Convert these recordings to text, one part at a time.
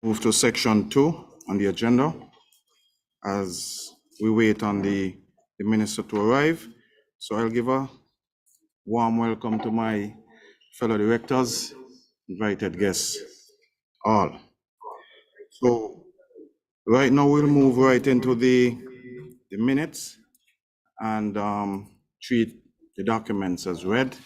Move to section 2 on the agenda as we wait on the minister to arrive. So I'll give a warm welcome to my fellow directors, invited guests, all. So right now we'll move right into the minutes and treat the documents as read.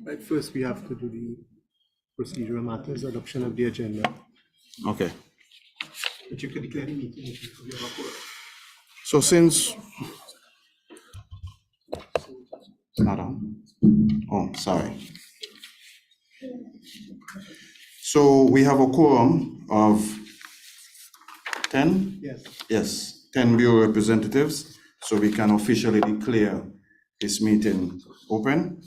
Right, first we have to do the procedural matters, adoption of the agenda. Okay. But you can declare the meeting if you have a quorum. So since it's not on. Oh, sorry. So we have a quorum of 10? Yes. Yes, 10 bureau representatives. So we can officially declare this meeting open.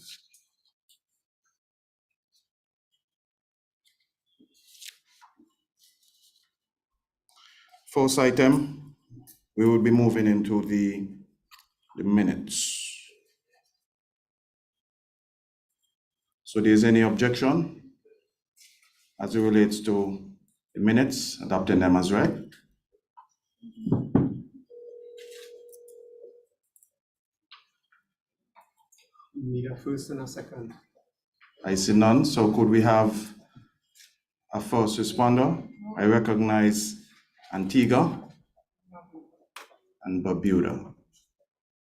First item, we will be moving into the minutes. So there's any objection as it relates to the minutes, adopting them as read? We need a first and a second. I see none, so could we have a first responder? I recognize Antigua and Barbuda.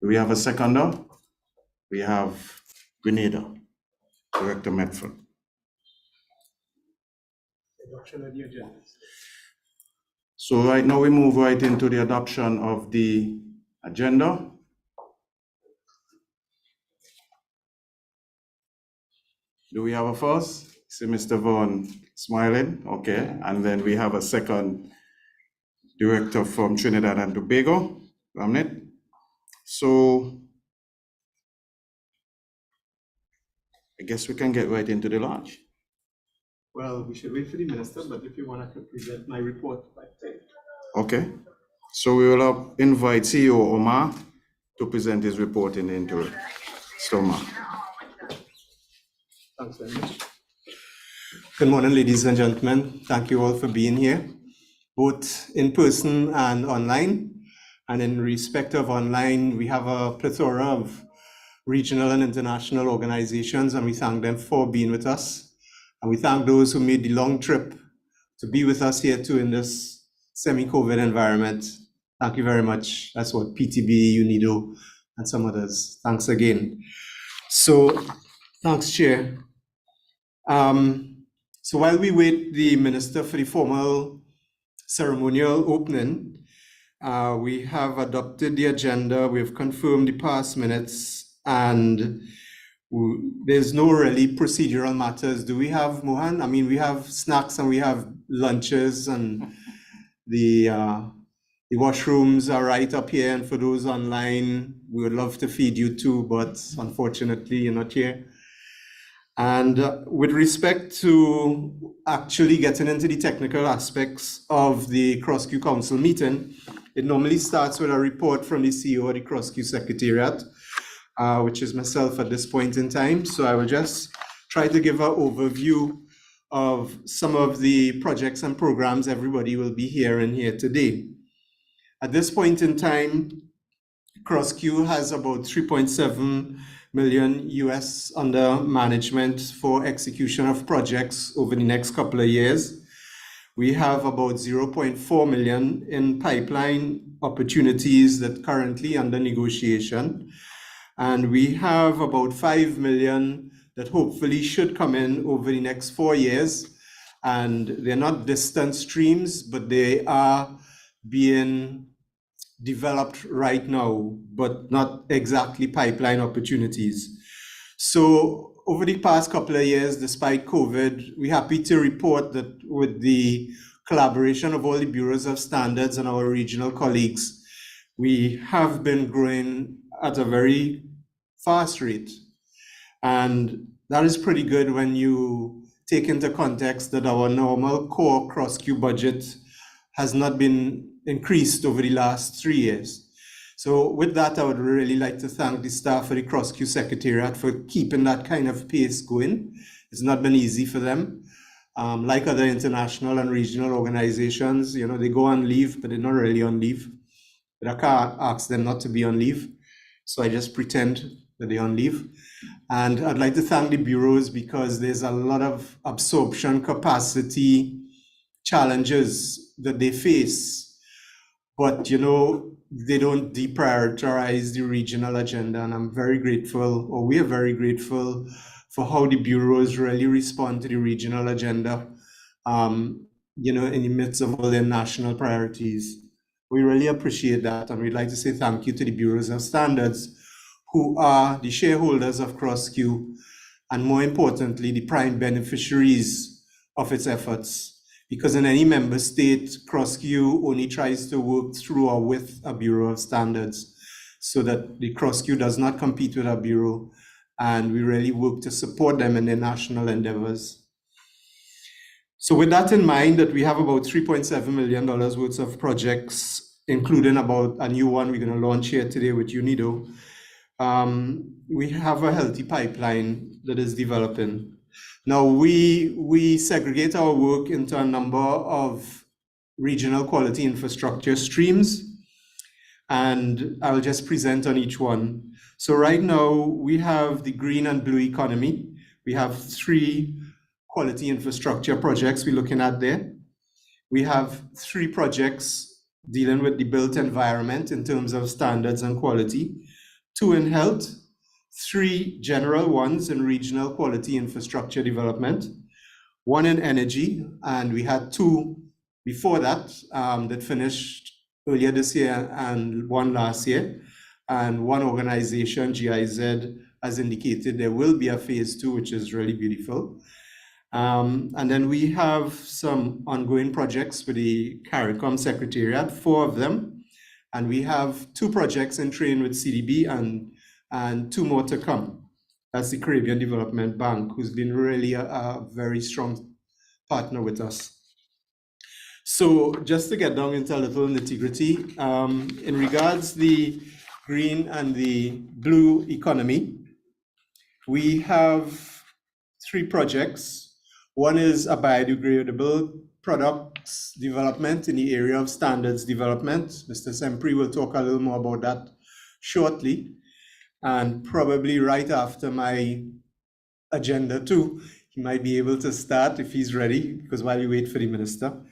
Do we have a seconder? We have Grenada, Director Medford. Adoption of the agenda. So right now we move right into the adoption of the agenda. Do we have a first? See Mr. Vaughan smiling, okay. And then we have a second director from Trinidad and Tobago, Ramnet. So I guess we can get right into the launch. Well, we should wait for the minister, but if you want, I could present my report by 10. Okay. So we will invite CEO Omar to present his report in the interim. So Omar. Thanks very much. Good morning, ladies and gentlemen. Thank you all for being here, both in person and online. And in respect of online, we have a plethora of regional and international organizations, and we thank them for being with us. And we thank those who made the long trip to be with us here too in this semi-COVID environment. Thank you very much. That's what PTB, UNIDO, and some others. Thanks again. So, thanks, Chair. So while we wait the minister for the formal ceremonial opening, we have adopted the agenda, we've confirmed the past minutes, and there's no really procedural matters. Do we have, Mohan? I mean, we have snacks and we have lunches, and the washrooms are right up here, and for those online, we would love to feed you too, but unfortunately you're not here. And with respect to actually getting into the technical aspects of the CROSQ Council meeting, it normally starts with a report from the CEO of the CROSQ Secretariat, which is myself at this point in time. So I will just try to give an overview of some of the projects and programs everybody will be hearing here today. At this point in time, CROSQ has about 3.7 million US under management for execution of projects over the next couple of years. We have about 0.4 million in pipeline opportunities that currently under negotiation. And we have about 5 million that hopefully should come in over the next 4 years. And they're not distant streams, but they are being developed right now, but not exactly pipeline opportunities. So over the past couple of years, despite COVID, we're happy to report that with the collaboration of all the bureaus of standards and our regional colleagues, we have been growing at a very fast rate. And that is pretty good when you take into context that our normal core CROSQ budget has not been increased over the last 3 years. So with that, I would really like to thank the staff of the CROSQ Secretariat for keeping that kind of pace going. It's not been easy for them. Like other international and regional organizations, they go on leave, but they're not really on leave. But I can't ask them not to be on leave. So I just pretend that they're on leave. And I'd like to thank the bureaus because there's a lot of absorption capacity challenges that they face. But, they don't deprioritize the regional agenda. And I'm very grateful, or we are very grateful for how the bureaus really respond to the regional agenda, in the midst of all their national priorities. We really appreciate that. And we'd like to say thank you to the Bureaus of Standards, who are the shareholders of CROSQ, and more importantly, the prime beneficiaries of its efforts. Because in any member state, CROSQ only tries to work through or with a Bureau of Standards so that the CROSQ does not compete with our bureau. And we really work to support them in their national endeavors. So with that in mind, that we have about $3.7 million worth of projects, including about a new one we're going to launch here today with UNIDO, we have a healthy pipeline that is developing. Now, we segregate our work into a number of regional quality infrastructure streams, and I'll just present on each one. So right now, we have the green and blue economy. We have 3 quality infrastructure projects we're looking at there. We have 3 projects dealing with the built environment in terms of standards and quality, 2 in health, 3 general ones in regional quality infrastructure development, 1 in energy, and we had 2 before that that finished earlier this year and 1 last year. And 1 organization, GIZ, has indicated there will be a phase 2, which is really beautiful. And then we have some ongoing projects with the CARICOM Secretariat, 4 of them. And we have 2 projects in train with CDB and 2 more to come. That's the Caribbean Development Bank, who's been really a very strong partner with us. So just to get down into a little nitty-gritty, in regards the green and the blue economy, we have 3 projects. 1 is a biodegradable products development in the area of standards development. Mr. Sempri will talk a little more about that shortly. And probably right after my agenda too, he might be able to start if he's ready, because while you wait for the minister.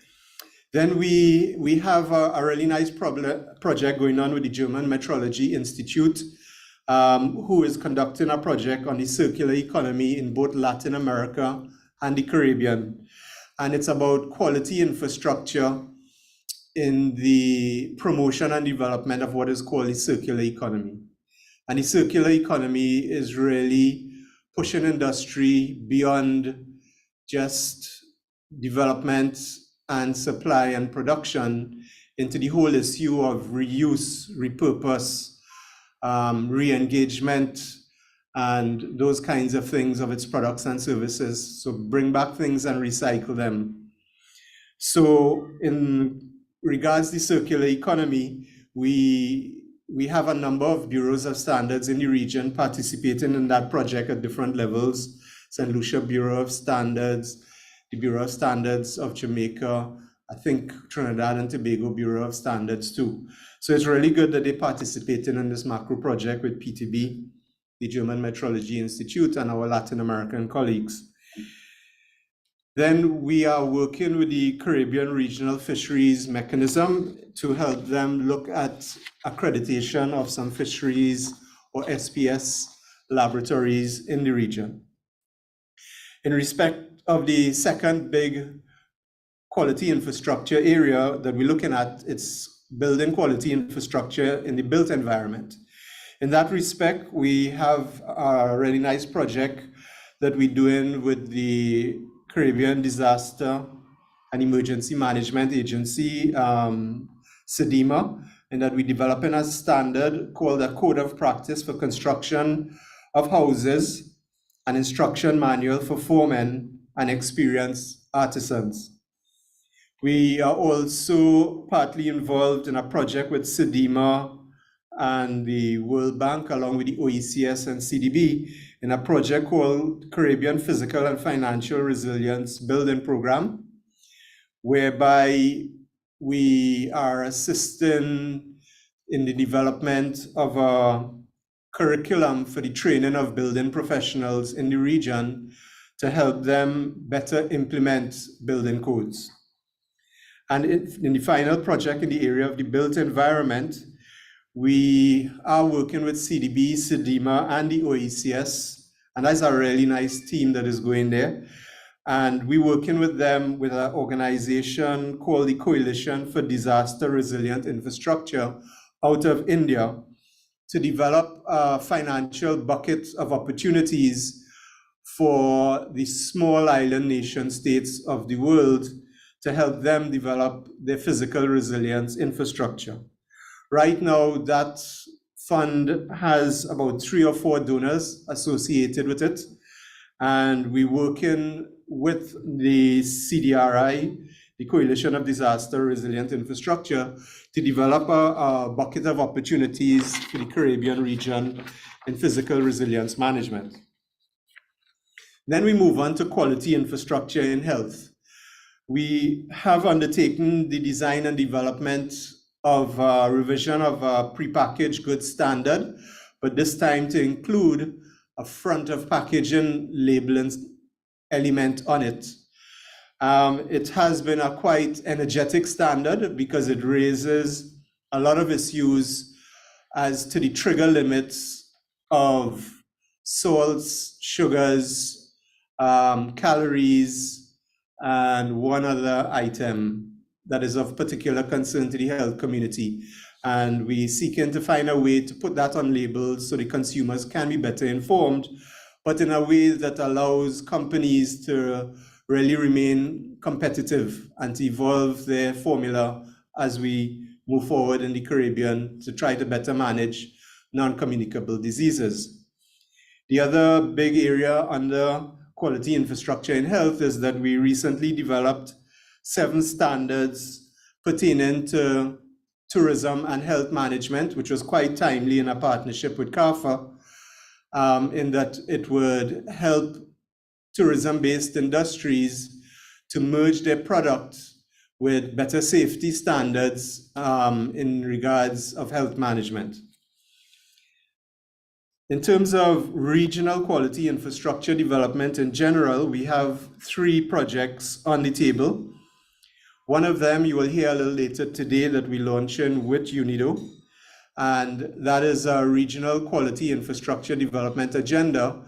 Then we have a really nice project going on with the German Metrology Institute, who is conducting a project on the circular economy in both Latin America and the Caribbean. And it's about quality infrastructure in the promotion and development of what is called the circular economy. And the circular economy is really pushing industry beyond just development and supply and production into the whole issue of reuse, repurpose, re-engagement, and those kinds of things of its products and services. So bring back things and recycle them. So in regards to the circular economy, we have a number of bureaus of standards in the region participating in that project at different levels. St. Lucia Bureau of Standards, the Bureau of Standards of Jamaica, I think Trinidad and Tobago Bureau of Standards too. So it's really good that they're participating in this macro project with PTB, the German Metrology Institute, and our Latin American colleagues. Then we are working with the Caribbean Regional Fisheries Mechanism to help them look at accreditation of some fisheries or SPS laboratories in the region. In respect of the second big quality infrastructure area that we're looking at, it's building quality infrastructure in the built environment. In that respect, we have a really nice project that we're doing with the Caribbean Disaster and Emergency Management Agency, SEDEMA, and that we're developing a standard called a Code of Practice for Construction of Houses, an instruction manual for foremen and experienced artisans. We are also partly involved in a project with CDIMA and the World Bank, along with the OECS and CDB, in a project called Caribbean Physical and Financial Resilience Building Program, whereby we are assisting in the development of a curriculum for the training of building professionals in the region to help them better implement building codes. And in the final project in the area of the built environment, we are working with CDB, CDIMA, and the OECS, and that's a really nice team that is going there. And we're working with them with an organization called the Coalition for Disaster Resilient Infrastructure out of India to develop a financial bucket of opportunities for the small island nation states of the world to help them develop their physical resilience infrastructure. Right now, that fund has about 3 or 4 donors associated with it. And we're working with the CDRI, the Coalition of Disaster Resilient Infrastructure, to develop a bucket of opportunities for the Caribbean region in physical resilience management. Then we move on to quality infrastructure in health. We have undertaken the design and development of a revision of a prepackaged goods standard, but this time to include a front of packaging labeling element on it. It has been a quite energetic standard because it raises a lot of issues as to the trigger limits of salts, sugars, calories, and one other item that is of particular concern to the health community. And we're seeking to find a way to put that on labels so the consumers can be better informed, but in a way that allows companies to really remain competitive and to evolve their formula as we move forward in the Caribbean to try to better manage non-communicable diseases. The other big area under quality infrastructure in health is that we recently developed 7 standards pertaining to tourism and health management, which was quite timely in a partnership with CARFA, in that it would help tourism-based industries to merge their products with better safety standards in regards of health management. In terms of regional quality infrastructure development in general, we have 3 projects on the table. One of them you will hear a little later today that we're launching with UNIDO, and that is a regional quality infrastructure development agenda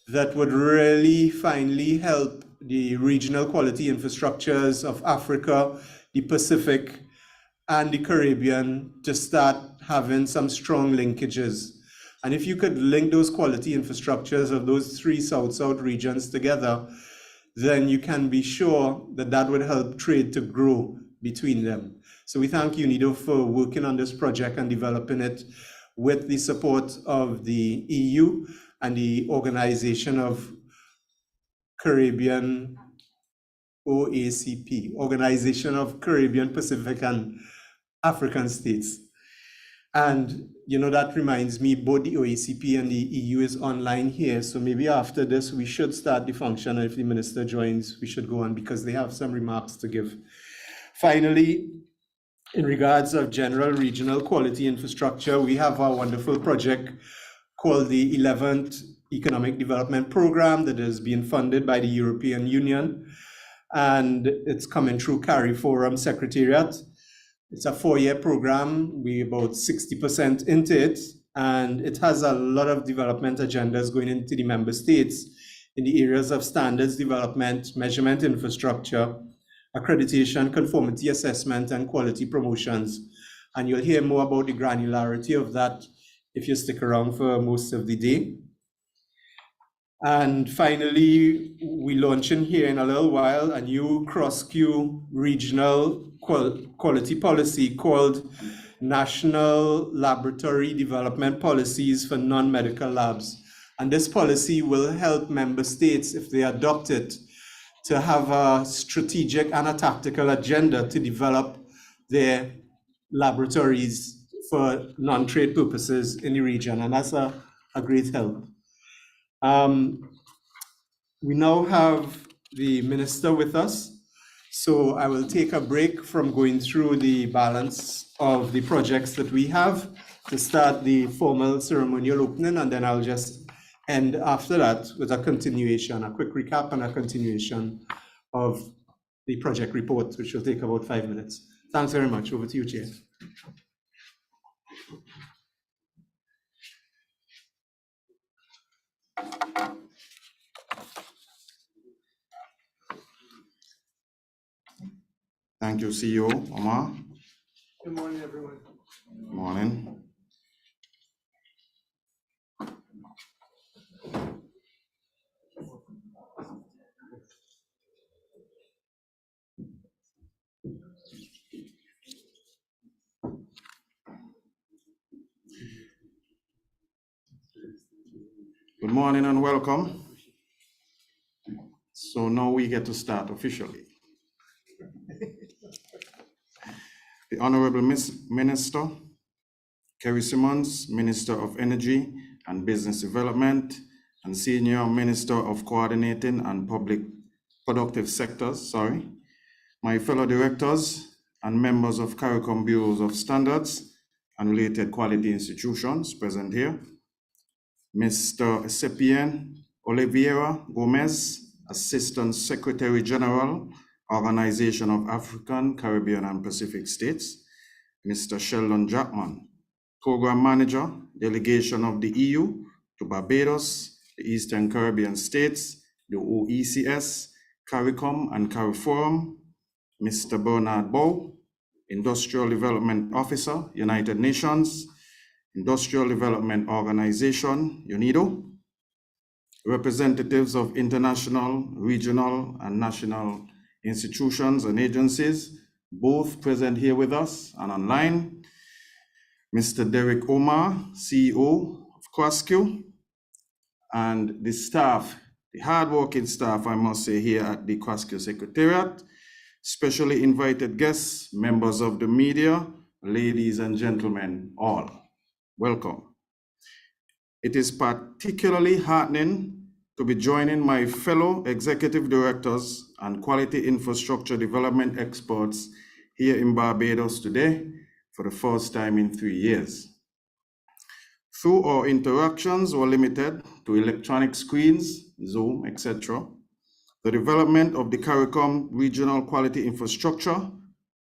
that would really finally help the regional quality infrastructures of Africa, the Pacific, and the Caribbean to start having some strong linkages. And if you could link those quality infrastructures of those 3 South-South regions together, then you can be sure that that would help trade to grow between them. So we thank UNIDO for working on this project and developing it with the support of the EU and the Organization of Caribbean, OACP, Organization of Caribbean, Pacific, and African States. And that reminds me, both the OACP and the EU is online here. So maybe after this, we should start the function. And if the minister joins, we should go on because they have some remarks to give. Finally, in regards of general regional quality infrastructure, we have a wonderful project called the 11th Economic Development Program that is being funded by the European Union. And it's coming through Kerry Forum Secretariat. It's a 4-year program. We're about 60% into it, and it has a lot of development agendas going into the member states in the areas of standards development, measurement infrastructure, accreditation, conformity assessment, and quality promotions. And you'll hear more about the granularity of that if you stick around for most of the day. And finally, we're launching here in a little while a new CROSQ regional quality policy called National Laboratory Development Policies for Non-Medical Labs. And this policy will help member states, if they adopt it, to have a strategic and a tactical agenda to develop their laboratories for non-trade purposes in the region, and that's a great help. We now have the minister with us, so I will take a break from going through the balance of the projects that we have to start the formal ceremonial opening, and then I'll just end after that with a continuation, a quick recap and a continuation of the project report, which will take about 5 minutes. Thanks very much. Over to you, Chair. Thank you, CEO Omar. Good morning, everyone. Good morning. Good morning and welcome. So now we get to start officially. The Honorable Minister, Kerry Simmons, Minister of Energy and Business Development, and Senior Minister of Coordinating and Productive Sectors, my fellow directors and members of CARICOM Bureaus of Standards and related quality institutions present here, Mr. Sepien Oliveira Gomez, Assistant Secretary General, Organization of African, Caribbean, and Pacific States, Mr. Sheldon Jackman, Program Manager, Delegation of the EU to Barbados, the Eastern Caribbean States, the OECS, CARICOM and CARIFORUM, Mr. Bernard Bow, Industrial Development Officer, United Nations, Industrial Development Organization, UNIDO, representatives of international, regional, and national institutions and agencies, both present here with us and online, Mr. Derek Omar, CEO of CROSQ, and the staff, the hardworking staff, I must say, here at the CROSQ Secretariat, specially invited guests, members of the media, ladies and gentlemen, all, welcome. It is particularly heartening to be joining my fellow executive directors and quality infrastructure development experts here in Barbados today for the first time in 3 years. Through our interactions were limited to electronic screens, Zoom, etc., the development of the CARICOM regional quality infrastructure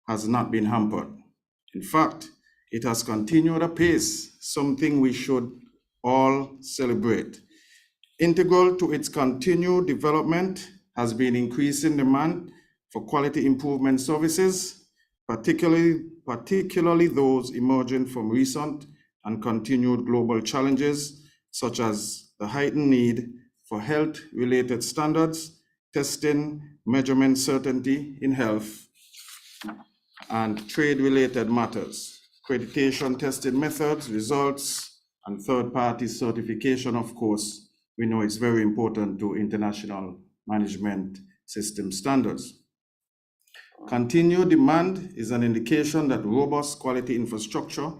has not been hampered. In fact, it has continued apace, something we should all celebrate. Integral to its continued development has been increasing demand for quality improvement services, particularly those emerging from recent and continued global challenges, such as the heightened need for health-related standards, testing, measurement certainty in health, and trade-related matters, accreditation testing methods, results, and third-party certification, of course. We know it's very important to international management system standards. Continued demand is an indication that robust quality infrastructure,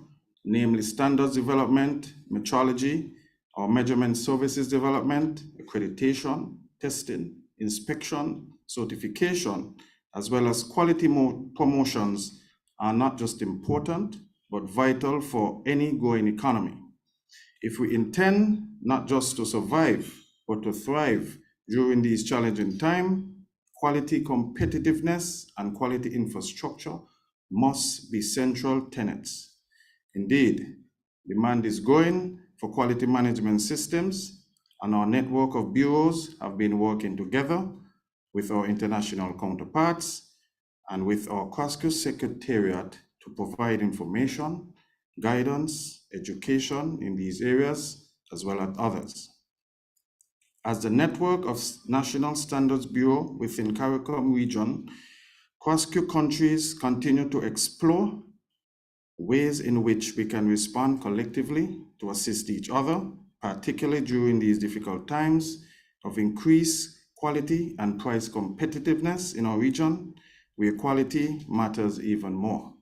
namely standards development, metrology, or measurement services development, accreditation, testing, inspection, certification, as well as quality promotions are not just important, but vital for any growing economy. If we intend not just to survive, but to thrive during these challenging times, quality competitiveness and quality infrastructure must be central tenets. Indeed, demand is growing for quality management systems, and our network of bureaus have been working together with our international counterparts and with our CROSQ Secretariat to provide information, guidance, education in these areas, as well as others. As the network of National Standards Bureau within CARICOM region, CROSQ countries continue to explore ways in which we can respond collectively to assist each other, particularly during these difficult times of increased quality and price competitiveness in our region, where quality matters even more.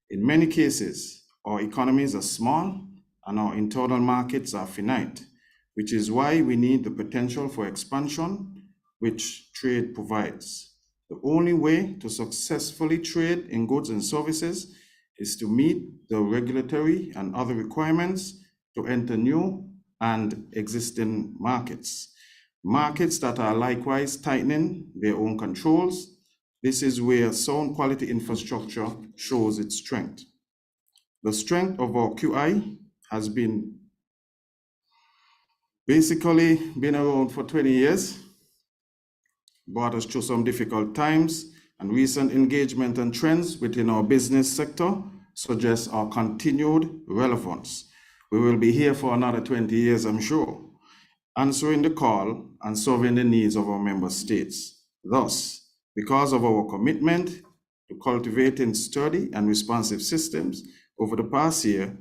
In many cases, our economies are small and our internal markets are finite, which is why we need the potential for expansion which trade provides. The only way to successfully trade in goods and services is to meet the regulatory and other requirements to enter new and existing markets. Markets that are likewise tightening their own controls. This is where sound quality infrastructure shows its strength. The strength of our QI has basically been around for 20 years, brought us through some difficult times, and recent engagement and trends within our business sector suggest our continued relevance. We will be here for another 20 years, I'm sure, answering the call and serving the needs of our member states. Thus, because of our commitment to cultivating sturdy and responsive systems, over the past year,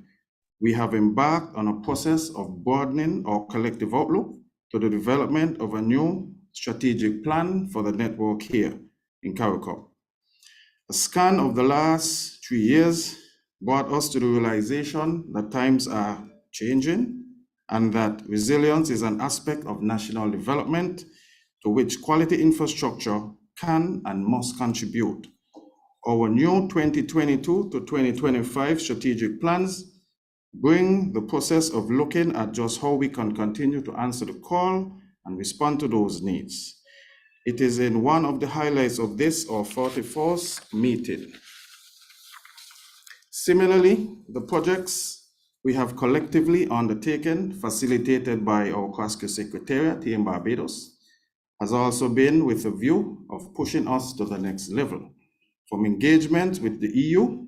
we have embarked on a process of broadening our collective outlook to the development of a new strategic plan for the network here in CROSQ. A scan of the last 3 years brought us to the realization that times are changing and that resilience is an aspect of national development to which quality infrastructure can and must contribute. Our new 2022 to 2025 strategic plans bring the process of looking at just how we can continue to answer the call and respond to those needs. It is in one of the highlights of this, our 44th meeting. Similarly, the projects we have collectively undertaken, facilitated by our CROSQ Secretariat here in Barbados, has also been with a view of pushing us to the next level, from engagement with the EU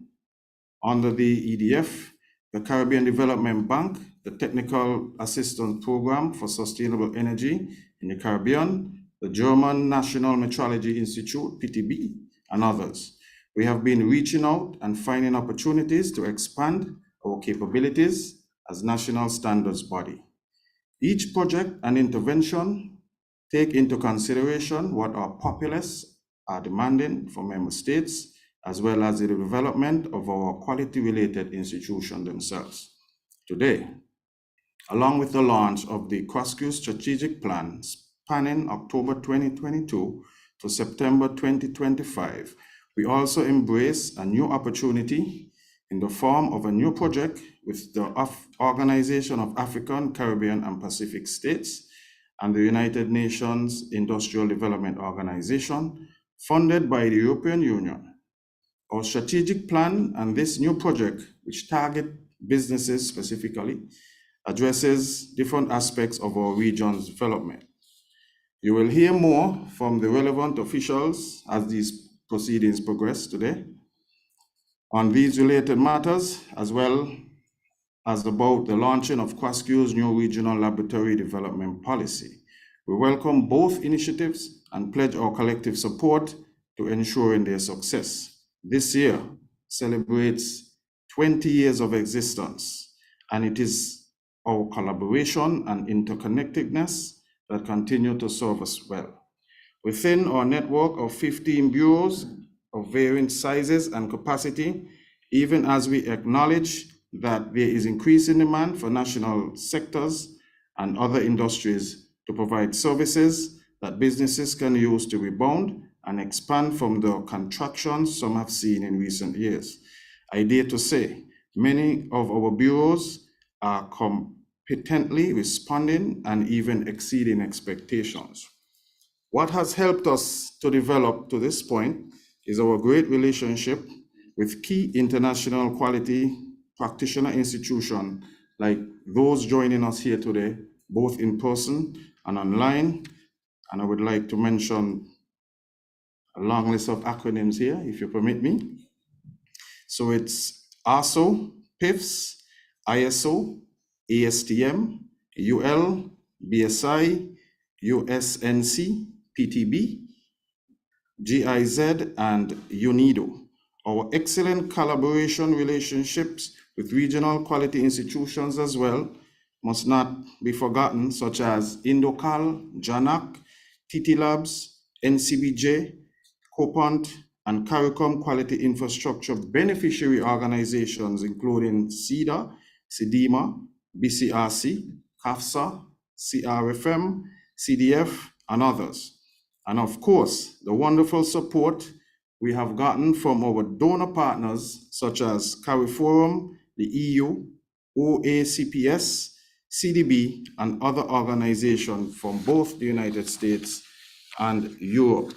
under the EDF, the Caribbean Development Bank, the Technical Assistance Program for Sustainable Energy in the Caribbean, the German National Metrology Institute, PTB, and others. We have been reaching out and finding opportunities to expand our capabilities as national standards body. Each project and intervention take into consideration what our populace are demanding from member states, as well as the development of our quality-related institutions themselves. Today, along with the launch of the CROSQ strategic plan spanning October 2022 to September 2025, we also embrace a new opportunity in the form of a new project with the Organization of African, Caribbean, and Pacific States and the United Nations Industrial Development Organization, funded by the European Union. Our strategic plan and this new project, which target businesses specifically, addresses different aspects of our region's development. You will hear more from the relevant officials as these proceedings progress today on these related matters, as well as about the launching of CROSQ's new regional laboratory development policy. We welcome both initiatives and pledge our collective support to ensuring their success. This year celebrates 20 years of existence, and it is our collaboration and interconnectedness that continue to serve us well. Within our network of 15 bureaus of varying sizes and capacity, even as we acknowledge that there is increasing demand for national sectors and other industries to provide services that businesses can use to rebound and expand from the contractions some have seen in recent years. I dare to say, many of our bureaus are competently responding and even exceeding expectations. What has helped us to develop to this point is our great relationship with key international quality practitioner institutions like those joining us here today, both in person and online. And I would like to mention a long list of acronyms here, if you permit me. So it's ASO, PIFS, ISO, ASTM, UL, BSI, USNC, PTB, GIZ, and UNIDO. Our excellent collaboration relationships with regional quality institutions as well must not be forgotten, such as Indocal, JANAC, TT Labs, NCBJ, Copant, and CARICOM quality infrastructure beneficiary organizations, including CEDA, CEDEMA, BCRC, CAFSA, CRFM, CDF, and others. And of course, the wonderful support we have gotten from our donor partners, such as CARIFORUM, the EU, OACPS, CDB, and other organizations from both the United States and Europe.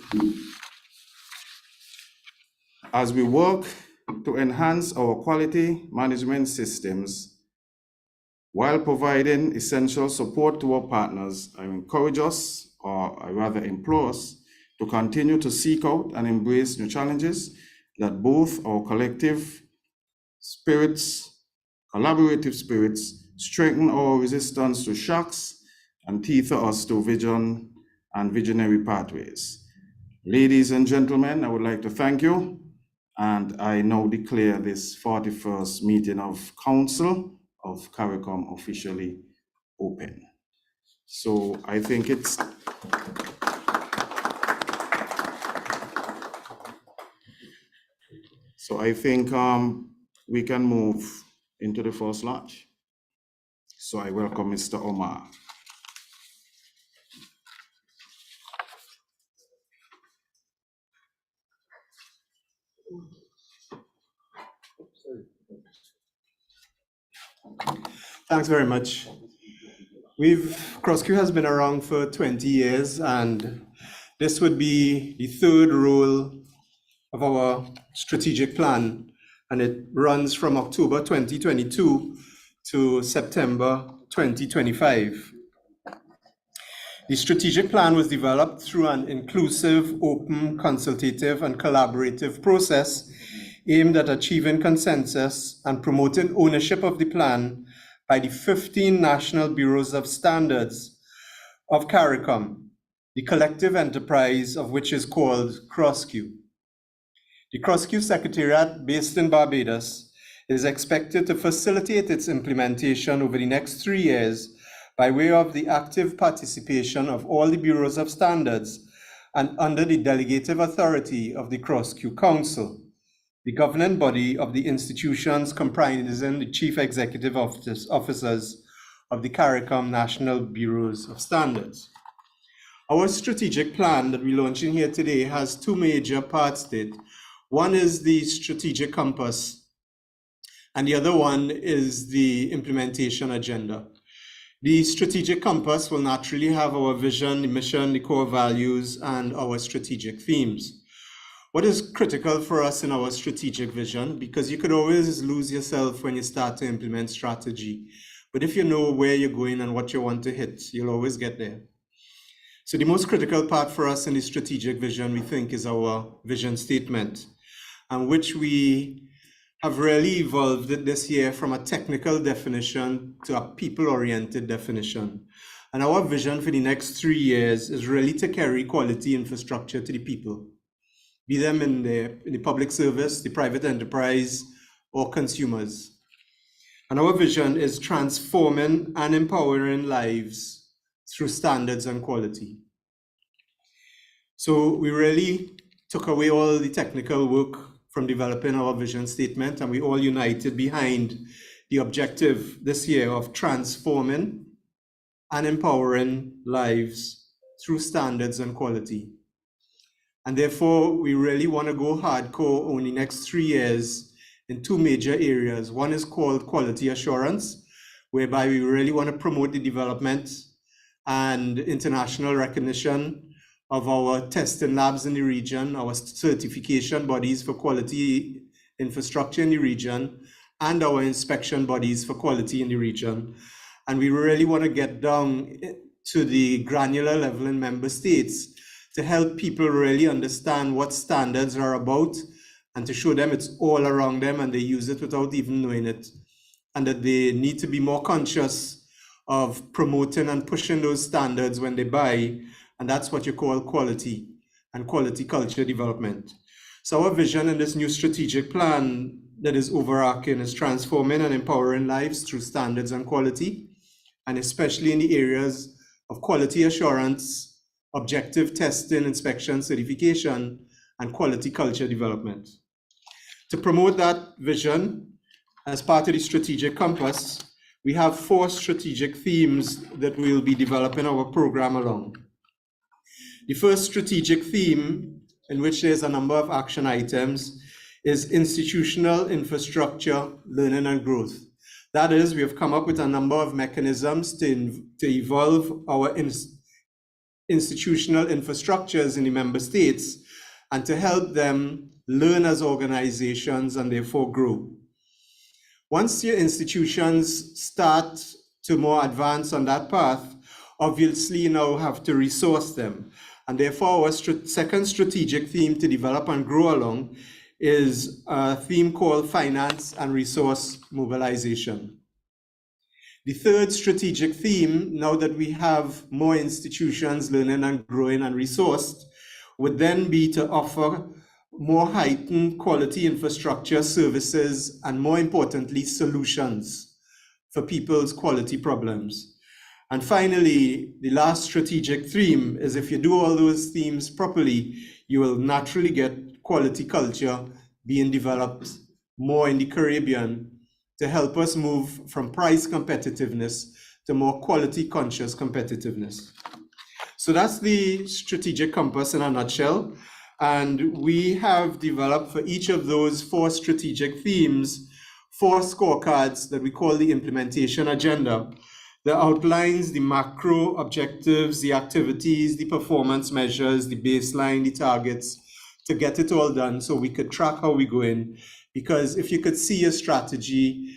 As we work to enhance our quality management systems while providing essential support to our partners, I encourage us, or I rather implore us, to continue to seek out and embrace new challenges that both our collective spirits, collaborative spirits, strengthen our resistance to shocks and tether us to vision and visionary pathways. Ladies and gentlemen, I would like to thank you, and I now declare this 41st meeting of Council of CARICOM officially open. So I think it's we can move into the first lodge. So I welcome Mr. Omar. Thanks very much. CROSQ has been around for 20 years, and this would be the third roll of our strategic plan, and it runs from October 2022 to September 2025. The strategic plan was developed through an inclusive, open, consultative, and collaborative process aimed at achieving consensus and promoting ownership of the plan by the 15 National Bureaus of Standards of CARICOM, the collective enterprise of which is called CROSQ. The CROSQ Secretariat, based in Barbados, is expected to facilitate its implementation over the next 3 years by way of the active participation of all the Bureaus of Standards and under the delegative authority of the CROSQ Council, the governing body of the institutions comprising the chief executive officers of the CARICOM National Bureaus of Standards. Our strategic plan that we're launching here today has two major parts to it. One is the strategic compass, and the other one is the implementation agenda. The strategic compass will naturally have our vision, the mission, the core values, and our strategic themes. What is critical for us in our strategic vision, because you could always lose yourself when you start to implement strategy, but if you know where you're going and what you want to hit, you'll always get there. So the most critical part for us in the strategic vision, we think, is our vision statement, and which we have really evolved this year from a technical definition to a people-oriented definition. And our vision for the next 3 years is really to carry quality infrastructure to the people, be them in the public service, the private enterprise, or consumers. And our vision is transforming and empowering lives through standards and quality. So we really took away all the technical work from developing our vision statement, and we all united behind the objective this year of transforming and empowering lives through standards and quality. And therefore, we really want to go hardcore over the next 3 years in two major areas. One is called quality assurance, whereby we really want to promote the development and international recognition of our testing labs in the region, our certification bodies for quality infrastructure in the region, and our inspection bodies for quality in the region. And we really want to get down to the granular level in member states to help people really understand what standards are about and to show them it's all around them and they use it without even knowing it. And that they need to be more conscious of promoting and pushing those standards when they buy. And that's what you call quality and quality culture development. So our vision in this new strategic plan that is overarching is transforming and empowering lives through standards and quality, and especially in the areas of quality assurance objective testing, inspection, certification, and quality culture development. To promote that vision, as part of the strategic compass, we have 4 strategic themes that we'll be developing our program along. The first strategic theme, in which there's a number of action items, is institutional infrastructure, learning and growth. That is, we have come up with a number of mechanisms to evolve our institutional infrastructures in the member states and to help them learn as organizations and therefore grow. Once your institutions start to more advance on that path, obviously you now have to resource them. And therefore our second strategic theme to develop and grow along is a theme called finance and resource mobilization. The third strategic theme, now that we have more institutions learning and growing and resourced, would then be to offer more heightened quality infrastructure services and, more importantly, solutions for people's quality problems. And finally, the last strategic theme is if you do all those themes properly, you will naturally get quality culture being developed more in the Caribbean to help us move from price competitiveness to more quality conscious competitiveness. So that's the strategic compass in a nutshell. And we have developed for each of those 4 strategic themes 4 scorecards that we call the implementation agenda that outlines the macro objectives, the activities, the performance measures, the baseline, the targets to get it all done so we could track how we're going. Because if you could see a strategy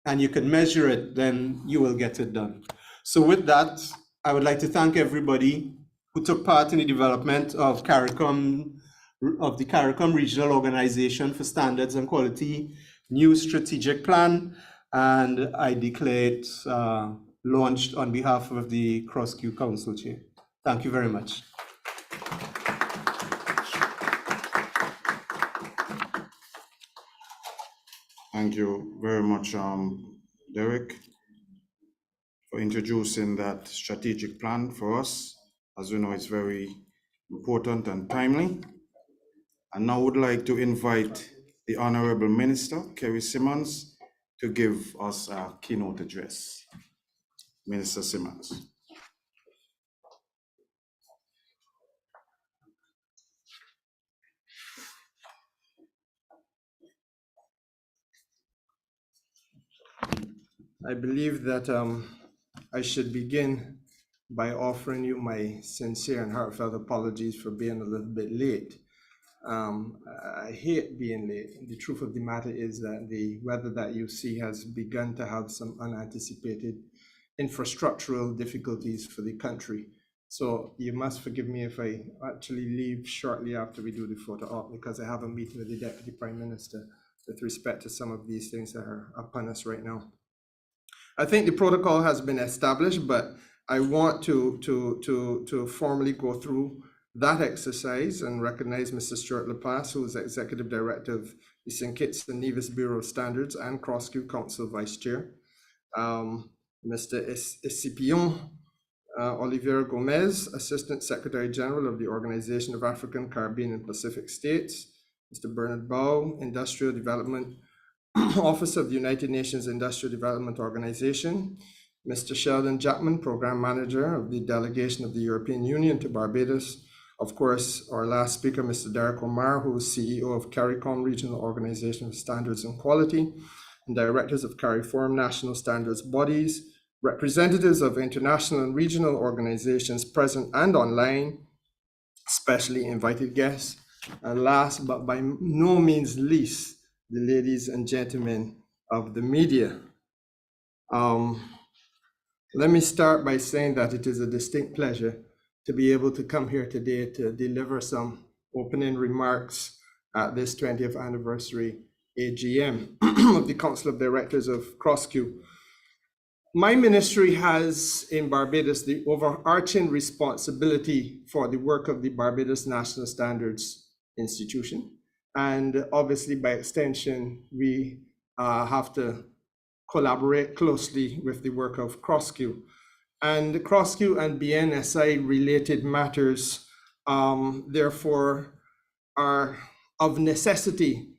and you can measure it, then you will get it done. So with that, I would like to thank everybody who took part in the development of CARICOM, of the CARICOM Regional Organization for Standards and Quality new strategic plan, and I declare it launched on behalf of the CROSQ Council Chair. Thank you very much. Thank you very much, Derek, for introducing that strategic plan for us. As we know, it's very important and timely. And now I would like to invite the Honorable Minister, Kerry Simmons, to give us a keynote address. Minister Simmons. I believe that I should begin by offering you my sincere and heartfelt apologies for being a little bit late. I hate being late. The truth of the matter is that the weather that you see has begun to have some unanticipated infrastructural difficulties for the country. So you must forgive me if I actually leave shortly after we do the photo op, because I have a meeting with the Deputy Prime Minister with respect to some of these things that are upon us right now. I think the protocol has been established, but I want to formally go through that exercise and recognize Mr. Stuart LePasse, who is Executive Director of the St. Kitts and Nevis Bureau of Standards and CROSQ Council Vice Chair, Mr. Escipion Oliveira Gomez, Assistant Secretary General of the Organization of African, Caribbean and Pacific States, Mr. Bernard Bow, Industrial Development Office of the United Nations Industrial Development Organization, Mr. Sheldon Jackman, Program Manager of the Delegation of the European Union to Barbados. Of course, our last speaker, Mr. Derek Omar, who is CEO of CARICOM Regional Organization of Standards and Quality, and directors of CARIFORM National Standards Bodies, representatives of international and regional organizations present and online, especially invited guests, and last but by no means least, the ladies and gentlemen of the media. Let me start by saying that it is a distinct pleasure to be able to come here today to deliver some opening remarks at this 20th anniversary AGM of the Council of Directors of CROSQ. My ministry has in Barbados the overarching responsibility for the work of the Barbados National Standards Institution. And obviously, by extension, we have to collaborate closely with the work of CROSQ. And the CROSQ and BNSI related matters, therefore, are of necessity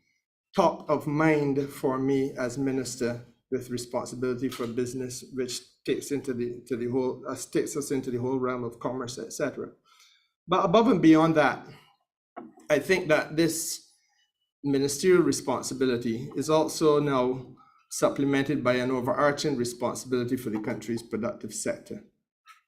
top of mind for me as minister with responsibility for business, which takes into the whole takes us into the whole realm of commerce, etc. But above and beyond that, I think that this ministerial responsibility is also now supplemented by an overarching responsibility for the country's productive sector.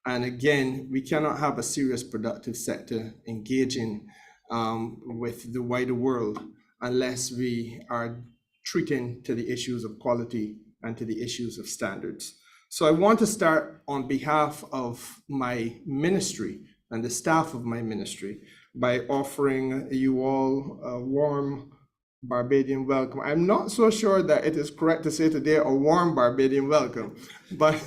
And again, we cannot have a serious productive sector engaging with the wider world unless we are treating to the issues of quality and to the issues of standards. So I want to start on behalf of my ministry and the staff of my ministry by offering you all a warm Barbadian welcome. I'm not so sure that it is correct to say today a warm Barbadian welcome, but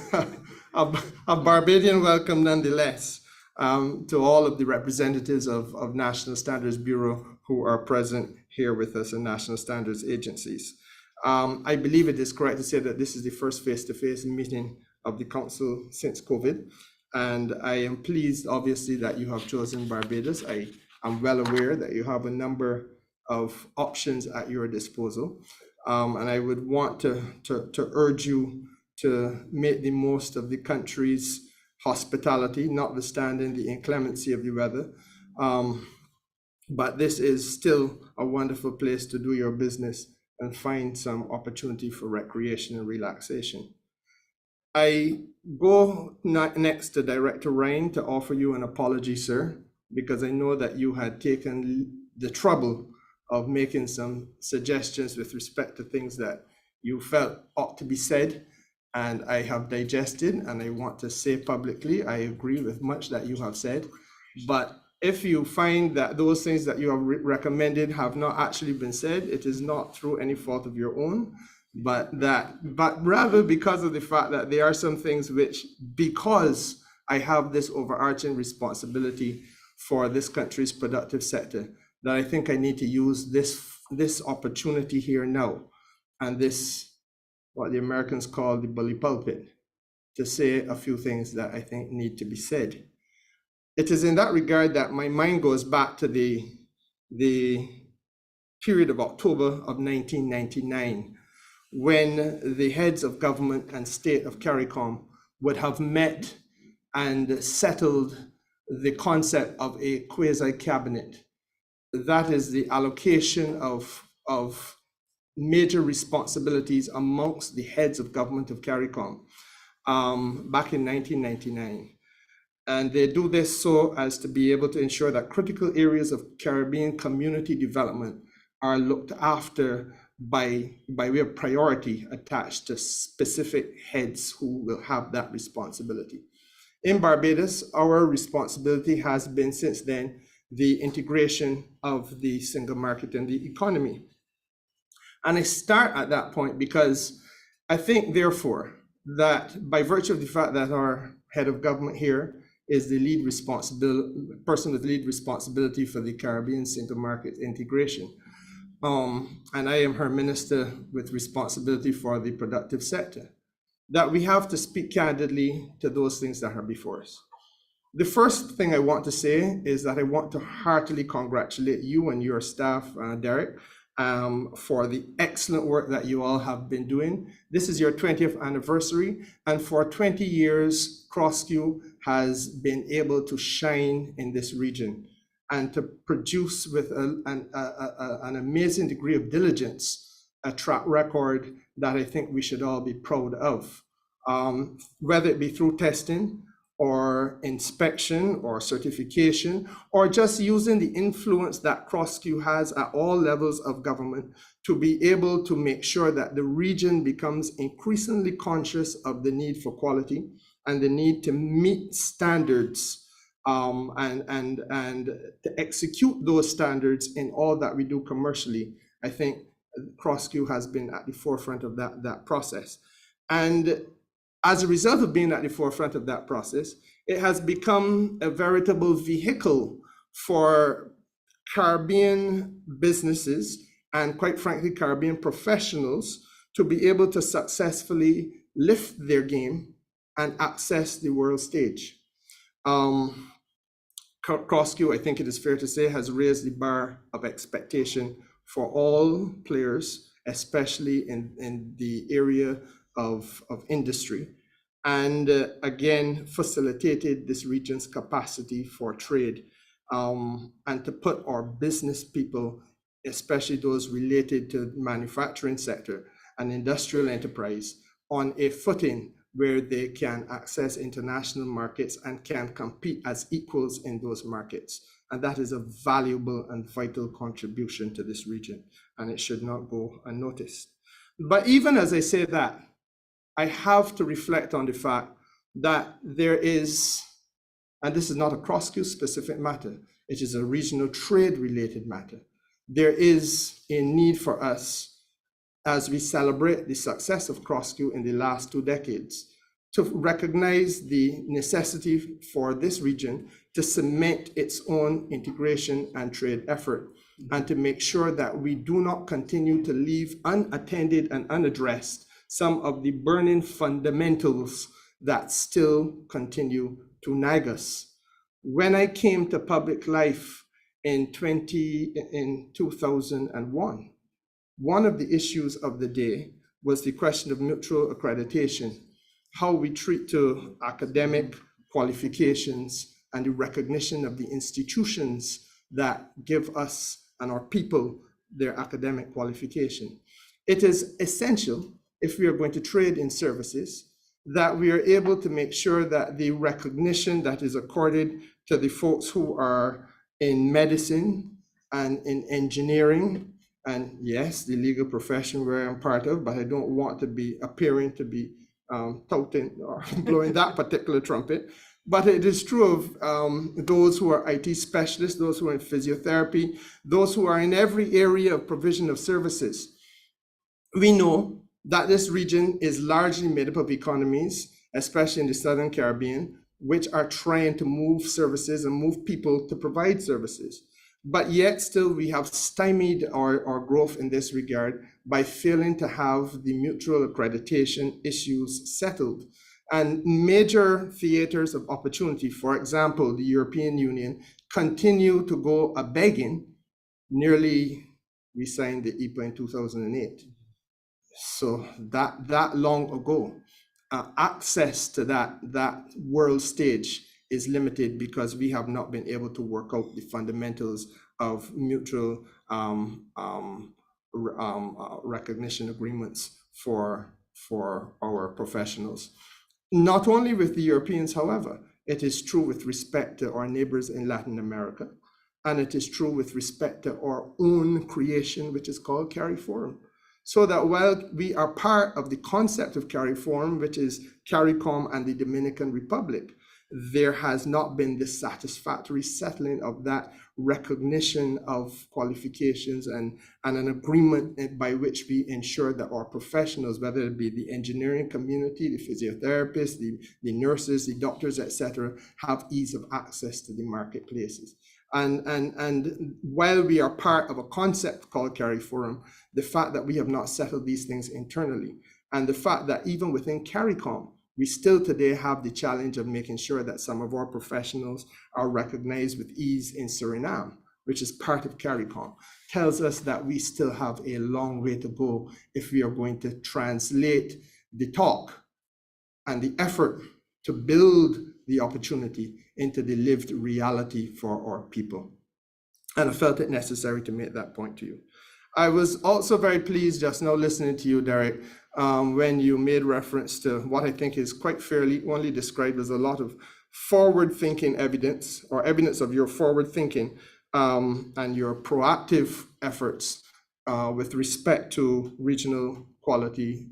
a Barbadian welcome nonetheless to all of the representatives of National Standards Bureau who are present here with us in national standards agencies. I believe it is correct to say that this is the first face-to-face meeting of the Council since COVID, and I am pleased, obviously, that you have chosen Barbados. I am well aware that you have a number of options at your disposal, and I would want to urge you to make the most of the country's hospitality, notwithstanding the inclemency of the weather. But this is still a wonderful place to do your business and find some opportunity for recreation and relaxation. I go next to Director Ryan to offer you an apology, sir, because I know that you had taken the trouble of making some suggestions with respect to things that you felt ought to be said, and I have digested, and I want to say publicly, I agree with much that you have said, but if you find that those things that you have recommended have not actually been said, it is not through any fault of your own, but rather because of the fact that there are some things which, because I have this overarching responsibility for this country's productive sector, that I think I need to use this opportunity here now, and this, what the Americans call the bully pulpit, to say a few things that I think need to be said. It is in that regard that my mind goes back to the period of October of 1999, when the heads of government and state of CARICOM would have met and settled the concept of a quasi-cabinet. That is the allocation of major responsibilities amongst the heads of government of CARICOM back in 1999. And they do this so as to be able to ensure that critical areas of Caribbean community development are looked after by way of priority attached to specific heads who will have that responsibility. In Barbados, our responsibility has been since then the integration of the single market and the economy. And I start at that point because I think, therefore, that by virtue of the fact that our head of government here is the lead person with lead responsibility for the Caribbean single market integration, and I am her minister with responsibility for the productive sector, that we have to speak candidly to those things that are before us. The first thing I want to say is that I want to heartily congratulate you and your staff, Derek, for the excellent work that you all have been doing. This is your 20th anniversary, and for 20 years, CROSQ has been able to shine in this region and to produce with an amazing degree of diligence a track record that I think we should all be proud of, whether it be through testing or inspection or certification, or just using the influence that CROSQ has at all levels of government to be able to make sure that the region becomes increasingly conscious of the need for quality and the need to meet standards and to execute those standards in all that we do commercially. I think CROSQ has been at the forefront of that process. And as a result of being at the forefront of that process, it has become a veritable vehicle for Caribbean businesses and, quite frankly, Caribbean professionals to be able to successfully lift their game and access the world stage. CROSQ, I think it is fair to say, has raised the bar of expectation for all players, especially in the area of industry, and again, facilitated this region's capacity for trade, and to put our business people, especially those related to the manufacturing sector and industrial enterprise, on a footing where they can access international markets and can compete as equals in those markets. And that is a valuable and vital contribution to this region, and it should not go unnoticed. But even as I say that, I have to reflect on the fact that there is, and this is not a CROSQ specific matter, it is a regional trade related matter. There is a need for us, as we celebrate the success of CROSQ in the last 2 decades, to recognize the necessity for this region to cement its own integration and trade effort, and to make sure that we do not continue to leave unattended and unaddressed some of the burning fundamentals that still continue to nag us. When I came to public life in 2001, one of the issues of the day was the question of mutual accreditation, how we treat to academic qualifications and the recognition of the institutions that give us and our people their academic qualification. It is essential, if we are going to trade in services, that we are able to make sure that the recognition that is accorded to the folks who are in medicine and in engineering, and yes, the legal profession where I'm part of, but I don't want to be appearing to be touting or blowing that particular trumpet. But it is true of those who are IT specialists, those who are in physiotherapy, those who are in every area of provision of services. We know that this region is largely made up of economies, especially in the Southern Caribbean, which are trying to move services and move people to provide services. But yet still we have stymied our growth in this regard by failing to have the mutual accreditation issues settled. And major theaters of opportunity, for example, the European Union, continue to go a-begging. Nearly, we signed the EPA in 2008. So that long ago, access to that world stage is limited because we have not been able to work out the fundamentals of mutual recognition agreements for our professionals. Not only with the Europeans, however, it is true with respect to our neighbors in Latin America, and it is true with respect to our own creation, which is called Kerry Forum. So that while we are part of the concept of Kerry Forum, which is CARICOM and the Dominican Republic, there has not been the satisfactory settling of that recognition of qualifications and an agreement by which we ensure that our professionals, whether it be the engineering community, the physiotherapists, the nurses, the doctors, etc., have ease of access to the marketplaces. And while we are part of a concept called Kerry Forum, the fact that we have not settled these things internally, and the fact that even within CARICOM, we still today have the challenge of making sure that some of our professionals are recognized with ease in Suriname, which is part of CARICOM, tells us that we still have a long way to go if we are going to translate the talk and the effort to build the opportunity into the lived reality for our people. And I felt it necessary to make that point to you. I was also very pleased just now listening to you, Derek, when you made reference to what I think is quite fairly only described as a lot of forward-thinking evidence, or evidence of your forward thinking and your proactive efforts with respect to regional quality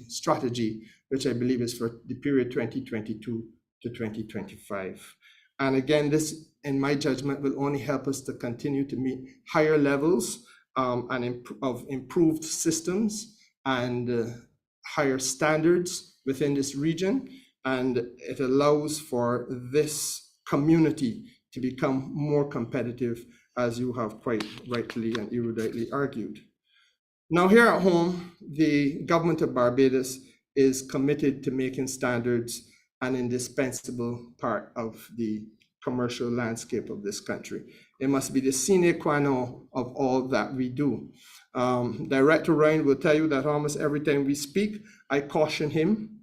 strategy, which I believe is for the period 2022 to 2025. And again, this, in my judgment, will only help us to continue to meet higher levels of improved systems and higher standards within this region. And it allows for this community to become more competitive, as you have quite rightly and eruditely argued. Now, here at home, the government of Barbados is committed to making standards an indispensable part of the commercial landscape of this country. It must be the sine qua non of all that we do. Director Ryan will tell you that almost every time we speak, I caution him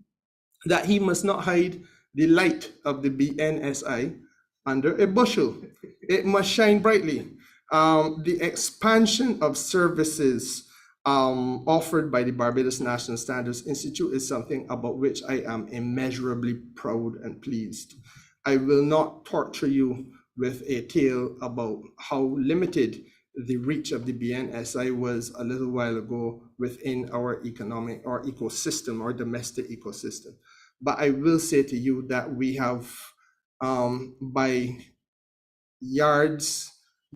that he must not hide the light of the BNSI under a bushel. It must shine brightly. The expansion of services offered by the Barbados National Standards Institute is something about which I am immeasurably proud and pleased. I will not torture you with a tale about how limited the reach of the BNSI was a little while ago within our economic or ecosystem or domestic ecosystem. But I will say to you that we have, by yards,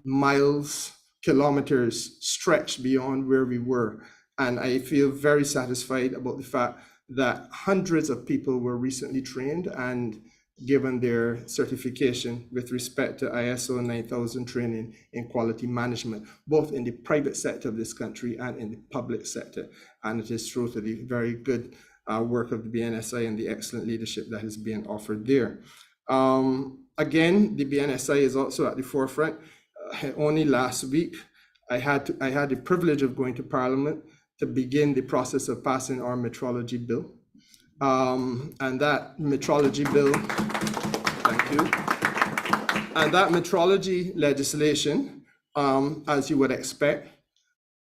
miles, kilometers, stretched beyond where we were. And I feel very satisfied about the fact that hundreds of people were recently trained and given their certification with respect to ISO 9000 training in quality management, both in the private sector of this country and in the public sector. And it is true to the very good work of the BNSI and the excellent leadership that is being offered there. Again, the BNSI is also at the forefront. Only last week, I had the privilege of going to Parliament to begin the process of passing our Metrology Bill. And that Metrology Bill, thank you. And that metrology legislation, as you would expect,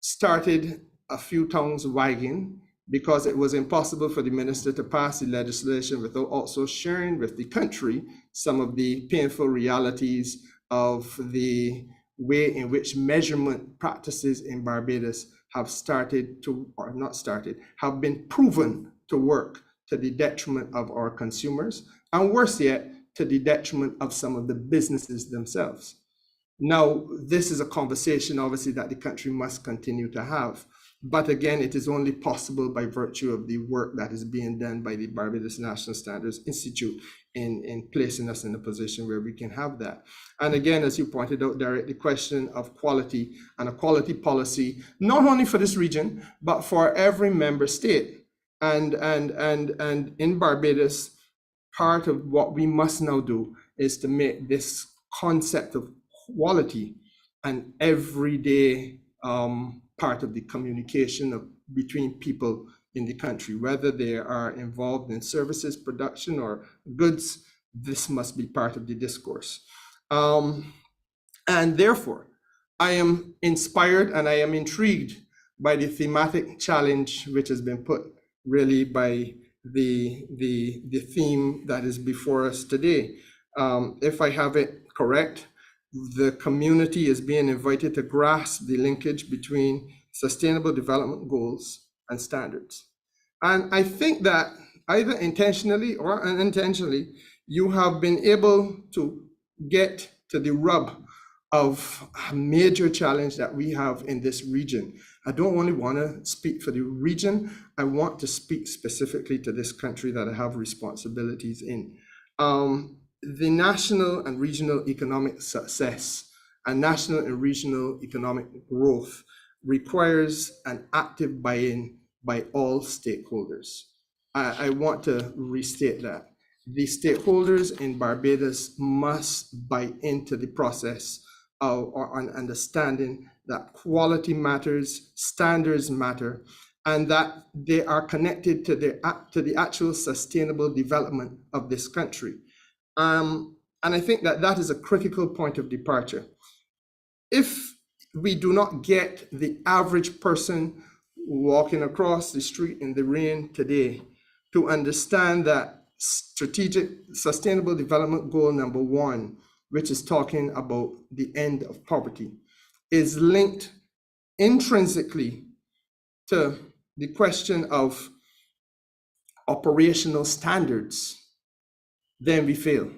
started a few tongues wagging because it was impossible for the minister to pass the legislation without also sharing with the country some of the painful realities of the way in which measurement practices in Barbados have started to, or not started, have been proven to work to the detriment of our consumers, and worse yet, to the detriment of some of the businesses themselves. Now, this is a conversation, obviously, that the country must continue to have. But again, it is only possible by virtue of the work that is being done by the Barbados National Standards Institute in placing us in a position where we can have that. And again, as you pointed out, Derek, the question of quality and a quality policy, not only for this region, but for every member state. And in Barbados, part of what we must now do is to make this concept of quality an everyday part of the communication between people in the country, whether they are involved in services, production, or goods. This must be part of the discourse. And therefore, I am inspired and I am intrigued by the thematic challenge which has been put really by the theme that is before us today. If I have it correct, the community is being invited to grasp the linkage between sustainable development goals and standards. And I think that either intentionally or unintentionally, you have been able to get to the rub of a major challenge that we have in this region. I don't only want to speak for the region, I want to speak specifically to this country that I have responsibilities in. The national and regional economic success and national and regional economic growth requires an active buy-in by all stakeholders. I want to restate that. The stakeholders in Barbados must buy into the process or an understanding that quality matters, standards matter, and that they are connected to the actual sustainable development of this country. And I think that that is a critical point of departure. If we do not get the average person walking across the street in the rain today to understand that strategic sustainable development goal number 1, which is talking about the end of poverty, is linked intrinsically to the question of operational standards, then we fail.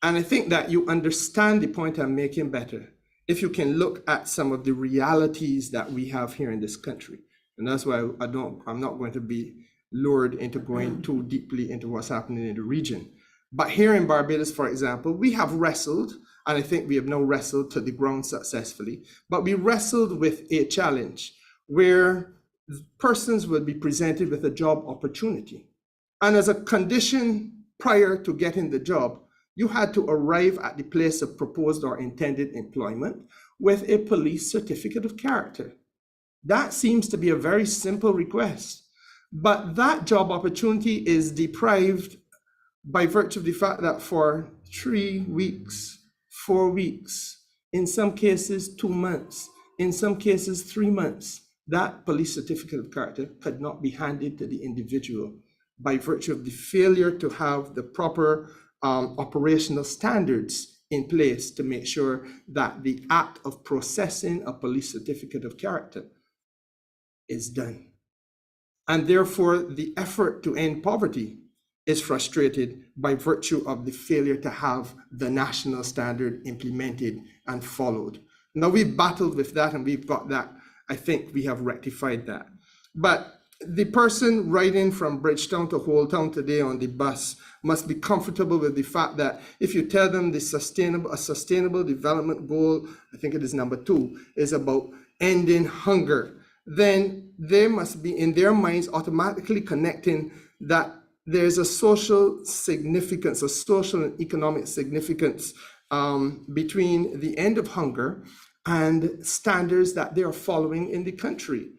And I think that you understand the point I'm making better if you can look at some of the realities that we have here in this country. And that's why I'm not going to be lured into going too deeply into what's happening in the region. But here in Barbados, for example, we have wrestled, and I think we have now wrestled to the ground successfully, but we wrestled with a challenge where persons will be presented with a job opportunity. And as a condition prior to getting the job, you had to arrive at the place of proposed or intended employment with a police certificate of character. That seems to be a very simple request, but that job opportunity is deprived by virtue of the fact that for 3 weeks, 4 weeks, in some cases 2 months, in some cases 3 months, that police certificate of character could not be handed to the individual by virtue of the failure to have the proper operational standards in place to make sure that the act of processing a police certificate of character is done. And therefore, the effort to end poverty is frustrated by virtue of the failure to have the national standard implemented and followed. Now, we've battled with that and we've got that. I think we have rectified that. But the person riding from Bridgetown to Holetown today on the bus must be comfortable with the fact that if you tell them a sustainable development goal, I think it is number 2, is about ending hunger, then they must be in their minds automatically connecting that there's a social significance, a social and economic significance between the end of hunger and standards that they are following in the country.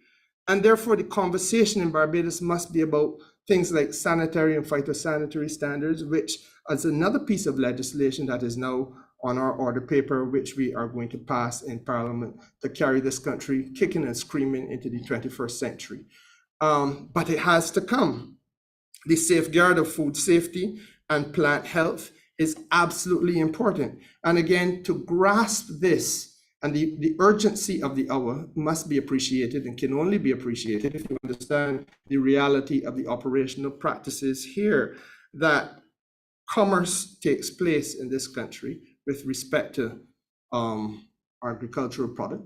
And therefore, the conversation in Barbados must be about things like sanitary and phytosanitary standards, which is another piece of legislation that is now on our order paper, which we are going to pass in Parliament to carry this country kicking and screaming into the 21st century. But it has to come. The safeguard of food safety and plant health is absolutely important. And again, to grasp this, and the urgency of the hour must be appreciated and can only be appreciated if you understand the reality of the operational practices here, that commerce takes place in this country with respect to agricultural product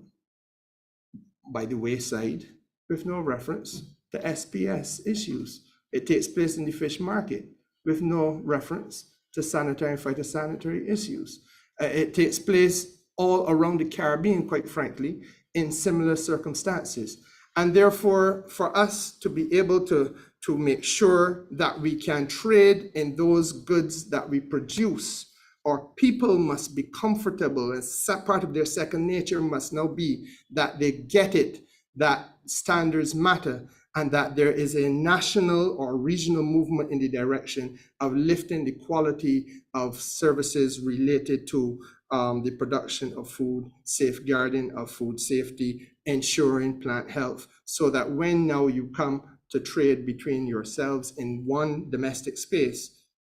by the wayside with no reference to SPS issues. It takes place in the fish market with no reference to sanitary and phytosanitary issues. It takes place all around the Caribbean, quite frankly, in similar circumstances. And therefore, for us to be able to make sure that we can trade in those goods that we produce, our people must be comfortable, and part of their second nature must now be that they get it, that standards matter, and that there is a national or regional movement in the direction of lifting the quality of services related to the production of food, safeguarding of food safety, ensuring plant health, so that when now you come to trade between yourselves in one domestic space,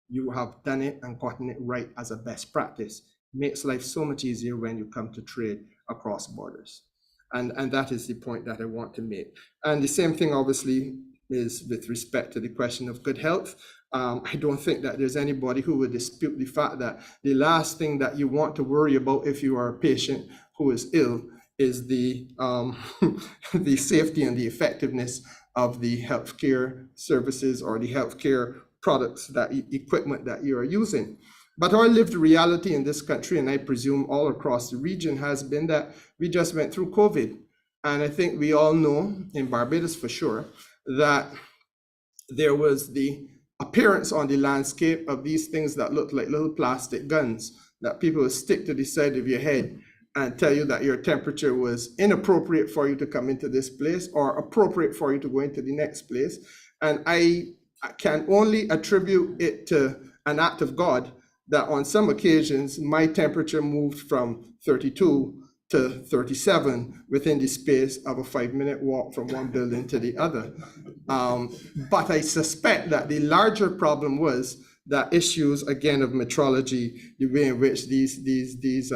you have done it and gotten it right as a best practice. It makes life so much easier when you come to trade across borders. And that is the point that I want to make. And the same thing obviously is with respect to the question of good health. I don't think that there's anybody who would dispute the fact that the last thing that you want to worry about if you are a patient who is ill is the the safety and the effectiveness of the healthcare services or the healthcare products, that equipment that you are using. But our lived reality in this country, and I presume all across the region, has been that we just went through COVID. And I think we all know, in Barbados for sure, that there was the appearance on the landscape of these things that look like little plastic guns that people would stick to the side of your head and tell you that your temperature was inappropriate for you to come into this place or appropriate for you to go into the next place. And I can only attribute it to an act of God that on some occasions my temperature moved from 32 to 37 within the space of a 5-minute walk from one building to the other. But I suspect that the larger problem was that issues, again, of metrology, the way in which these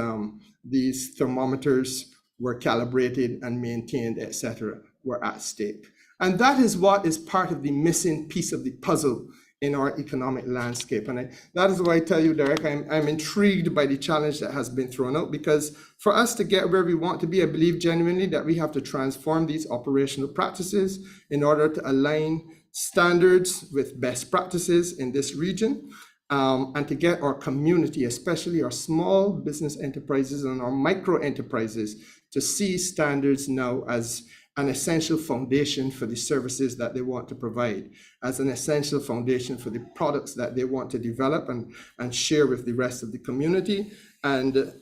thermometers were calibrated and maintained, etc., were at stake. And that is what is part of the missing piece of the puzzle in our economic landscape. And that is why I tell you, Derek, I'm intrigued by the challenge that has been thrown out, because for us to get where we want to be, I believe genuinely that we have to transform these operational practices in order to align standards with best practices in this region, and to get our community, especially our small business enterprises and our micro enterprises, to see standards now as an essential foundation for the services that they want to provide, as an essential foundation for the products that they want to develop and share with the rest of the community, and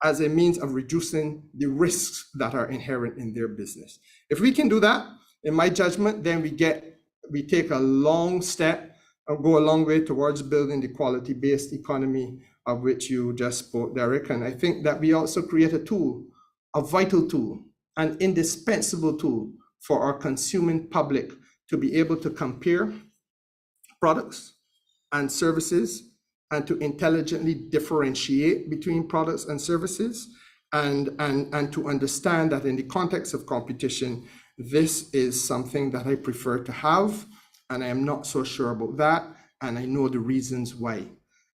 as a means of reducing the risks that are inherent in their business. If we can do that, in my judgment, then we take a long step and go a long way towards building the quality-based economy of which you just spoke, Derek. And I think that we also create a tool, a vital tool, an indispensable tool for our consuming public to be able to compare products and services and to intelligently differentiate between products and services, and to understand that in the context of competition, this is something that I prefer to have, and I am not so sure about that, and I know the reasons why.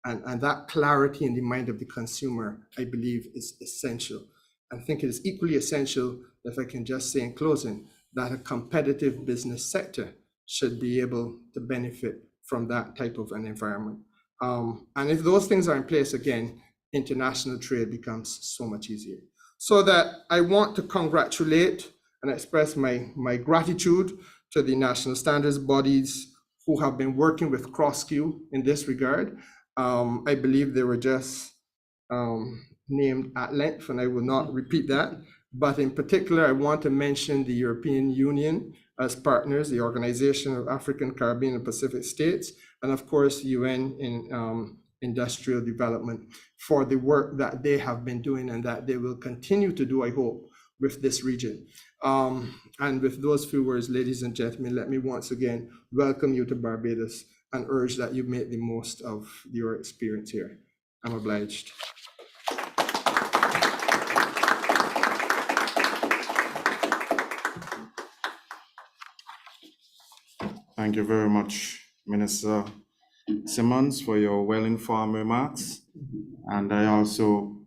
And that clarity in the mind of the consumer, I believe, is essential. I think it is equally essential, if I can just say in closing, that a competitive business sector should be able to benefit from that type of an environment. And if those things are in place, again, international trade becomes so much easier. So that I want to congratulate and express my gratitude to the national standards bodies who have been working with CROSQ in this regard. I believe they were just named at length, and I will not repeat that. But in particular, I want to mention the European Union as partners, the Organization of African, Caribbean, and Pacific States, and of course, UN in Industrial Development, for the work that they have been doing and that they will continue to do, I hope, with this region. And with those few words, ladies and gentlemen, let me once again welcome you to Barbados and urge that you make the most of your experience here. I'm obliged. Thank you very much, Minister Simmons, for your well-informed remarks. And I also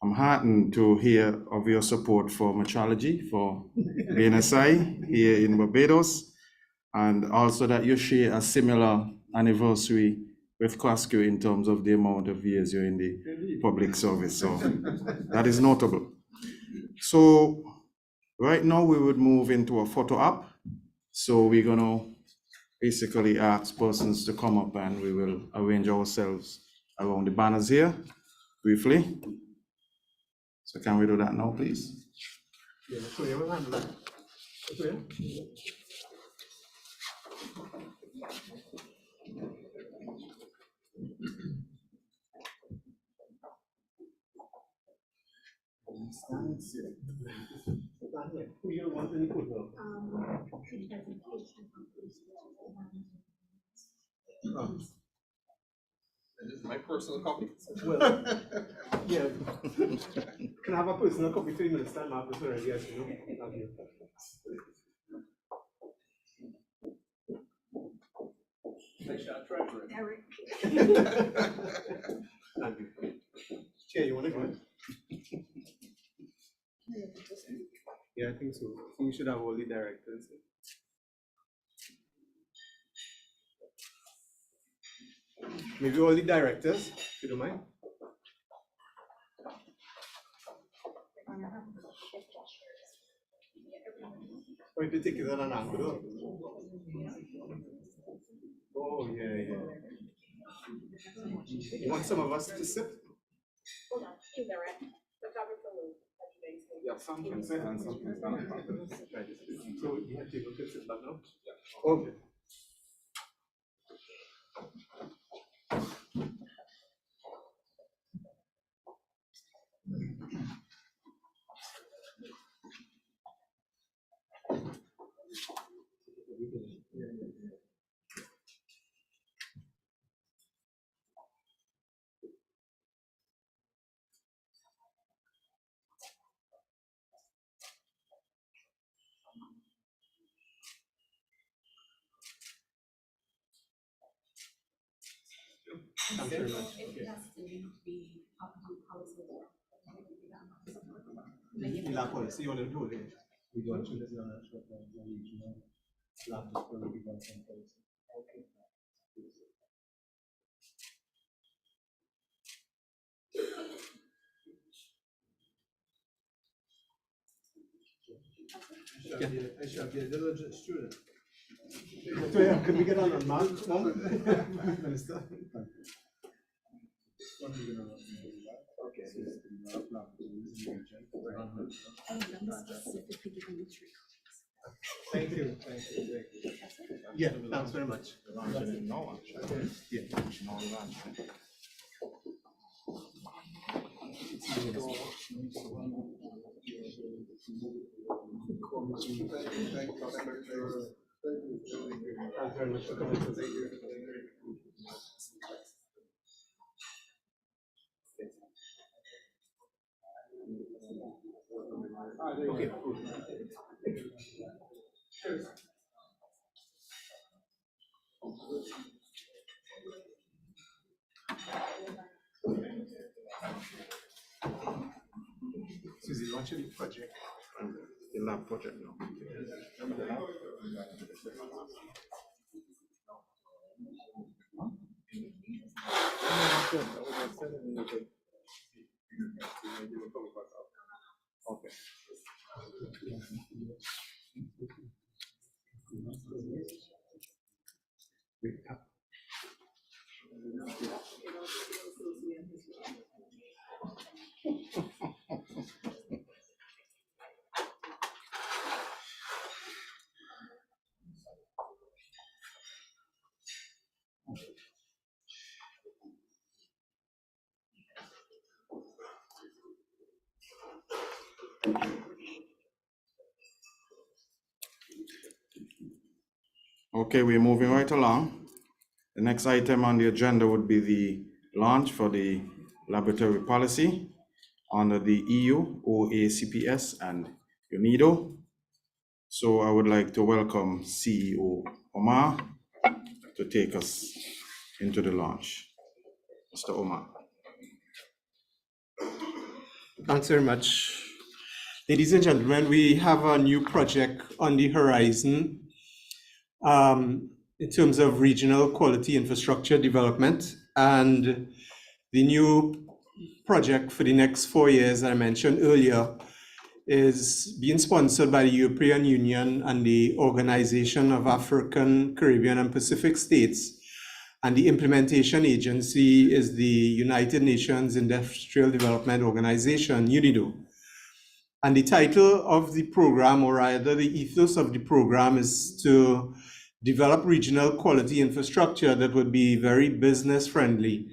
am heartened to hear of your support for Metrology, for BNSI here in Barbados, and also that you share a similar anniversary with CROSQ in terms of the amount of years you're in the public service. So that is notable. So right now we would move into a photo op. So we're gonna basically ask persons to come up and we will arrange ourselves around the banners here briefly. So can we do that now, please? Yeah, so you will handle that. Okay. Who you want any photo? This is my personal copy. Well, yeah. Can I have a personal copy 3 minutes time after sir? Yes, you know. Thank you. I shall try for it. Eric. Thank you. Chair, you want to go ahead? Yeah, I think so. I think we should have all the directors. Maybe all the directors, if you don't mind. Or if you take it at an angle. Oh, yeah, yeah. You want some of us to sit? Hold on, indirect. The photographer will touch base. Yeah, some can sit and some can stand. So you have people to sit back now? Yeah. Okay. Thank you very much. La policy, you want to do it? We don't choose the regional land for the development policy. Okay. I shall be a diligent student. So yeah, could we get on a mark, Minister? Thank you. Yeah, thanks very much. Yeah. Thanks very much for coming. Okay. Susie, launch the project. The lab project now. Okay. Okay, we're moving right along. The next item on the agenda would be the launch for the laboratory policy under the EU, Oacps, and UNIDO. So I would like to welcome CEO Omar to take us into the launch. Mr. Omar. Thanks very much. Ladies and gentlemen, we have a new project on the horizon in terms of regional quality infrastructure development. And the new project for the next 4 years, I mentioned earlier, is being sponsored by the European Union and the Organization of African, Caribbean, and Pacific States. And the implementation agency is the United Nations Industrial Development Organization, UNIDO. And the title of the program, or rather the ethos of the program, is to develop regional quality infrastructure that would be very business friendly.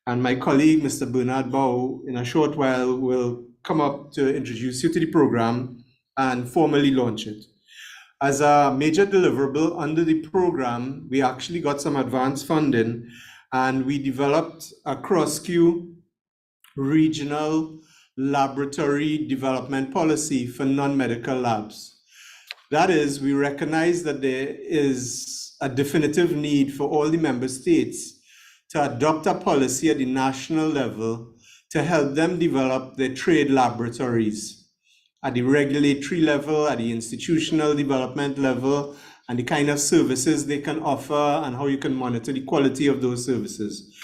And my colleague, Mr. Bernard Bow, in a short while will come up to introduce you to the program and formally launch it. As a major deliverable under the program, we actually got some advanced funding and we developed a CROSQ regional laboratory development policy for non-medical labs. That is, we recognize that there is a definitive need for all the member states to adopt a policy at the national level to help them develop their trade laboratories at the regulatory level, at the institutional development level, and the kind of services they can offer and how you can monitor the quality of those services.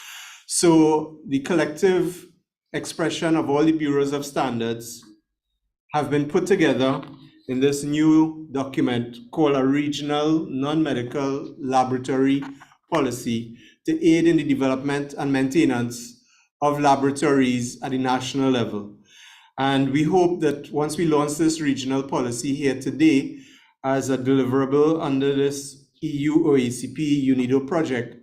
So the collective expression of all the bureaus of standards have been put together in this new document called a regional non-medical laboratory policy to aid in the development and maintenance of laboratories at the national level. And we hope that once we launch this regional policy here today as a deliverable under this EU OACP UNIDO project,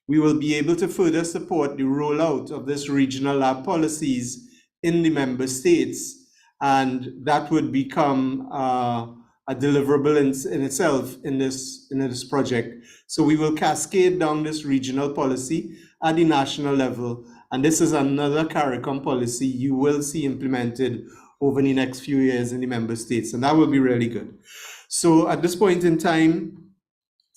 we will be able to further support the rollout of this regional lab policies in the member states. And that would become a deliverable in itself in this project. So we will cascade down this regional policy at the national level. And this is another CARICOM policy you will see implemented over the next few years in the member states. And that will be really good. So at this point in time,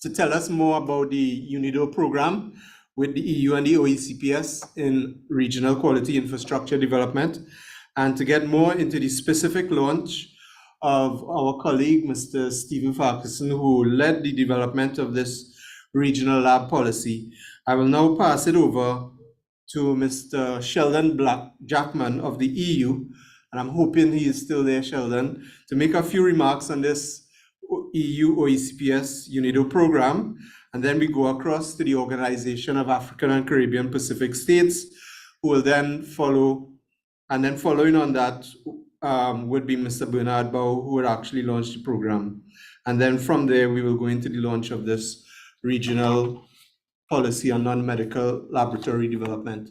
to tell us more about the UNIDO program with the EU and the OECPS in regional quality infrastructure development, and to get more into the specific launch of our colleague, Mr. Stephen Farquharson, who led the development of this regional lab policy, I will now pass it over to Mr. Sheldon Jackman of the EU and I'm hoping he is still there, Sheldon, to make a few remarks on this EU OECPS UNIDO program, and then we go across to the Organization of African and Caribbean Pacific States, who will then follow, and then following on that would be Mr. Bernard Bow, who would actually launch the program. And then from there, we will go into the launch of this regional policy on non-medical laboratory development.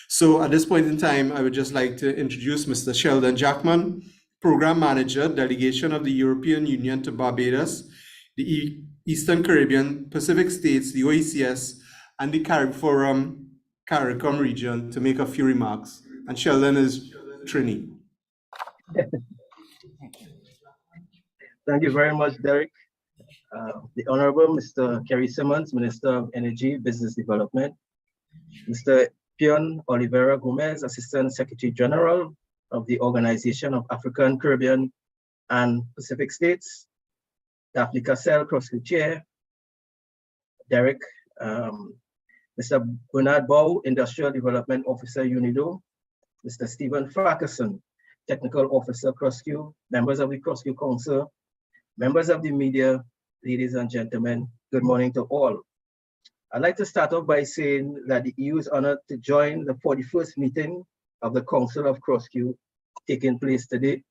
So at this point in time, I would just like to introduce Mr. Sheldon Jackman, Program Manager, Delegation of the European Union to Barbados, the Eastern Caribbean, Pacific States, the OECS, and the CARICOM region, to make a few remarks. And Sheldon is Trini. Thank you very much, Derek. The Honorable Mr. Kerry Simmons, Minister of Energy, Business Development, Mr. Pion Oliveira Gomez, Assistant Secretary General of the Organization of African, Caribbean, and Pacific States, Daphne Cassell, CROSQ Chair, Derek, Mr. Bernard Bow, Industrial Development Officer, UNIDO, Mr. Stephen Frackerson, Technical Officer, CROSQ, members of the CROSQ Council, members of the media, ladies and gentlemen, good morning to all. I'd like to start off by saying that the EU is honored to join the 41st meeting of the Council of CROSQ taking place today.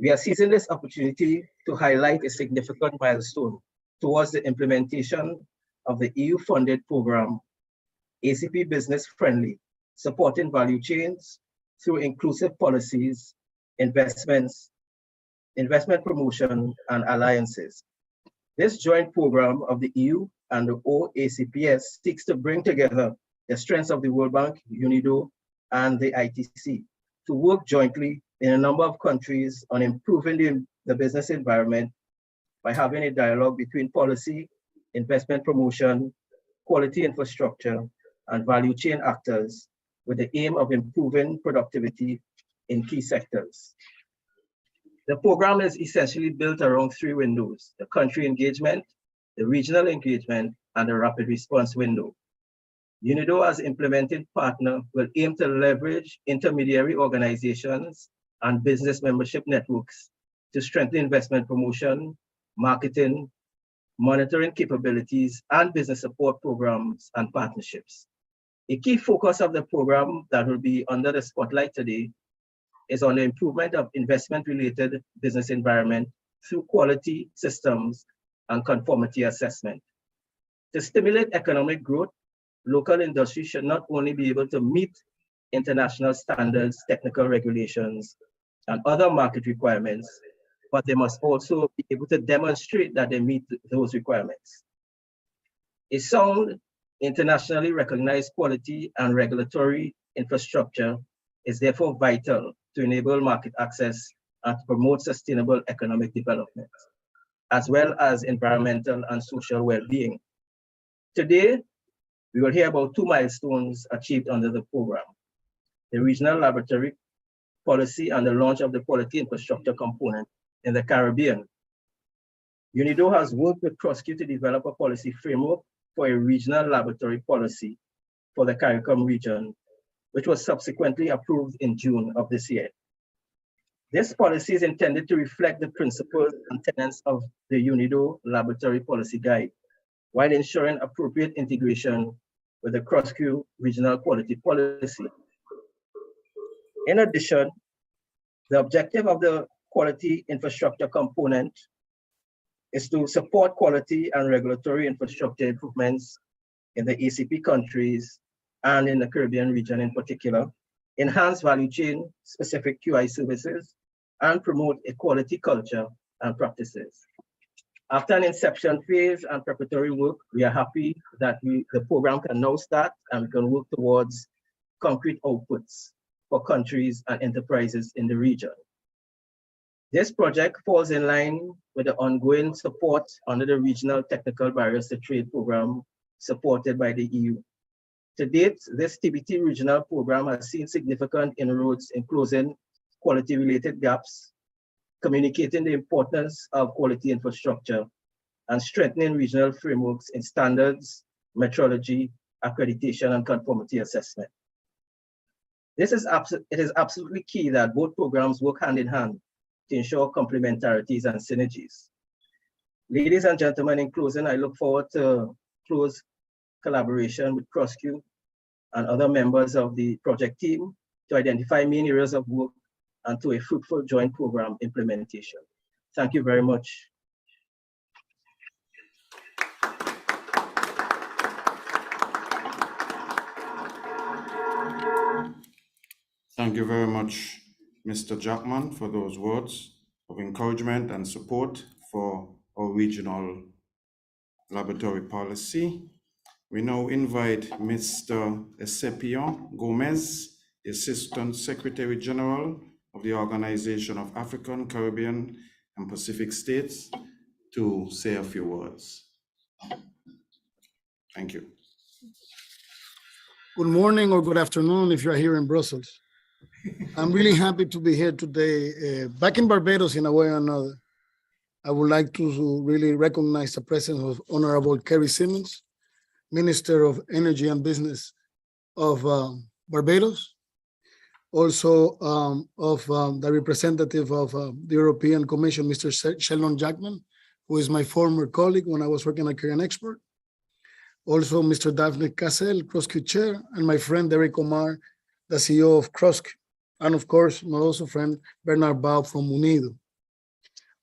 We are seizing this opportunity to highlight a significant milestone towards the implementation of the EU-funded program, ACP Business Friendly, supporting value chains through inclusive policies, investment promotion, and alliances. This joint program of the EU and the OACPS seeks to bring together the strengths of the World Bank, UNIDO, and the ITC to work jointly in a number of countries on improving the business environment by having a dialogue between policy, investment promotion, quality infrastructure, and value chain actors with the aim of improving productivity in key sectors. The program is essentially built around three windows: the country engagement, the regional engagement, and the rapid response window. UNIDO, as implementing partner, will aim to leverage intermediary organizations and business membership networks to strengthen investment promotion, marketing, monitoring capabilities, and business support programs and partnerships. A key focus of the program that will be under the spotlight today is on the improvement of investment-related business environment through quality systems and conformity assessment. To stimulate economic growth, local industry should not only be able to meet international standards, technical regulations, and other market requirements, but they must also be able to demonstrate that they meet those requirements. A sound, internationally recognized quality and regulatory infrastructure is therefore vital to enable market access and to promote sustainable economic development, as well as environmental and social well-being. Today, we will hear about two milestones achieved under the program: the regional laboratory policy and the launch of the quality infrastructure component in the Caribbean. UNIDO has worked with CROSQ to develop a policy framework for a regional laboratory policy for the CARICOM region, which was subsequently approved in June of this year. This policy is intended to reflect the principles and tenets of the UNIDO Laboratory Policy Guide, while ensuring appropriate integration with the CROSQ regional quality policy. In addition, the objective of the quality infrastructure component is to support quality and regulatory infrastructure improvements in the ACP countries and in the Caribbean region in particular, enhance value chain specific QI services, and promote a quality culture and practices. After an inception phase and preparatory work, we are happy that the program can now start and we can work towards concrete outputs for countries and enterprises in the region. This project falls in line with the ongoing support under the Regional Technical Barriers to Trade program supported by the EU. To date, this TBT regional program has seen significant inroads in closing quality-related gaps, communicating the importance of quality infrastructure, and strengthening regional frameworks in standards, metrology, accreditation, and conformity assessment. It is absolutely key that both programs work hand in hand to ensure complementarities and synergies. Ladies and gentlemen, in closing, I look forward to close collaboration with CROSQ and other members of the project team to identify main areas of work and to a fruitful joint program implementation. Thank you very much. Thank you very much, Mr. Jackman, for those words of encouragement and support for our regional laboratory policy. We now invite Mr. Eusebio Gomez, Assistant Secretary General of the Organization of African, Caribbean, and Pacific States, to say a few words. Thank you. Good morning or good afternoon if you're here in Brussels. I'm really happy to be here today, back in Barbados in a way or another. I would like to really recognize the presence of Honorable Kerry Simmons, Minister of Energy and Business of Barbados, also of the representative of the European Commission, Mr. Sheldon Jackman, who is my former colleague when I was working at Kerry Export. Also, Mr. Daphne Cassell, CROSQ Chair, and my friend Derek Omar, the CEO of CROSQ, and of course, my also friend Bernard Bao from UNIDO.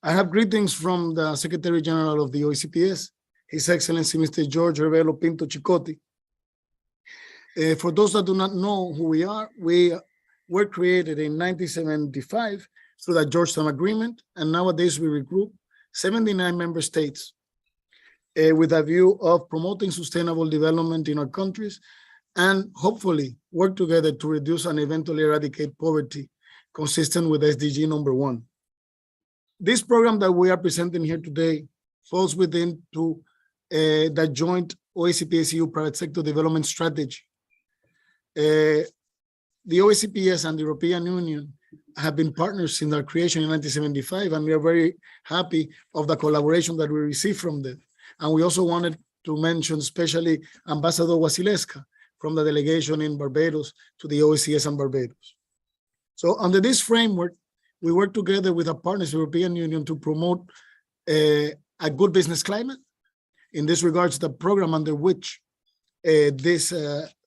I have greetings from the Secretary General of the OACPS, His Excellency Mr. George Revelo Pinto Chicote. For those that do not know who we were created in 1975 through the Georgetown Agreement, and nowadays we regroup 79 member states with a view of promoting sustainable development in our countries and hopefully work together to reduce and eventually eradicate poverty, consistent with SDG number 1. This program that we are presenting here today falls within the joint OACPS-EU private sector development strategy. The OACPS and the European Union have been partners since their creation in 1975, and we are very happy of the collaboration that we received from them. And we also wanted to mention especially Ambassador Wasilewska from the delegation in Barbados to the OACS and Barbados. So under this framework, we work together with our partners, the European Union, to promote a good business climate. In this regards, the program under which this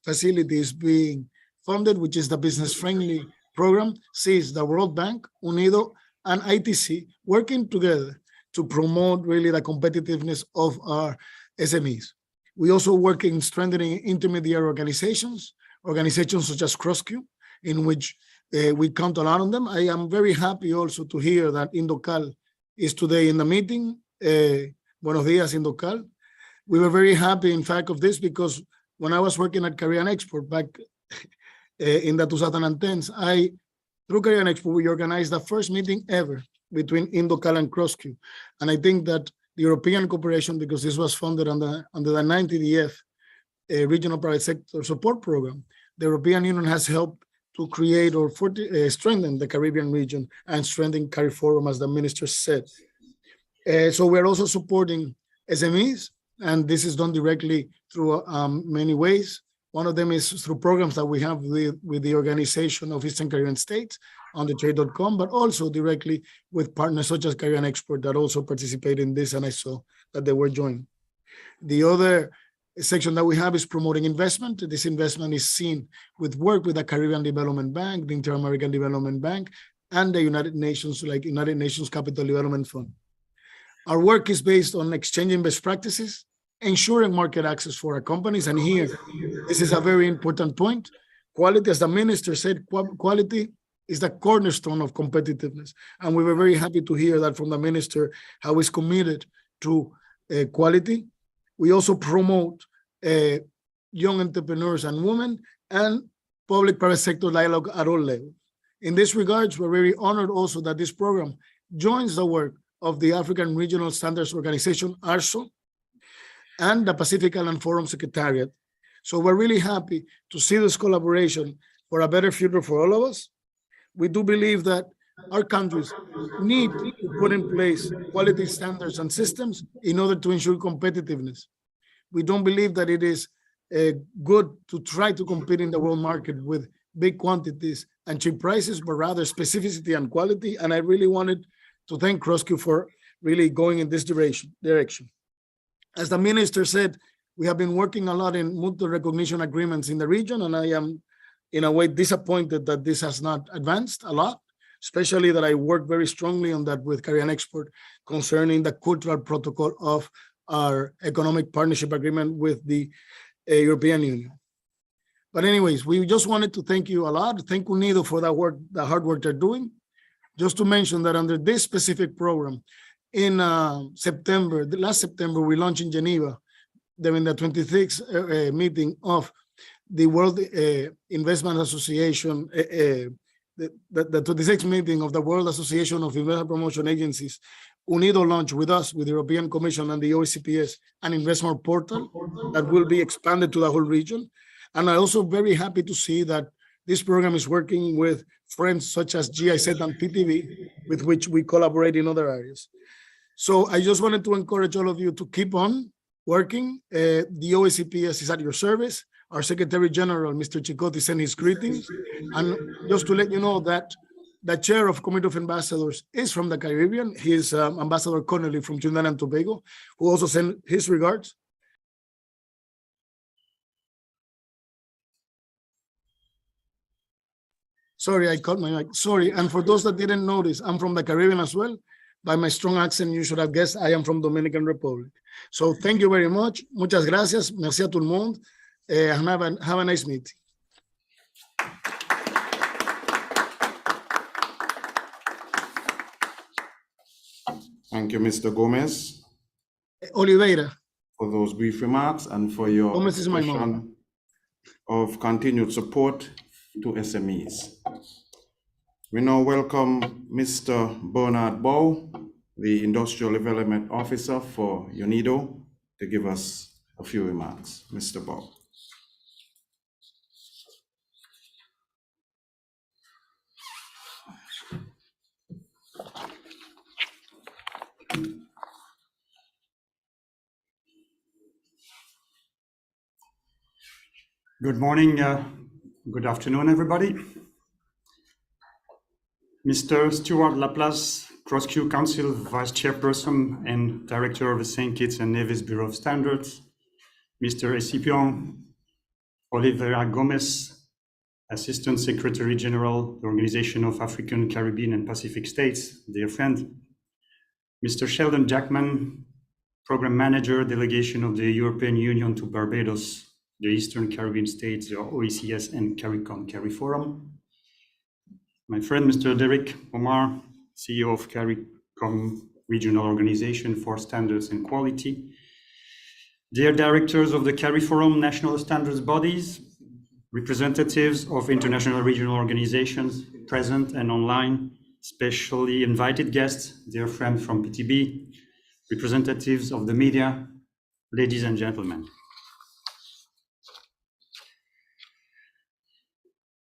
facility is being funded, which is the business-friendly program, sees the World Bank, UNIDO, and ITC working together to promote really the competitiveness of our SMEs. We also work in strengthening intermediary organizations such as CROSQ, in which we count a lot on them. I am very happy also to hear that Indocal is today in the meeting. Buenos dias, Indocal. We were very happy, in fact, of this because when I was working at Kerry Export back in the 2010s, through Kerry Export, we organized the first meeting ever between Indocal and CROSQ. And I think that the European cooperation, because this was funded under the 90DF Regional Private Sector Support Program, the European Union has helped to create or strengthen the Caribbean region and strengthen CARIFORUM, as the minister said. So we're also supporting SMEs, and this is done directly through many ways. One of them is through programs that we have with the Organization of Eastern Caribbean States on the trade.com, but also directly with partners such as Kerry Export that also participate in this, and I saw that they were joined. The other section that we have is promoting investment. This investment is seen with work with the Caribbean Development Bank, the Inter-American Development Bank, and the United Nations, like United Nations Capital Development Fund. Our work is based on exchanging best practices, ensuring market access for our companies, and here, this is a very important point. Quality, as the minister said, quality is the cornerstone of competitiveness. And we were very happy to hear that from the minister, how he's committed to quality. We also promote young entrepreneurs and women and public-private sector dialogue at all levels. In this regards, we're very honored also that this program joins the work of the African Regional Standards Organization, ARSO, and the Pacific Island Forum Secretariat. So we're really happy to see this collaboration for a better future for all of us. We do believe that our countries need to put in place quality standards and systems in order to ensure competitiveness. We don't believe that it is good to try to compete in the world market with big quantities and cheap prices, but rather specificity and quality. And I really wanted to thank CROSQ for really going in this direction. As the minister said, we have been working a lot in mutual recognition agreements in the region, and I am in a way disappointed that this has not advanced a lot, especially that I worked very strongly on that with Kerry and Export concerning the cultural protocol of our economic partnership agreement with the European Union. But anyways, we just wanted to thank you a lot. Thank UNIDO for that work, the hard work they're doing. Just to mention that under this specific program, in September, last September, we launched in Geneva during the 26th meeting of the World Investment Association, the 26th meeting of the World Association of Investment Promotion Agencies. UNIDO launched with us, with the European Commission and the Oacpcu, an investment portal that will be expanded to the whole region. And I'm also very happy to see that this program is working with friends such as GIZ and PTV, with which we collaborate in other areas. So I just wanted to encourage all of you to keep on working. The Oacpcu is at your service. Our Secretary General, Mr. Chicotti, sent his greetings. And just to let you know that the chair of Committee of Ambassadors is from the Caribbean. He is Ambassador Connolly from Trinidad and Tobago, who also sent his regards. Sorry, I caught my mic. Sorry, and for those that didn't notice, I'm from the Caribbean as well. By my strong accent, you should have guessed I am from Dominican Republic. So thank you very much. Muchas gracias. Merci à tout le monde. And have a nice meeting. Thank you, Mr. Gomez, Oliveira. for those brief remarks and for your Gomez is my expression mom. of continued support to SMEs. We now welcome Mr. Bernard Bow, the Industrial Development Officer for UNIDO, to give us a few remarks. Mr. Bow. Good morning, good afternoon, everybody. Mr. Stuart Laplace, CROSQ Council Vice Chairperson and Director of the St. Kitts and Nevis Bureau of Standards, Mr. Escipion Oliveira Gomez, Assistant Secretary General, the Organization of African, Caribbean, and Pacific States, dear friend, Mr. Sheldon Jackman, Program Manager, Delegation of the European Union to Barbados, the Eastern Caribbean States, the OECS, and CARICOM, Kerry Forum. My friend, Mr. Derek Omar, CEO of CARICOM Regional Organization for Standards and Quality. Dear directors of the Kerry Forum national standards bodies, representatives of international regional organizations present and online, specially invited guests, dear friends from PTB, representatives of the media, ladies and gentlemen.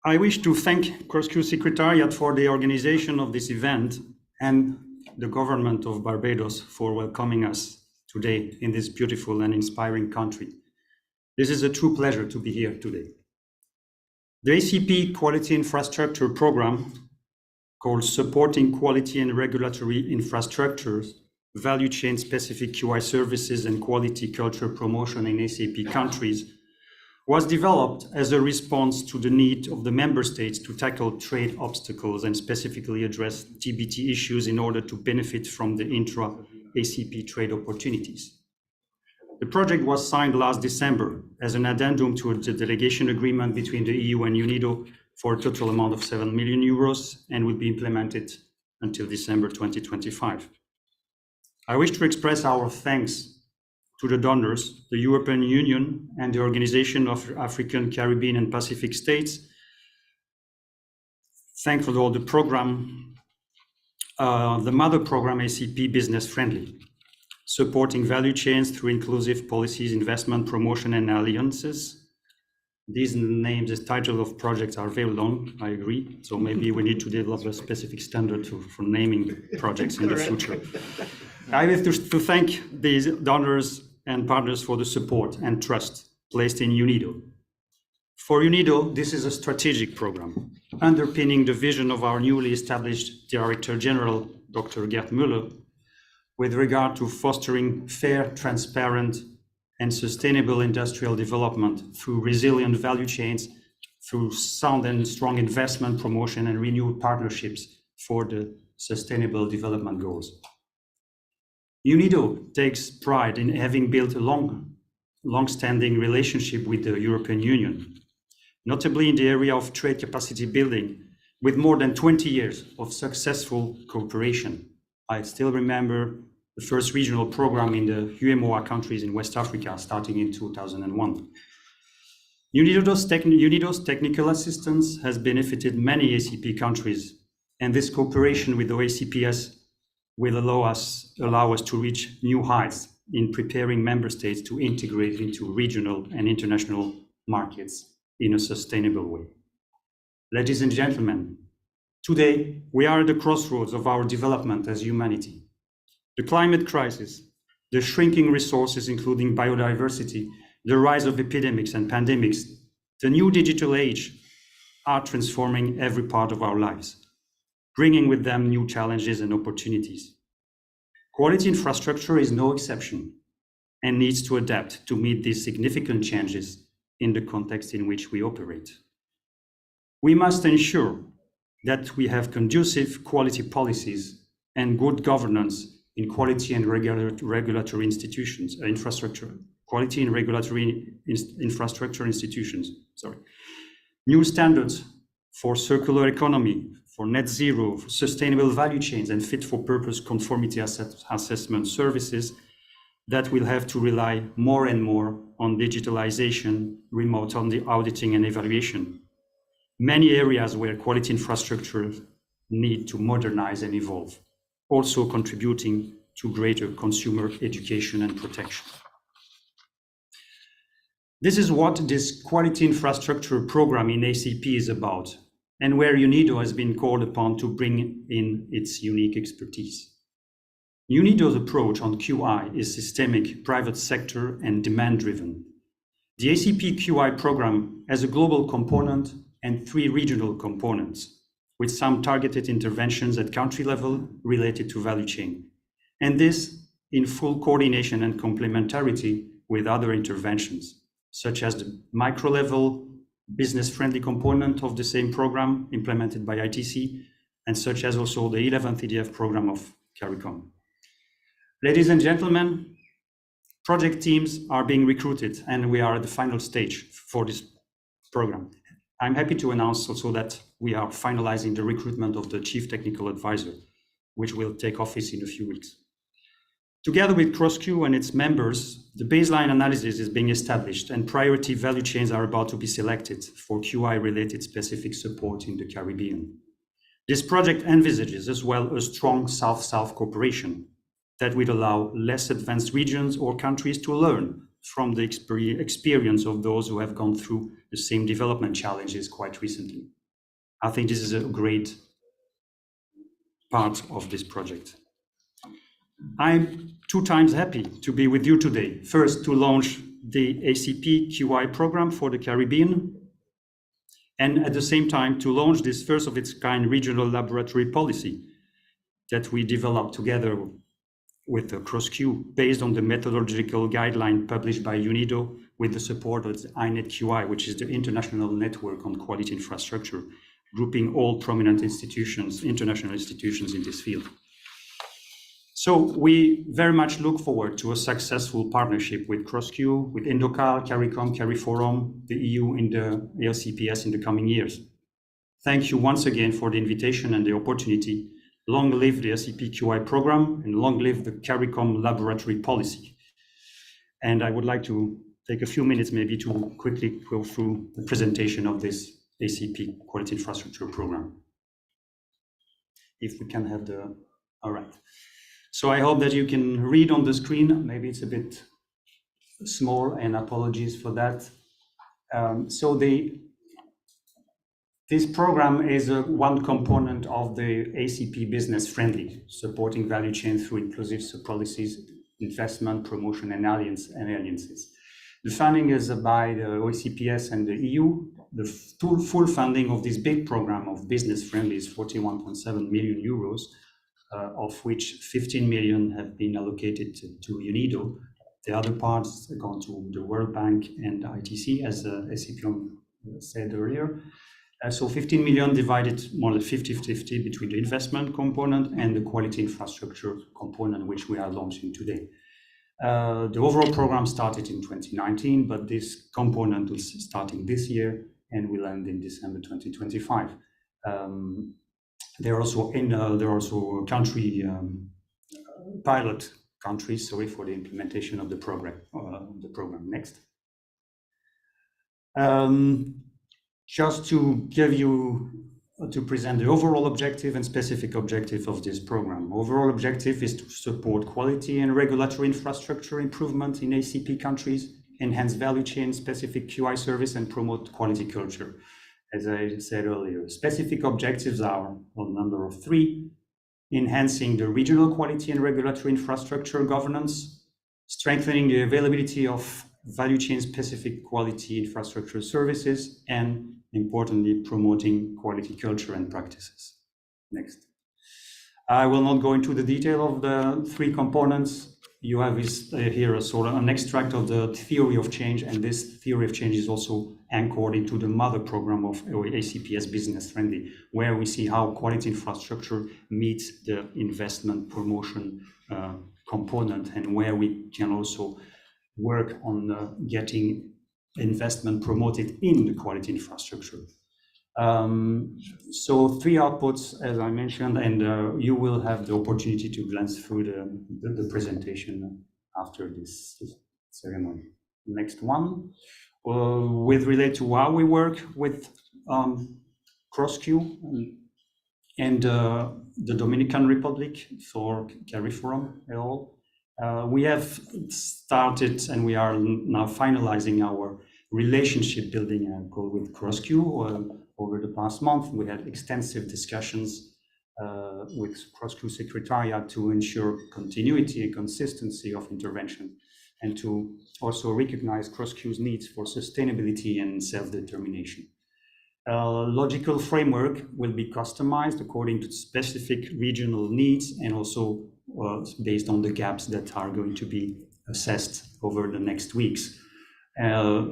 I wish to thank CROSQ Secretariat for the organization of this event and the government of Barbados for welcoming us today in this beautiful and inspiring country. This is a true pleasure to be here today. The ACP Quality Infrastructure Program, called Supporting Quality and Regulatory Infrastructures, Value Chain Specific QI Services and Quality Culture Promotion in ACP countries, was developed as a response to the need of the member states to tackle trade obstacles and specifically address TBT issues in order to benefit from the intra-ACP trade opportunities. The project was signed last December as an addendum to the delegation agreement between the EU and UNIDO for a total amount of 7 million euros and will be implemented until December 2025. I wish to express our thanks to the donors, the European Union and the Organization of African, Caribbean and Pacific States. Thanks for all the program, the mother program ACP Business Friendly, supporting value chains through inclusive policies, investment, promotion and alliances. These names, the title of projects are very long, I agree. So maybe we need to develop a specific standard for naming projects in the future. I wish to thank these donors and partners for the support and trust placed in UNIDO. For UNIDO, this is a strategic program underpinning the vision of our newly established Director General, Dr. Gert Müller, with regard to fostering fair, transparent, and sustainable industrial development through resilient value chains, through sound and strong investment promotion and renewed partnerships for the Sustainable Development Goals. UNIDO takes pride in having built a long-standing relationship with the European Union, notably in the area of trade capacity building, with more than 20 years of successful cooperation. I still remember the first regional program in the UEMOA countries in West Africa, starting in 2001. UNIDO's technical assistance has benefited many ACP countries, and this cooperation with OACPS will allow us to reach new heights in preparing member states to integrate into regional and international markets in a sustainable way. Ladies and gentlemen, today we are at the crossroads of our development as humanity. The climate crisis, the shrinking resources, including biodiversity, the rise of epidemics and pandemics, the new digital age are transforming every part of our lives, bringing with them new challenges and opportunities. Quality infrastructure is no exception and needs to adapt to meet these significant changes in the context in which we operate. We must ensure that we have conducive quality policies and good governance in quality and regulatory institutions, quality and regulatory infrastructure institutions. New standards for circular economy, for net zero, for sustainable value chains, and fit for purpose conformity assessment services that will have to rely more and more on digitalization, remote auditing and evaluation. Many areas where quality infrastructure need to modernize and evolve, also contributing to greater consumer education and protection. This is what this quality infrastructure program in ACP is about, and where UNIDO has been called upon to bring in its unique expertise. UNIDO's approach on QI is systemic, private sector, and demand-driven. The ACP QI program has a global component and 3 regional components, with some targeted interventions at country level related to value chain, and this in full coordination and complementarity with other interventions, such as the micro-level business-friendly component of the same program implemented by ITC, and such as also the 11th EDF program of CARICOM. Ladies and gentlemen, project teams are being recruited, and we are at the final stage for this program. I'm happy to announce also that we are finalizing the recruitment of the Chief Technical Advisor, which will take office in a few weeks. Together with CROSQ and its members, the baseline analysis is being established and priority value chains are about to be selected for QI-related specific support in the Caribbean. This project envisages as well a strong South-South cooperation that will allow less advanced regions or countries to learn from the experience of those who have gone through the same development challenges quite recently. I think this is a great part of this project. I'm 2 times happy to be with you today. First, to launch the ACP QI program for the Caribbean, and at the same time to launch this first of its kind regional laboratory policy that we developed together with the CROSQ based on the methodological guideline published by UNIDO with the support of the INET QI, which is the International Network on Quality Infrastructure, grouping all prominent institutions, international institutions in this field. So we very much look forward to a successful partnership with CROSQ, with Indocal, CARICOM, CARIFORUM, the EU and the ALCPS in the coming years. Thank you once again for the invitation and the opportunity. Long live the ACP QI program and long live the CARICOM laboratory policy. And I would like to take a few minutes maybe to quickly go through the presentation of this ACP quality infrastructure program. If we can have the, all right. So I hope that you can read on the screen. Maybe it's a bit small and apologies for that. This program is one component of the ACP business friendly, supporting value chain through inclusive policies, investment, promotion, and alliances. The funding is by the Oacps and the EU. The full funding of this big program of business friendly is 41.7 million euros, of which 15 million have been allocated to UNIDO. The other parts have gone to the World Bank and ITC, as Escipion said earlier. So 15 million divided more than 50-50 between the investment component and the quality infrastructure component, which we are launching today. The overall program started in 2019, but this component is starting this year and will end in December 2025. There are also country pilot countries, sorry, for the implementation of the program. Next. Just to present the overall objective and specific objective of this program. Overall objective is to support quality and regulatory infrastructure improvement in ACP countries, enhance value chain specific QI service, and promote quality culture. As I said earlier, specific objectives are on number of 3, enhancing the regional quality and regulatory infrastructure governance, strengthening the availability of value chain specific quality infrastructure services, and importantly, promoting quality culture and practices. Next. I will not go into the detail of the 3 components. You have here a sort of an extract of the theory of change, and this theory of change is also anchored into the mother program of ACPS Business Friendly, where we see how quality infrastructure meets the investment promotion component, and where we can also work on getting investment promoted in the quality infrastructure. So 3 outputs, as I mentioned, and you will have the opportunity to glance through the presentation after this ceremony. Next one, with relate to how we work with CROSQ and the Dominican Republic for Kerry Forum et al. We have started and we are now finalizing our relationship building with CROSQ. Over the past month, we had extensive discussions with CROSQ Secretariat to ensure continuity and consistency of intervention, and to also recognize CROSQ's needs for sustainability and self-determination. Logical framework will be customized according to specific regional needs, and also based on the gaps that are going to be assessed over the next weeks,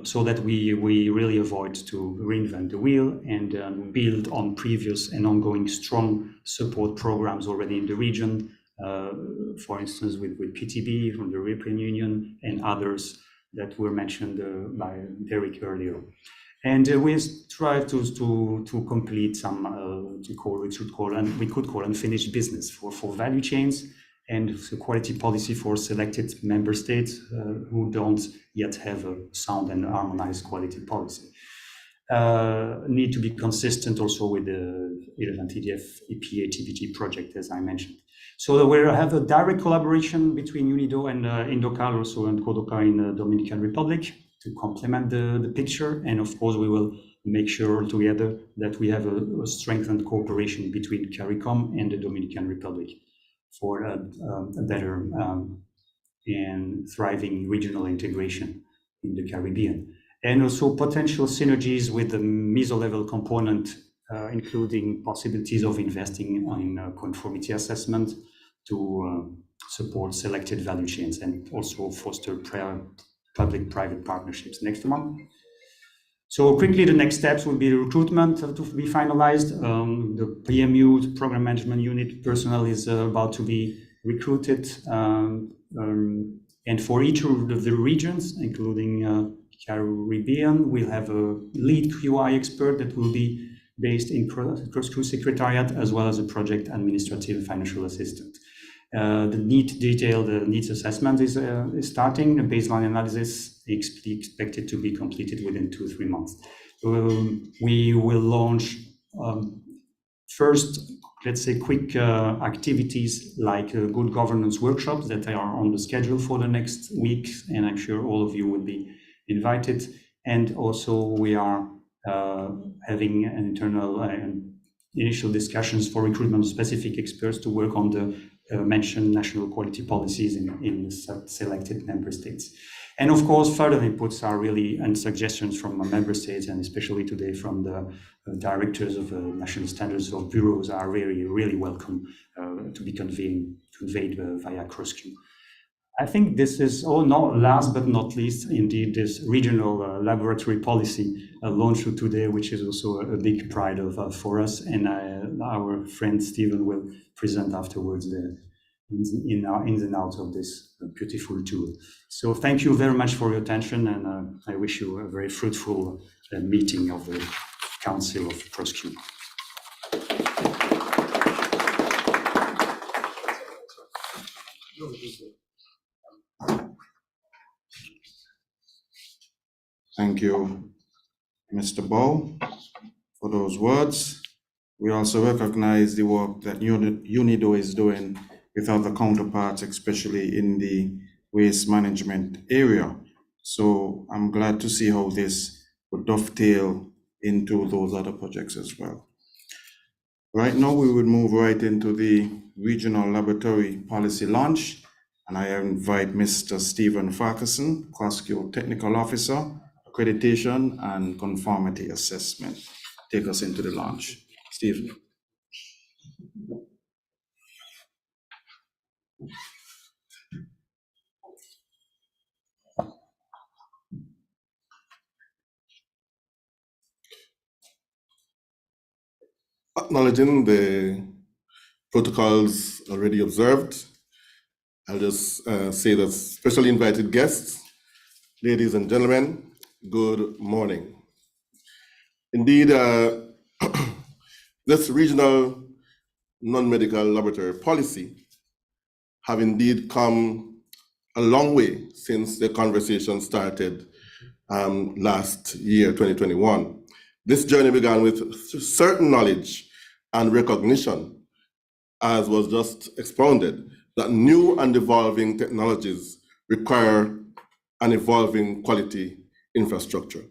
so that we really avoid to reinvent the wheel and build on previous and ongoing strong support programs already in the region, for instance with PTB from the European Union and others that were mentioned by Derek earlier. And we try to complete some we could call unfinished business for value chains, and the quality policy for selected member states who don't yet have a sound and harmonized quality policy. Need to be consistent also with the relevant EDF, EPA, TBT project, as I mentioned. So we have a direct collaboration between UNIDO and Indocal also and Codoca in the Dominican Republic to complement the picture. And of course, we will make sure together that we have a strengthened cooperation between CARICOM and the Dominican Republic for a better and thriving regional integration in the Caribbean. And also potential synergies with the meso-level component, including possibilities of investing in conformity assessment to support selected value chains and also foster public-private partnerships. Next one. So quickly, the next steps will be the recruitment to be finalized. The PMU, the Program Management Unit personnel, is about to be recruited. And for each of the regions, including Caribbean, we'll have a lead QI expert that will be based in CROSQ Secretariat, as well as a project administrative and financial assistant. The needs assessment is starting. The baseline analysis is expected to be completed within 2-3 months. We will launch first, let's say, quick activities like good governance workshops that are on the schedule for the next weeks, and I'm sure all of you will be invited. And also we are having an internal initial discussions for recruitment of specific experts to work on the mentioned national quality policies in selected member states. And of course, further inputs are really, and suggestions from member states, and especially today from the directors of national standards of bureaus, are really, really welcome to be conveyed via CROSQ. I think this is, last but not least, indeed, this regional laboratory policy launched today, which is also a big pride for us. And our friend Stephen will present afterwards the ins and outs of this beautiful tool. So thank you very much for your attention, and I wish you a very fruitful meeting of the Council of CROSQ. Thank you, Mr. Bow, for those words. We also recognize the work that UNIDO is doing with other counterparts, especially in the waste management area. So I'm glad to see how this would dovetail into those other projects as well. Right now, we would move right into the regional laboratory policy launch, and I invite Mr. Stephen Farquharson, CROSQ Technical Officer, Accreditation and Conformity Assessment. Take us into the launch. Stephen. Acknowledging the protocols already observed, I'll just say that specially invited guests, ladies and gentlemen, good morning. Indeed, this regional non-medical laboratory policy have indeed come a long way since the conversation started last year, 2021. This journey began with certain knowledge and recognition, as was just expounded, that new and evolving technologies require an evolving quality infrastructure.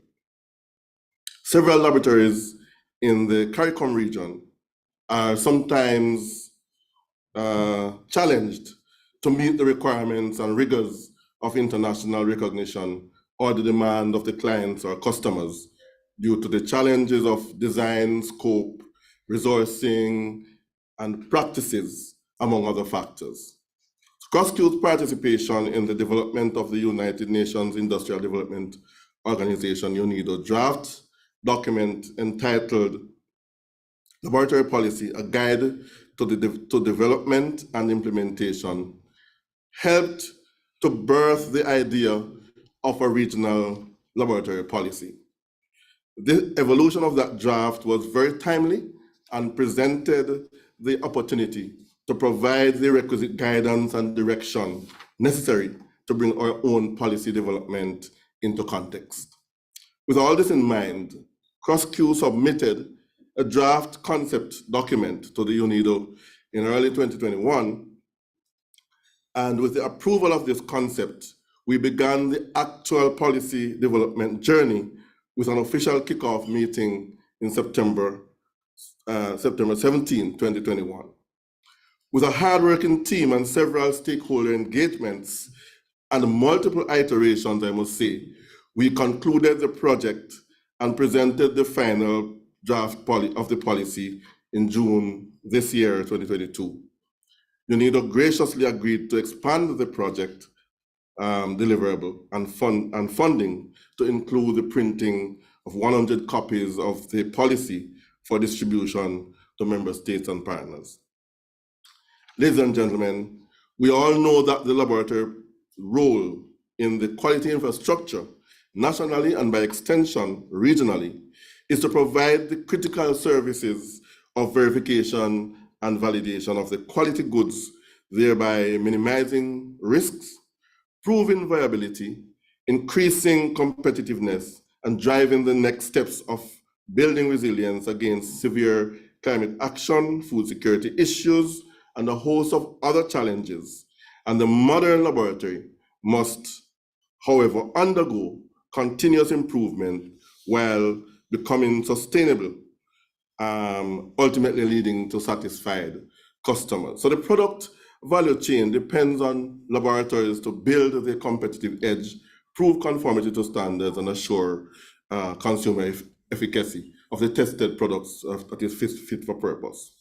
Several laboratories in the CARICOM region are sometimes challenged to meet the requirements and rigors of international recognition or the demand of the clients or customers due to the challenges of design, scope, resourcing, and practices, among other factors. CROSQ's participation in the development of the United Nations Industrial Development Organization, UNIDO, draft document entitled Laboratory Policy, a Guide to Development and Implementation, helped to birth the idea of a regional laboratory policy. The evolution of that draft was very timely and presented the opportunity to provide the requisite guidance and direction necessary to bring our own policy development into context. With all this in mind, CROSQ submitted a draft concept document to the UNIDO in early 2021, and with the approval of this concept, we began the actual policy development journey with an official kickoff meeting in September 17, 2021. With a hardworking team and several stakeholder engagements and multiple iterations, I must say, we concluded the project and presented the final draft of the policy in June this year, 2022. UNIDO graciously agreed to expand the project deliverable and funding to include the printing of 100 copies of the policy for distribution to member states and partners. Ladies and gentlemen, we all know that the laboratory role in the quality infrastructure, nationally and by extension, regionally, is to provide the critical services of verification and validation of the quality goods, thereby minimizing risks, proving viability, increasing competitiveness, and driving the next steps of building resilience against severe climate action, food security issues, and a host of other challenges. And the modern laboratory must, however, undergo continuous improvement while becoming sustainable, ultimately leading to satisfied customers. So the product value chain depends on laboratories to build the competitive edge prove conformity to standards and assure consumer efficacy of the tested products that is fit for purpose.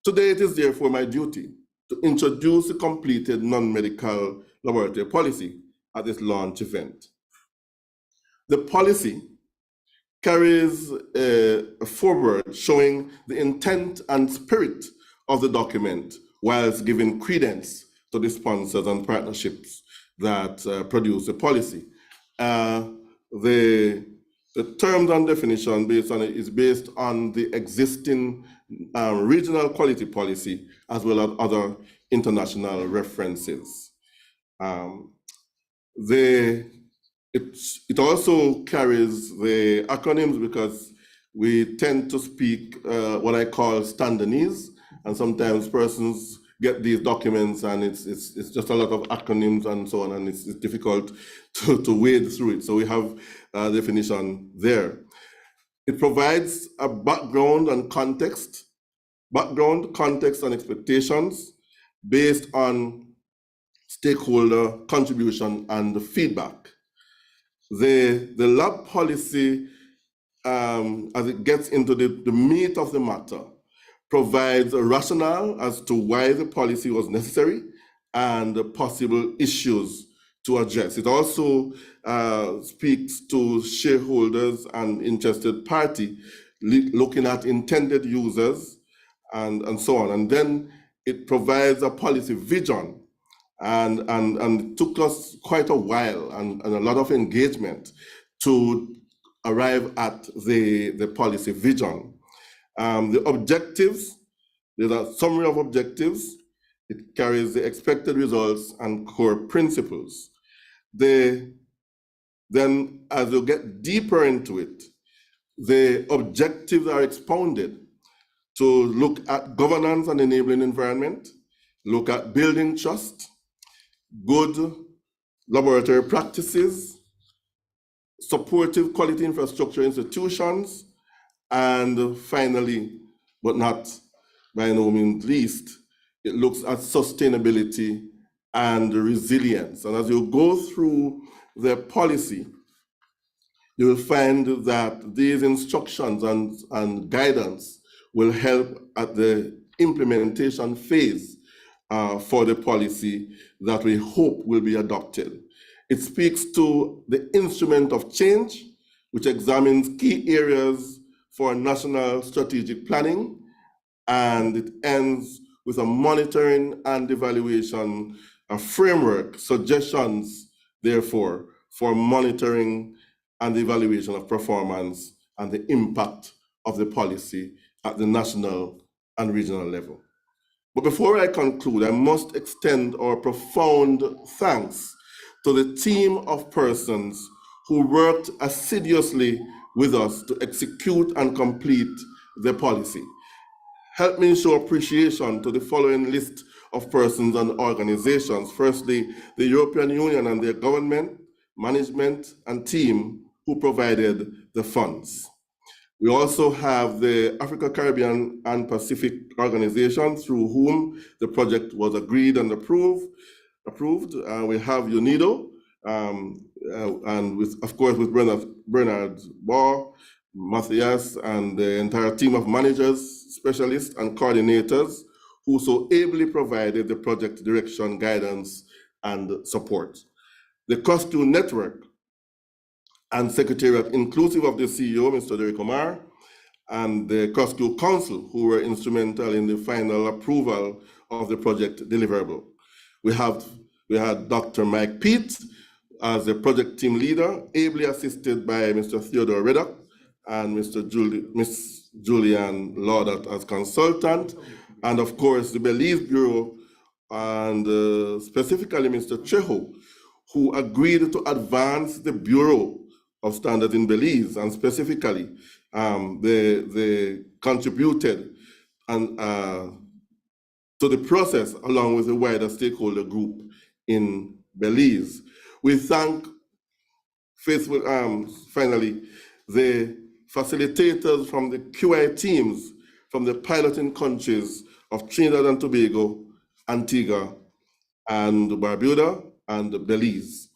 Today, it is therefore my duty to introduce the completed non-medical laboratory policy at this launch event. The policy carries a foreword showing the intent and spirit of the document, whilst giving credence to the sponsors and partnerships that produce the policy. The terms and definition based on it is based on the existing regional quality policy as well as other international references. It also carries the acronyms because we tend to speak what I call standardese, and sometimes persons get these documents and it's just a lot of acronyms and so on, and it's difficult to wade through it. So we have a definition there. It provides a background, context, and expectations based on stakeholder contribution and feedback. The lab policy, as it gets into the meat of the matter, provides a rationale as to why the policy was necessary and the possible issues to address. It also speaks to shareholders and interested party, looking at intended users and so on. And then it provides a policy vision. And it took us quite a while and a lot of engagement to arrive at the policy vision. The objectives, there's a summary of objectives. It carries the expected results and core principles. Then as you get deeper into it, the objectives are expounded to look at governance and enabling environment, look at building trust, good laboratory practices, supportive quality infrastructure institutions, and finally, but not by no means least, it looks at sustainability and resilience. And as you go through the policy, you will find that these instructions and guidance will help at the implementation phase for the policy that we hope will be adopted. It speaks to the instrument of change, which examines key areas for national strategic planning, and it ends with a monitoring and evaluation framework, suggestions, therefore, for monitoring and evaluation of performance and the impact of the policy at the national and regional level. But before I conclude, I must extend our profound thanks to the team of persons who worked assiduously with us to execute and complete the policy. Help me show appreciation to the following list of persons and organizations. Firstly, the European Union and their government, management, and team who provided the funds. We also have the Africa, Caribbean, and Pacific organization through whom the project was agreed and approved. We have UNIDO, and of course with Bernard Barr, Matthias, and the entire team of managers, specialists, and coordinators who so ably provided the project direction, guidance, and support. The CROSQ network and secretariat, inclusive of the CEO, Mr. Derek Omar, and the CROSQ Council, who were instrumental in the final approval of the project deliverable. We had Dr. Mike Peet as the project team leader, ably assisted by Mr. Theodore Reddock and Miss Julianne Laudat as consultant, and of course the Belize Bureau, and specifically Mr. Trejo, who agreed to advance the Bureau of Standards in Belize, and specifically they contributed to the process along with the wider stakeholder group in Belize. We thank finally the facilitators from the QI teams from the piloting countries of Trinidad and Tobago, Antigua, and Barbuda, and Belize.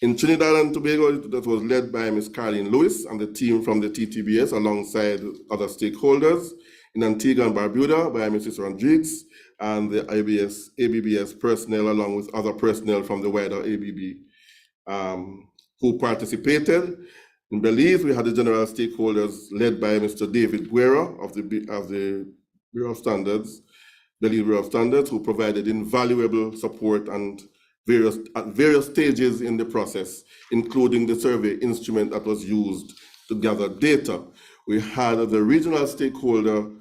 In Trinidad and Tobago, that was led by Ms. Carlene Lewis and the team from the TTBS alongside other stakeholders. In Antigua and Barbuda by Mrs. Rodriguez and the ABBS personnel along with other personnel from the wider ABB who participated. In Belize, we had the general stakeholders led by Mr. David Guerra of the Bureau of Standards, Belize Bureau of Standards, who provided invaluable support and at various stages in the process, including the survey instrument that was used to gather data. We had the regional stakeholder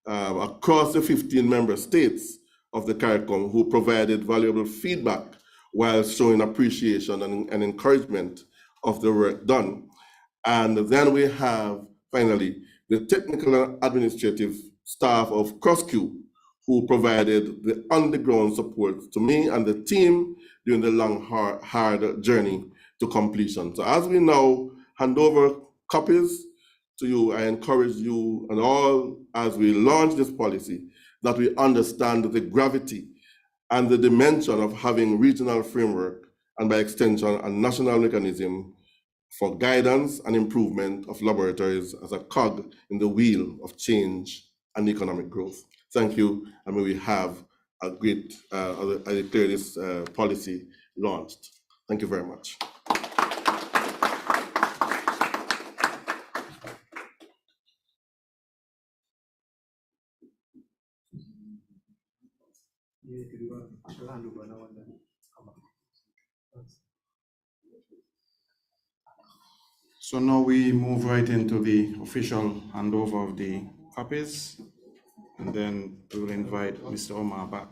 across the 15 member states of the CARICOM who provided valuable feedback while showing appreciation and encouragement of the work done. And then we have, finally, the technical and administrative staff of CROSQ who provided the on-the-ground support to me and the team during the long, hard journey to completion. So as we now hand over copies to you, I encourage you and all, as we launch this policy, that we understand the gravity and the dimension of having regional framework and by extension, a national mechanism for guidance and improvement of laboratories as a cog in the wheel of change and economic growth. Thank you, and may we have a great, I declare this policy launched. Thank you very much. So now we move right into the official handover of the copies, and then we will invite Mr. Omar back.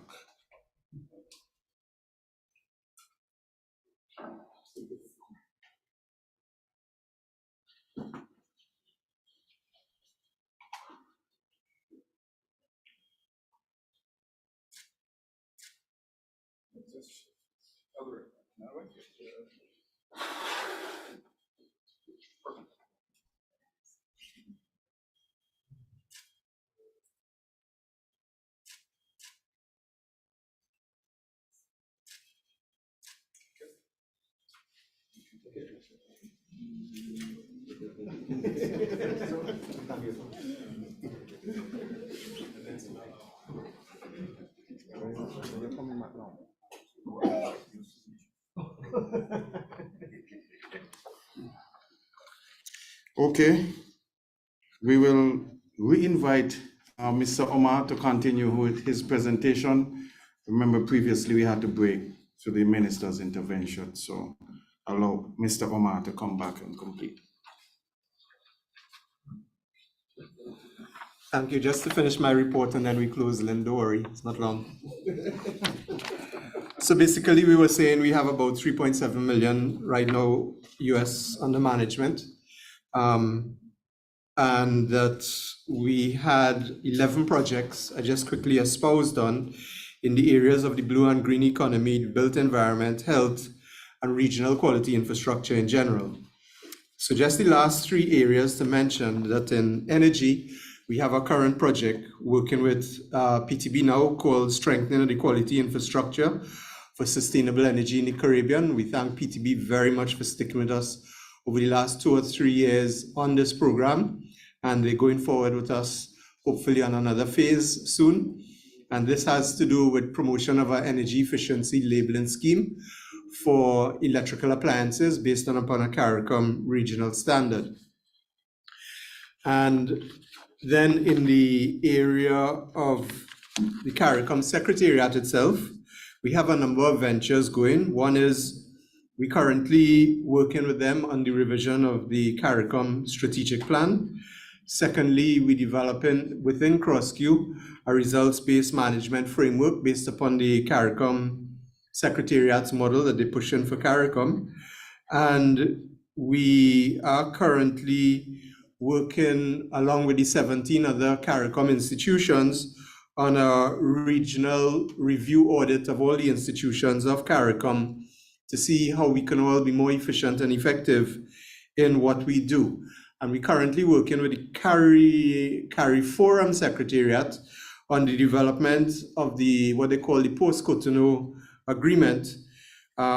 Okay, we will re-invite Mr. Omar to continue with his presentation. Remember, previously we had to break through the minister's intervention, so allow Mr. Omar to come back and complete. Thank you. Just to finish my report and then we close, Lynn, don't worry, it's not long. So basically we were saying we have about 3.7 million right now US under management. And that we had 11 projects, I just quickly espoused on, in the areas of the blue and green economy, built environment, health, and regional quality infrastructure in general. So just the last three areas to mention that in energy, we have a current project working with PTB now called Strengthening the Quality Infrastructure for Sustainable Energy in the Caribbean. We thank PTB very much for sticking with us over the last 2 or 3 years on this program, and they're going forward with us, hopefully on another phase soon. And this has to do with promotion of our energy efficiency labeling scheme for electrical appliances based upon a CARICOM regional standard. And then in the area of the CARICOM Secretariat itself, we have a number of ventures going. One is we currently working with them on the revision of the CARICOM strategic plan. Secondly, we developing within CROSQ a results-based management framework based upon the CARICOM Secretariat's model that they're pushing for CARICOM. And we are currently working along with the 17 other CARICOM institutions on a regional review audit of all the institutions of CARICOM to see how we can all be more efficient and effective in what we do. And we're currently working with the Kerry Forum Secretariat on the development of the what they call the post-Cotonou agreement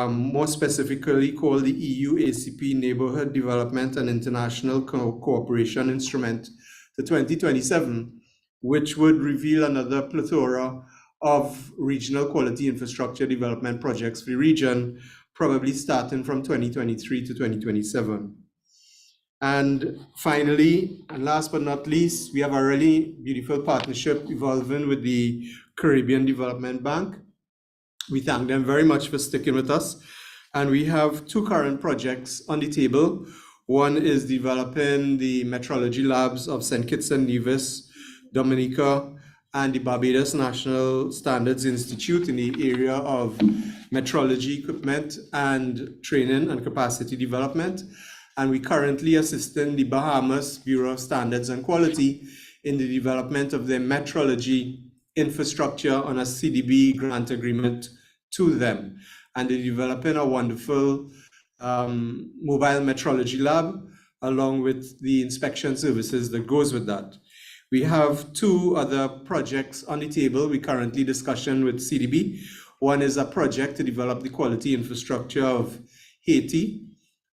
more specifically called the EU ACP Neighborhood Development and International Cooperation Instrument to 2027, which would reveal another plethora of regional quality infrastructure development projects for the region, probably starting from 2023 to 2027. And finally, and last but not least, we have a really beautiful partnership evolving with the Caribbean Development Bank. We thank them very much for sticking with us. And we have two current projects on the table. One is developing the metrology labs of St. Kitts and Nevis, Dominica, and the Barbados National Standards Institute in the area of metrology equipment and training and capacity development. And we currently assisting the Bahamas Bureau of Standards and Quality in the development of their metrology infrastructure on a CDB grant agreement to them. And they're developing a wonderful mobile metrology lab along with the inspection services that goes with that. We have two other projects on the table. We currently discussing with CDB. One is a project to develop the quality infrastructure of Haiti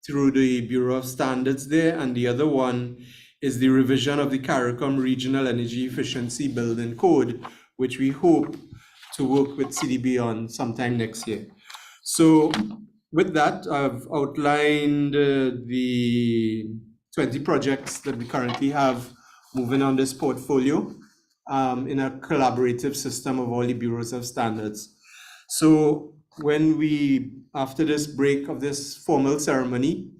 through the Bureau of Standards there, and the other one is the revision of the CARICOM Regional Energy Efficiency Building Code, which we hope to work with CDB on sometime next year. So with that, I've outlined the 20 projects that we currently have moving on this portfolio in a collaborative system of all the bureaus of standards. So when we, after this break of this formal ceremony,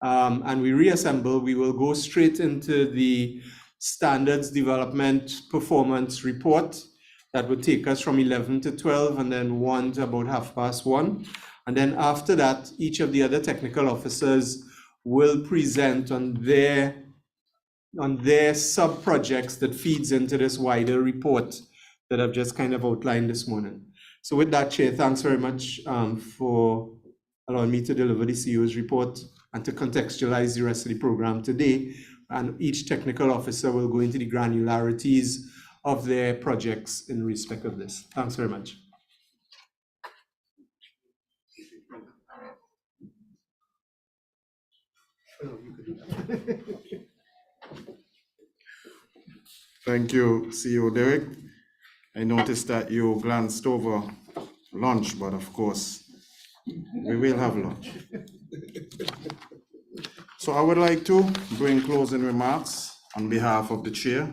and we reassemble, we will go straight into the standards development performance report that would take us from 11 to 12 and then 1 to about 1:30. And then after that, each of the other technical officers will present on their sub-projects that feeds into this wider report that I've just kind of outlined this morning. So with that, Chair, thanks very much for allowing me to deliver the CEO's report and to contextualize the rest of the program today. And each technical officer will go into the granularities of their projects in respect of this. Thanks very much. Thank you, CEO Derek. I noticed that you glanced over lunch, but of course, we will have lunch. So I would like to bring closing remarks on behalf of the chair,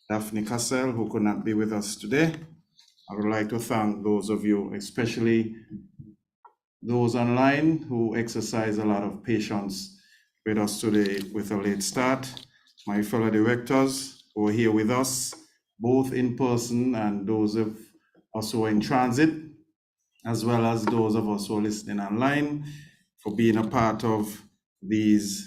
Daphne Cassell, who could not be with us today. I would like to thank those of you, especially those online who exercise a lot of patience with us today with a late start. My fellow directors who are here with us, both in person and those of us who are in transit, as well as those of us who are listening online, for being a part of these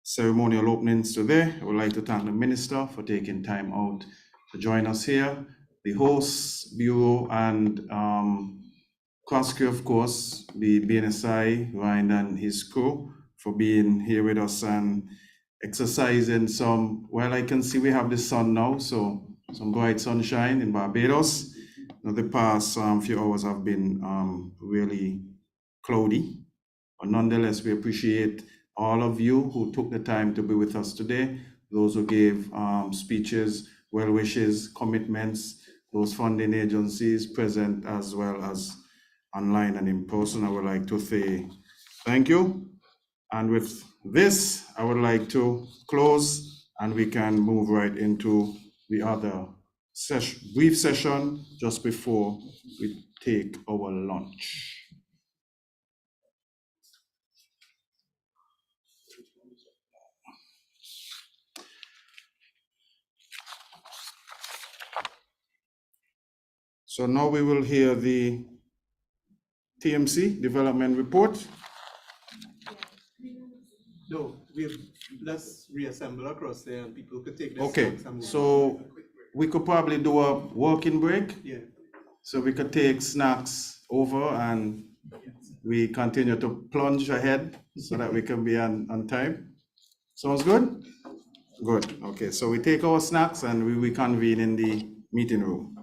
ceremonial openings today. I would like to thank the Minister for taking time out to join us here, the hosts, Bureau, and CROSQ, of course, the BNSI, Ryan and his crew, for being here with us and exercising some, well, I can see we have the sun now, so some bright sunshine in Barbados. Now, the past few hours have been really cloudy, but nonetheless, we appreciate all of you who took the time to be with us today, those who gave speeches, well wishes, commitments, those funding agencies present as well as online and in person. I would like to say thank you. And with this, I would like to close and we can move right into the other brief session just before we take our lunch. So now we will hear the TMC development report. No, let's reassemble across there and people could take this. Okay, so we could probably do a working break. Yeah. So we could take snacks over and we continue to plunge ahead so that we can be on time. Sounds good? Good. Okay, so we take our snacks and we reconvene in the meeting room.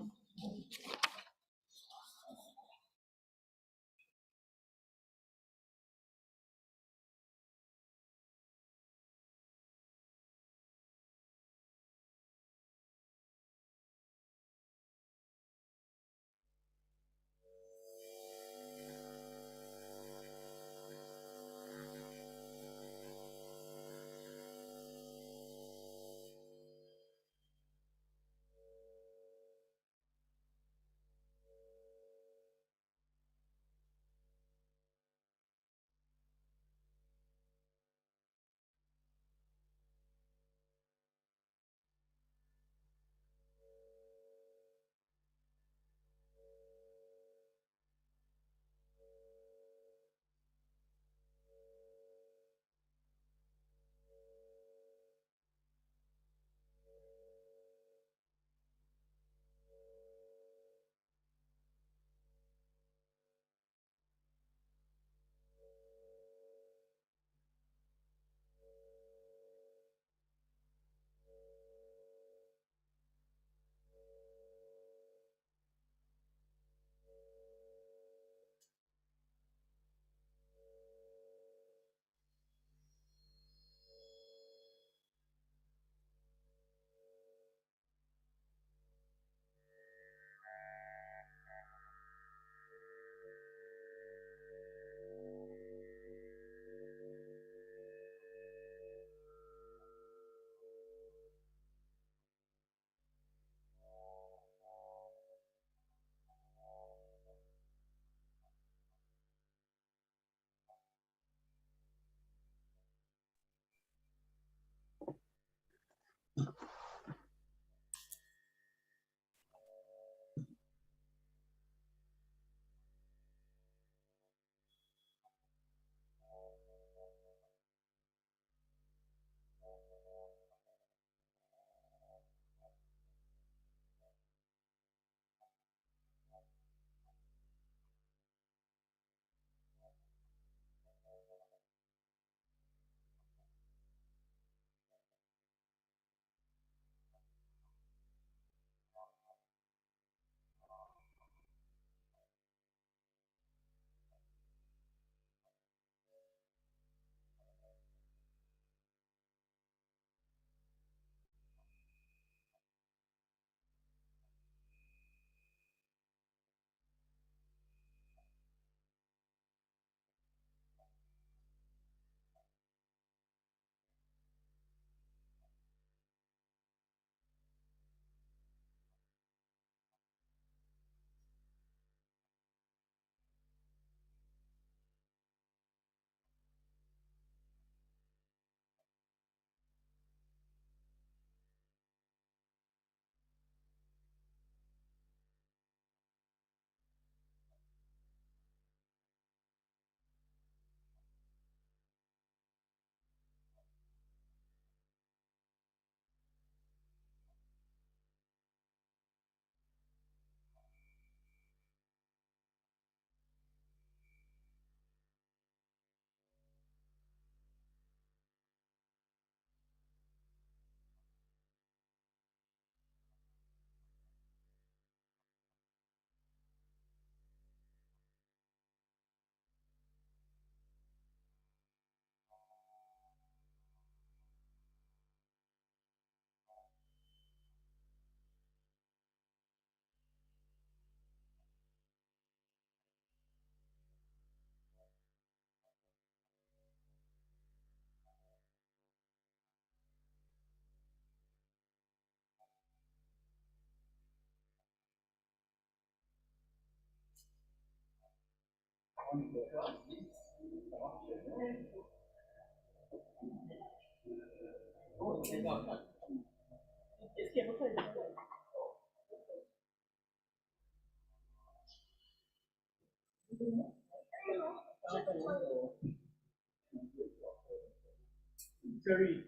Kerry,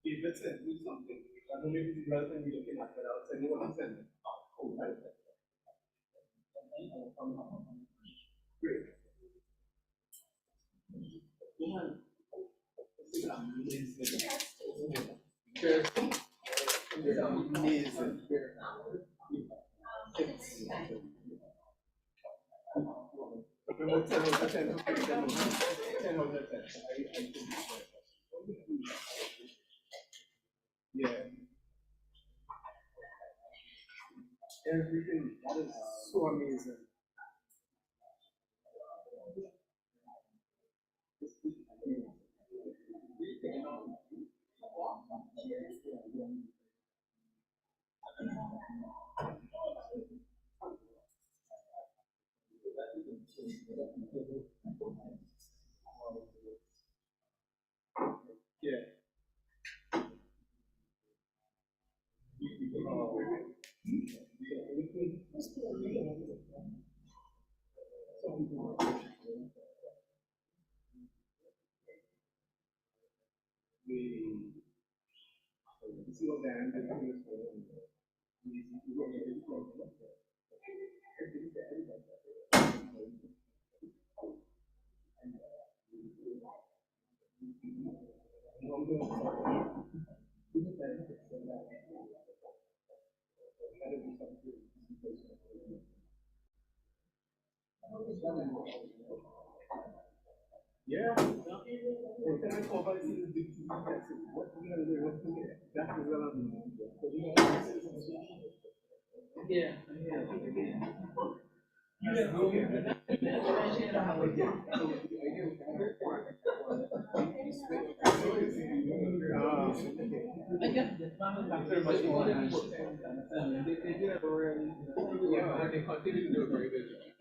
David sent me something. I don't know if you guys can be looking at it. I'll send you what he sent me. Cool, right? Great. This is amazing. It's amazing. Remember 10 out of 10. 10 out of 10. I think yeah. Everything. That is so amazing. Yeah. Yeah. Can I call back to the big TV? What we're gonna do? What's gonna that is what I'm doing. Yeah. They continue to do a very good job.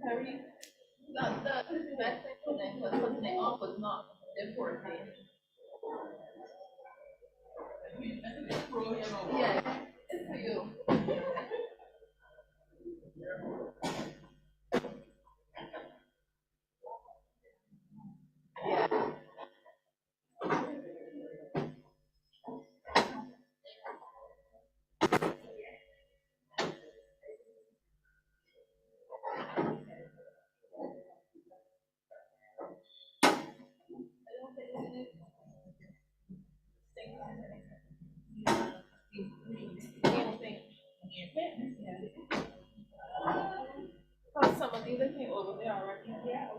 Kerry, the best thing for them was something off was not important. Yeah, it's for you. Oh, some of these I came over there already. Yeah.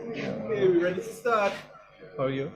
Okay, we ready to start? How are you?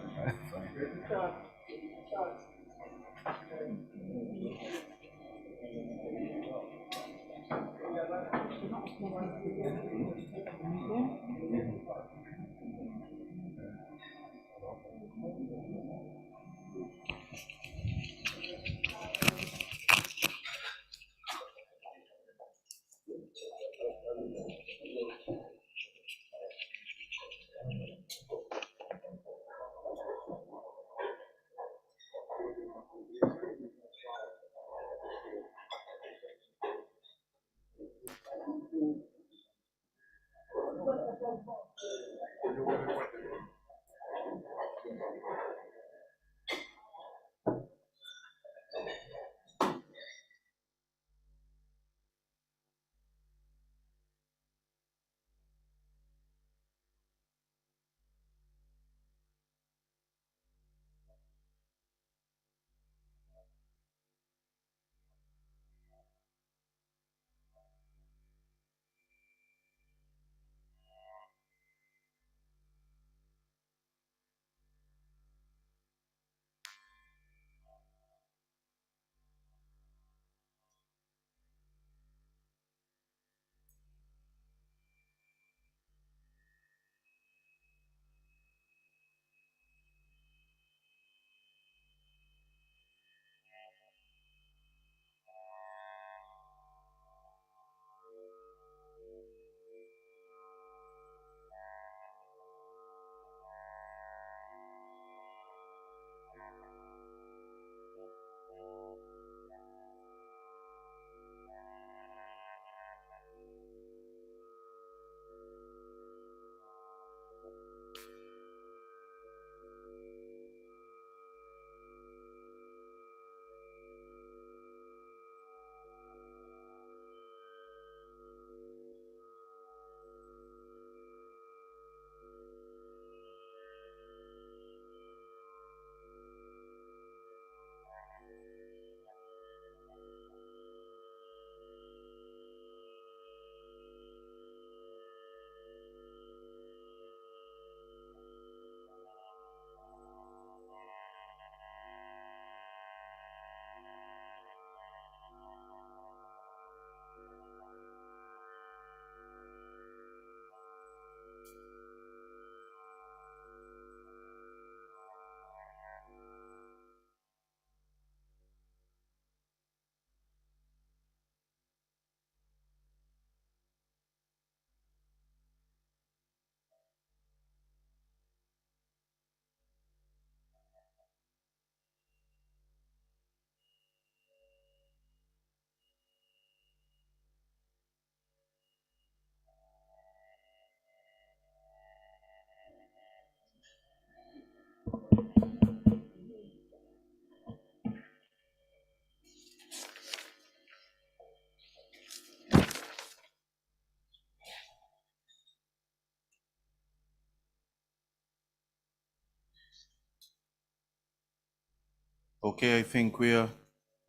Okay, I think we're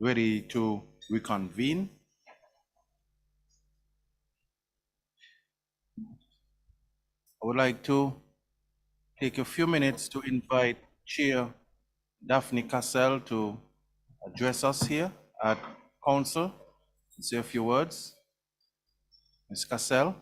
ready to reconvene. I would like to take a few minutes to invite Chair Daphne Cassell to address us here at council, say a few words. Ms. Cassell.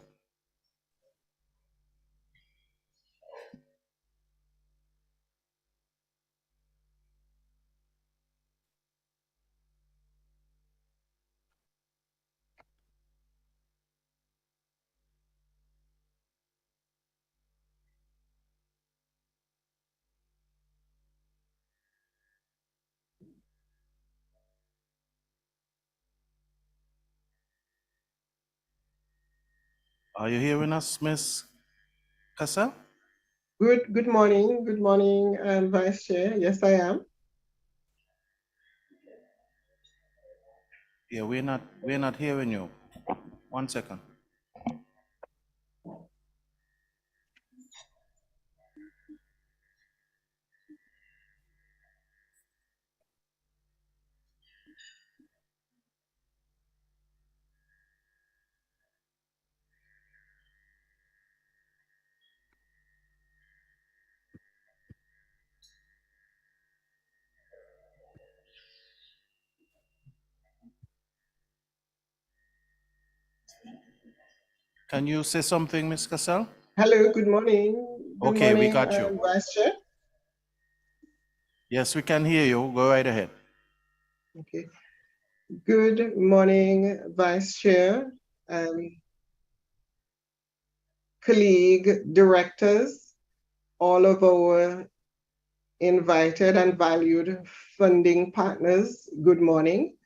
Are you hearing us, Ms. Cassell? Good morning. Good morning, Vice Chair. Yes, I am. Yeah, we're not hearing you. 1 second. Can you say something, Ms. Cassell? Hello, good morning. Good Okay, we morning, got you. Vice Chair. Yes, we can hear you. Go right ahead. Okay. Good morning, Vice Chair, colleague directors, all of our invited and valued funding partners. Good morning.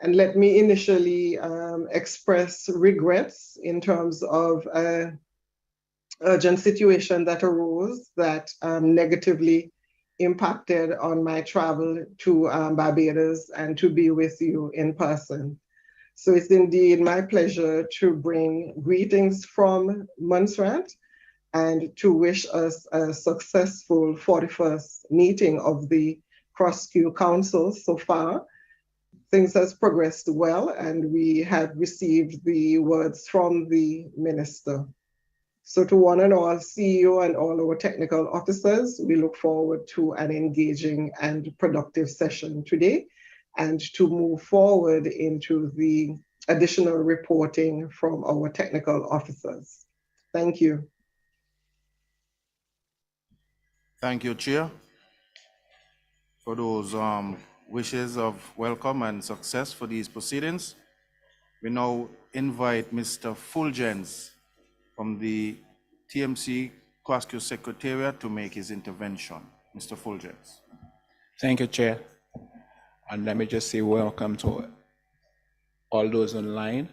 And let me initially express regrets in terms of urgent situation that arose that negatively impacted on my travel to Barbados and to be with you in person. So it's indeed my pleasure to bring greetings from Montserrat and to wish us a successful 41st meeting of the CROSQ Council so far. Things has progressed well, and we have received the words from the minister. So to one and all, CEO and all our technical officers, we look forward to an engaging and productive session today and to move forward into the additional reporting from our technical officers. Thank you. Thank you, Chair, for those wishes of welcome and success for these proceedings. We now invite Mr. Fulgens from the TMC CROSQ Secretariat to make his intervention. Mr. Fulgens. Thank you, Chair. And let me just say welcome to all those online,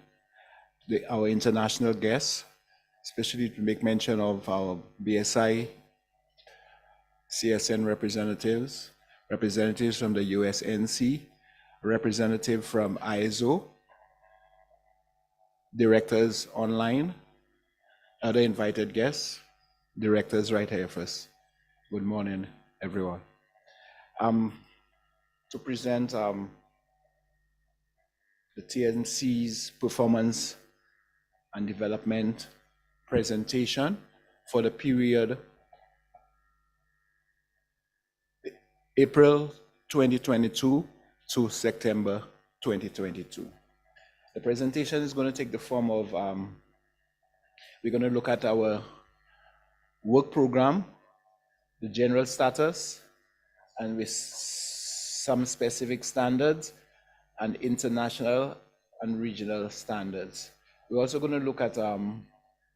our international guests, especially to make mention of our BSI, CSN representatives, representatives from the USNC, representative from ISO, directors online, other invited guests, directors right here first. Good morning, everyone. To present the TNC's performance and development presentation for the period April 2022 to September 2022. The presentation is going to take the form of, we're going to look at our work program, the general status, and with some specific standards and international and regional standards. We're also going to look at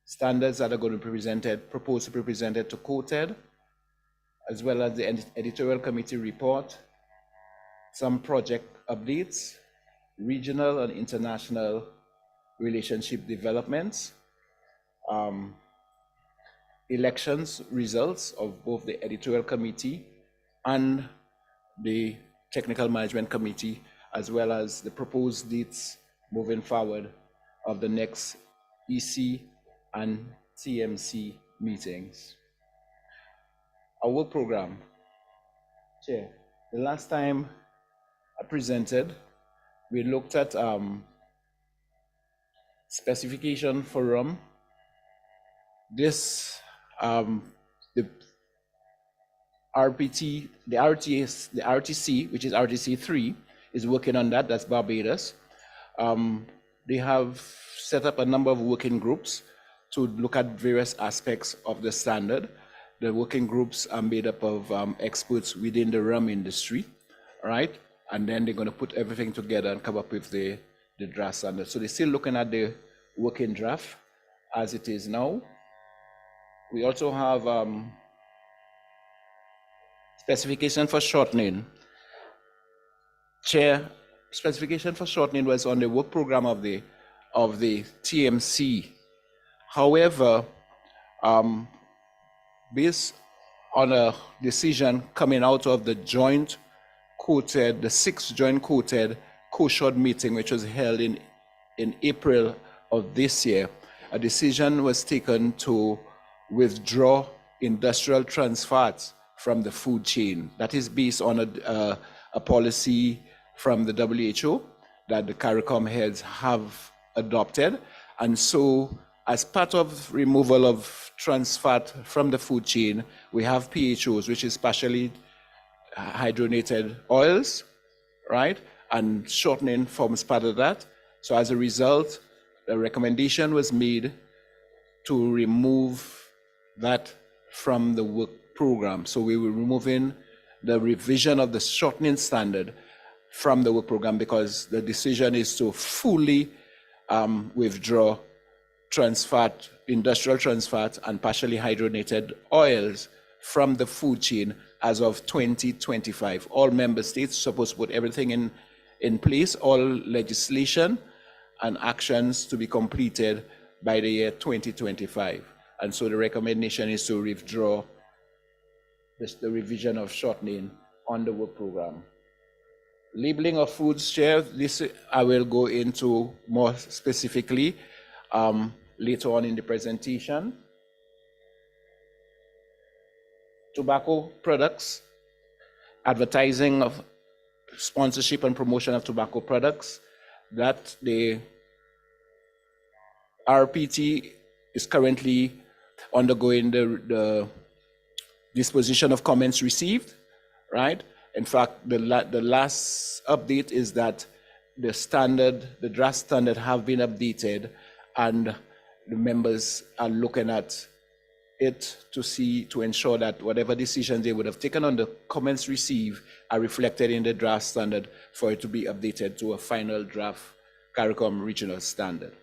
standards that are going to be proposed to be presented to COTED, as well as the editorial committee report, some project updates, regional and international relationship developments, elections results of both the editorial committee and the technical management committee, as well as the proposed dates moving forward of the next EC and TMC meetings. Our work program. Chair, the last time I presented, we looked at specification forum. This, the RPT, the RTC, which is RTC 3, is working on that. That's Barbados. They have set up a number of working groups to look at various aspects of the standard. The working groups are made up of experts within the rum industry, right? And then they're going to put everything together and come up with the draft standard. So they're still looking at the working draft as it is now. We also have specification for shortening. Chair, specification for shortening was on the work program of the TMC. However, based on a decision coming out of the joint quoted, the 6th joint quoted COSHOD meeting, which was held in April of this year, a decision was taken to withdraw industrial trans fats from the food chain. That is based on a policy from the WHO that the CARICOM heads have adopted. And so as part of removal of trans fat from the food chain, we have PHOs, which is partially hydrogenated oils, right? And shortening forms part of that. So as a result, the recommendation was made to remove that from the work program. So we were removing the revision of the shortening standard from the work program because the decision is to fully withdraw trans fat, industrial trans fat, and partially hydrogenated oils from the food chain as of 2025. All member states supposed to put everything in place, all legislation and actions to be completed by the year 2025. And so the recommendation is to withdraw the revision of shortening on the work program. Labeling of foods, Chair, this I will go into more specifically later on in the presentation. Tobacco products, advertising of sponsorship and promotion of tobacco products, that the RPT is currently undergoing the disposition of comments received, right? In fact, the last update is that the draft standard have been updated and the members are looking at it to ensure that whatever decisions they would have taken on the comments received are reflected in the draft standard for it to be updated to a final draft CARICOM regional standard.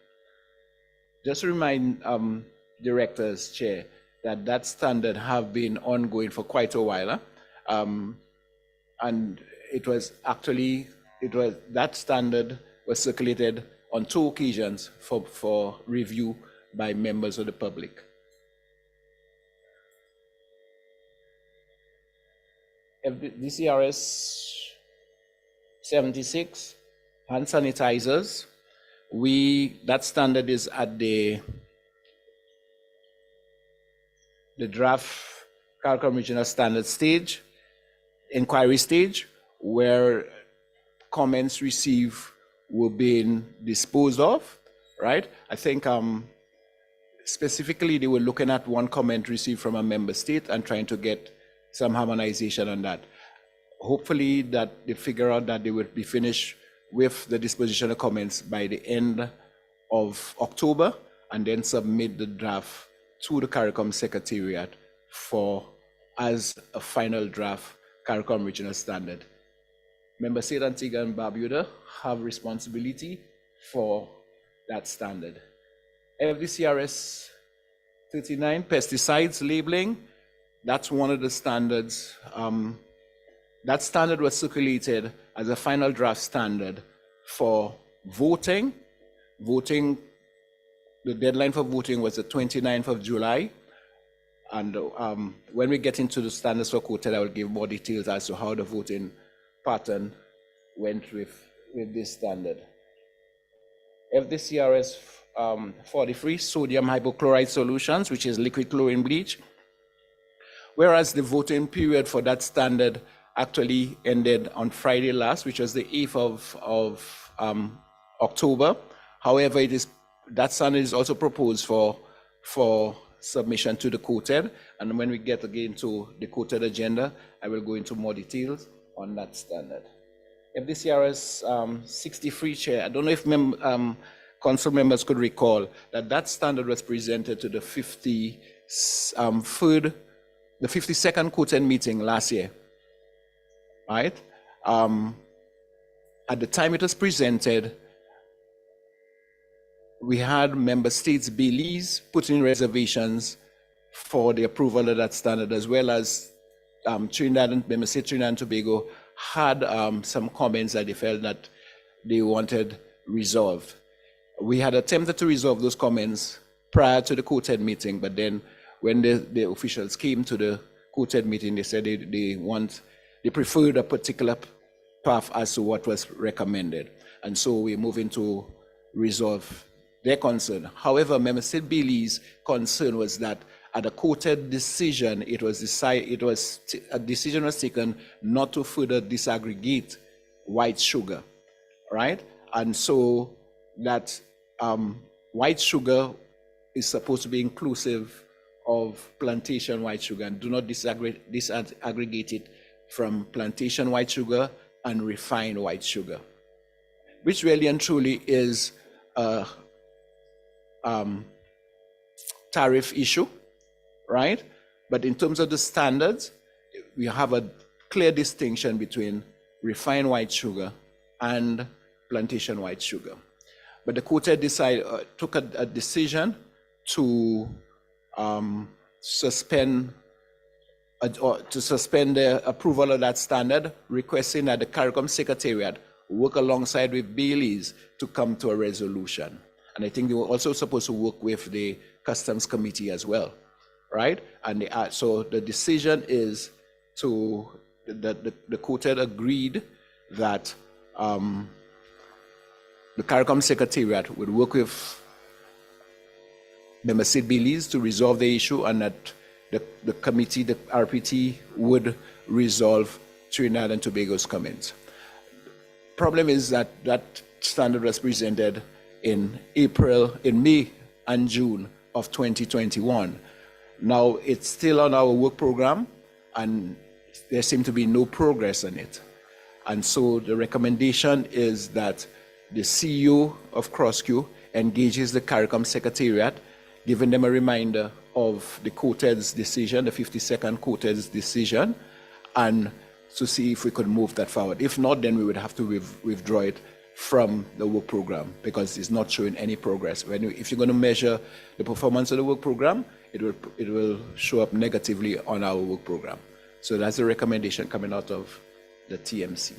Just to remind directors, Chair, that standard have been ongoing for quite a while. And that standard was circulated on 2 occasions for review by members of the public. DCRS 76, hand sanitizers, that standard is at the draft CARICOM regional standard stage, inquiry stage, where comments received were being disposed of, right? I think specifically they were looking at one comment received from a member state and trying to get some harmonization on that. Hopefully that they figure out that they would be finished with the disposition of comments by the end of October and then submit the draft to the CARICOM Secretariat as a final draft CARICOM regional standard. Member State Antigua and Barbuda have responsibility for that standard. FDCRS 39, pesticides labeling, that's one of the standards. That standard was circulated as a final draft standard for voting. The deadline for voting was the 29th of July. And when we get into the standards for quoted, I will give more details as to how the voting pattern went with this standard. FDCRS 43, sodium hypochlorite solutions, which is liquid chlorine bleach. Whereas the voting period for that standard actually ended on Friday last, which was the 8th of October. However, that standard is also proposed for submission to the quoted. And when we get again to the quoted agenda, I will go into more details on that standard. FDCRS 63, Chair, I don't know if council members could recall that that standard was presented to the 52nd quoted meeting last year, right? At the time it was presented, we had member states Belize put in reservations for the approval of that standard, as well as member state Trinidad and Tobago had some comments that they felt that they wanted resolved. We had attempted to resolve those comments prior to the quoted meeting, but then when the officials came to the quoted meeting, they said they preferred a particular path as to what was recommended. And so we're moving to resolve their concern. However, Member State Belize's concern was that at a quoted decision, a decision was taken not to further disaggregate white sugar, right? And so that white sugar is supposed to be inclusive of plantation white sugar, and do not disaggregate it from plantation white sugar and refined white sugar, which really and truly is a tariff issue, right? But in terms of the standards, we have a clear distinction between refined white sugar and plantation white sugar. But the quoted took a decision to suspend the approval of that standard, requesting that the CARICOM Secretariat work alongside with Belize to come to a resolution. And I think they were also supposed to work with the Customs Committee as well, right? And so the decision is to, the quoted agreed that the CARICOM Secretariat would work with Member State Belize to resolve the issue, and that the committee, the RPT, would resolve Trinidad and Tobago's comments. Problem is that that standard was presented in May and June of 2021. Now it's still on our work program, and there seems to be no progress on it. And so the recommendation is that the CEO of CROSQ engages the CARICOM Secretariat, giving them a reminder of the quoted's decision, the 52nd quoted's decision, and to see if we could move that forward. If not, then we would have to withdraw it from the work program, because it's not showing any progress. If you're going to measure the performance of the work program, it will show up negatively on our work program. So that's the recommendation coming out of the TMC.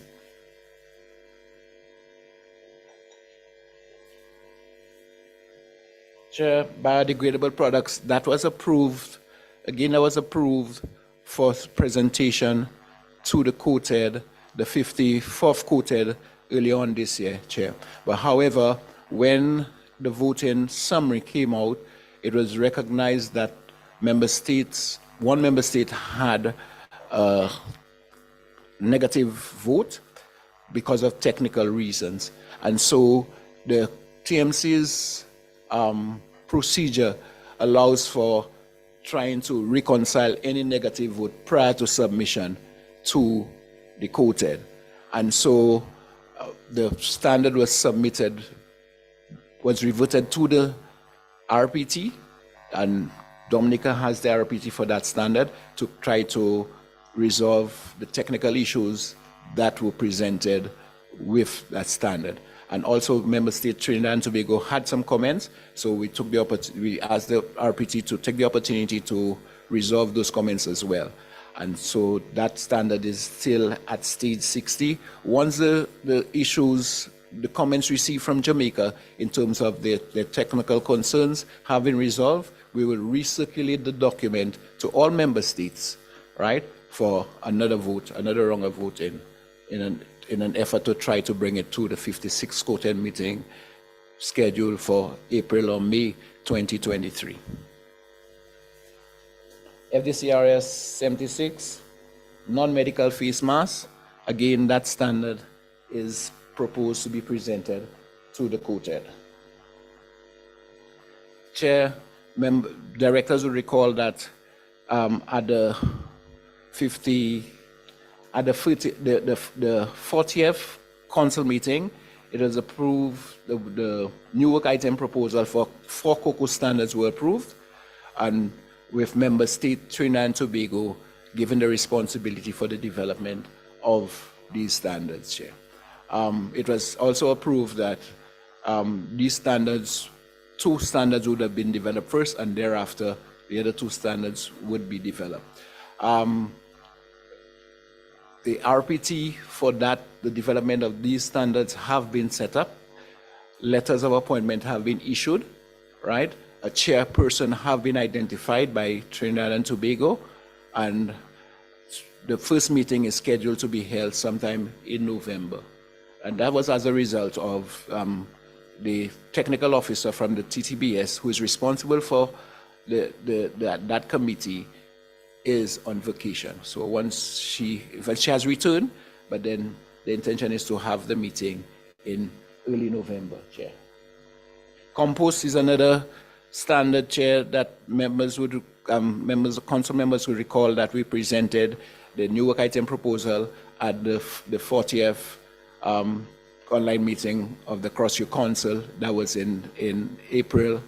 Chair, biodegradable products, that was approved. Again, that was approved for presentation to the quoted, the 54th quoted early on this year, Chair. But however, when the voting summary came out, it was recognized that one member state had a negative vote because of technical reasons. And so the TMC's procedure allows for trying to reconcile any negative vote prior to submission to the quoted. And so the standard was reverted to the RPT, and Dominica has the RPT for that standard to try to resolve the technical issues that were presented with that standard. And also, Member State Trinidad and Tobago had some comments, so we asked the RPT to take the opportunity to resolve those comments as well. And so that standard is still at stage 60. Once the comments received from Jamaica in terms of their technical concerns have been resolved, we will recirculate the document to all member states, right, for another round of voting in an effort to try to bring it to the 56th quoted meeting scheduled for April or May 2023. FDCRS 76, non-medical face masks. Again, that standard is proposed to be presented to the quoted. Chair, directors will recall that at the 40th council meeting, it was approved, the new work item proposal for 4 COCO standards were approved, and with member state Trinidad and Tobago given the responsibility for the development of these standards, Chair. It was also approved that these standards, 2 standards would have been developed first, and thereafter the other 2 standards would be developed. The RPT for that, the development of these standards have been set up. Letters of appointment have been issued, right? A chairperson have been identified by Trinidad and Tobago, and the first meeting is scheduled to be held sometime in November. And that was as a result of the technical officer from the TTBS, who is responsible for that committee, is on vacation. So once she has returned, but then the intention is to have the meeting in early November, Chair. Compost is another standard, Chair, that council members would recall that we presented the new work item proposal at the 40th online meeting of the CROSQ Council. That was in April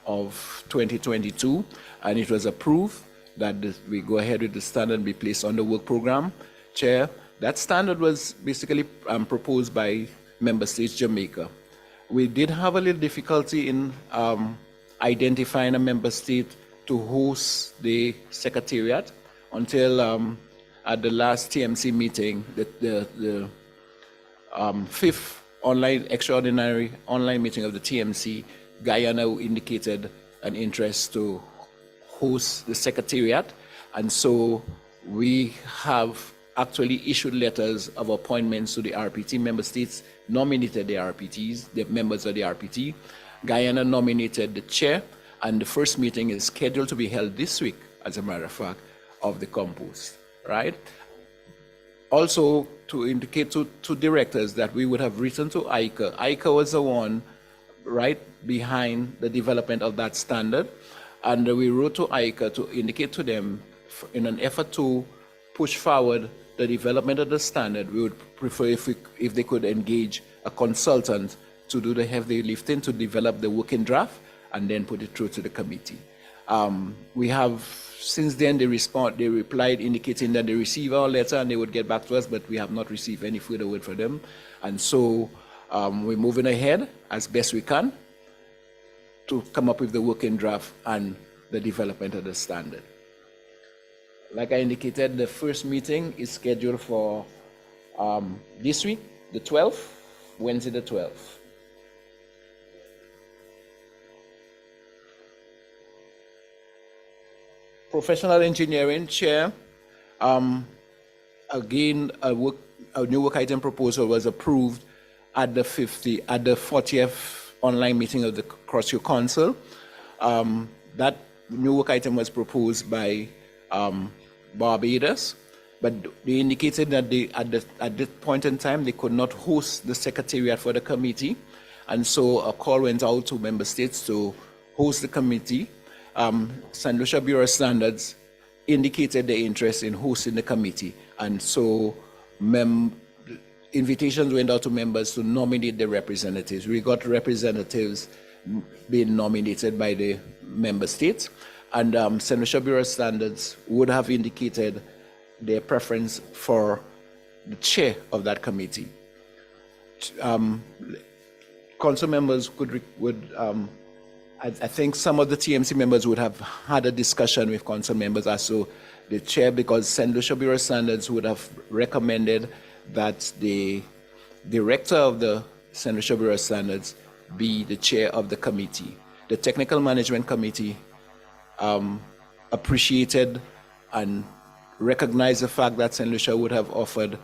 of 2022, and it was approved that we go ahead with the standard and be placed on the work program, Chair. That standard was basically proposed by Member States Jamaica. We did have a little difficulty in identifying a member state to host the secretariat until at the last TMC meeting, the 5th extraordinary online meeting of the TMC, Guyana indicated an interest to host the secretariat, and so we have actually issued letters of appointments to the RPT. Member states nominated the RPTs, the members of the RPT. Guyana nominated the chair, and the first meeting is scheduled to be held this week, as a matter of fact, of the compost, right? Also, to indicate to directors that we would have written to ICA. ICA was the one right behind the development of that standard, and we wrote to ICA to indicate to them, in an effort to push forward the development of the standard, we would prefer if they could engage a consultant to do the heavy lifting, to develop the working draft, and then put it through to the committee. We have, since then, they replied indicating that they received our letter and they would get back to us, but we have not received any further word from them. And so we're moving ahead as best we can to come up with the working draft and the development of the standard. Like I indicated, the first meeting is scheduled for this week, the 12th, Wednesday the 12th. Professional engineering, Chair. Again, a new work item proposal was approved at the 40th online meeting of the CROSQ Council. That new work item was proposed by Barbados, but they indicated that at this point in time they could not host the secretariat for the committee, and so a call went out to member states to host the committee. St. Lucia Bureau of Standards indicated their interest in hosting the committee, and so invitations went out to members to nominate the representatives. We got representatives being nominated by the member states, and St. Lucia Bureau of Standards would have indicated their preference for the chair of that committee. Council members would I think some of the TMC members would have had a discussion with council members as to the chair, because St. Lucia Bureau of Standards would have recommended that the director of the St. Lucia Bureau of Standards be the chair of the committee. The Technical Management Committee appreciated and recognized the fact that St. Lucia would have offered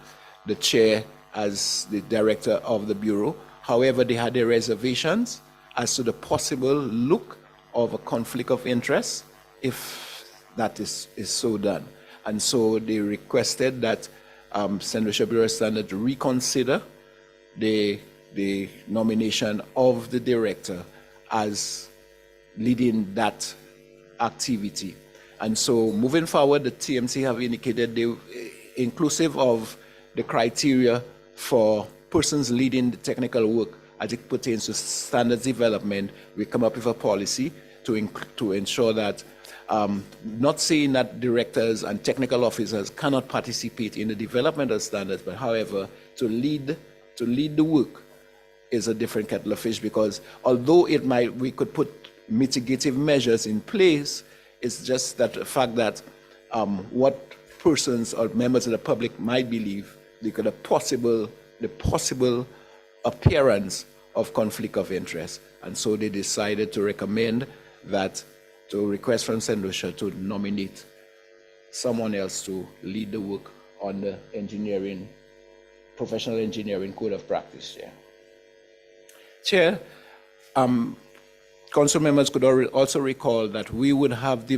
the chair as the director of the Bureau. However, they had their reservations as to the possible look of a conflict of interest if that is so done. And so they requested that St. Lucia Bureau of Standards reconsider the nomination of the director as leading that activity. And so moving forward, the TMC have indicated they, inclusive of the criteria for persons leading the technical work as it pertains to standards development, we come up with a policy to ensure that not saying that directors and technical officers cannot participate in the development of standards, but however, to lead the work is a different kettle of fish, because although we could put mitigative measures in place, it's just that the fact that what persons or members of the public might believe, they could have the possible appearance of conflict of interest. And so they decided to recommend that, to request from St. Lucia to nominate someone else to lead the work on the professional engineering code of practice. Chair, council members could also recall that we would have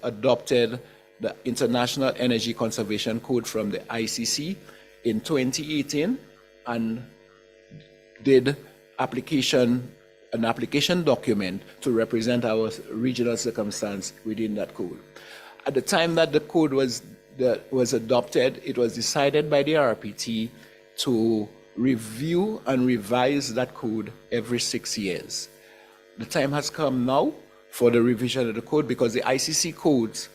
adopted the International Energy Conservation Code from the ICC in 2018 and did an application document to represent our regional circumstance within that code. At the time that the code was adopted, it was decided by the RPT to review and revise that code every 6 years. The time has come now for the revision of the code, because the ICC codes,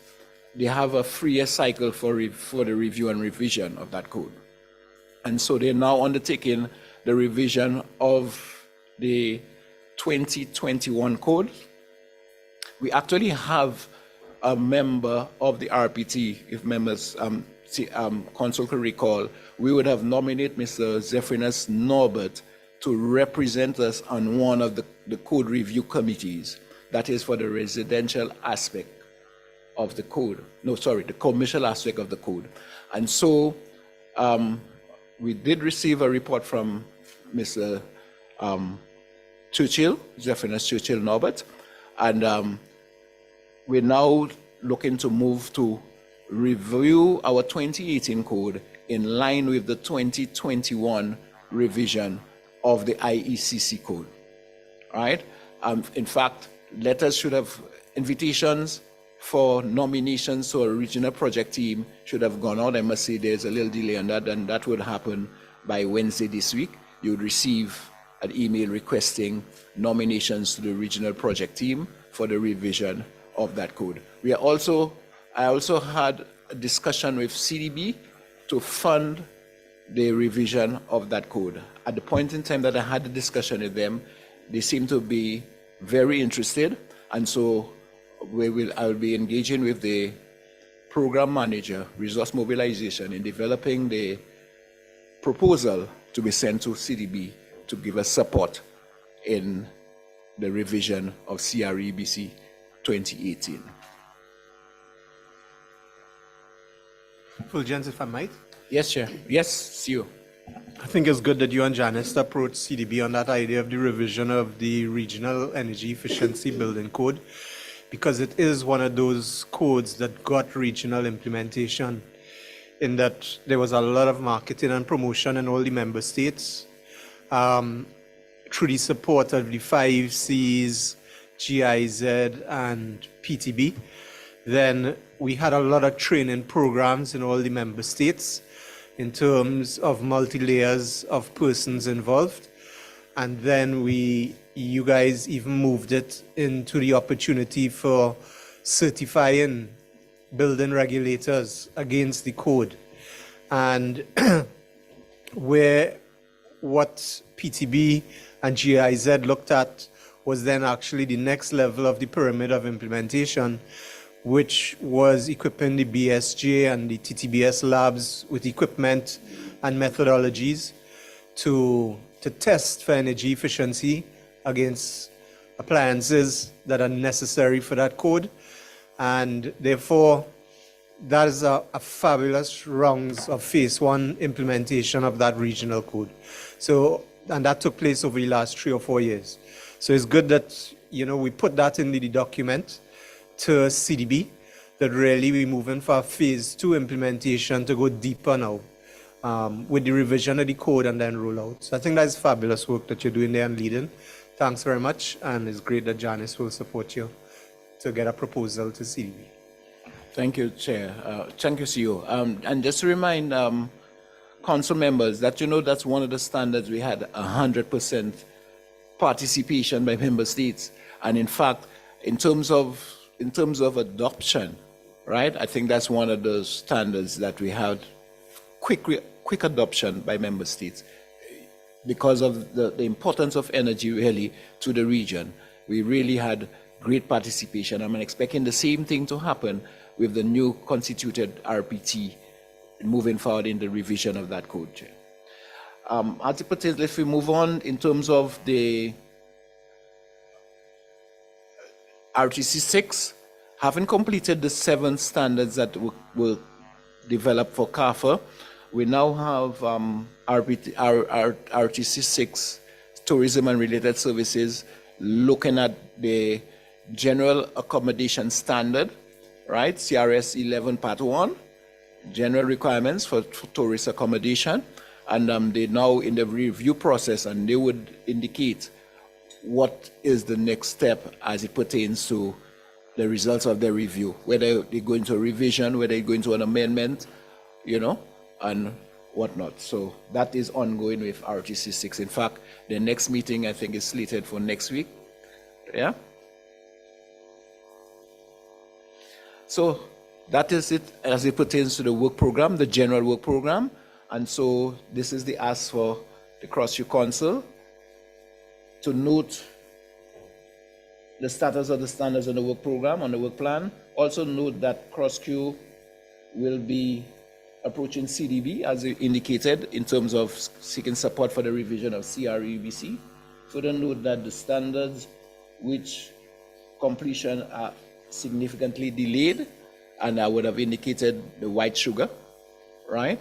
they have a 3-year cycle for the review and revision of that code. And so they're now undertaking the revision of the 2021 code. We actually have a member of the RPT, if members council could recall, we would have nominated Mr. Zephrinus Norbert to represent us on one of the code review committees. That is for the residential aspect of the code. No, sorry, the commercial aspect of the code. And so we did receive a report from Mr. Churchill, Zephrinus Churchill Norbert, and we're now looking to move to review our 2018 code in line with the 2021 revision of the IECC code. All right? In fact, letters should have, invitations for nominations to a regional project team should have gone out. I must say there's a little delay on that, and that would happen by Wednesday this week. You would receive an email requesting nominations to the regional project team for the revision of that code. I also had a discussion with CDB to fund the revision of that code. At the point in time that I had the discussion with them, they seem to be very interested, and so I will be engaging with the program manager, resource mobilization, in developing the proposal to be sent to CDB to give us support in the revision of CREBC 2018. Fulgence, if I might. Yes, Chair. Yes, CEO. I think it's good that you and Janice approached CDB on that idea of the revision of the Regional Energy Efficiency Building Code, because it is one of those codes that got regional implementation, in that there was a lot of marketing and promotion in all the member states through the support of the 5 Cs, GIZ, and PTB. Then we had a lot of training programs in all the member states in terms of multi-layers of persons involved. And then you guys even moved it into the opportunity for certifying building regulators against the code. And what PTB and GIZ looked at was then actually the next level of the pyramid of implementation, which was equipping the BSJ and the TTBS labs with equipment and methodologies to test for energy efficiency against appliances that are necessary for that code. And therefore, that is a fabulous rounds of phase 1 implementation of that regional code. So, and that took place over the last 3 or 4 years. So it's good that, we put that in the document to CDB, that really we're moving for phase 2 implementation to go deeper now with the revision of the code and then roll out. So I think that's fabulous work that you're doing there and leading. Thanks very much, and it's great that Janice will support you to get a proposal to CDB. Thank you, Chair. Thank you, CEO. And just to remind council members that, you know, that's one of the standards we had 100% participation by member states. And in fact, in terms of adoption, right, I think that's one of those standards that we had quick adoption by member states because of the importance of energy really to the region. We really had great participation. I'm expecting the same thing to happen with the new constituted RPT moving forward in the revision of that code, Chair. As it pertains, if we move on in terms of the RTC 6, having completed the 7 standards that were developed for CAFA, we now have RTC 6, tourism and related services, looking at the general accommodation standard, right? CRS 11 Part 1, general requirements for tourist accommodation. And they're now in the review process, and they would indicate what is the next step as it pertains to the results of the review, whether they go into a revision, whether they go into an amendment, you know, and whatnot. So that is ongoing with RTC 6. In fact, the next meeting I think is slated for next week. Yeah. So that is it as it pertains to the work program, the general work program. And so this is the ask for the CROSQ Council to note the status of the standards on the work program, on the work plan. Also note that CROSQ will be approaching CDB as indicated in terms of seeking support for the revision of CREBC. Further note that the standards which completion are significantly delayed, and I would have indicated the white sugar, right,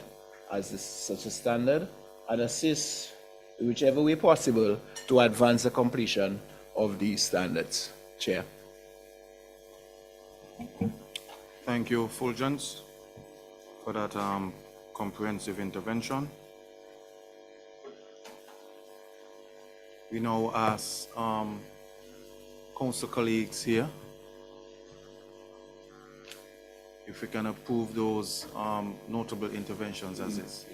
as such a standard, and assist whichever way possible to advance the completion of these standards. Chair. Thank you, Fulgence, for that comprehensive intervention. We now ask council colleagues here if we can approve those notable interventions as is.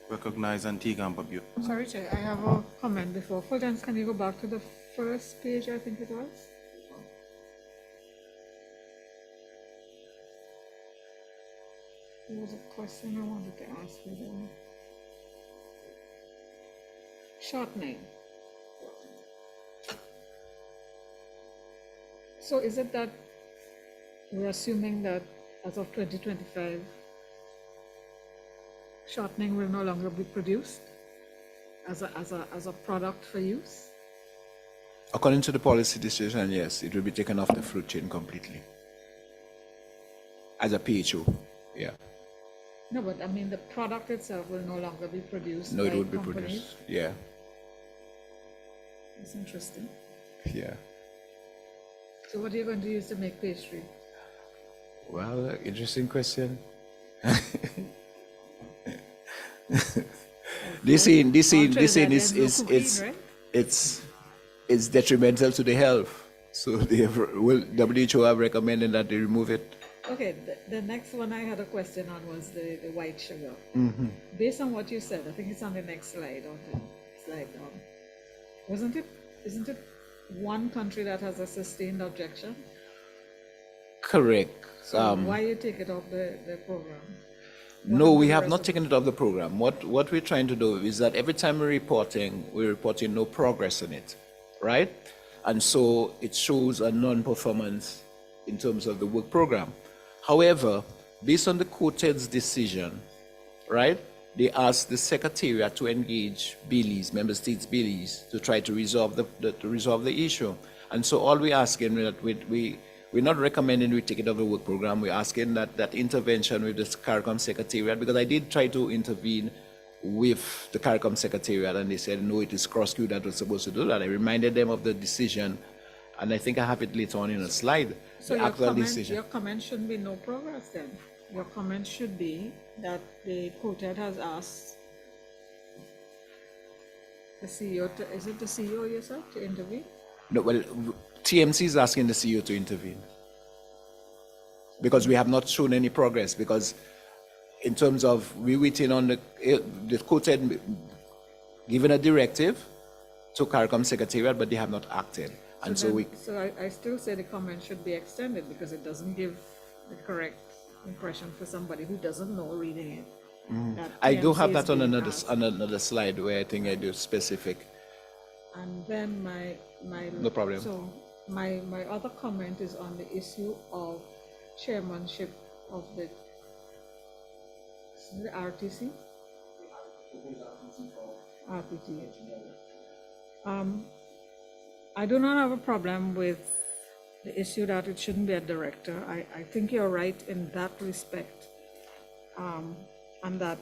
Recognize Antigua and Barbuda. Sorry, Chair, I have a comment before. Fulgence, can you go back to the first page, I think it was? There was a question I wanted to ask you there. Shortening. So is it that we're assuming that as of 2025, shortening will no longer be produced as a product for use? According to the policy decision, yes, it will be taken off the fruit chain completely. As a PHO, yeah. No, but I mean the product itself will no longer be produced. No, it by would be companies? produced, yeah. That's interesting. Yeah. So what are you going to use to make pastry? Well, interesting question. This it's detrimental to the health. So WHO have recommended that they remove it. Okay, the next one I had a question on was the white sugar. Mm-hmm. Based on what you said, I think it's on the next slide. Isn't it one country that has a sustained objection? Correct. So why you take it off the program? No, we have not taken it off the program. What we're trying to do is that every time we're reporting no progress in it, right? And so it shows a non-performance in terms of the work program. However, based on the quoted decision, right, they asked the Secretariat to engage Baileys, Member States Baileys, to try to resolve the issue. And so all we're asking that we're not recommending we take it off the work program. We're asking that intervention with the CARICOM Secretariat, because I did try to intervene with the CARICOM Secretariat, and they said, no, it is CROSQ that was supposed to do that. I reminded them of the decision, and I think I have it later on in a slide. So your comment shouldn't be no progress then. Your comment should be that the quoted has asked the CEO is it the CEO yourself to intervene? No, well, TMC is asking the CEO to intervene. because we have not shown any progress, because in terms of we waiting on the quoted given a directive to CARICOM Secretariat, but they have not acted. And so I still say the comment should be extended because it doesn't give the correct impression for somebody who doesn't know reading it. I do have TMC that is on being another asked. on another slide where I think I do specific. And then No problem. So my other comment is on the issue of chairmanship of the RTC. RPT. I do not have a problem with the issue that it shouldn't be a director. I think you're right in that respect. And that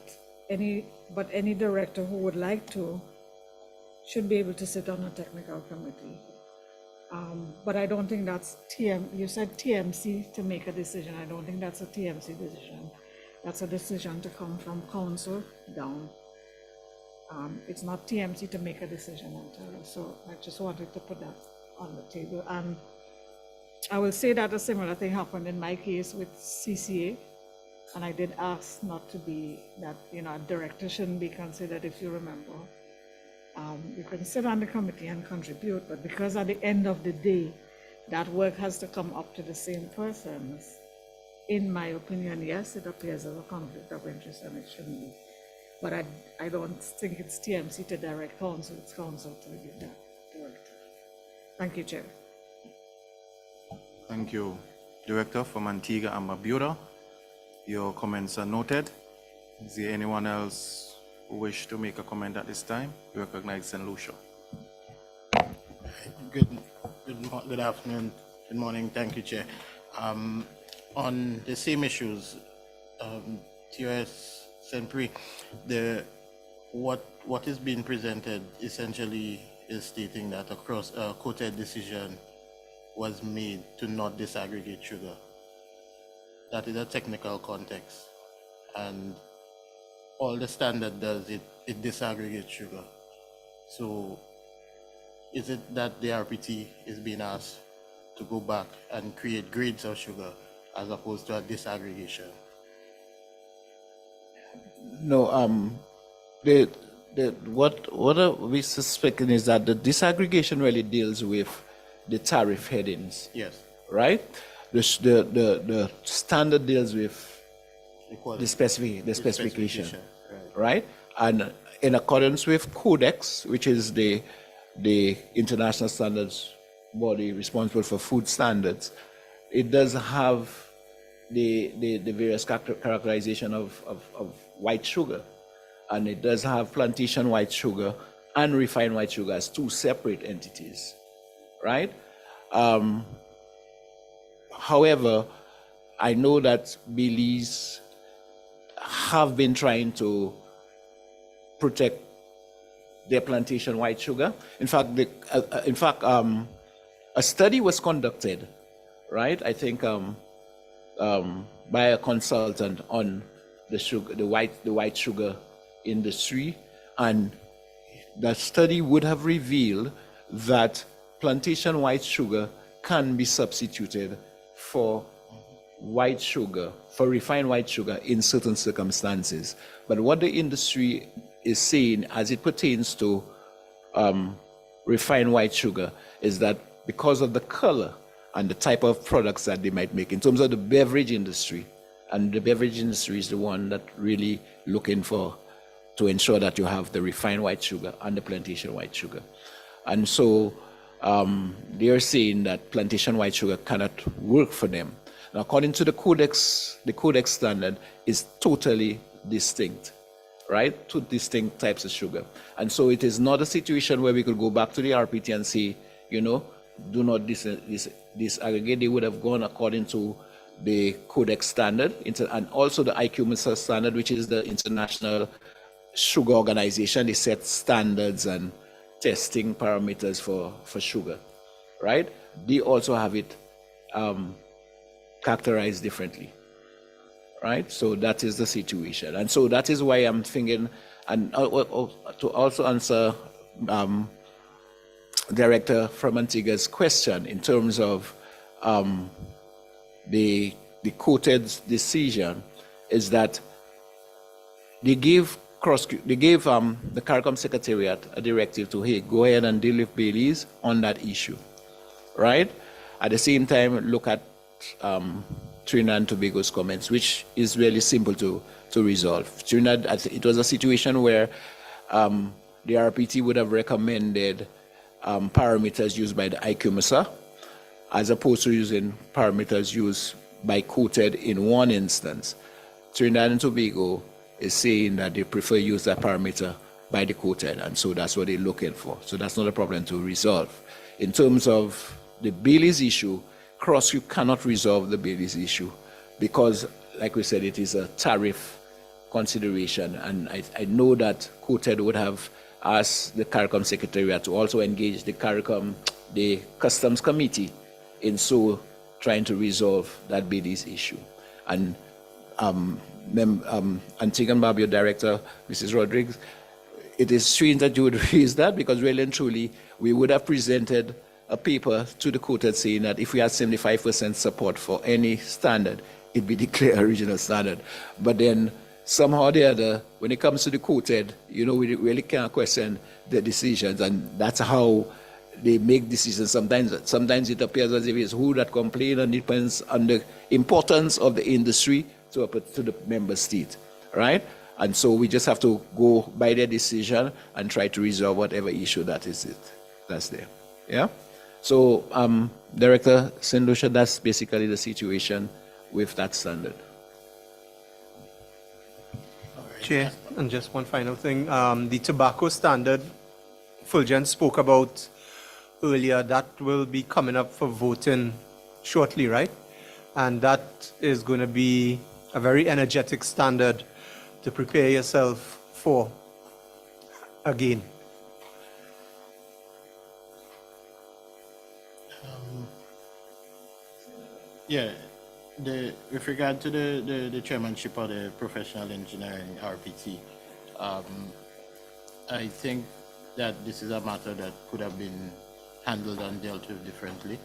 any director who would like to should be able to sit on a technical committee. But I don't think that's you said TMC to make a decision. I don't think that's a TMC decision. That's a decision to come from council down. It's not TMC to make a decision entirely. So I just wanted to put that on the table. And I will say that a similar thing happened in my case with CCA. And I did ask not to be that, a director shouldn't be considered, if you remember. You can sit on the committee and contribute, but because at the end of the day, that work has to come up to the same persons. In my opinion, yes, it appears as a conflict of interest and it shouldn't be. But I don't think it's TMC to direct council, it's council to give that director. Thank you, Chair. Thank you, Director from Antigua and Barbuda. Your comments are noted. Is there anyone else who wish to make a comment at this time? We recognize St. Lucia. Good afternoon, good morning. Thank you, Chair. On the same issues, TOS St. what is being presented essentially is stating that a quoted decision was made to not disaggregate sugar. That is a technical context, and all the standard does, it disaggregates sugar. So is it that the RPT is being asked to go back and create grades of sugar as opposed to a disaggregation? No, what we suspecting is that the disaggregation really deals with the tariff headings. Yes. Right? The standard deals with the specification, right? And in accordance with Codex, which is the international standards body responsible for food standards, it does have the various characterization of white sugar, and it does have plantation white sugar and refined white sugar as two separate entities, right? However, I know that Belize have been trying to protect their plantation white sugar. In fact, a study was conducted, right? I think by a consultant on the white sugar industry, and that study would have revealed that plantation white sugar can be substituted for white sugar, for refined white sugar in certain circumstances. But what the industry is saying as it pertains to refined white sugar is that because of the color and the type of products that they might make in terms of the beverage industry, and the beverage industry is the one that really looking to ensure that you have the refined white sugar and the plantation white sugar. And so they are saying that plantation white sugar cannot work for them. Now, according to the Codex standard is totally distinct, right? Two distinct types of sugar. And so it is not a situation where we could go back to the RPT and say, do not disaggregate. They would have gone according to the Codex standard and also the IQMSA standard, which is the International Sugar Organization. They set standards and testing parameters for sugar, right? They also have it characterized differently, right? So that is the situation. And so that is why I'm thinking, and to also answer Director from Antigua's question in terms of the the quoted decision is that they gave the CARICOM Secretariat a directive to, hey, go ahead and deal with Baileys on that issue, right? At the same time, look at Trinidad and Tobago's comments, which is really simple to resolve. Trinidad, it was a situation where the RPT would have recommended parameters used by the ICUMSA as opposed to using parameters used by quoted in one instance. Trinidad and Tobago is saying that they prefer use that parameter by the quoted, and so that's what they're looking for. So that's not a problem to resolve. In terms of the Bailey's issue, CROSQ cannot resolve the Bailey's issue because, like we said, it is a tariff consideration, and I know that quoted would have asked the CARICOM Secretariat to also engage the Customs Committee in so trying to resolve that Bailey's issue. And Antigua and Barbuda Director, Mrs. Rodriguez, it is strange that you would raise that because really and truly, we would have presented a paper to the quoted saying that if we had 75% support for any standard, it'd be declared a regional standard. But then somehow or the other, when it comes to the quoted, we really can't question the decisions, and that's how they make decisions. Sometimes it appears as if it's who that complain, and it depends on the importance of the industry to the member state, right? And so we just have to go by their decision and try to resolve whatever issue that's there. Yeah. So, Director St. Lucia, that's basically the situation with that standard. Chair, and just one final thing. The tobacco standard Fulgen spoke about earlier, that will be coming up for voting shortly, right? And that is going to be a very energetic standard to prepare yourself for again. With regard to the chairmanship of the professional engineering RPT, I think that this is a matter that could have been handled and dealt with differently.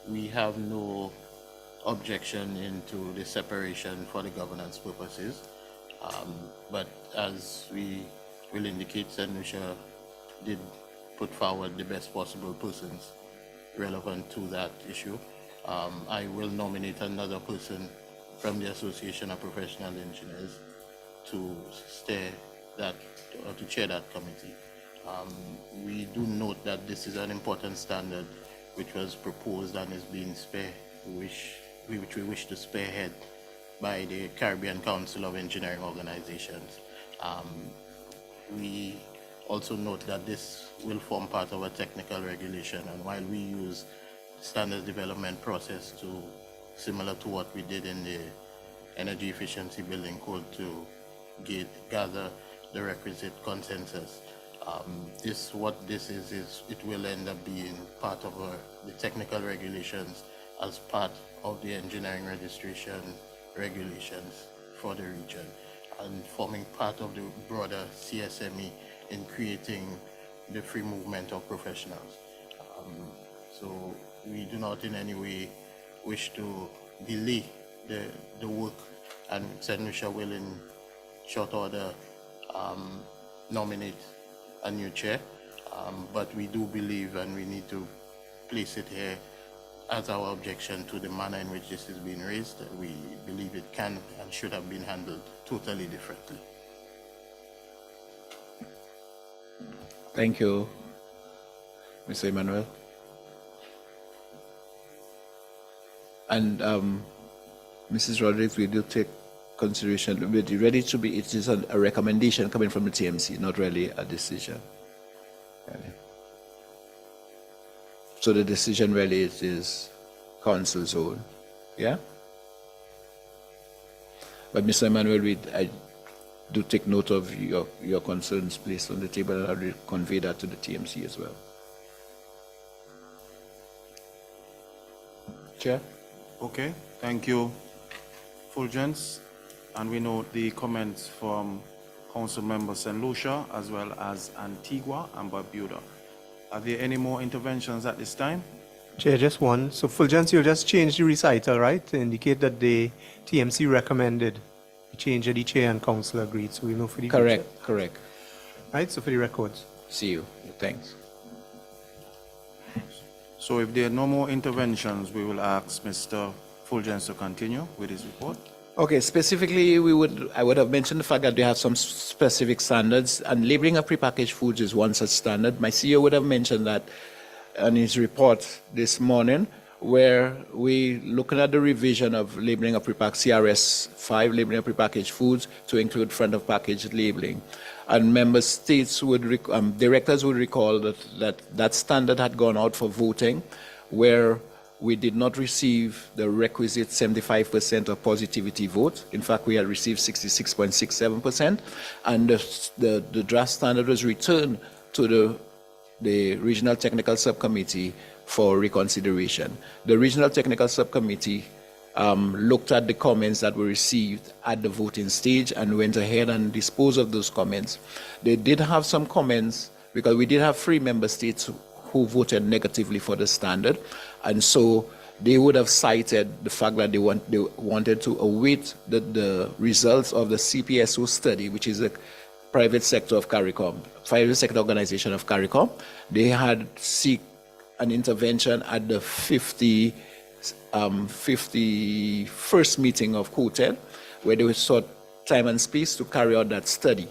We have no objection into the separation for the governance purposes, but as we will indicate, St. Lucia did put forward the best possible persons relevant to that issue. I will nominate another person from the Association of Professional Engineers to chair that committee. We do note that this is an important standard which was proposed and is being which we wish to spearhead by the Caribbean Council of Engineering Organizations. We also note that this will form part of a technical regulation, and while we use standards development process similar to what we did in the Energy Efficiency Building Code to gather the requisite consensus, what this is it will end up being part of the technical regulations as part of the engineering registration regulations for the region, and forming part of the broader CSME in creating the free movement of professionals. So we do not in any way wish to delay the work, and St. Lucia will in short order nominate a new chair, but we do believe, and we need to place it here as our objection to the manner in which this is being raised. We believe it can and should have been handled totally differently. Thank you, Mr. Emmanuel. And Mrs. Rodriguez, we do take consideration. We're ready to be, it is a recommendation coming from the TMC, not really a decision. Really. So the decision really is council's own. Yeah? But Mr. Emmanuel, I do take note of your concerns placed on the table, and I'll convey that to the TMC as well. Chair? Okay, thank you, Fulgence. And we note the comments from Council Member St. Lucia as well as Antigua and Barbuda. Are there any more interventions at this time? Chair, just one. So Fulgence, you'll just change the recital, right? To indicate that the TMC recommended the change that the chair and council agreed. So we know for the Correct, future. correct. Right, so for the records. See you. Thanks. So if there are no more interventions, we will ask Mr. Fulgence to continue with his report. Okay, specifically, I would have mentioned the fact that they have some specific standards, and labeling of prepackaged foods is one such standard. My CEO would have mentioned that in his report this morning, where we looking at the revision of labeling of CRS 5, labeling of prepackaged foods, to include front of package labeling. And member states directors would recall that standard had gone out for voting, where we did not receive the requisite 75% of positivity vote. In fact, we had received 66.67%, and the draft standard was returned to the Regional Technical Subcommittee for reconsideration. The Regional Technical Subcommittee looked at the comments that were received at the voting stage and went ahead and disposed of those comments. They did have some comments, because we did have 3 member states who voted negatively for the standard, and so they would have cited the fact that they wanted to await the results of the CPSO study, which is a private sector of CARICOM, private sector organization of CARICOM. They had seek an intervention at the 51st meeting of COTED, where they sought time and space to carry out that study,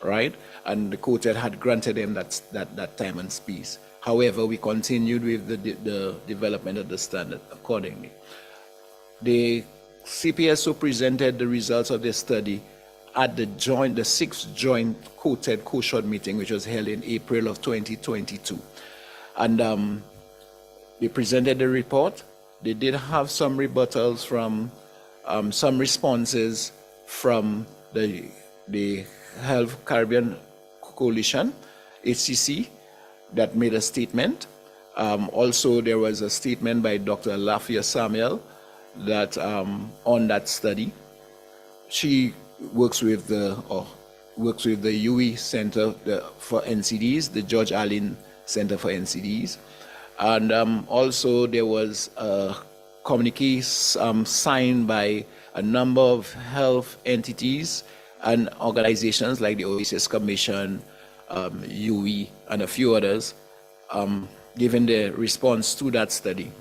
right? And the COTED had granted them that time and space. However, we continued with the development of the standard accordingly. The CPSO presented the results of their study at the 6th joint COTED COSHOD meeting, which was held in April of 2022. And they presented the report. They did have some rebuttals from some responses from the Health Caribbean Coalition, HCC, that made a statement. Also, there was a statement by Dr. Lafia Samuel that on that study. She works with the UE Center for NCDs, the George Allen Center for NCDs. And also there was a communique signed by a number of health entities and organizations like the Oasis Commission, UE, and a few others, given the response to that study.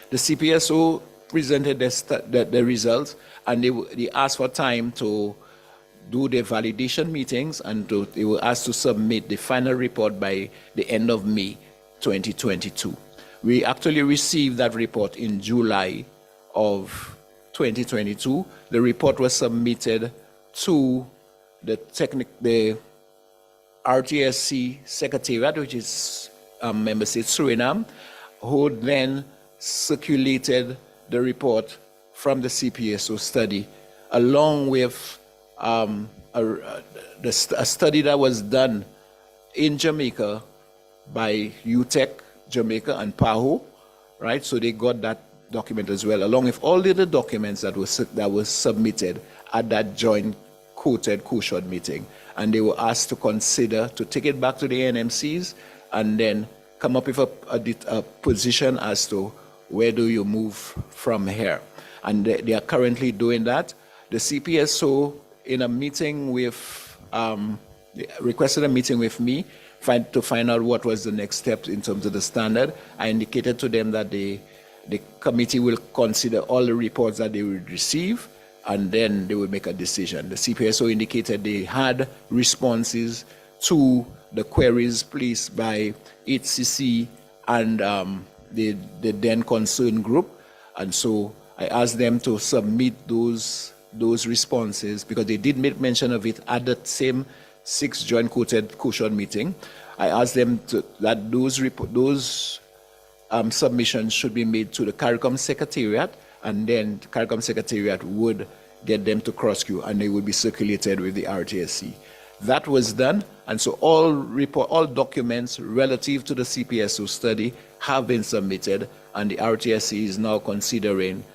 The CPSO presented the results, and they asked for time to do their validation meetings, and they were asked to submit the final report by the end of May 2022. We actually received that report in July of 2022. The report was submitted to the RTSC Secretariat, which is Member State Suriname, who then circulated the report from the CPSO study, along with a study that was done in Jamaica by UTEC Jamaica and PAHO, right? So they got that document as well, along with all the other documents that was submitted at that joint COTED COSHOD meeting. And they were asked to consider to take it back to the NMCs and then come up with a position as to where do you move from here. And they are currently doing that. The CPSO, in a meeting with, requested a meeting with me to find out what was the next step in terms of the standard. I indicated to them that the committee will consider all the reports that they will receive, and then they will make a decision. The CPSO indicated they had responses to the queries placed by HCC and the then concerned group, and so I asked them to submit those responses, because they did make mention of it at the same 6th joint COTED COSHOD meeting. I asked them that those submissions should be made to the CARICOM Secretariat, and then the CARICOM Secretariat would get them to CROSQ, and they would be circulated with the RTSC. That was done, and so all documents relative to the CPSO study have been submitted, and the RTSC is now considering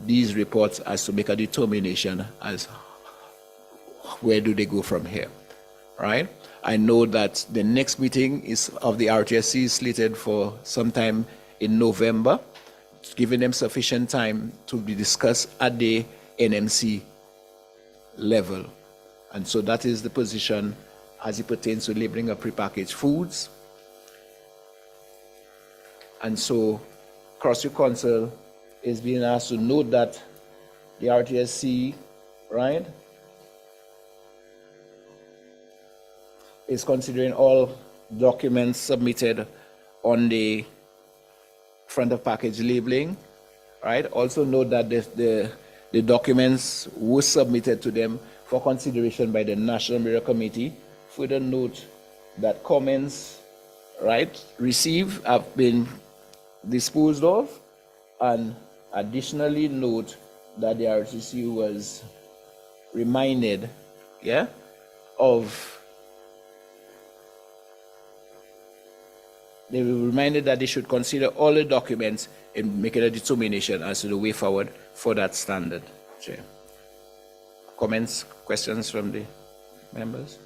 these reports as to make a determination as where do they go from here, right? I know that the next meeting of the RTSC is slated for sometime in November, giving them sufficient time to be discussed at the NMC level. And so that is the position as it pertains to labeling of prepackaged foods. And so CROSQ Council is being asked to note that the RTSC, right, is considering all documents submitted on the front of package labeling, right? Also note that the documents were submitted to them for consideration by the National Bureau Committee. Further note that comments, right, received have been disposed of, and additionally note that the RTC was reminded, yeah, they were reminded that they should consider all the documents in making a determination as to the way forward for that standard. Chair. Comments, questions from the members?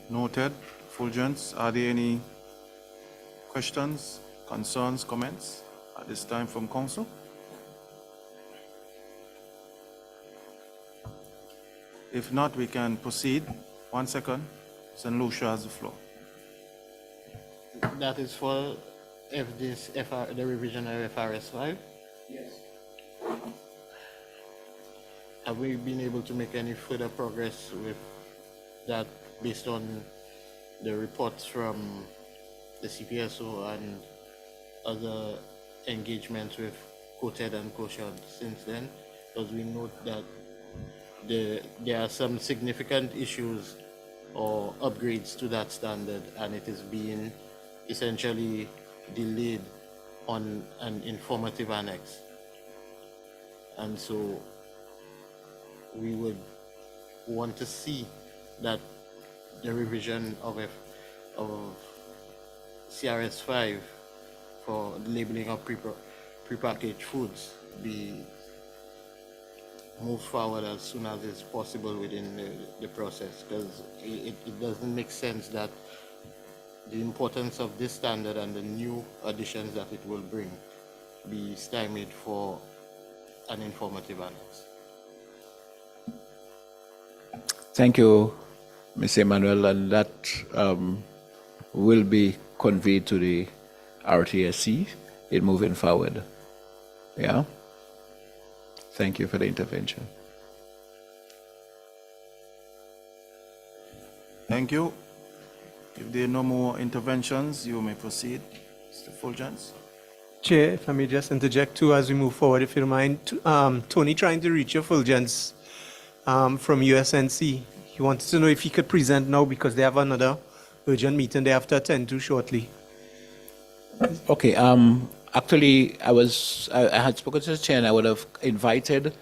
Noted. Fulgence, are there any questions, concerns, comments at this time from council? If not, we can proceed. 1 second. St. Lucia has the floor. That is for the revision of FRS 5? Yes. Have we been able to make any further progress with that based on the reports from the CPSO and other engagements with COTED and COSHOD since then? Because we note that there are some significant issues or upgrades to that standard, and it is being essentially delayed on an informative annex. And so we would want to see that the revision of CRS 5 for labeling of prepackaged foods be moved forward as soon as is possible within the process, because it doesn't make sense that the importance of this standard and the new additions that it will bring be stymied for an informative annex. Thank you, Mr. Emmanuel, and that will be conveyed to the RTSC in moving forward. Yeah? Thank you for the intervention. Thank you. If there are no more interventions, you may proceed. Mr. Fulgence. Chair, if I may just interject too as we move forward, if you don't mind. Tony trying to reach your Fulgence from USNC. He wanted to know if he could present now because they have another urgent meeting they have to attend to shortly. Okay, actually, I had spoken to the chair and I would have invited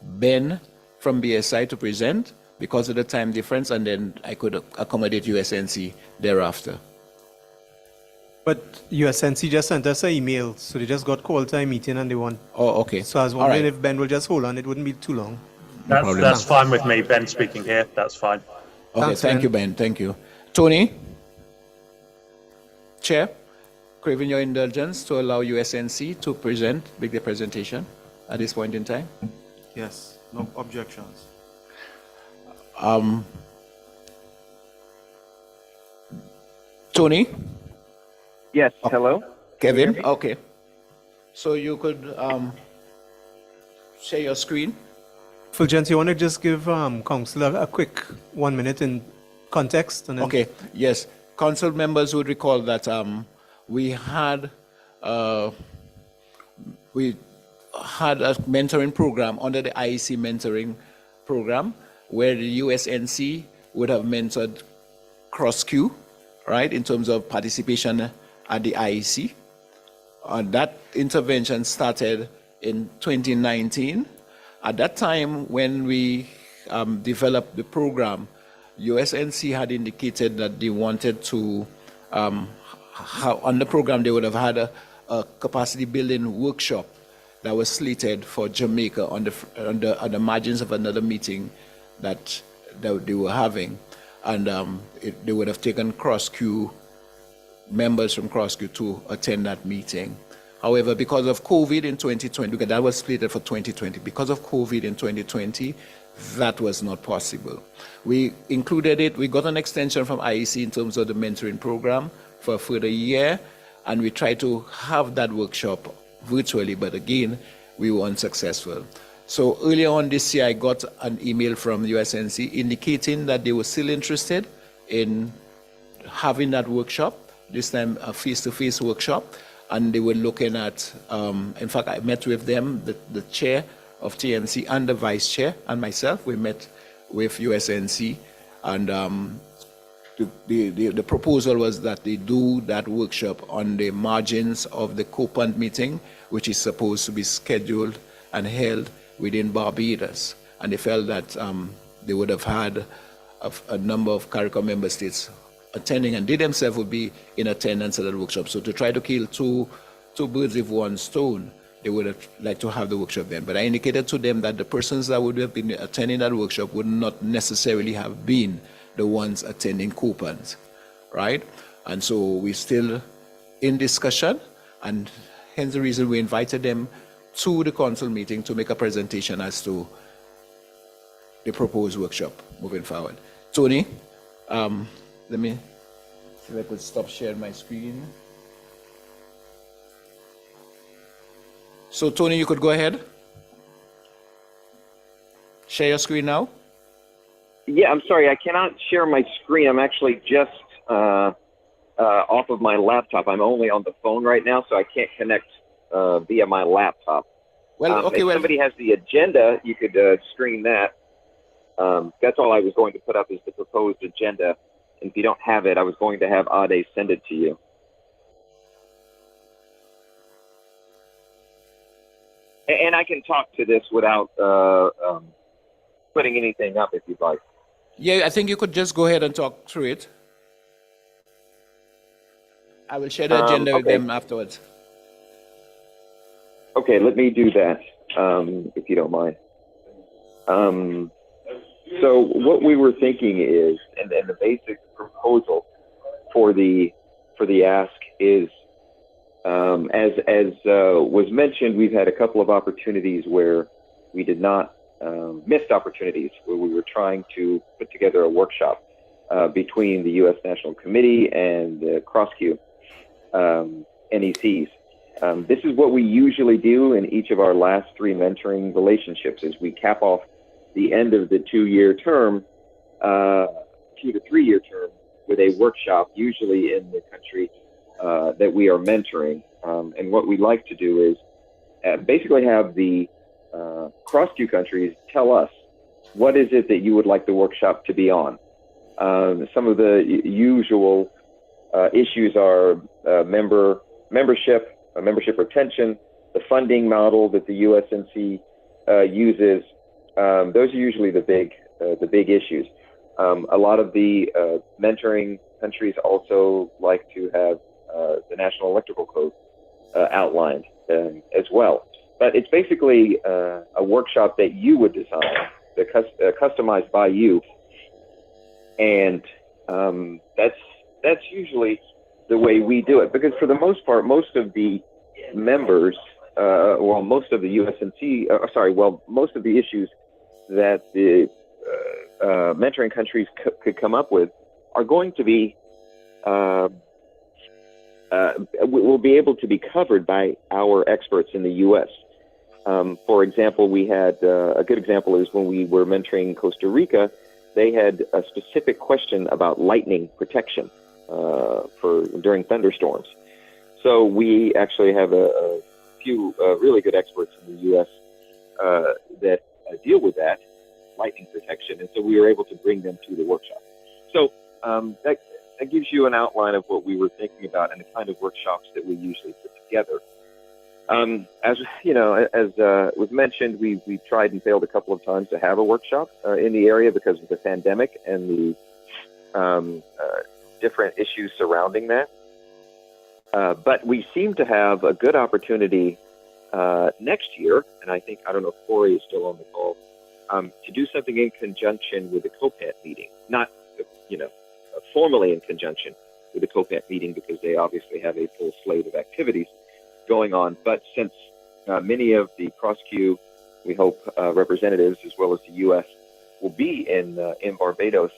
Ben from BSI to present because of the time difference, and then I could accommodate USNC thereafter. But USNC just sent us an email, so they just got called to a meeting and they want... Oh, okay. So I was wondering if Ben will just hold on, it wouldn't be too long. That's fine with me. Ben speaking here, that's fine. Okay, Thanks, thank Ben. you, Ben. Thank you. Tony? Chair, craving your indulgence to allow USNC to make the presentation at this point in time. Yes, no objections. Tony? Yes, hello? Kevin? Okay. So you could share your screen. Fulgence, you want to just give Councillor a quick 1 minute in context? And then... Okay, yes. Council members would recall that we had a mentoring program under the IEC mentoring program where the USNC would have mentored CROSQ, right, in terms of participation at the IEC. That intervention started in 2019. At that time, when we developed the program, USNC had indicated that they wanted to, on the program, they would have had a capacity building workshop that was slated for Jamaica on the margins of another meeting that they were having. And they would have taken CROSQ members from CROSQ to attend that meeting. However, because of COVID in 2020, because that was slated for 2020, because of COVID in 2020, that was not possible. We included it, we got an extension from IEC in terms of the mentoring program for a further year, and we tried to have that workshop virtually, but again, we were unsuccessful. So earlier on this year, I got an email from USNC indicating that they were still interested in having that workshop, this time a face-to-face workshop, and they were looking at, in fact, I met with them, the chair of TMC and the vice chair and myself. We met with USNC, and the proposal was that they do that workshop on the margins of the COPANT meeting, which is supposed to be scheduled and held within Barbados. And they felt that they would have had a number of CARICOM member states attending, and they themselves would be in attendance at that workshop. So to try to kill two birds with one stone, they would have liked to have the workshop then. But I indicated to them that the persons that would have been attending that workshop would not necessarily have been the ones attending COPANT, right? And so we're still in discussion, and hence the reason we invited them to the council meeting to make a presentation as to the proposed workshop moving forward. Tony, let me see if I could stop sharing my screen. So Tony, you could go ahead. Share your screen now. Yeah, I'm sorry, I cannot share my screen. I'm actually just off of my laptop. I'm only on the phone right now, so I can't connect via my laptop. Well, okay, if somebody has the agenda, you could screen that. That's all I was going to put up is the proposed agenda. And if you don't have it, I was going to have Ade send it to you. And I can talk to this without putting anything up if you'd like. Yeah, I think you could just go ahead and talk through it. I will share the agenda with them afterwards. Okay, let me do that, if you don't mind. So what we were thinking is, and the basic proposal for the ask is, as was mentioned, we've had a couple of opportunities where we did not, missed opportunities where we were trying to put together a workshop between the U.S. National Committee and the CROSQ NECs. This is what we usually do in each of our last three mentoring relationships, is we cap off the end of the 2-year term, 2 to 3 year term, with a workshop, usually in the country that we are mentoring. And what we like to do is basically have the CROSQ countries tell us, what is it that you would like the workshop to be on? Some of the usual issues are membership retention, the funding model that the USNC uses. Those are usually the big issues. A lot of the mentoring countries also like to have the National Electrical Code outlined as well. But it's basically a workshop that you would design, customized by you, and that's usually the way we do it. Because for the most part, most of the members, most of the USNC, most of the issues that the mentoring countries could come up with are going to be, will be able to be covered by our experts in the U.S. For example, we had a good example is when we were mentoring Costa Rica, they had a specific question about lightning protection during thunderstorms. So we actually have a few really good experts in the U.S. That deal with that lightning protection, and so we were able to bring them to the workshop. So that gives you an outline of what we were thinking about and the kind of workshops that we usually put together. As you know, as was mentioned, we tried and failed a couple of times to have a workshop in the area because of the pandemic and the different issues surrounding that. But we seem to have a good opportunity next year, and I don't know if Corey is still on the call, to do something in conjunction with the COPANT meeting. Not, formally in conjunction, the COPET meeting because they obviously have a full slate of activities going on. But since many of the CROSQ, we hope, representatives as well as the U.S. will be in Barbados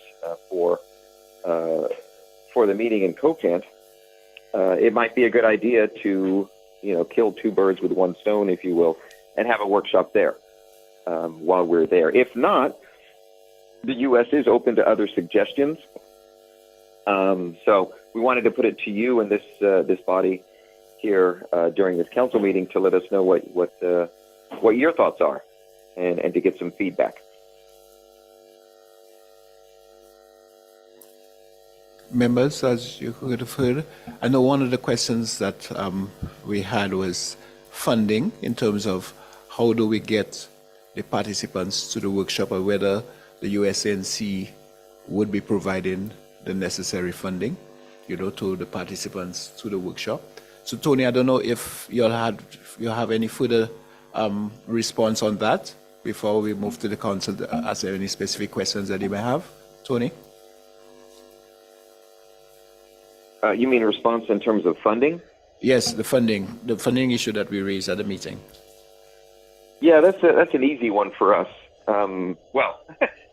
for the meeting in COCANT, it might be a good idea to kill two birds with one stone, if you will, and have a workshop there while we're there. If not, the U.S. is open to other suggestions. So we wanted to put it to you and this body here during this council meeting to let us know what your thoughts are and to get some feedback. Members, as you could have heard, I know one of the questions that we had was funding in terms of how do we get the participants to the workshop, or whether the USNC would be providing the necessary funding, to the participants to the workshop. So Tony, I don't know if you have any further response on that before we move to the council to answer any specific questions that you may have. Tony? You mean response in terms of funding? Yes, the funding issue that we raised at the meeting. Yeah, that's an easy one for us. Well,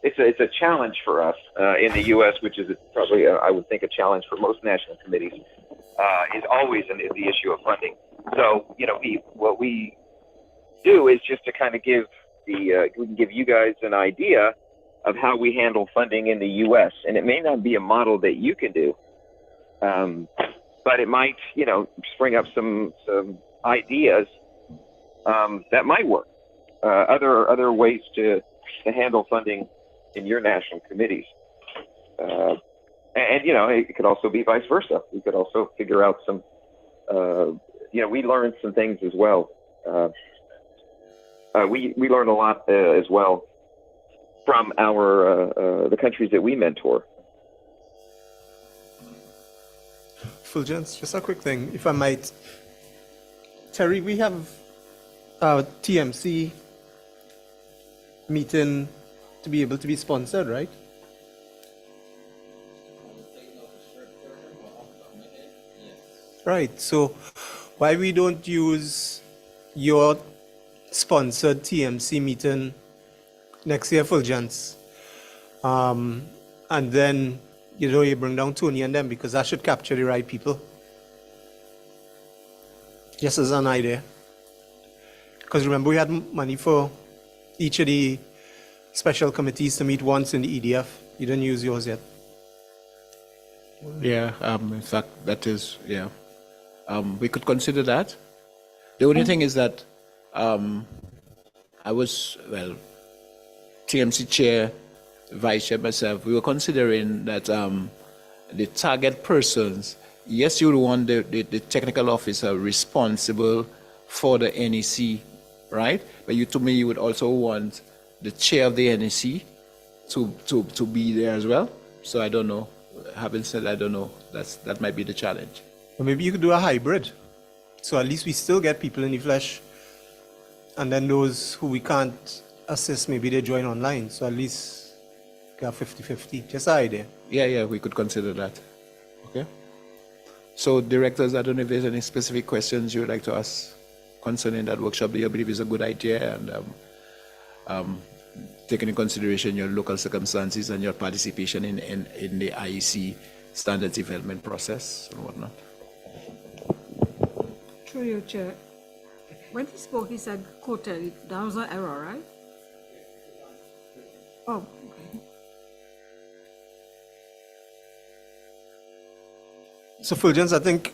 it's a challenge for us in the U.S., which is probably I would think a challenge for most national committees. Is always the issue of funding. So what we do is just to kind of give we can give you guys an idea of how we handle funding in the U.S. And it may not be a model that you can do. But it might, spring up some ideas that might work. Other ways to handle funding in your national committees, and it could also be vice versa. We could also figure out some, we learned some things as well. We learned a lot as well from the countries that we mentor. Fulgence, just a quick thing, if I might. Terry, we have a TMC meeting to be able to be sponsored, right? Right, so why we don't use your sponsored TMC meeting next year, Fulgence? And then you bring down Tony and them, because that should capture the right people. Just as an idea. Because remember, we had money for each of the special committees to meet once in the EDF. You didn't use yours yet. Yeah, in fact, that is, yeah. We could consider that. The only thing is that I was, TMC chair, vice chair, myself, we were considering that the target persons, yes, you would want the technical officer responsible for the NEC, right? But to me, you would also want the chair of the NEC to be there as well. So I don't know. Having said, I don't know. That might be the challenge. Or maybe you could do a hybrid. So at least we still get people in the flesh. And then those who we can't assist, maybe they join online. So at least get 50-50. Just an idea. Yeah, we could consider that. Okay. So directors, I don't know if there's any specific questions you would like to ask concerning that workshop that you believe is a good idea, and taking into consideration your local circumstances and your participation in the IEC standards development process and whatnot. Through you, Chair. When he spoke, he said quoted. That was an error, right? Oh, okay. So, Fulgence, I think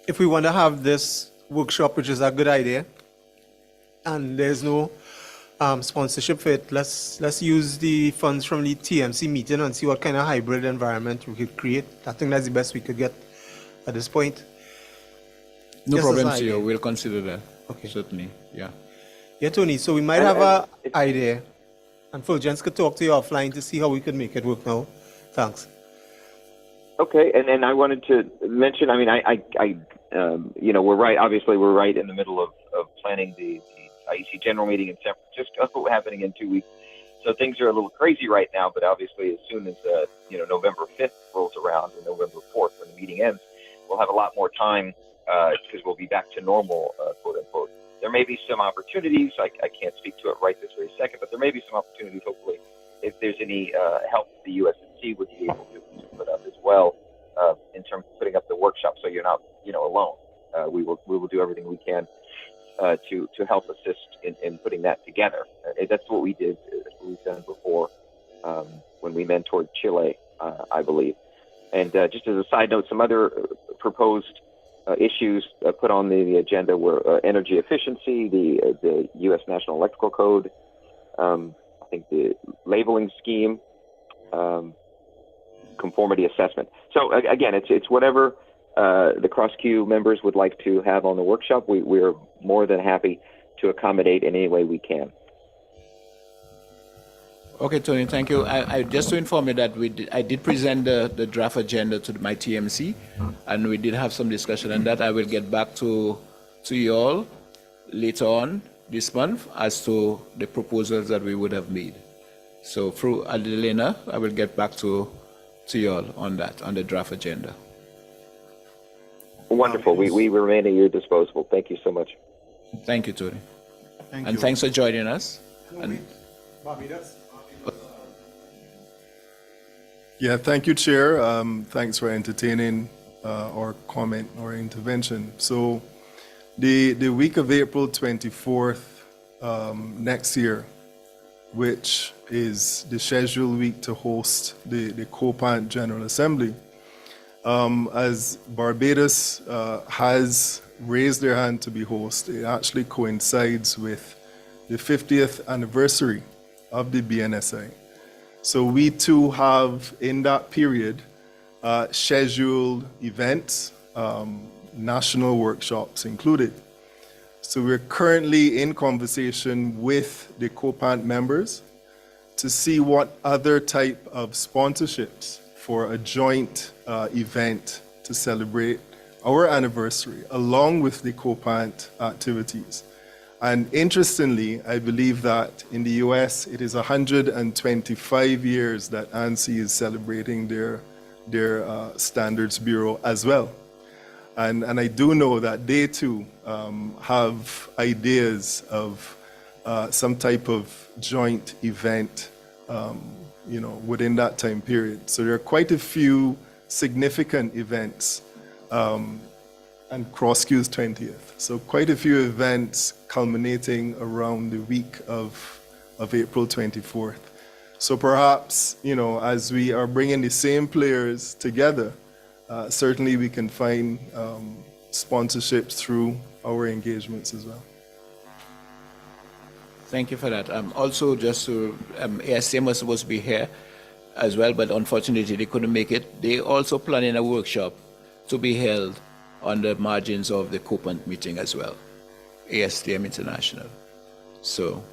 if we want to have this workshop, which is a good idea, and there's no sponsorship for it, let's use the funds from the TMC meeting and see what kind of hybrid environment we could create. I think that's the best we could get at this point. No Just problem, as an Sir. idea. We'll consider that. Okay. Certainly, yeah. Yeah, Tony, so we might have an idea, and Fulgence could talk to you offline to see how we could make it work now. Thanks. Okay, and I wanted to mention, I mean, we're right, obviously we're right in the middle of planning the IEC general meeting in San Francisco happening in 2 weeks. So things are a little crazy right now, but obviously as soon as November 5th rolls around or November 4th when the meeting ends, we'll have a lot more time because we'll be back to normal, quote unquote. There may be some opportunities. I can't speak to it right this very second, but there may be some opportunities, hopefully, if there's any help the USNC would be able to put up as well in terms of putting up the workshop so you're not, alone. We will do everything we can to help assist in putting that together. That's what we did. That's what we've done before when we mentored Chile, I believe. And just as a side note, some other proposed issues put on the agenda were energy efficiency, the U.S. National Electrical Code, I think the labeling scheme, conformity assessment. So again, it's whatever the CROSQ members would like to have on the workshop. We're more than happy to accommodate in any way we can. Okay, Tony, thank you. I just to inform you that I did present the draft agenda to my TMC, and we did have some discussion on that. I will get back to you all later on this month as to the proposals that we would have made. So through Adelina, I will get back to you all on that, on the draft agenda. Wonderful. We remain at your disposal. Thank you so much. Thank you, Tony. Thank and you. thanks for joining us. Yeah, thank you, Chair. Thanks for entertaining our comment or intervention. So the week of April 24th next year, which is the scheduled week to host the COPANT General Assembly, as Barbados has raised their hand to be host, it actually coincides with the 50th anniversary of the BNSI. So we too have, in that period, scheduled events, national workshops included. So we're currently in conversation with the COPANT members to see what other type of sponsorships for a joint event to celebrate our anniversary along with the COPANT activities. And interestingly, I believe that in the US, it is 125 years that ANSI is celebrating their Standards Bureau as well. And I do know that they too have ideas of some type of joint event, within that time period. So there are quite a few significant events, and CROSQ's 20th. So quite a few events culminating around the week of April 24th. So perhaps, as we are bringing the same players together, certainly we can find sponsorships through our engagements as well. Thank you for that. Also, just to, ASTM was supposed to be here as well, but unfortunately they couldn't make it. They also planning a workshop to be held on the margins of the COPANT meeting as well, ASTM International. So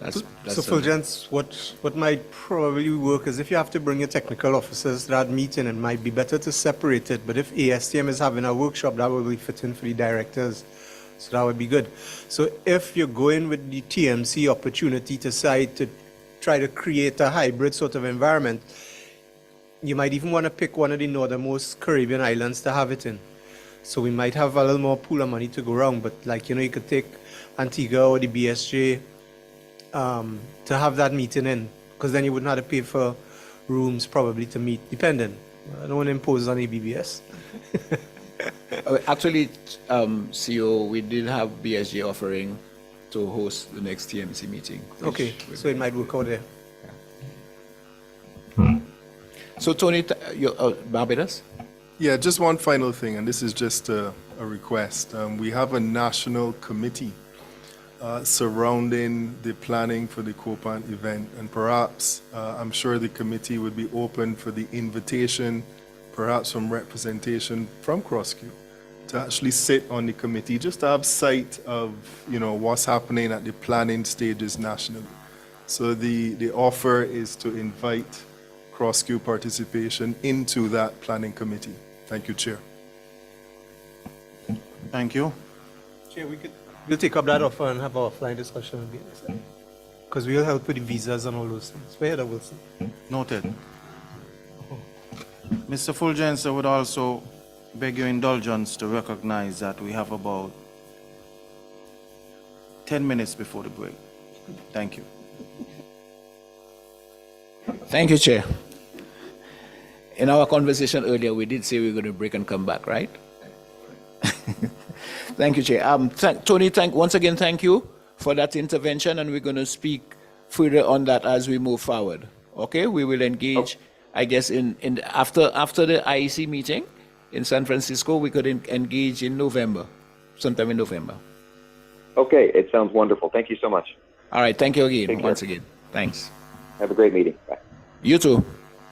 that's so Fulgence, what might probably work is if you have to bring your technical officers to that meeting, it might be better to separate it. But if ASTM is having a workshop, that will be fitting for the directors. So that would be good. So if you're going with the TMC opportunity to decide to try to create a hybrid sort of environment, you might even want to pick one of the northernmost Caribbean islands to have it in. So we might have a little more pool of money to go around, but you could take Antigua or the BSJ to have that meeting in, because then you wouldn't have to pay for rooms probably to meet, depending. I don't want to impose on ABBS. Actually, CO, we did have BSJ offering to host the next TMC meeting. Okay, so it might work out there. Yeah. So Tony, Barbados? Yeah, just one final thing, and this is just a request. We have a national committee surrounding the planning for the COPANT event, and perhaps I'm sure the committee would be open for the invitation, perhaps from representation from CROSQ, to actually sit on the committee, just to have sight of what's happening at the planning stages nationally. So the offer is to invite CROSQ participation into that planning committee. Thank you, Chair. Thank you. Chair, we'll take up that offer and have an offline discussion with BNSI. because we'll help with the visas and all those things. Go ahead, Wilson. Noted. Mr. Fulgence, I would also beg your indulgence to recognize that we have about 10 minutes before the break. Thank you. Thank you, Chair. In our conversation earlier, we did say we were going to break and come back, right? Thank you, Chair. Tony, once again, thank you for that intervention, and we're going to speak further on that as we move forward. Okay, we will engage, I guess, after the IEC meeting in San Francisco, we could engage in November, sometime in November. Okay, it sounds wonderful. Thank you so much. All right, thank you again, once again. Thanks. Have a great meeting. Bye. You too.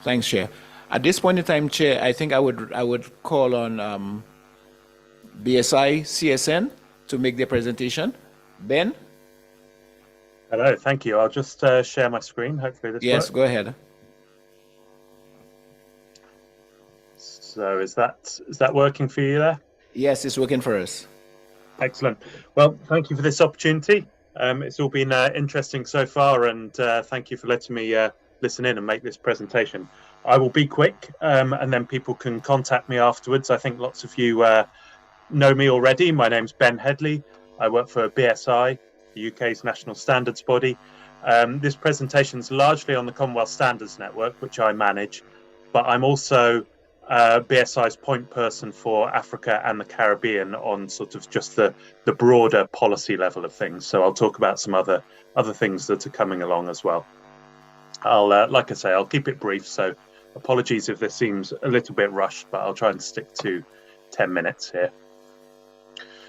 Thanks, Chair. At this point in time, Chair, I think I would call on BSI CSN to make their presentation. Ben? Hello, thank you. I'll just share my screen. Hopefully this Yes, works. go ahead. So is that working for you there? Yes, it's working for us. Excellent. Well, thank you for this opportunity. It's all been interesting so far, and thank you for letting me listen in and make this presentation. I will be quick, and then people can contact me afterwards. I think lots of you know me already. My name's Ben Headley. I work for BSI, the UK's national standards body. This presentation is largely on the Commonwealth Standards Network, which I manage, but I'm also BSI's point person for Africa and the Caribbean on sort of just the broader policy level of things. So I'll talk about some other things that are coming along as well. Like I say, I'll keep it brief. So apologies if this seems a little bit rushed, but I'll try and stick to 10 minutes here.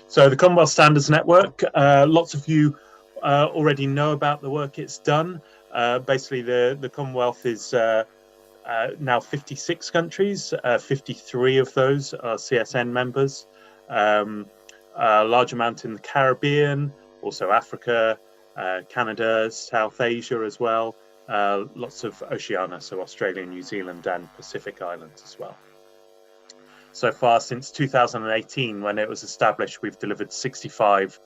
So the Commonwealth Standards Network, lots of you already know about the work it's done. Basically, the Commonwealth is now 56 countries, 53 of those are CSN members, a large amount in the Caribbean, also Africa, Canada, South Asia as well, lots of Oceania, so Australia, New Zealand and Pacific Islands as well. So far since 2018, when it was established, we've delivered 65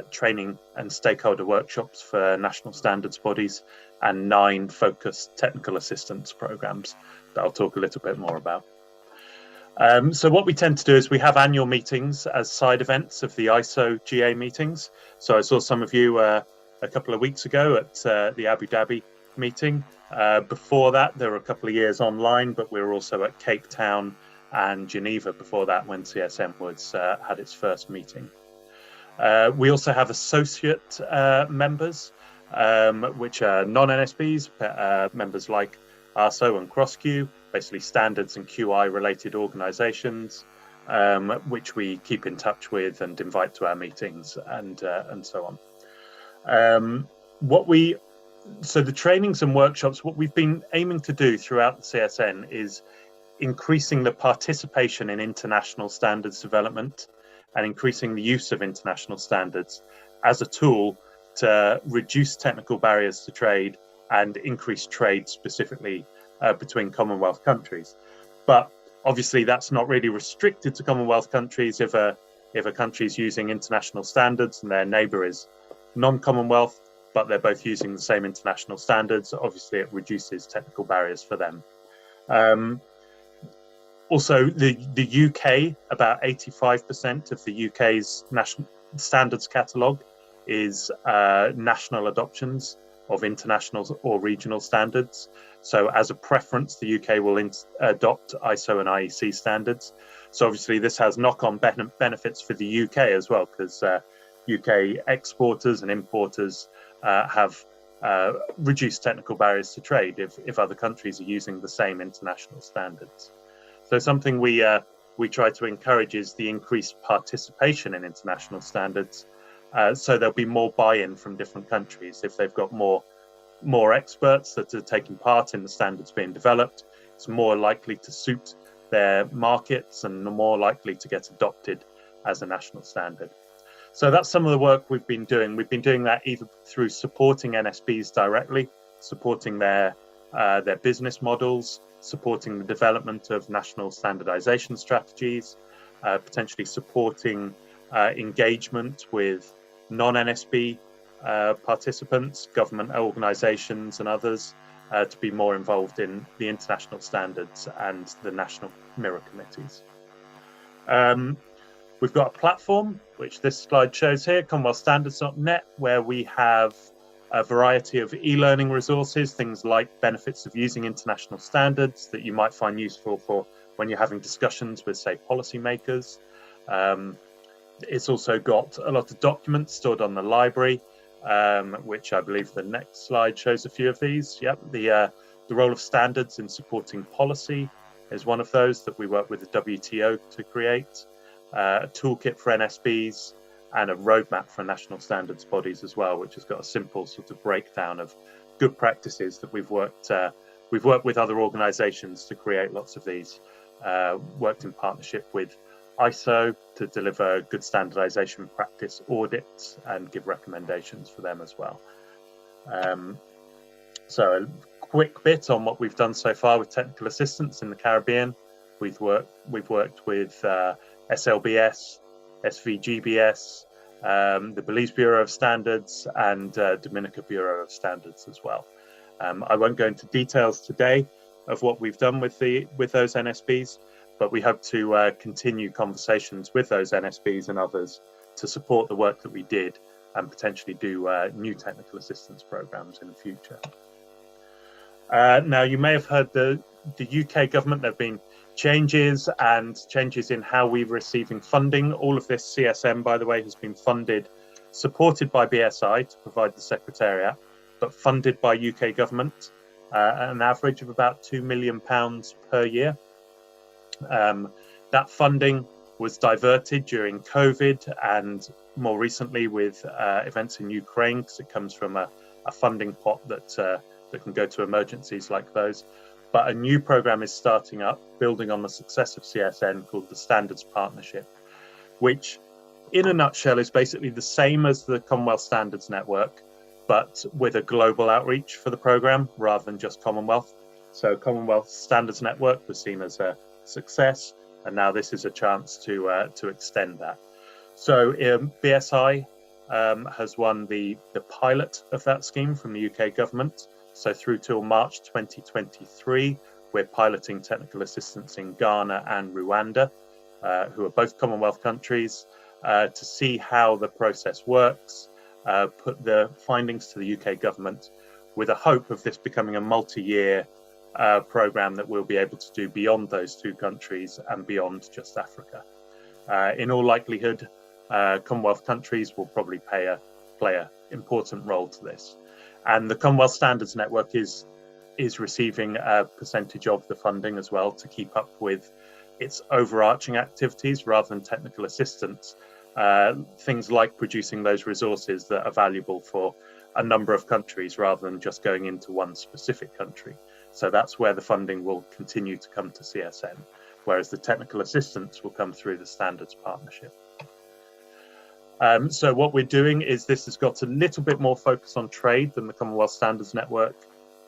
training and stakeholder workshops for national standards bodies and 9 focused technical assistance programs that I'll talk a little bit more about. So what we tend to do is we have annual meetings as side events of the ISO GA meetings. So I saw some of you a couple of weeks ago at the Abu Dhabi meeting. Before that, there were a couple of years online, but we were also at Cape Town and Geneva before that when CSN had its first meeting. We also have associate members, which are non-NSBs, members like ARSO and CROSQ, basically standards and QI related organizations, which we keep in touch with and invite to our meetings and so on. So the trainings and workshops, what we've been aiming to do throughout the CSN is increasing the participation in international standards development and increasing the use of international standards as a tool to reduce technical barriers to trade and increase trade specifically between Commonwealth countries. But obviously that's not really restricted to Commonwealth countries. If a country is using international standards and their neighbour is non-Commonwealth, but they're both using the same international standards, obviously it reduces technical barriers for them. Also, the UK, about 85% of the UK's national standards catalogue is national adoptions of international or regional standards. So as a preference, the UK will adopt ISO and IEC standards. So obviously this has knock-on benefits for the UK as well, because UK exporters and importers have reduced technical barriers to trade if other countries are using the same international standards. So something we try to encourage is the increased participation in international standards. So there'll be more buy-in from different countries. If they've got more experts that are taking part in the standards being developed, it's more likely to suit their markets and more likely to get adopted as a national standard. So that's some of the work we've been doing. We've been doing that either through supporting NSBs directly, supporting their business models, supporting the development of national standardization strategies, potentially supporting engagement with non-NSB participants, government organisations and others to be more involved in the international standards and the national mirror committees. We've got a platform, which this slide shows here, commonwealthstandards.net, where we have a variety of e-learning resources, things like benefits of using international standards that you might find useful for when you're having discussions with, say, policymakers. It's also got a lot of documents stored on the library, which I believe the next slide shows a few of these. Yep, the role of standards in supporting policy is one of those that we work with the WTO to create. A toolkit for NSBs and a roadmap for national standards bodies as well, which has got a simple sort of breakdown of good practices that we've worked with other organisations to create lots of these. Worked in partnership with ISO to deliver good standardisation practice audits and give recommendations for them as well. So a quick bit on what we've done so far with technical assistance in the Caribbean. We've worked with SLBS, SVGBS, the Belize Bureau of Standards, and Dominica Bureau of Standards as well. I won't go into details today of what we've done with those NSBs, but we hope to continue conversations with those NSBs and others to support the work that we did and potentially do new technical assistance programs in the future. Now, you may have heard the UK government, there have been changes in how we're receiving funding. All of this CSM, by the way, has been supported by BSI to provide the Secretariat, but funded by UK government at an average of about £2 million per year. That funding was diverted during COVID and more recently with events in Ukraine, because it comes from a funding pot that can go to emergencies like those. But a new program is starting up, building on the success of CSN, called the Standards Partnership, which in a nutshell is basically the same as the Commonwealth Standards Network, but with a global outreach for the program rather than just Commonwealth. So Commonwealth Standards Network was seen as a success, and now this is a chance to extend that. So BSI has won the pilot of that scheme from the UK government. So through till March 2023, we're piloting technical assistance in Ghana and Rwanda, who are both Commonwealth countries, to see how the process works, put the findings to the UK government with a hope of this becoming a multi-year program that we'll be able to do beyond those two countries and beyond just Africa. In all likelihood, Commonwealth countries will probably play an important role to this. And the Commonwealth Standards Network is receiving a percentage of the funding as well to keep up with its overarching activities rather than technical assistance. Things like producing those resources that are valuable for a number of countries rather than just going into one specific country. So that's where the funding will continue to come to CSN, whereas the technical assistance will come through the Standards Partnership. So what we're doing is this has got a little bit more focus on trade than the Commonwealth Standards Network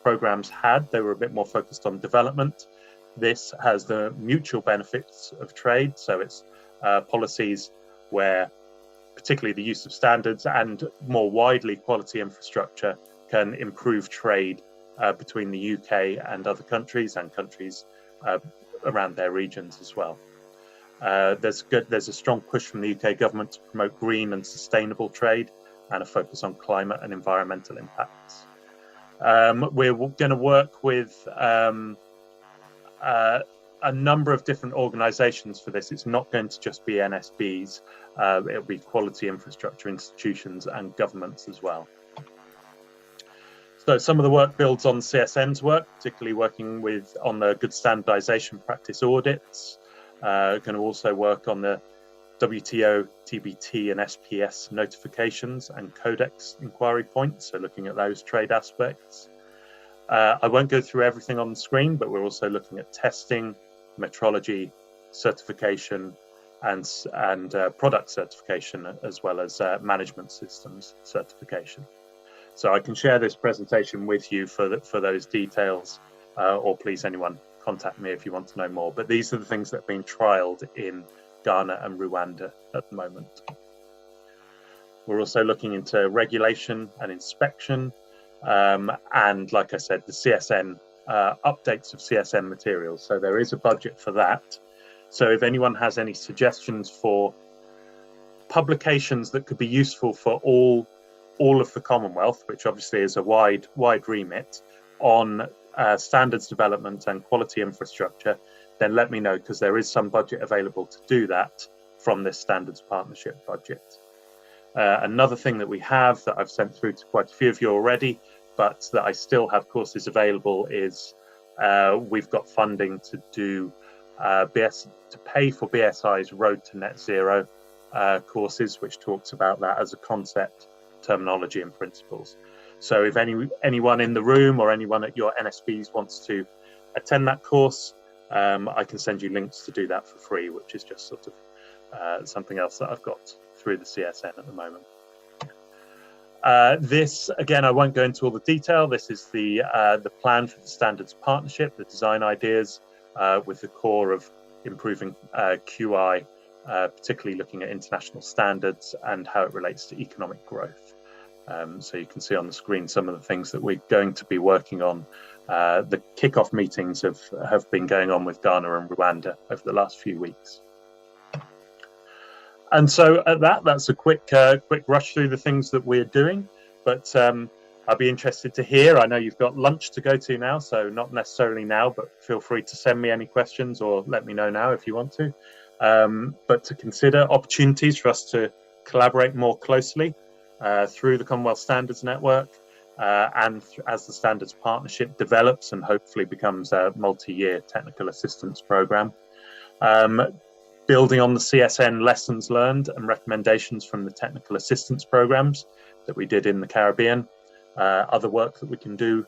programs had. They were a bit more focused on development. This has the mutual benefits of trade. So it's policies where particularly the use of standards and more widely quality infrastructure can improve trade between the UK and other countries and countries around their regions as well. There's a strong push from the UK government to promote green and sustainable trade and a focus on climate and environmental impacts. We're going to work with a number of different organisations for this. It's not going to just be NSBs, it'll be quality infrastructure institutions and governments as well. So some of the work builds on CSN's work, particularly working on the good standardisation practice audits. Going to also work on the WTO, TBT and SPS notifications and codex inquiry points, so looking at those trade aspects. I won't go through everything on the screen, but we're also looking at testing, metrology, certification and product certification, as well as management systems certification. So I can share this presentation with you for those details, or please anyone contact me if you want to know more. But these are the things that have been trialled in Ghana and Rwanda at the moment. We're also looking into regulation and inspection, and like I said, the CSN updates of CSN materials. So there is a budget for that. So if anyone has any suggestions for publications that could be useful for all of the Commonwealth, which obviously is a wide remit on standards development and quality infrastructure, then let me know, because there is some budget available to do that from this standards partnership budget. Another thing that we have that I've sent through to quite a few of you already, but that I still have courses available, is we've got funding to do to pay for BSI's Road to Net Zero courses, which talks about that as a concept, terminology and principles. So if anyone in the room or anyone at your NSBs wants to attend that course, I can send you links to do that for free, which is just sort of something else that I've got through the CSN at the moment. This, again, I won't go into all the detail. This is the plan for the standards partnership, the design ideas, with the core of improving QI, particularly looking at international standards and how it relates to economic growth. So you can see on the screen some of the things that we're going to be working on. The kickoff meetings have been going on with Ghana and Rwanda over the last few weeks. And so at that's a quick rush through the things that we're doing, but I'd be interested to hear. I know you've got lunch to go to now, so not necessarily now, but feel free to send me any questions or let me know now if you want to. But to consider opportunities for us to collaborate more closely through the Commonwealth Standards Network, and as the Standards Partnership develops and hopefully becomes a multi-year technical assistance program. Building on the CSN lessons learned and recommendations from the technical assistance programs that we did in the Caribbean, other work that we can do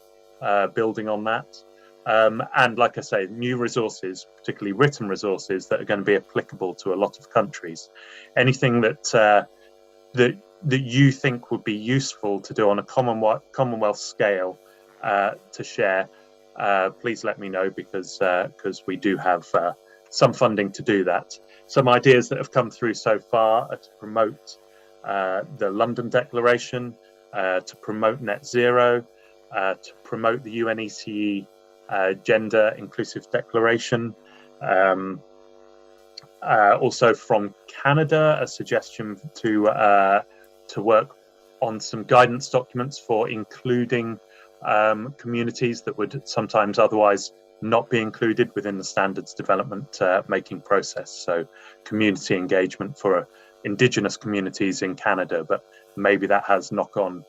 building on that. And like I say, new resources, particularly written resources that are going to be applicable to a lot of countries. Anything that you think would be useful to do on a Commonwealth scale to share, please let me know, because we do have some funding to do that. Some ideas that have come through so far are to promote the London Declaration, to promote net zero, to promote the UNECE Gender Inclusive Declaration. Also from Canada, a suggestion to work on some guidance documents for including communities that would sometimes otherwise not be included within the standards development making process. So community engagement for Indigenous communities in Canada, but maybe that has knock-on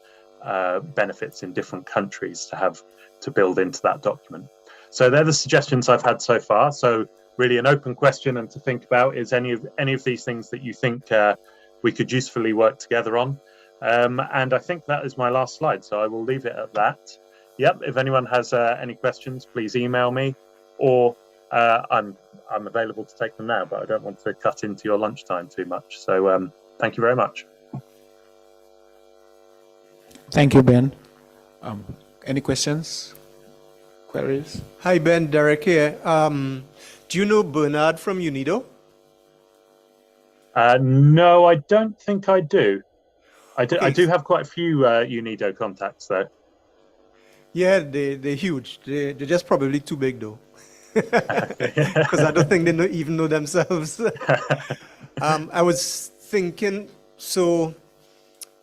benefits in different countries to build into that document. So they're the suggestions I've had so far. So really an open question and to think about is any of these things that you think we could usefully work together on. And I think that is my last slide, so I will leave it at that. Yep, if anyone has any questions, please email me, or I'm available to take them now, but I don't want to cut into your lunchtime too much. So thank you very much. Thank you, Ben. Any questions, queries? Hi, Ben, Derek here. Do you know Bernard from UNIDO? No, I don't think I do. I do have quite a few UNIDO contacts, though. Yeah, they're huge. They're just probably too big, though. Because I don't think they even know themselves. I was thinking, so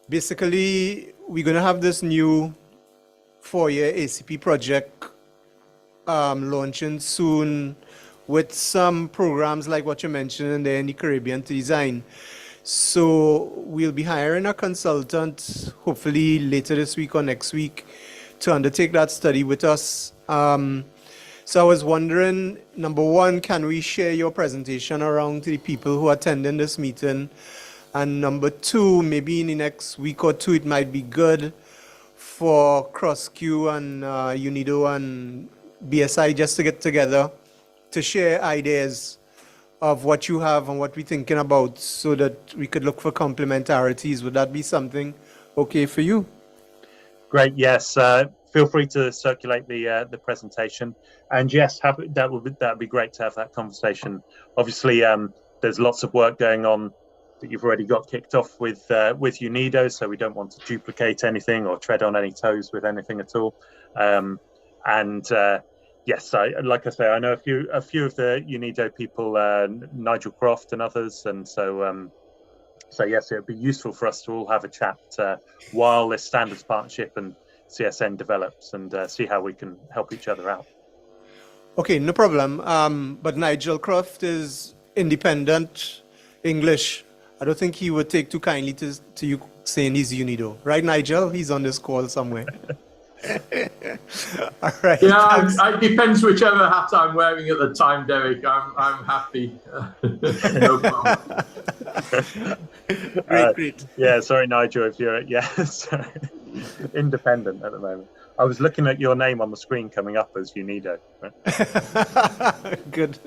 basically, we're going to have this new 4-year ACP project launching soon with some programs like what you mentioned there in the Caribbean to design. So we'll be hiring a consultant, hopefully later this week or next week, to undertake that study with us. So I was wondering, number one, can we share your presentation around to the people who are attending this meeting? And number two, maybe in the next week or two, it might be good for CROSQ and UNIDO and BSI just to get together to share ideas of what you have and what we're thinking about so that we could look for complementarities. Would that be something okay for you? Great, yes. Feel free to circulate the presentation. And yes, that would be great to have that conversation. Obviously, there's lots of work going on that you've already got kicked off with UNIDO, so we don't want to duplicate anything or tread on any toes with anything at all. Yes, like I say, I know a few of the UNIDO people, Nigel Croft and others, and so yes, it would be useful for us to all have a chat while this standards partnership and CSN develops, and see how we can help each other out. Okay, no problem. But Nigel Croft is independent English. I don't think he would take too kindly to you saying he's UNIDO. Right, Nigel? He's on this call somewhere. All right. Yeah, it depends whichever hat I'm wearing at the time, Derek. I'm happy. No problem. Great. Yeah, sorry, Nigel, if you're sorry. Independent at the moment. I was looking at your name on the screen coming up as UNIDO. Good.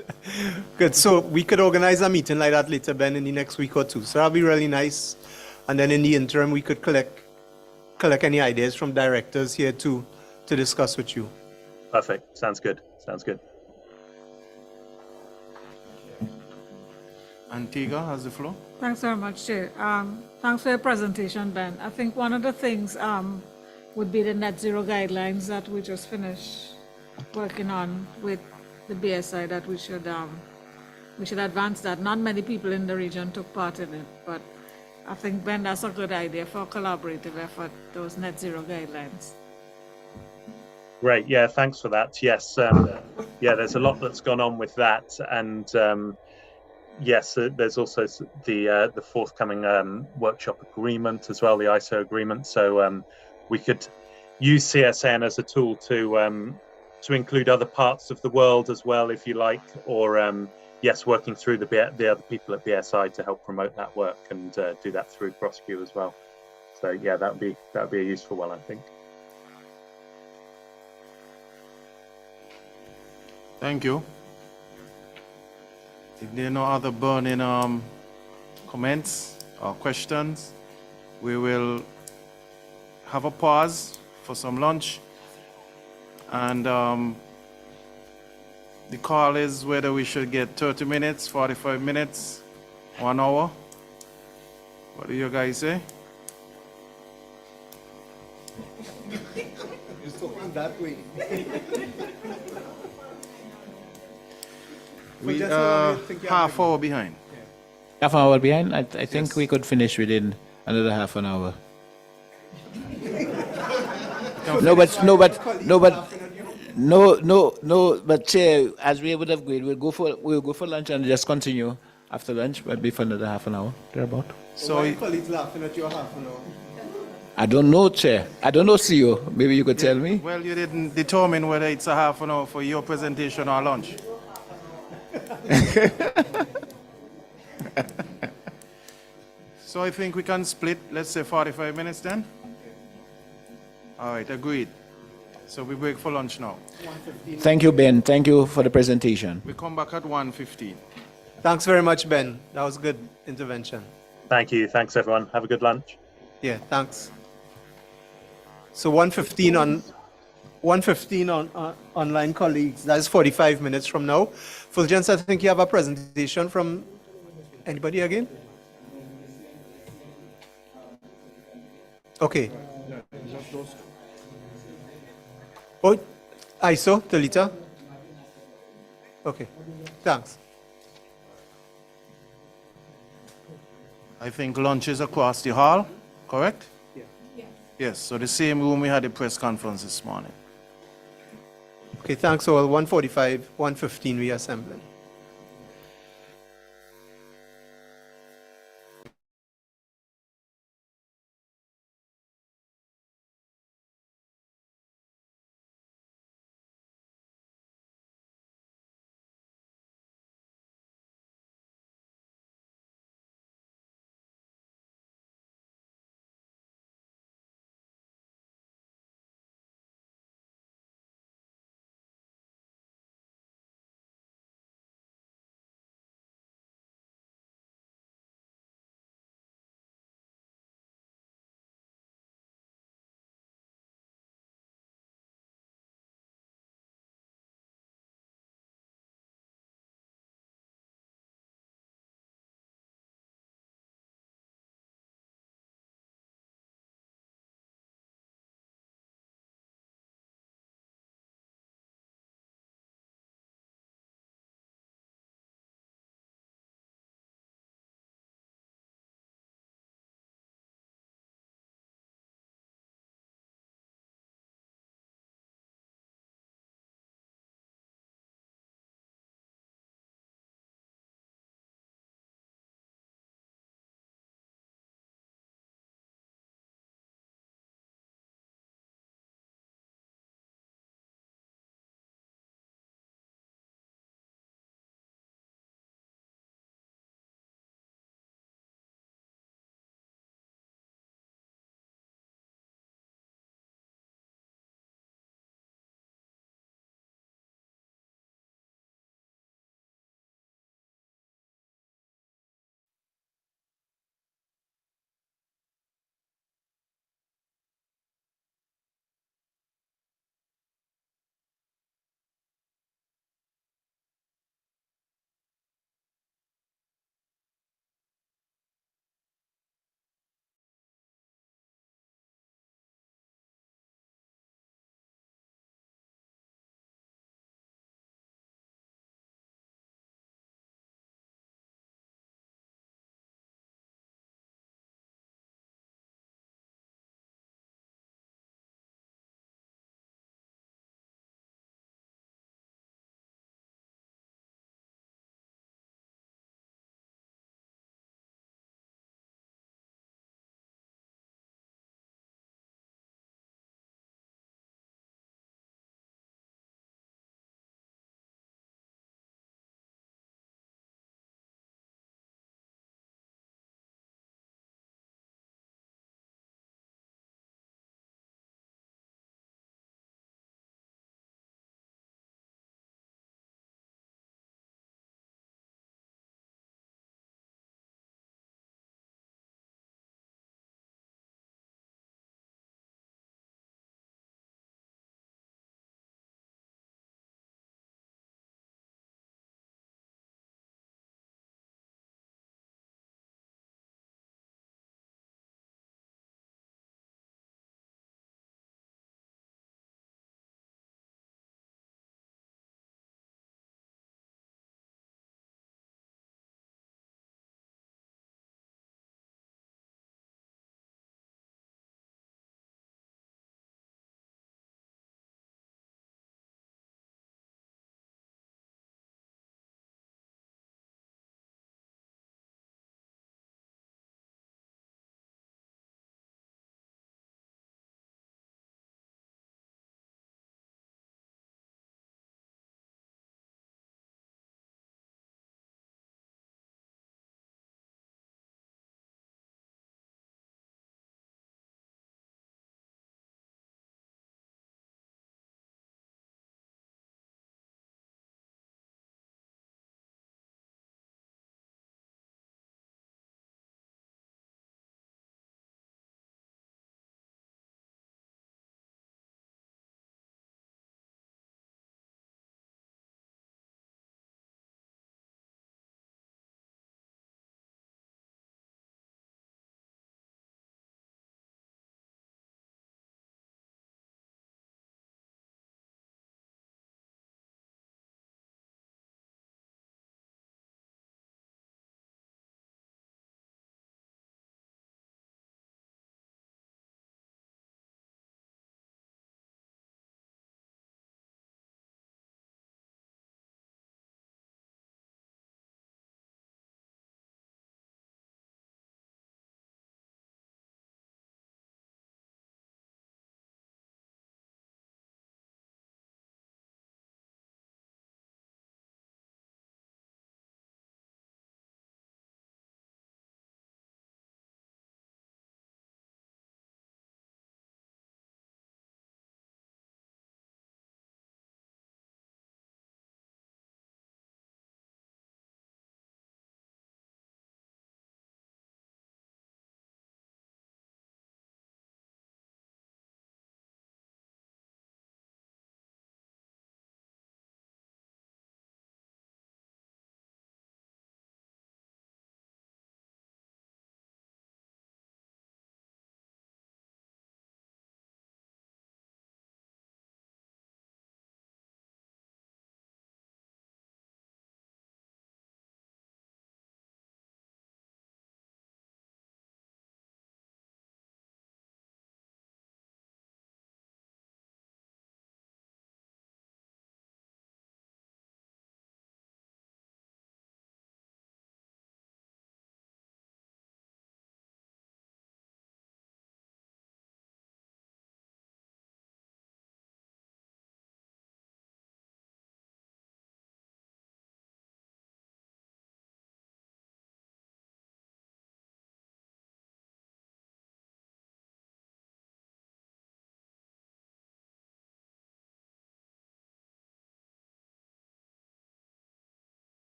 So we could organize a meeting like that later, Ben, in the next week or two. So that'll be really nice. And then in the interim, we could collect any ideas from directors here to discuss with you. Perfect. Sounds good. Antigua has the floor. Thanks very much, Chair. Thanks for your presentation, Ben. I think one of the things would be the net zero guidelines that we just finished working on with the BSI, that we should advance that. Not many people in the region took part in it, but I think, Ben, that's a good idea for a collaborative effort, those net zero guidelines. Great. Yeah, thanks for that. Yes. There's a lot that's gone on with that, and yes, there's also the forthcoming workshop agreement as well, the ISO agreement. So we could use CSN as a tool to include other parts of the world as well, if you like, or yes, working through the other people at BSI to help promote that work and do that through CROSQ as well. So yeah, that would be a useful one, I think. Thank you. If there are no other burning comments or questions, we will have a pause for some lunch. And the call is whether we should get 30 minutes, 45 minutes, 1 hour. What do you guys say? You're talking that way. We are half hour behind. Half an hour behind? I think we could finish within another half an hour. But Chair, as we would have agreed, we'll go for lunch and just continue after lunch, maybe for another half an hour, thereabout. So why colleagues laughing at your half an hour? I don't know, Chair. I don't know, CEO. Maybe you could tell me. Well, you didn't determine whether it's a half an hour for your presentation or lunch. So I think we can split, let's say 45 minutes then. All right, agreed. So we break for lunch now. Thank you, Ben. Thank you for the presentation. We come back at 1:15. Thanks very much, Ben. That was a good intervention. Thank you. Thanks, everyone. Have a good lunch. Yeah, thanks. So 1:15 on online, colleagues. That is 45 minutes from now. Fulgence, I think you have a presentation from anybody again? Okay. Oh, ISO, Talita? Okay, thanks. I think lunch is across the hall, correct? Yeah. Yes, so the same room we had the press conference this morning. Okay, thanks all. 1:45, 1:15 reassembling.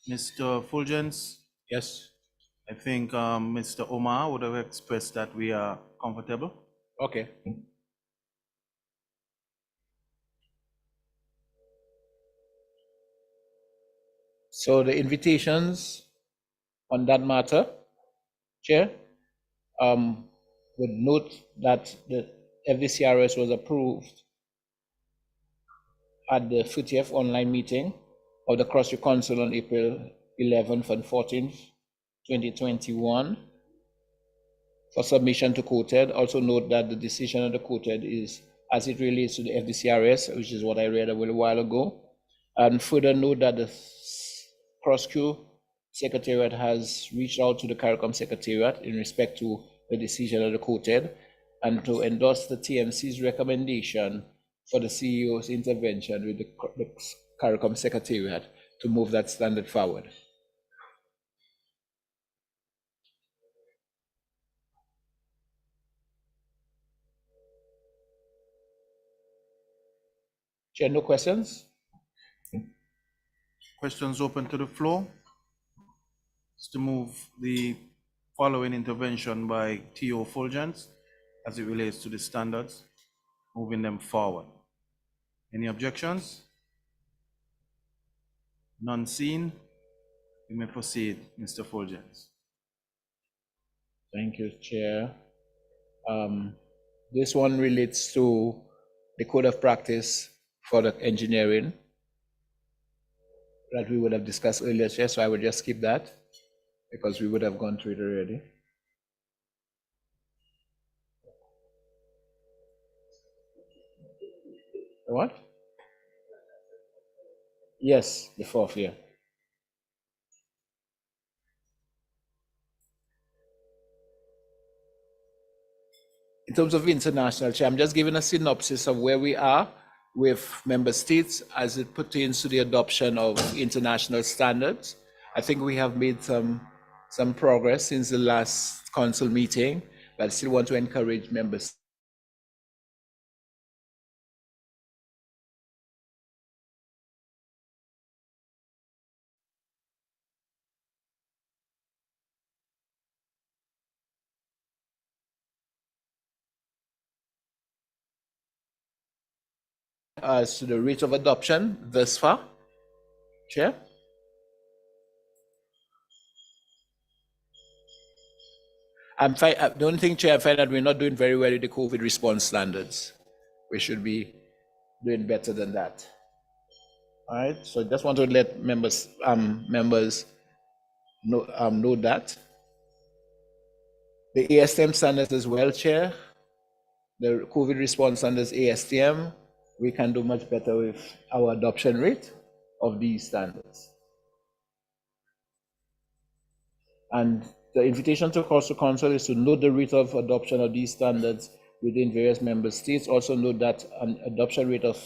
Mr. Fulgence? Yes. I think Mr. Omar would have expressed that we are comfortable. Okay. So the invitations on that matter, Chair, would note that the FDCRS was approved at the 30th online meeting of the CROSQ Council on April 11th and 14th, 2021 for submission to quoted. Also note that the decision of the quoted is as it relates to the FDCRS, which is what I read a little while ago. And further note that the CROSQ Secretariat has reached out to the CARICOM Secretariat in respect to the decision of the quoted and to endorse the TMC's recommendation for the CEO's intervention with the CARICOM Secretariat to move that standard forward. Chair, no questions? Questions open to the floor. Is to move the following intervention by T.O. Fulgence as it relates to the standards, moving them forward. Any objections? None seen. You may proceed, Mr. Fulgence. Thank you, Chair. This one relates to the code of practice for the engineering that we would have discussed earlier, Chair, so I would just skip that because we would have gone through it already. What? Yes, the fourth year. In terms of international, Chair, I'm just giving a synopsis of where we are with member states as it pertains to the adoption of international standards. I think we have made some progress since the last council meeting, but I still want to encourage members as to the rate of adoption thus far, Chair. The only thing, Chair, I find that we're not doing very well with the COVID response standards. We should be doing better than that. All right, so just want to let members know that. The ASTM standards as well, Chair. The COVID response standards ASTM, we can do much better with our adoption rate of these standards. And the invitation to CROSQ Council is to note the rate of adoption of these standards within various member states. Also note that an adoption rate of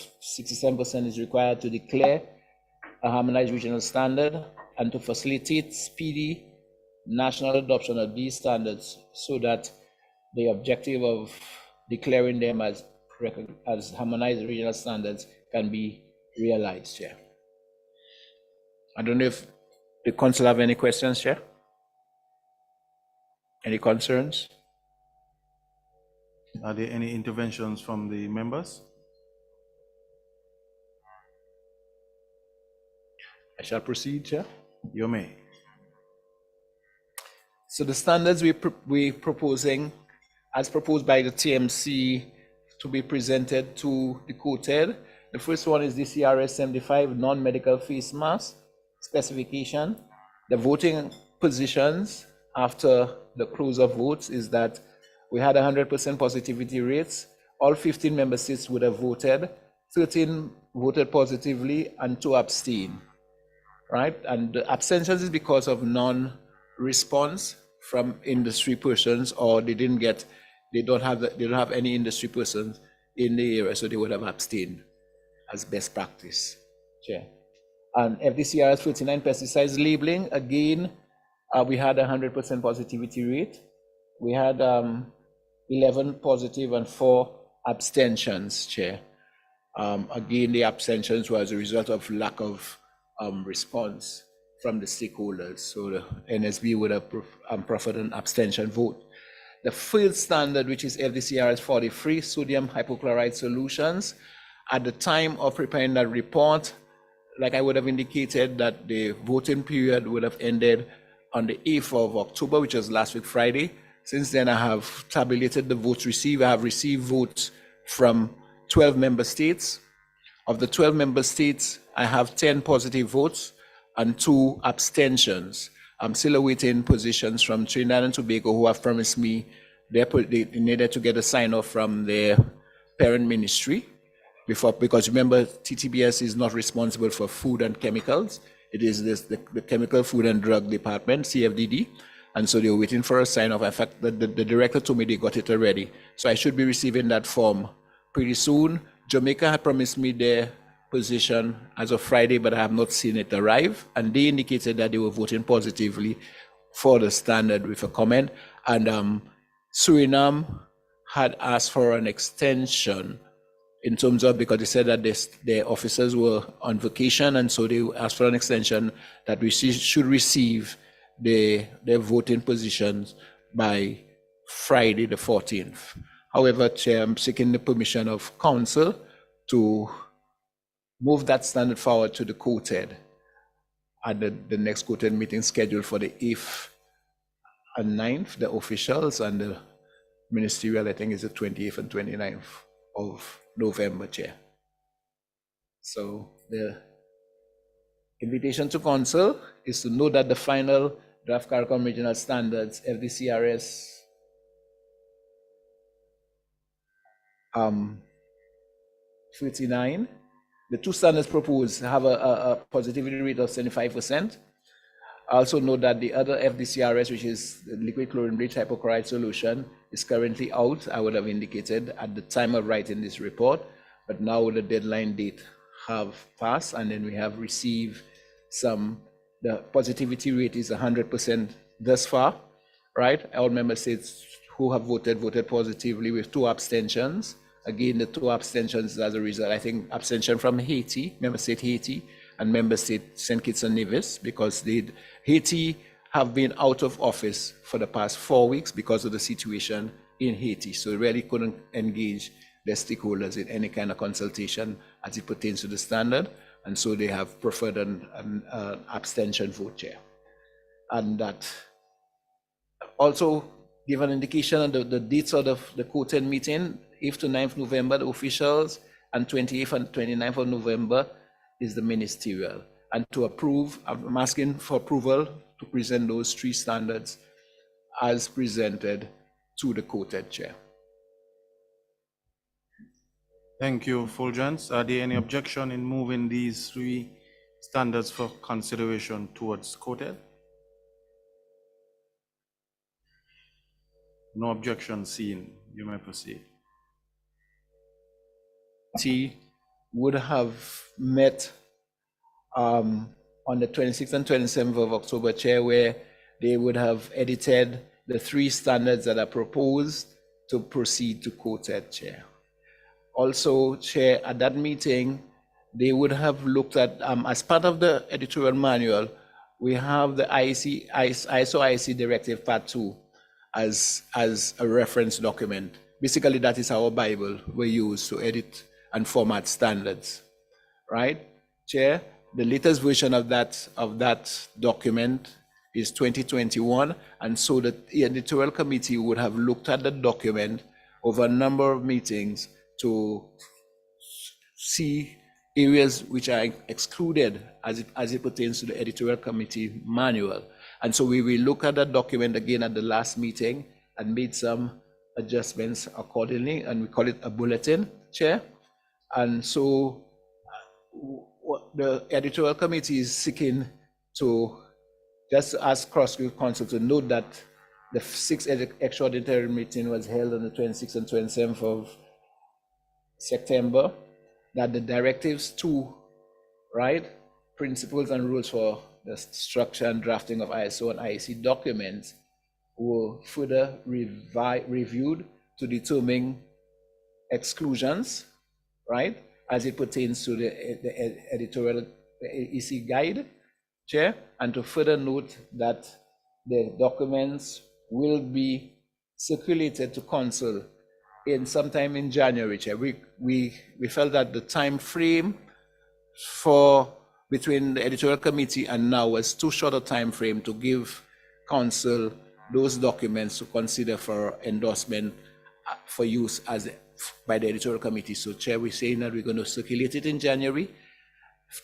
67% is required to declare a harmonized regional standard and to facilitate speedy national adoption of these standards so that the objective of declaring them as harmonized regional standards can be realized, Chair. I don't know if the council have any questions, Chair? Any concerns? Are there any interventions from the members? I shall proceed, Chair. You may. So the standards we're proposing, as proposed by the TMC, to be presented to the quoted. The first one is the CRS 75 non-medical face mask specification. The voting positions after the close of votes is that we had 100% positivity rates. All 15 member states would have voted. 13 voted positively and 2 abstained, right? And the abstentions is because of non-response from industry persons, or they don't have any industry persons in the area, so they would have abstained as best practice, Chair. And FDCRS 39 pesticides labeling, again, we had 100% positivity rate. We had 11 positive and 4 abstentions, Chair. Again, the abstentions were as a result of lack of response from the stakeholders. So the NSB would have proffered an abstention vote. The field standard, which is FDCRS 43, sodium hypochlorite solutions, at the time of preparing that report, like I would have indicated, that the voting period would have ended on the 8th of October, which was last week Friday. Since then, I have tabulated the votes received. I have received votes from 12 member states. Of the 12 member states, I have 10 positive votes and 2 abstentions. I'm still awaiting positions from Trinidad and Tobago, who have promised me they needed to get a sign off from their parent ministry because remember, TTBS is not responsible for food and chemicals. It is the Chemical, Food and Drug Department, CFDD. And so they're waiting for a sign off. In fact, the director told me they got it already. So I should be receiving that form pretty soon. Jamaica had promised me their position as of Friday, but I have not seen it arrive. And they indicated that they were voting positively for the standard with a comment. And Suriname had asked for an extension in terms of, because they said that their officers were on vacation, and so they asked for an extension that we should receive their voting positions by Friday the 14th. However, Chair, I'm seeking the permission of Council to move that standard forward to the quoted at the next quoted meeting scheduled for the 8th and 9th, the officials, and the ministerial, I think, is the 28th and 29th of November, Chair. So the invitation to Council is to note that the final draft CARICOM regional standards, FDCRS 39, the 2 standards proposed have a positivity rate of 75%. I also note that the other FDCRS, which is the liquid chlorine bleach hypochlorite solution, is currently out. I would have indicated at the time of writing this report, but now the deadline date have passed, and then we have received the positivity rate is 100% thus far, right? All member states who have voted positively with 2 abstentions. Again, the 2 abstentions as a result, I think abstention from Haiti, member state Haiti, and member state St. Kitts and Nevis, because Haiti have been out of office for the past 4 weeks because of the situation in Haiti. So they really couldn't engage their stakeholders in any kind of consultation as it pertains to the standard. And so they have preferred an abstention vote, Chair. And that also give an indication on the dates of the quoted meeting, 8th to 9th November, the officials, and 28th and 29th of November is the ministerial. And to approve, I'm asking for approval to present those 3 standards as presented to the quoted, Chair. Thank you, Fulgence. Are there any objection in moving these 3 standards for consideration towards quoted? No objection seen. You may proceed. T would have met on the 26th and 27th of October, Chair, where they would have edited the 3 standards that are proposed to proceed to quoted, Chair. Also, Chair, at that meeting, they would have looked at, as part of the editorial manual, we have the ISO IEC Directive Part 2 as a reference document. Basically, that is our Bible we use to edit and format standards, right? Chair, the latest version of that document is 2021, and so the editorial committee would have looked at the document over a number of meetings to see areas which are excluded as it pertains to the editorial committee manual. And so we will look at that document again at the last meeting and made some adjustments accordingly, and we call it a bulletin, Chair. And so the editorial committee is seeking to just ask CROSQ Council to note that the 6th extraordinary meeting was held on the 26th and 27th of September, that the directives 2, right, principles and rules for the structure and drafting of ISO and IEC documents were further reviewed to determine exclusions, right, as it pertains to the editorial EC guide, Chair, and to further note that the documents will be circulated to Council in sometime in January, Chair. We felt that the time frame for between the editorial committee and now was too short a time frame to give Council those documents to consider for endorsement for use as by the editorial committee. So, Chair, we're saying that we're going to circulate it in January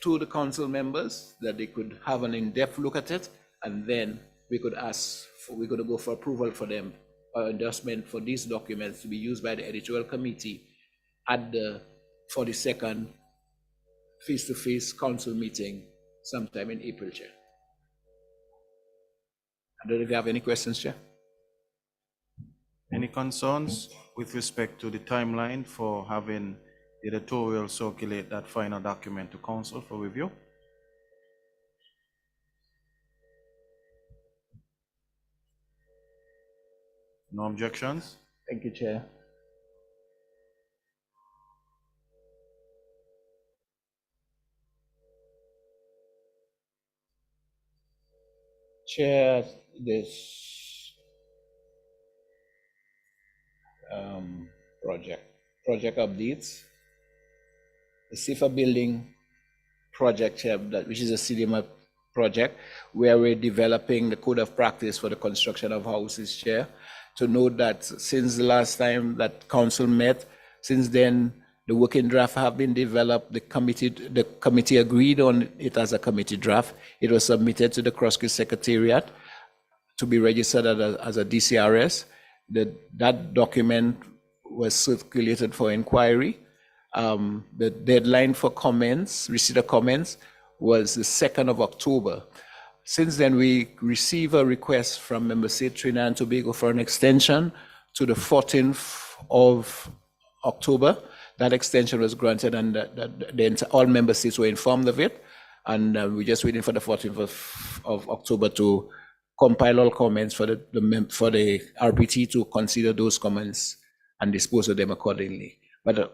to the Council members that they could have an in-depth look at it, and then we could ask for, we're going to go for approval for them, endorsement for these documents to be used by the editorial committee at the 42nd face-to-face council meeting sometime in April, Chair. I don't know if you have any questions, Chair. Any concerns with respect to the timeline for having the editorial circulate that final document to Council for review? No objections? Thank you, Chair. Chair, this project updates, the safer building project, Chair, which is a CDMA project where we're developing the code of practice for the construction of houses, Chair. To note that since the last time that Council met, since then the working draft have been developed. The committee agreed on it as a committee draft. It was submitted to the CROSQ Secretariat to be registered as a DCRS. That document was circulated for inquiry. The deadline for comments, receipt of comments, was the 2nd of October. Since then, we received a request from Member State Trinidad and Tobago for an extension to the 14th of October. That extension was granted, and all Member States were informed of it. And we're just waiting for the 14th of October to compile all comments for the RPT to consider those comments and dispose of them accordingly. But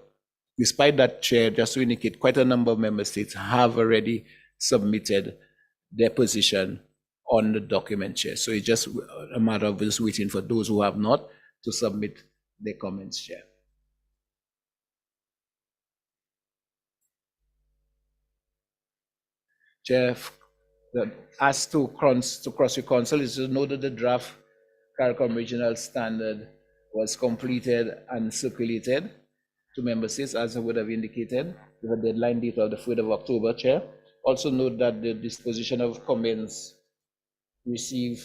despite that, Chair, just to indicate, quite a number of Member States have already submitted their position on the document, Chair. So it's just a matter of just waiting for those who have not to submit their comments, Chair. Chair, as to CROSQ Council is to know that the draft CARICOM regional standard was completed and circulated to Member States, as I would have indicated, with a deadline date of the 3rd of October, Chair. Also note that the disposition of comments received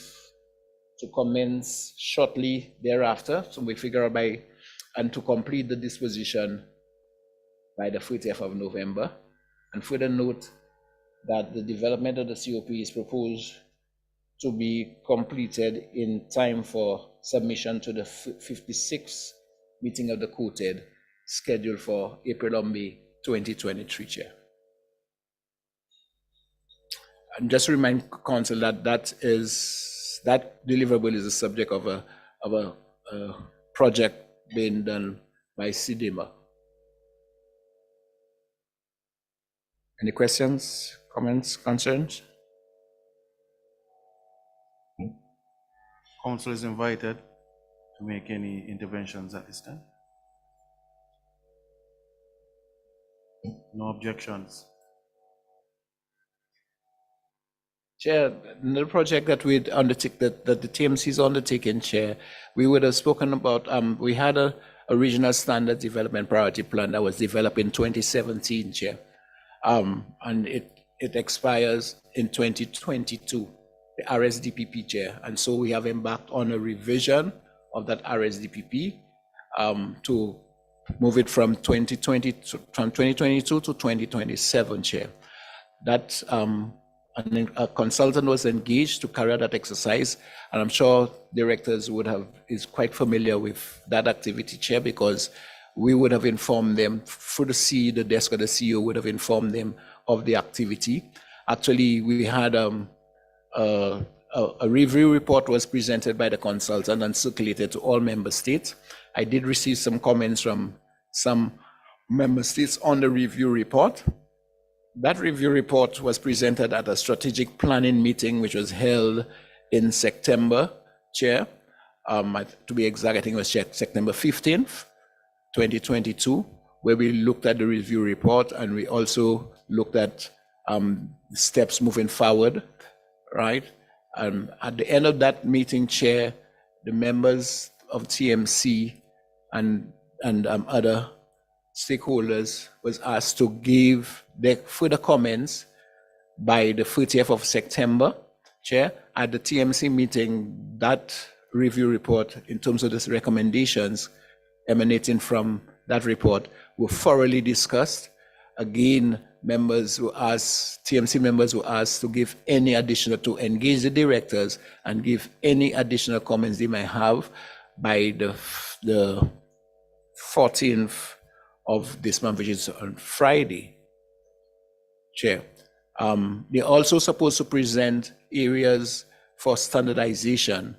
to commence shortly thereafter. So we figure out and to complete the disposition by the 30th of November. And further note that the development of the COP is proposed to be completed in time for submission to the 56th meeting of the quoted, scheduled for April or May 2023, Chair. And just to remind Council that that deliverable is the subject of a project being done by CDMA. Any questions, comments, concerns? Council is invited to make any interventions at this time. No objections. Chair, the project that we undertake, that the TMC is undertaking, Chair, we would have spoken about, we had a regional standard development priority plan that was developed in 2017, Chair. And it expires in 2022, the RSDPP, Chair. And so we have embarked on a revision of that RSDPP to move it from 2022 to 2027, Chair. That a consultant was engaged to carry out that exercise, and I'm sure directors is quite familiar with that activity, Chair, because we would have informed them through the desk of the CEO would have informed them of the activity. Actually, we had a review report was presented by the consultant and circulated to all Member States. I did receive some comments from some member states on the review report. That review report was presented at a strategic planning meeting, which was held in September, Chair. To be exact, I think it was September 15th, 2022, where we looked at the review report and we also looked at steps moving forward, right? At the end of that meeting, Chair, the members of TMC and other stakeholders was asked to give their further comments by the 30th of September, Chair. At the TMC meeting, that review report, in terms of the recommendations emanating from that report, were thoroughly discussed. Again, TMC members were asked to give any additional, to engage the directors and give any additional comments they may have by the 14th of this month, which is on Friday, Chair. They're also supposed to present areas for standardization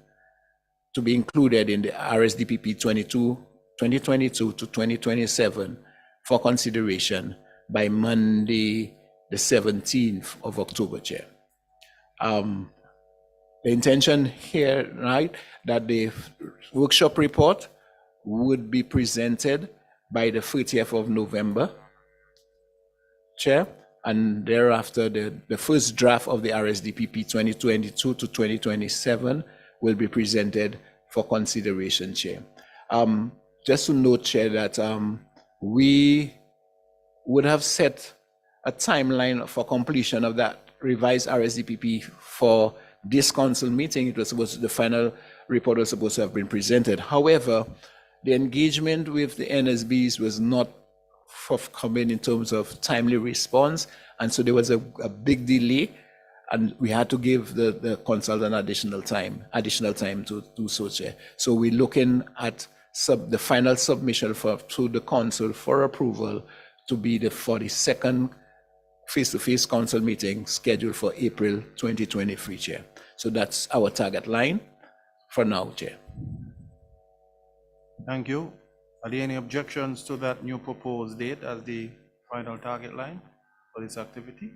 to be included in the RSDPP 2022 to 2027 for consideration by Monday, the 17th of October, Chair. The intention here, right, that the workshop report would be presented by the 30th of November, Chair, and thereafter the first draft of the RSDPP 2022 to 2027 will be presented for consideration, Chair. Just to note, Chair, that we would have set a timeline for completion of that revised RSDPP for this council meeting. It was supposed to, the final report was supposed to have been presented. However, the engagement with the NSBs was not forthcoming in terms of timely response, and so there was a big delay, and we had to give the consultant additional time to do so, Chair. So we're looking at the final submission to the council for approval to be the 42nd face-to-face council meeting scheduled for April 2023, Chair. So that's our target line for now, Chair. Thank you. Are there any objections to that new proposed date as the final target line for this activity?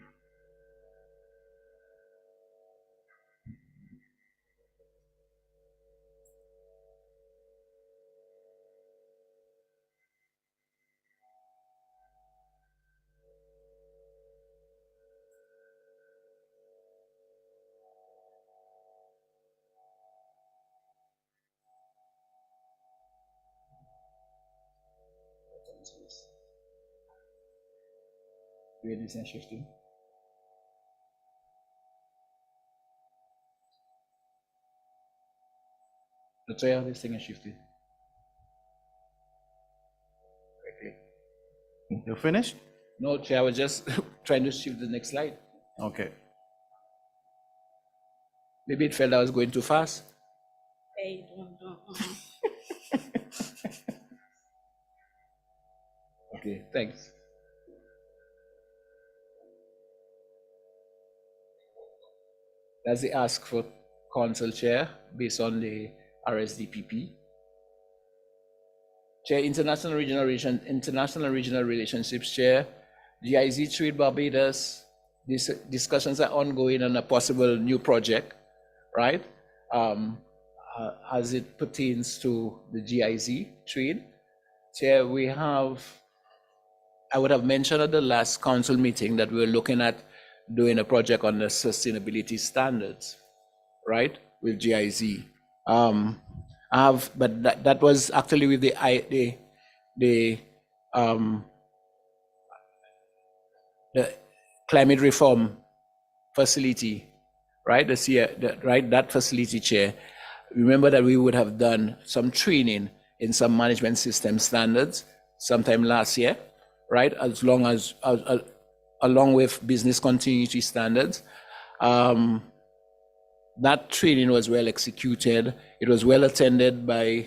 Ladies and shifting. The chair, this thing is shifted. You finished? No, Chair, I was just trying to shift the next slide. Okay. Maybe it felt I was going too fast. Hey, Okay, thanks. That's the ask for council, Chair, based on the RSDPP. Chair, international regional relationships, Chair, GIZ Trade Barbados, these discussions are ongoing on a possible new project, right? As it pertains to the GIZ trade. Chair, I would have mentioned at the last council meeting that we were looking at doing a project on the sustainability standards, right, with GIZ. But that was actually with the climate reform facility, right? That facility, Chair. Remember that we would have done some training in some management system standards sometime last year, right? Along with business continuity standards. That training was well executed. It was well attended by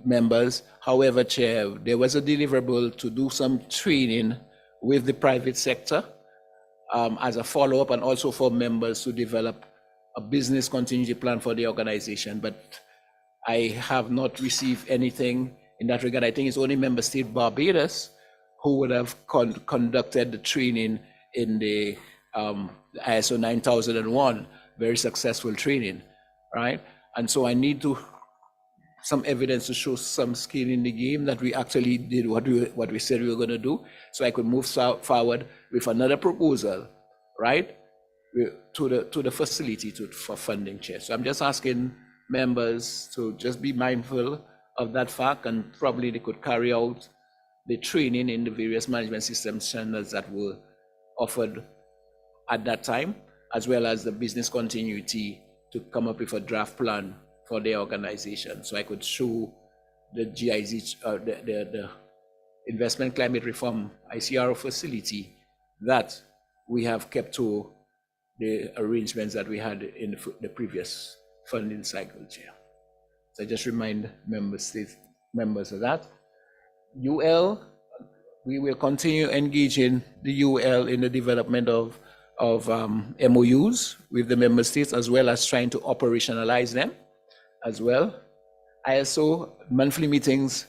members. However, Chair, there was a deliverable to do some training with the private sector as a follow-up, and also for members to develop a business continuity plan for the organization. But I have not received anything in that regard. I think it's only member state Barbados who would have conducted the training in the ISO 9001, very successful training, right? And so I need some evidence to show some skin in the game that we actually did what we said we were going to do, so I could move forward with another proposal, right, to the facility for funding, Chair. So I'm just asking members to just be mindful of that fact, and probably they could carry out the training in the various management system standards that were offered at that time, as well as the business continuity to come up with a draft plan for the organization. So I could show the GIZ, the Investment Climate Reform ICRO facility, that we have kept to the arrangements that we had in the previous funding cycle, Chair. So I just remind members of that. UL, we will continue engaging the UL in the development of MOUs with the member states, as well as trying to operationalize them as well. ISO monthly meetings,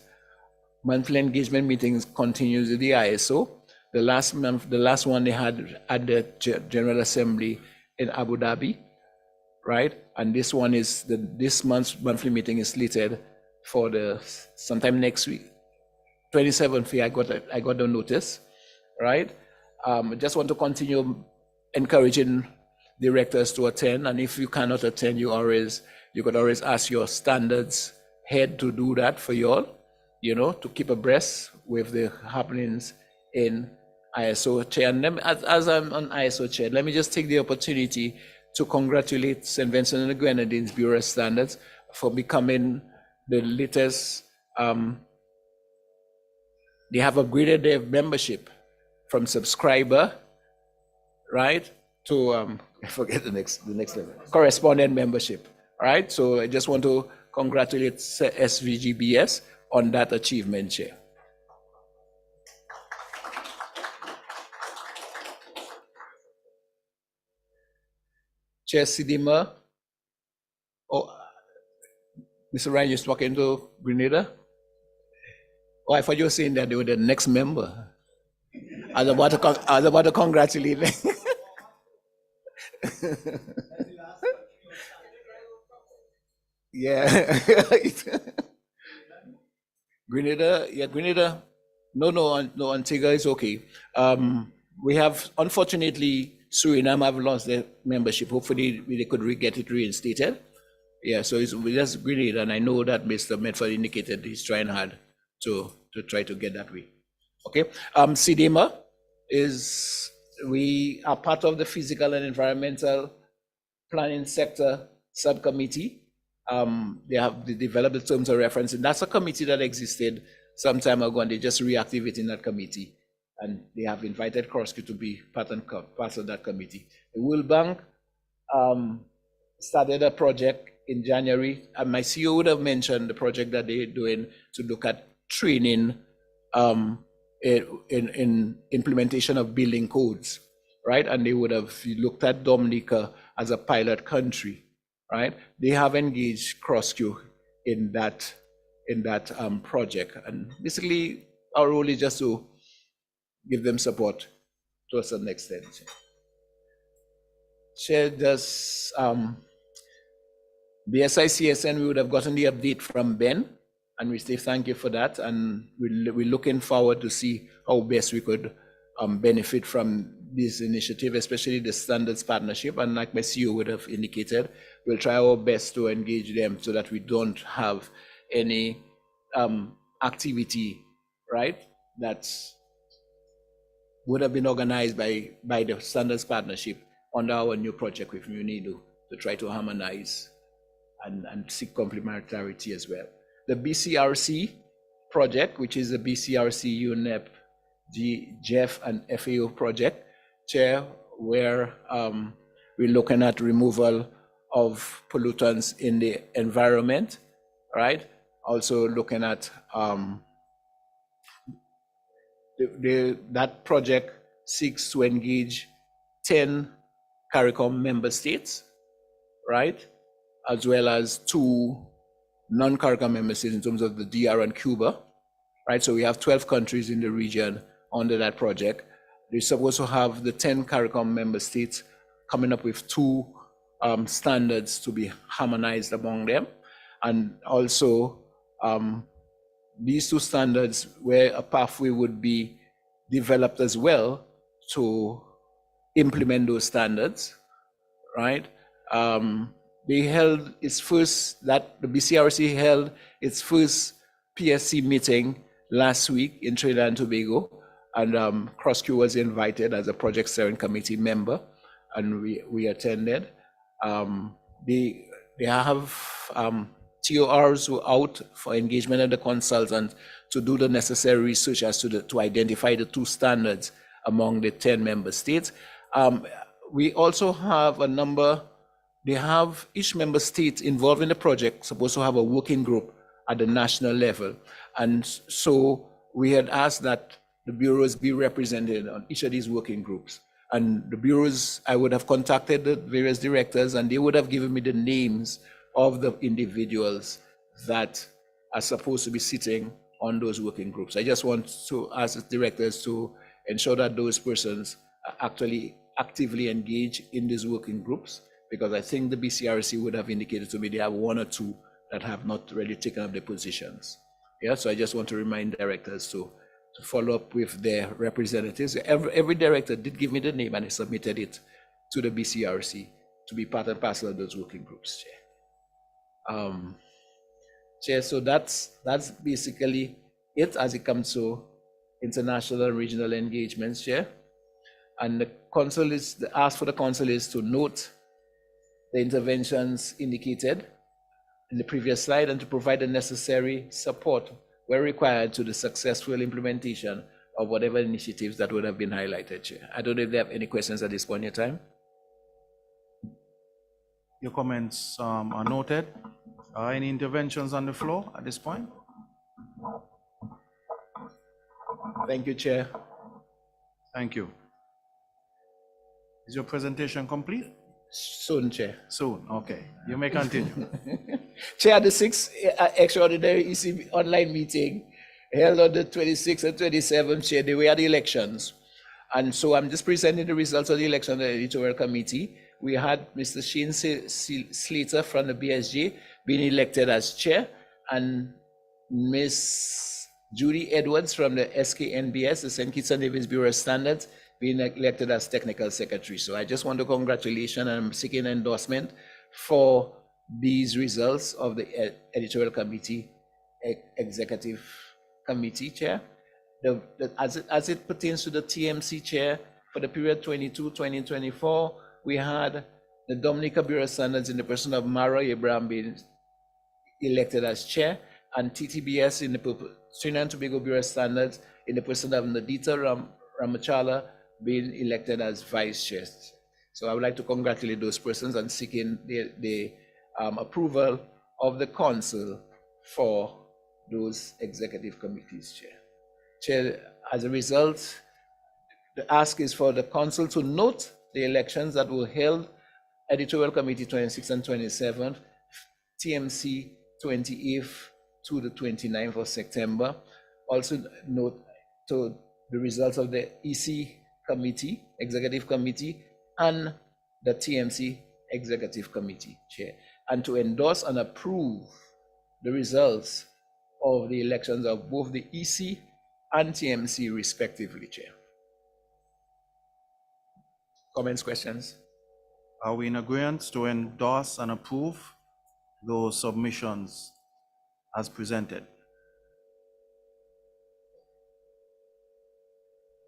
monthly engagement meetings continues with the ISO. The last one they had at the General Assembly in Abu Dhabi, right? And this one is this month's monthly meeting is slated for sometime next week, 27th. I got the notice, right? I just want to continue encouraging directors to attend, and if you cannot attend, you could always ask your standards head to do that for you all, to keep abreast with the happenings in ISO, Chair. And as I'm on ISO, Chair, let me just take the opportunity to congratulate St. Vincent and the Grenadines Bureau of Standards for becoming the latest. They have upgraded their membership from subscriber, right, to I forget the next level, correspondent membership, right? So I just want to congratulate SVGBS on that achievement, Chair. Chair Sidima. Oh, Mr. Ryan, you're talking to Grenada? Oh, I thought you were saying that they were the next member. I was about to congratulate them. Yeah. Grenada. No, Antigua is okay. We have, unfortunately, Suriname have lost their membership. Hopefully, they could get it reinstated. Yeah, so it's just Grenada, and I know that Mr. Medford indicated he's trying hard to try to get that way. Okay. CDEMA we are part of the Physical and Environmental Planning Sector Subcommittee. They developed the terms of reference, and that's a committee that existed some time ago, and they just reactivating that committee. And they have invited CROSQ to be part of that committee. The World Bank started a project in January, and my CEO would have mentioned the project that they're doing to look at training in implementation of building codes, right? And they would have looked at Dominica as a pilot country, right? They have engaged CROSQ in that project, and basically our role is just to give them support to a certain extent. Chair, does BSI CSN, we would have gotten the update from Ben, and we say thank you for that, and we're looking forward to see how best we could benefit from this initiative, especially the standards partnership. And like my CEO would have indicated, we'll try our best to engage them so that we don't have any activity, right, that would have been organized by the standards partnership under our new project with UNIDO to try to harmonize and seek complementarity as well. The BCRC project, which is the BCRC, UNEP, GEF, and FAO project, Chair, where we're looking at removal of pollutants in the environment, right? Also looking at that project seeks to engage 10 CARICOM member states, right? As well as 2 non-CARICOM member states in terms of the DR and Cuba, right? So we have 12 countries in the region under that project. They're supposed to have the 10 CARICOM member states coming up with 2 standards to be harmonized among them. And also these 2 standards where a pathway would be developed as well to implement those standards, right? They held its first, the BCRC held its first PSC meeting last week in Trinidad and Tobago, and CROSQ was invited as a project steering committee member, and we attended. They have TORs who are out for engagement of the consultant to do the necessary research as to identify the 2 standards among the 10 member states. We also have a number. They have each member state involved in the project supposed to have a working group at the national level. And so we had asked that the bureaus be represented on each of these working groups. And the bureaus, I would have contacted the various directors and they would have given me the names of the individuals that are supposed to be sitting on those working groups. I just want to ask the directors to ensure that those persons are actually actively engaged in these working groups, because I think the BCRC would have indicated to me they have 1 or 2 that have not really taken up their positions. Yeah, so I just want to remind directors to follow up with their representatives. Every director did give me the name and I submitted it to the BCRC to be part and parcel of those working groups, Chair. Chair, so that's basically it as it comes to international and regional engagements, Chair. And the council is asked for the council is to note the interventions indicated in the previous slide and to provide the necessary support where required to the successful implementation of whatever initiatives that would have been highlighted, Chair. I don't know if they have any questions at this point in time. Your comments are noted. Any interventions on the floor at this point? Thank you, Chair. Thank you. Is your presentation complete? Soon, Chair. Soon, okay. You may continue. Chair, the 6th extraordinary EC online meeting held on the 26th and 27th, Chair, they were the elections. And so I'm just presenting the results of the election of the editorial committee. We had Mr. Shane Slater from the BSJ being elected as chair, and Ms. Judy Edwards from the SKNBS, the St. Kitts and Nevis Bureau of Standards, being elected as technical secretary. So I just want to congratulate and I'm seeking endorsement for these results of the editorial committee, executive committee, Chair. As it pertains to the TMC, Chair, for the period 22-2024, we had the Dominica Bureau of Standards in the person of Mara Abraham being elected as chair, and TTBS in the Trinidad and Tobago Bureau of Standards in the person of Nadita Ramachala being elected as vice chair. So I would like to congratulate those persons and seeking the approval of the council for those executive committees, Chair. Chair, as a result, the ask is for the council to note the elections that were held, editorial committee 26th and 27th, TMC 28th to the 29th of September. Also note to the results of the EC committee, executive committee, and the TMC executive committee, Chair, and to endorse and approve the results of the elections of both the EC and TMC respectively, Chair. Comments, questions? Are we in agreement to endorse and approve those submissions as presented?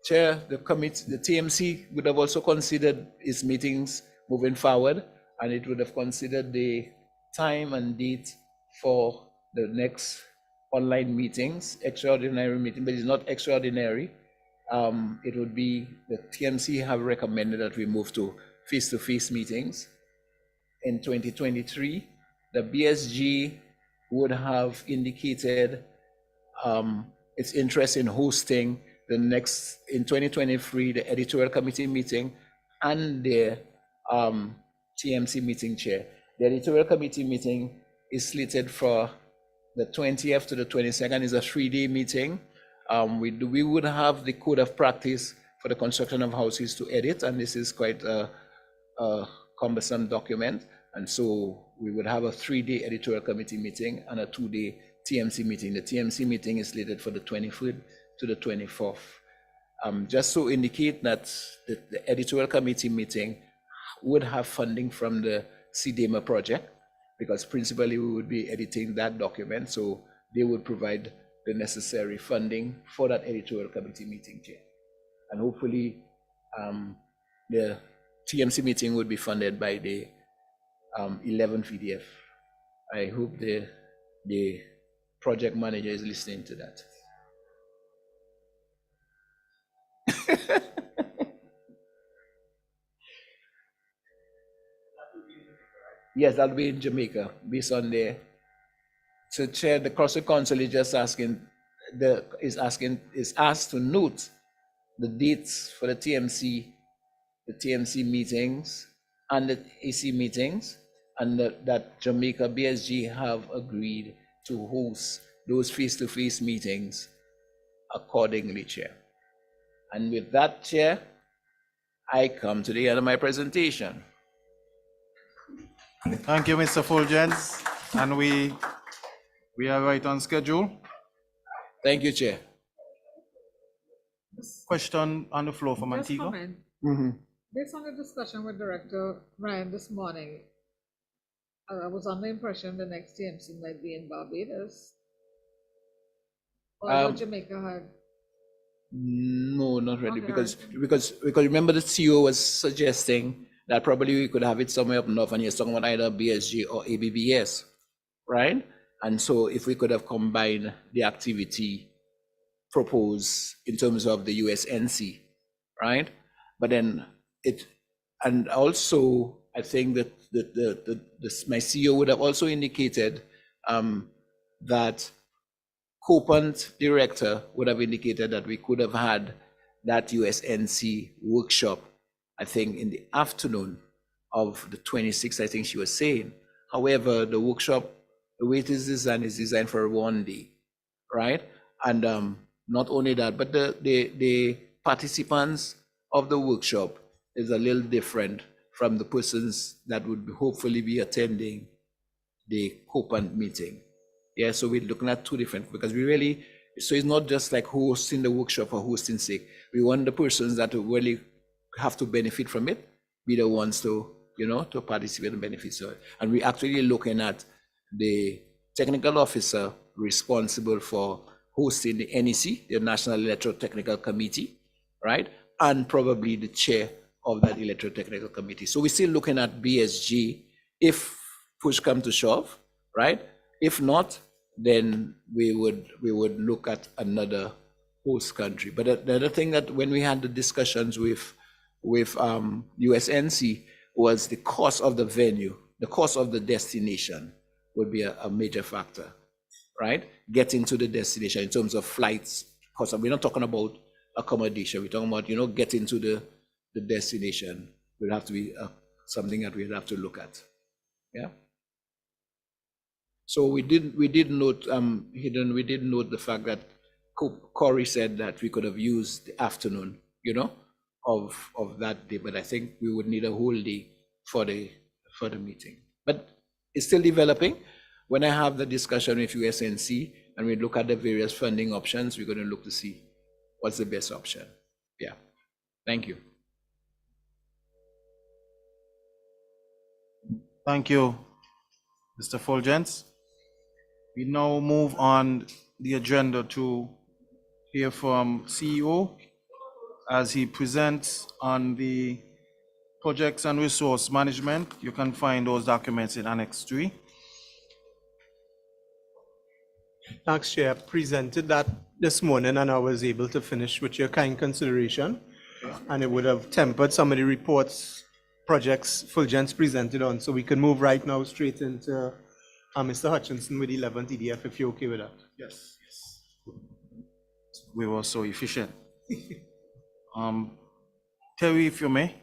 Chair, the committee, the TMC would have also considered its meetings moving forward, and it would have considered the time and date for the next online meetings, extraordinary meeting, but it's not extraordinary. It would be, the TMC have recommended that we move to face-to-face meetings. In 2023, the BSG would have indicated its interest in hosting the next, in 2023, the editorial committee meeting and the TMC meeting, Chair. The editorial committee meeting is slated for The 20th to the 22nd is a 3-day meeting. We would have the code of practice for the construction of houses to edit, and this is quite a cumbersome document. And so we would have a 3-day editorial committee meeting and a 2-day TMC meeting. The TMC meeting is slated for the 23rd to the 24th. Just to indicate that the editorial committee meeting would have funding from the CDEMA project, because principally we would be editing that document, so they would provide the necessary funding for that editorial committee meeting, Chair. And hopefully the TMC meeting would be funded by the 11 VDF. I hope the project manager is listening to that. Yes, that'll be in Jamaica, based on the. So, Chair, the CROSQ Council is just asking, is asked to note the dates for the TMC meetings and the AC meetings, and that Jamaica BSG have agreed to host those face-to-face meetings accordingly, Chair. And with that, Chair, I come to the end of my presentation. Thank you, Mr. Fulgence. And we are right on schedule. Thank you, Chair. Question on the floor from Just Antigua. comment. Based on the discussion with Director Ryan this morning, I was under the impression the next TMC might be in Barbados. Or Jamaica had. No, not really, Okay. because remember the CEO was suggesting that probably we could have it somewhere up north, and he's talking about either BSG or ABBS, right? And so if we could have combined the activity proposed in terms of the USNC, right? But then and also I think that my CEO would have also indicated that Copant director would have indicated that we could have had that USNC workshop, I think, in the afternoon of the 26th, I think she was saying. However, the workshop, the way it is designed for 1 day, right? And not only that, but the participants of the workshop is a little different from the persons that would hopefully be attending the Copant meeting. Yeah, so we're looking at two different, because so it's not just like hosting the workshop for hosting sake. We want the persons that really have to benefit from it, be the ones to, to participate and benefit. So, and we're actually looking at the technical officer responsible for hosting the NEC, the National Electrotechnical Committee, right? And probably the chair of that Electrotechnical Committee. So we're still looking at BSG if push come to shove, right? If not, then we would look at another host country. But the other thing that when we had the discussions with USNC was the cost of the venue, the cost of the destination would be a major factor, right? Getting to the destination in terms of flights, because we're not talking about accommodation, we're talking about, getting to the destination will have to be something that we'll have to look at, yeah? So we did note the fact that Corey said that we could have used the afternoon, of that day, but I think we would need a whole day for the meeting. But it's still developing. When I have the discussion with USNC and we look at the various funding options, we're going to look to see what's the best option. Yeah. Thank you. Thank you, Mr. Fulgence. We now move on the agenda to hear from CEO as he presents on the projects and resource management. You can find those documents in Annex 3. Thanks, Chair. I presented that this morning and I was able to finish with your kind consideration. And it would have tempered some of the reports, projects Fulgence presented on. So we can move right now straight into Mr. Hutchinson with 11th EDF, if you're okay with that. Yes. We were so efficient. Kerry, if you may.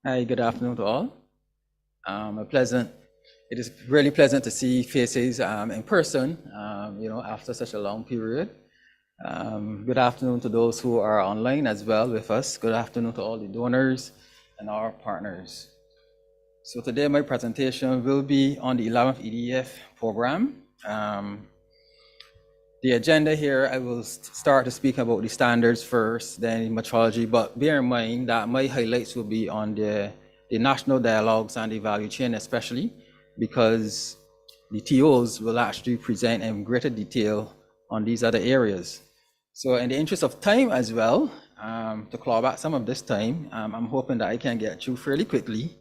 Hi, good afternoon to all. It is really pleasant to see faces in person, after such a long period. Good afternoon to those who are online as well with us. Good afternoon to all the donors and our partners. So today my presentation will be on the 11th EDF program. The agenda here, I will start to speak about the standards first, then metrology, but bear in mind that my highlights will be on the national dialogues and the value chain especially, because the TOs will actually present in greater detail on these other areas. So in the interest of time as well, to claw back some of this time, I'm hoping that I can get through fairly quickly,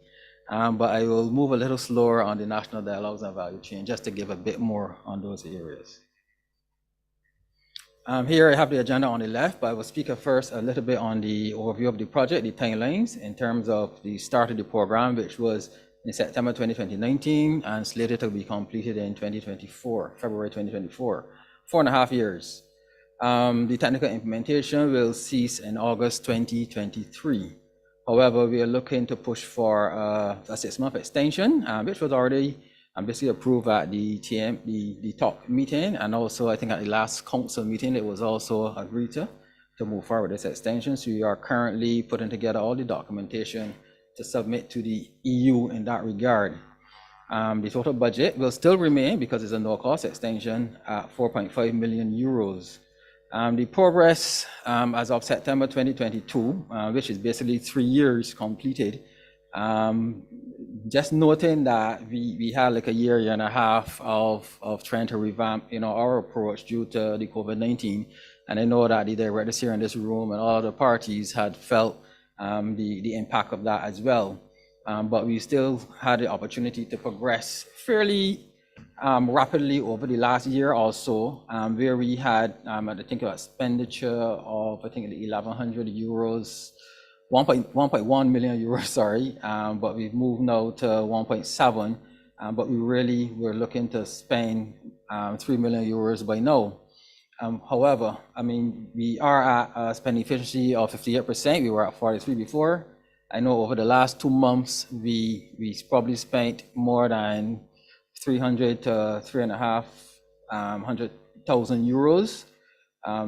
but I will move a little slower on the national dialogues and value chain just to give a bit more on those areas. Here I have the agenda on the left, but I will speak first a little bit on the overview of the project, the timelines in terms of the start of the program, which was in September 2019 and slated to be completed in 2024, February 2024, 4.5 years. The technical implementation will cease in August 2023. However, we are looking to push for a 6-month extension, which was already basically approved at the top meeting, and also I think at the last council meeting it was also agreed to move forward with this extension. So we are currently putting together all the documentation to submit to the EU in that regard. The total budget will still remain, because it's a no-cost extension, at 4.5 million euros. The progress as of September 2022, which is basically 3 years completed, just noting that we had like a year and a half of trying to revamp our approach due to the COVID-19, and I know that the directors here in this room and all the parties had felt the impact of that as well, but we still had the opportunity to progress fairly rapidly over the last year or so, where we had I think about expenditure of I think 1,100 euros, 1.1 million euros, sorry, but we've moved now to 1.7, but we really were looking to spend 3 million euros by now. However, I mean, we are at a spending efficiency of 58%. We were at 43 before. I know over the last 2 months, we probably spent more than 300 to 3,500,000 euros.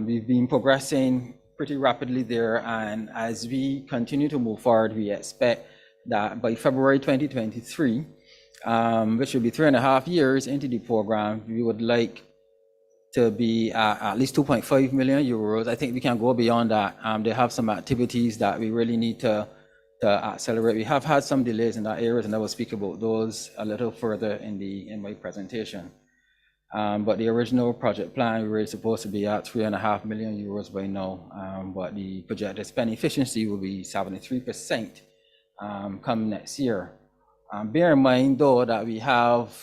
We've been progressing pretty rapidly there, and as we continue to move forward, we expect that by February 2023, which will be 3.5 years into the program, we would like to be at least 2.5 million euros. I think we can go beyond that. They have some activities that we really need to accelerate. We have had some delays in that area, and I will speak about those a little further in my presentation. But the original project plan, we were supposed to be at 3.5 million euros by now, but the projected spend efficiency will be 73% come next year. Bear in mind though that we have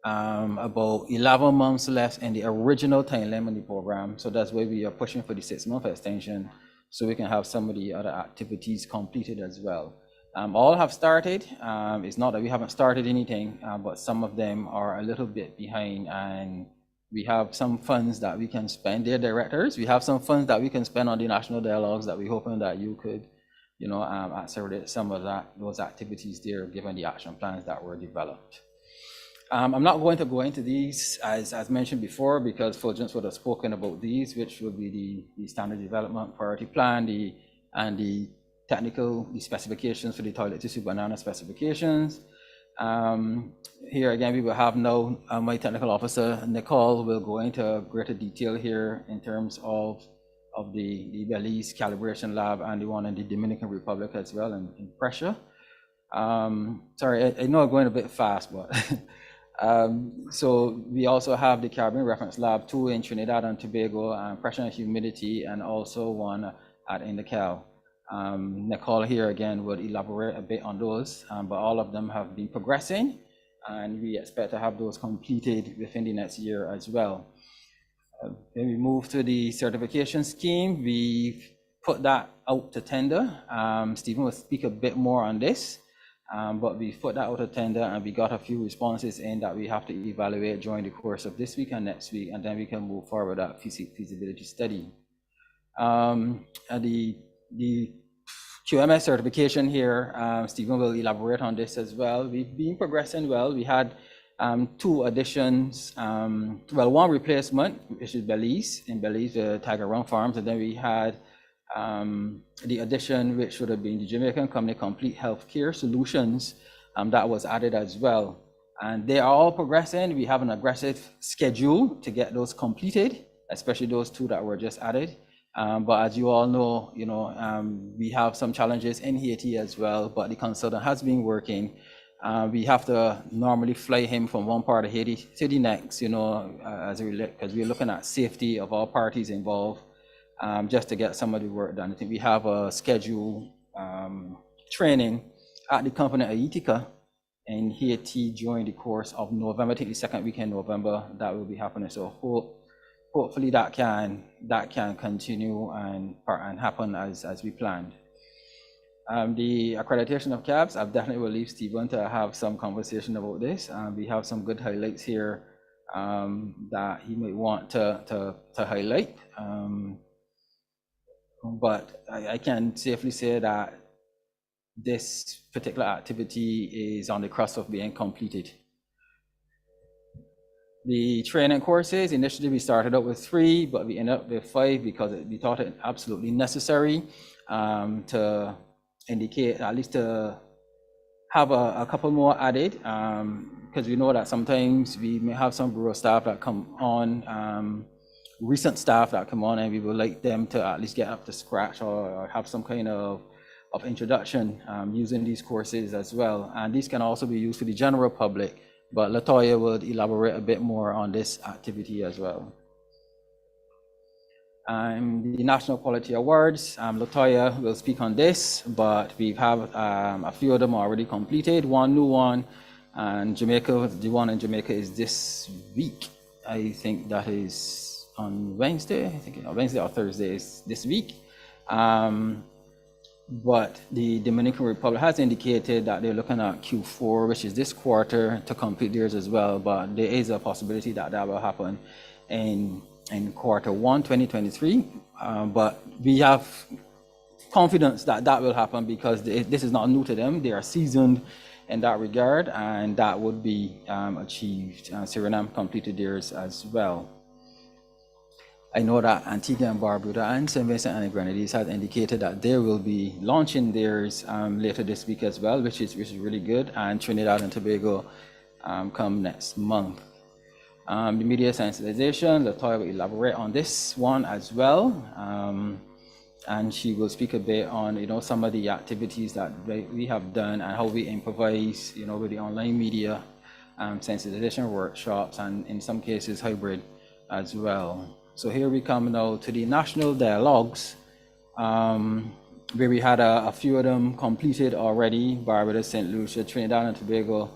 about 11 months left in the original time limit in the program, so that's why we are pushing for the 6-month extension, so we can have some of the other activities completed as well. All have started. It's not that we haven't started anything, but some of them are a little bit behind, and we have some funds that we can spend. Dear directors, we have some funds that we can spend on the national dialogues that we're hoping that you could, accelerate some of those activities there, given the action plans that were developed. I'm not going to go into these as mentioned before, because Fulgence would have spoken about these, which would be the standard development priority plan, and the technical specifications for the toilet tissue banana specifications. Here again, we will have now my technical officer, Nicole, will go into greater detail here in terms of the Belize calibration lab and the one in the Dominican Republic as well, in pressure. Sorry, I know I'm going a bit fast, but so we also have the Caribbean Reference Lab 2 in Trinidad and Tobago, pressure and humidity, and also one at Indical. Nicole here again will elaborate a bit on those, but all of them have been progressing, and we expect to have those completed within the next year as well. Then we move to the certification scheme. We've put that out to tender. Stephen will speak a bit more on this, but we put that out to tender, and we got a few responses in that we have to evaluate during the course of this week and next week, and then we can move forward with that feasibility study. The QMS certification here. Stephen will elaborate on this as well. We've been progressing well. We had 2 additions, well, 1 replacement, which is Belize, in Belize, the Tiger Run Farms, and then we had the addition, which would have been the Jamaican company Complete Healthcare Solutions, that was added as well. And they are all progressing. We have an aggressive schedule to get those completed, especially those 2 that were just added. But as you all know, we have some challenges in Haiti as well, but the consultant has been working. We have to normally fly him from one part of Haiti to the next, because we're looking at safety of all parties involved, just to get some of the work done. I think we have a scheduled training at the company Oacpcu in Haiti during the course of November. I think the 2nd week in November that will be happening. So hopefully that can continue and happen as we planned. The accreditation of cabs, I definitely will leave Stephen to have some conversation about this. We have some good highlights here that he may want to highlight. But I can safely say that this particular activity is on the cusp of being completed. The training courses, initially we started out with 3, but we ended up with 5 because we thought it absolutely necessary to indicate, at least to have a couple more added, because we know that sometimes we may have some bureau staff that come on, recent staff that come on, and we would like them to at least get up to scratch or have some kind of introduction using these courses as well. And these can also be used for the general public, but Latoya would elaborate a bit more on this activity as well. The National Quality Awards, Latoya will speak on this, but we have a few of them already completed, 1 new one, and Jamaica, the one in Jamaica is this week. I think that is on Wednesday, I think Wednesday or Thursday is this week. But the Dominican Republic has indicated that they're looking at Q4, which is this quarter, to complete theirs as well. But there is a possibility that that will happen in Q1 2023. But we have confidence that that will happen because this is not new to them. They are seasoned in that regard, and that would be achieved. Suriname completed theirs as well. I know that Antigua and Barbuda and St. Vincent and the Grenadines has indicated that they will be launching theirs later this week as well, which is really good, and Trinidad and Tobago come next month. The media sensitization, Latoya will elaborate on this one as well, and she will speak a bit on some of the activities that we have done and how we improvise with the online media sensitization workshops, and in some cases hybrid as well. So here we come now to the national dialogues, where we had a few of them completed already: Barbados, St. Lucia, Trinidad and Tobago,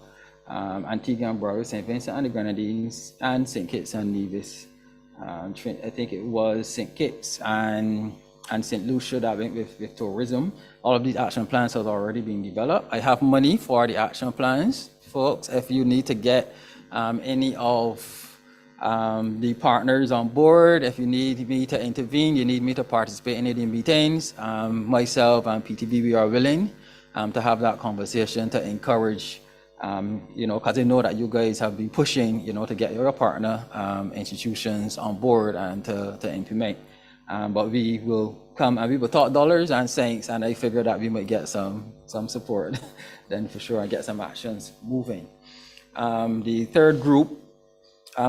Antigua and Barbuda, St. Vincent and the Grenadines, and St. Kitts and Nevis. I think it was St. Kitts and St. Lucia that went with tourism. All of these action plans have already been developed. I have money for the action plans, folks. If you need to get any of the partners on board, if you need me to intervene, you need me to participate in any meetings, myself and PTB, we are willing to have that conversation to encourage, because I know that you guys have been pushing, to get your partner institutions on board and to implement. But we will come and we will talk dollars and cents, and I figure that we might get some support then for sure and get some actions moving. The third group,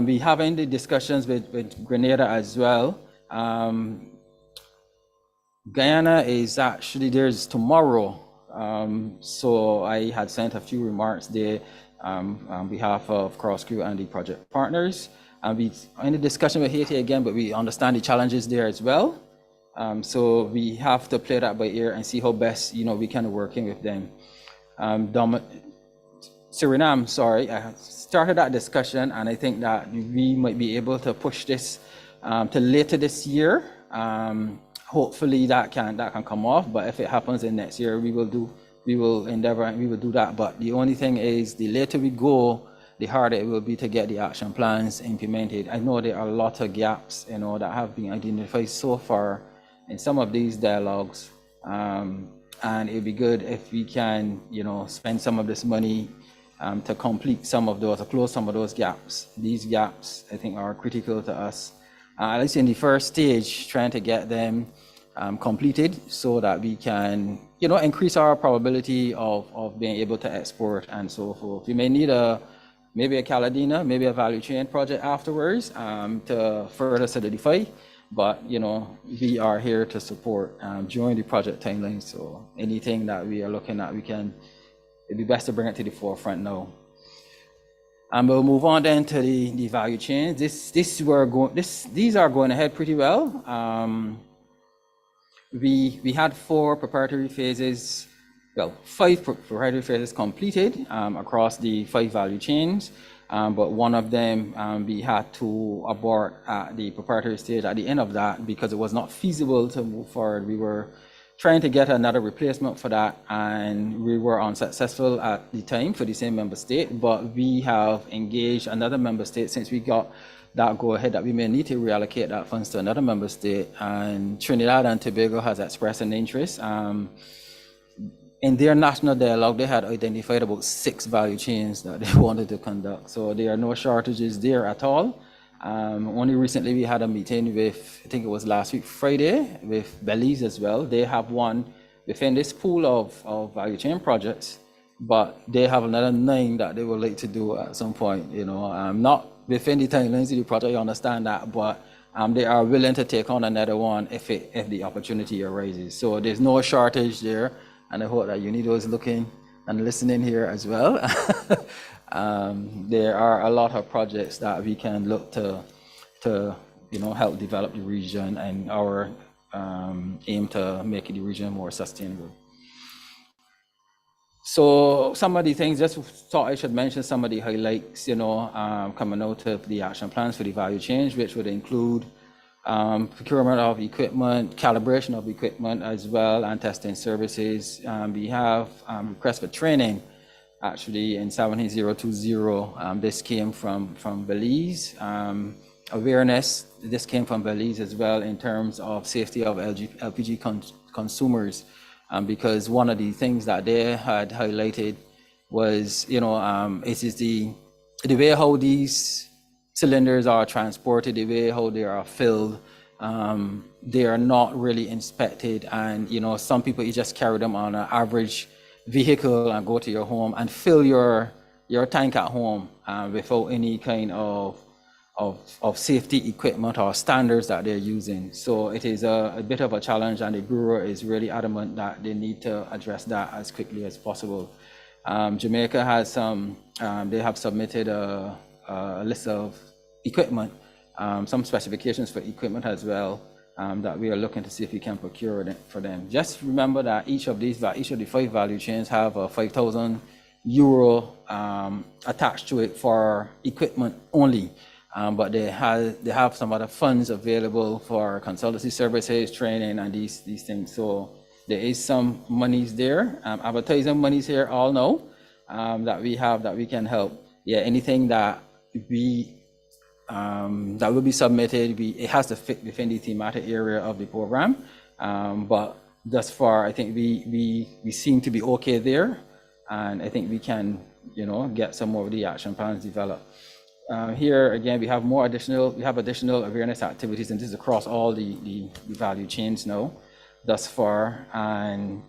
we having the discussions with Grenada as well. Guyana is actually theirs tomorrow. So I had sent a few remarks there on behalf of CROSQ and the project partners. And we are in a discussion with Haiti again, but we understand the challenges there as well. So we have to play that by ear and see how best we can work in with them. Suriname, sorry, I started that discussion, and I think that we might be able to push this to later this year. Hopefully that can come off, but if it happens in next year, we will endeavor and we will do that. But the only thing is, the later we go, the harder it will be to get the action plans implemented. I know there are a lot of gaps, that have been identified so far in some of these dialogues. and it'd be good if we can, spend some of this money to complete some of those, to close some of those gaps. These gaps, I think, are critical to us. At least in the first stage, trying to get them completed so that we can, increase our probability of being able to export and so forth. We may need maybe a Caladina, maybe a value chain project afterwards to further solidify. But, we are here to support during the project timeline. So anything that we are looking at, it'd be best to bring it to the forefront now. And we'll move on then to the value chain. These are going ahead pretty well. We had 4 preparatory phases, 5 preparatory phases completed across the 5 value chains. But one of them we had to abort at the preparatory stage at the end of that because it was not feasible to move forward. We were trying to get another replacement for that, and we were unsuccessful at the time for the same member state, but we have engaged another member state since we got that go ahead that we may need to reallocate that funds to another member state, and Trinidad and Tobago has expressed an interest. In their national dialogue, they had identified about 6 value chains that they wanted to conduct. So there are no shortages there at all. Only recently we had a meeting with, I think it was last week, Friday, with Belize as well. They have one within this pool of value chain projects, but they have another 9 that they would like to do at some point, not within the timelines of the project, you understand that, but they are willing to take on another one if the opportunity arises. So there's no shortage there. And I hope that UNIDO is looking and listening here as well. There are a lot of projects that we can look to help develop the region, and our aim to make the region more sustainable. So some of the things, just thought I should mention some of the highlights, coming out of the action plans for the value change, which would include procurement of equipment, calibration of equipment as well, and testing services. We have requests for training actually in 17020. This came from Belize. Awareness, this came from Belize as well in terms of safety of LPG consumers, because one of the things that they had highlighted was, it is the way how these cylinders are transported, the way how they are filled, they are not really inspected, and some people, you just carry them on an average vehicle and go to your home and fill your tank at home without any kind of safety equipment or standards that they're using. So it is a bit of a challenge, and the Bureau is really adamant that they need to address that as quickly as possible. Jamaica has they have submitted a list of equipment, some specifications for equipment as well, that we are looking to see if we can procure it for them. Just remember that each of the 5 value chains have a €5,000 attached to it for equipment only, but they have some other funds available for consultancy services, training, and these things. So there is some monies there, advertising monies here all now, that we have that we can help. Yeah, anything that that will be submitted, it has to fit within the thematic area of the program. But thus far, I think we seem to be okay there, and I think we can, get some more of the action plans developed. Here again, we have additional awareness activities, and this is across all the value chains now, thus far. And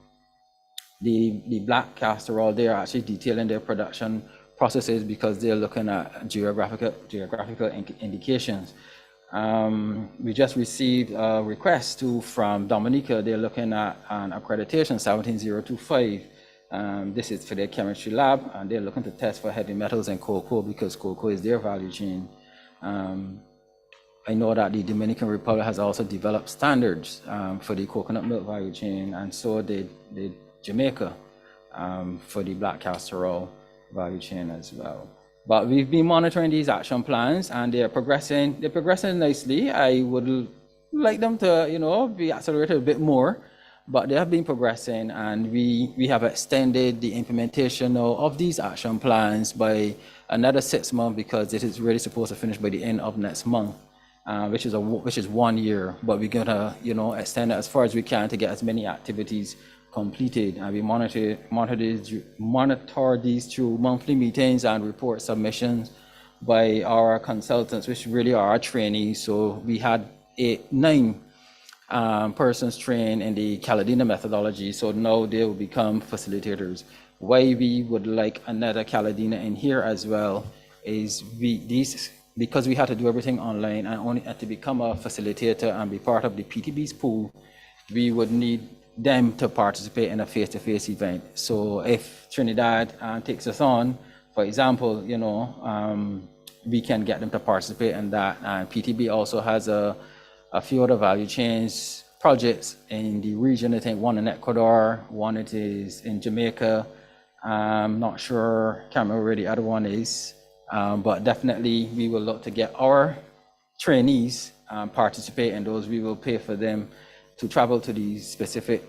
the black castor oil, they are actually detailing their production processes because they're looking at geographical indications. We just received a request from Dominica. They're looking at an accreditation 17025. This is for their chemistry lab, and they're looking to test for heavy metals and cocoa because cocoa is their value chain. I know that the Dominican Republic has also developed standards for the coconut milk value chain, and so did Jamaica for the black castor oil value chain as well. But we've been monitoring these action plans, and they're progressing nicely. I would like them to, be accelerated a bit more, but they have been progressing, and we have extended the implementation of these action plans by another 6 months because it is really supposed to finish by the end of next month, which is 1 year. But we're gonna, extend it as far as we can to get as many activities completed, and we monitor these through monthly meetings and report submissions by our consultants, which really are our trainees. So we had 9 persons trained in the Caladina methodology, so now they will become facilitators. Why we would like another Caladina in here as well is because we had to do everything online and only had to become a facilitator and be part of the PTB's pool, we would need them to participate in a face-to-face event. So if Trinidad takes us on, for example, we can get them to participate in that. And PTB also has a few other value chains projects in the region. I think one in Ecuador, one it is in Jamaica. I'm not sure, can't remember where the other one is. But definitely we will look to get our trainees participate in those. We will pay for them to travel to the specific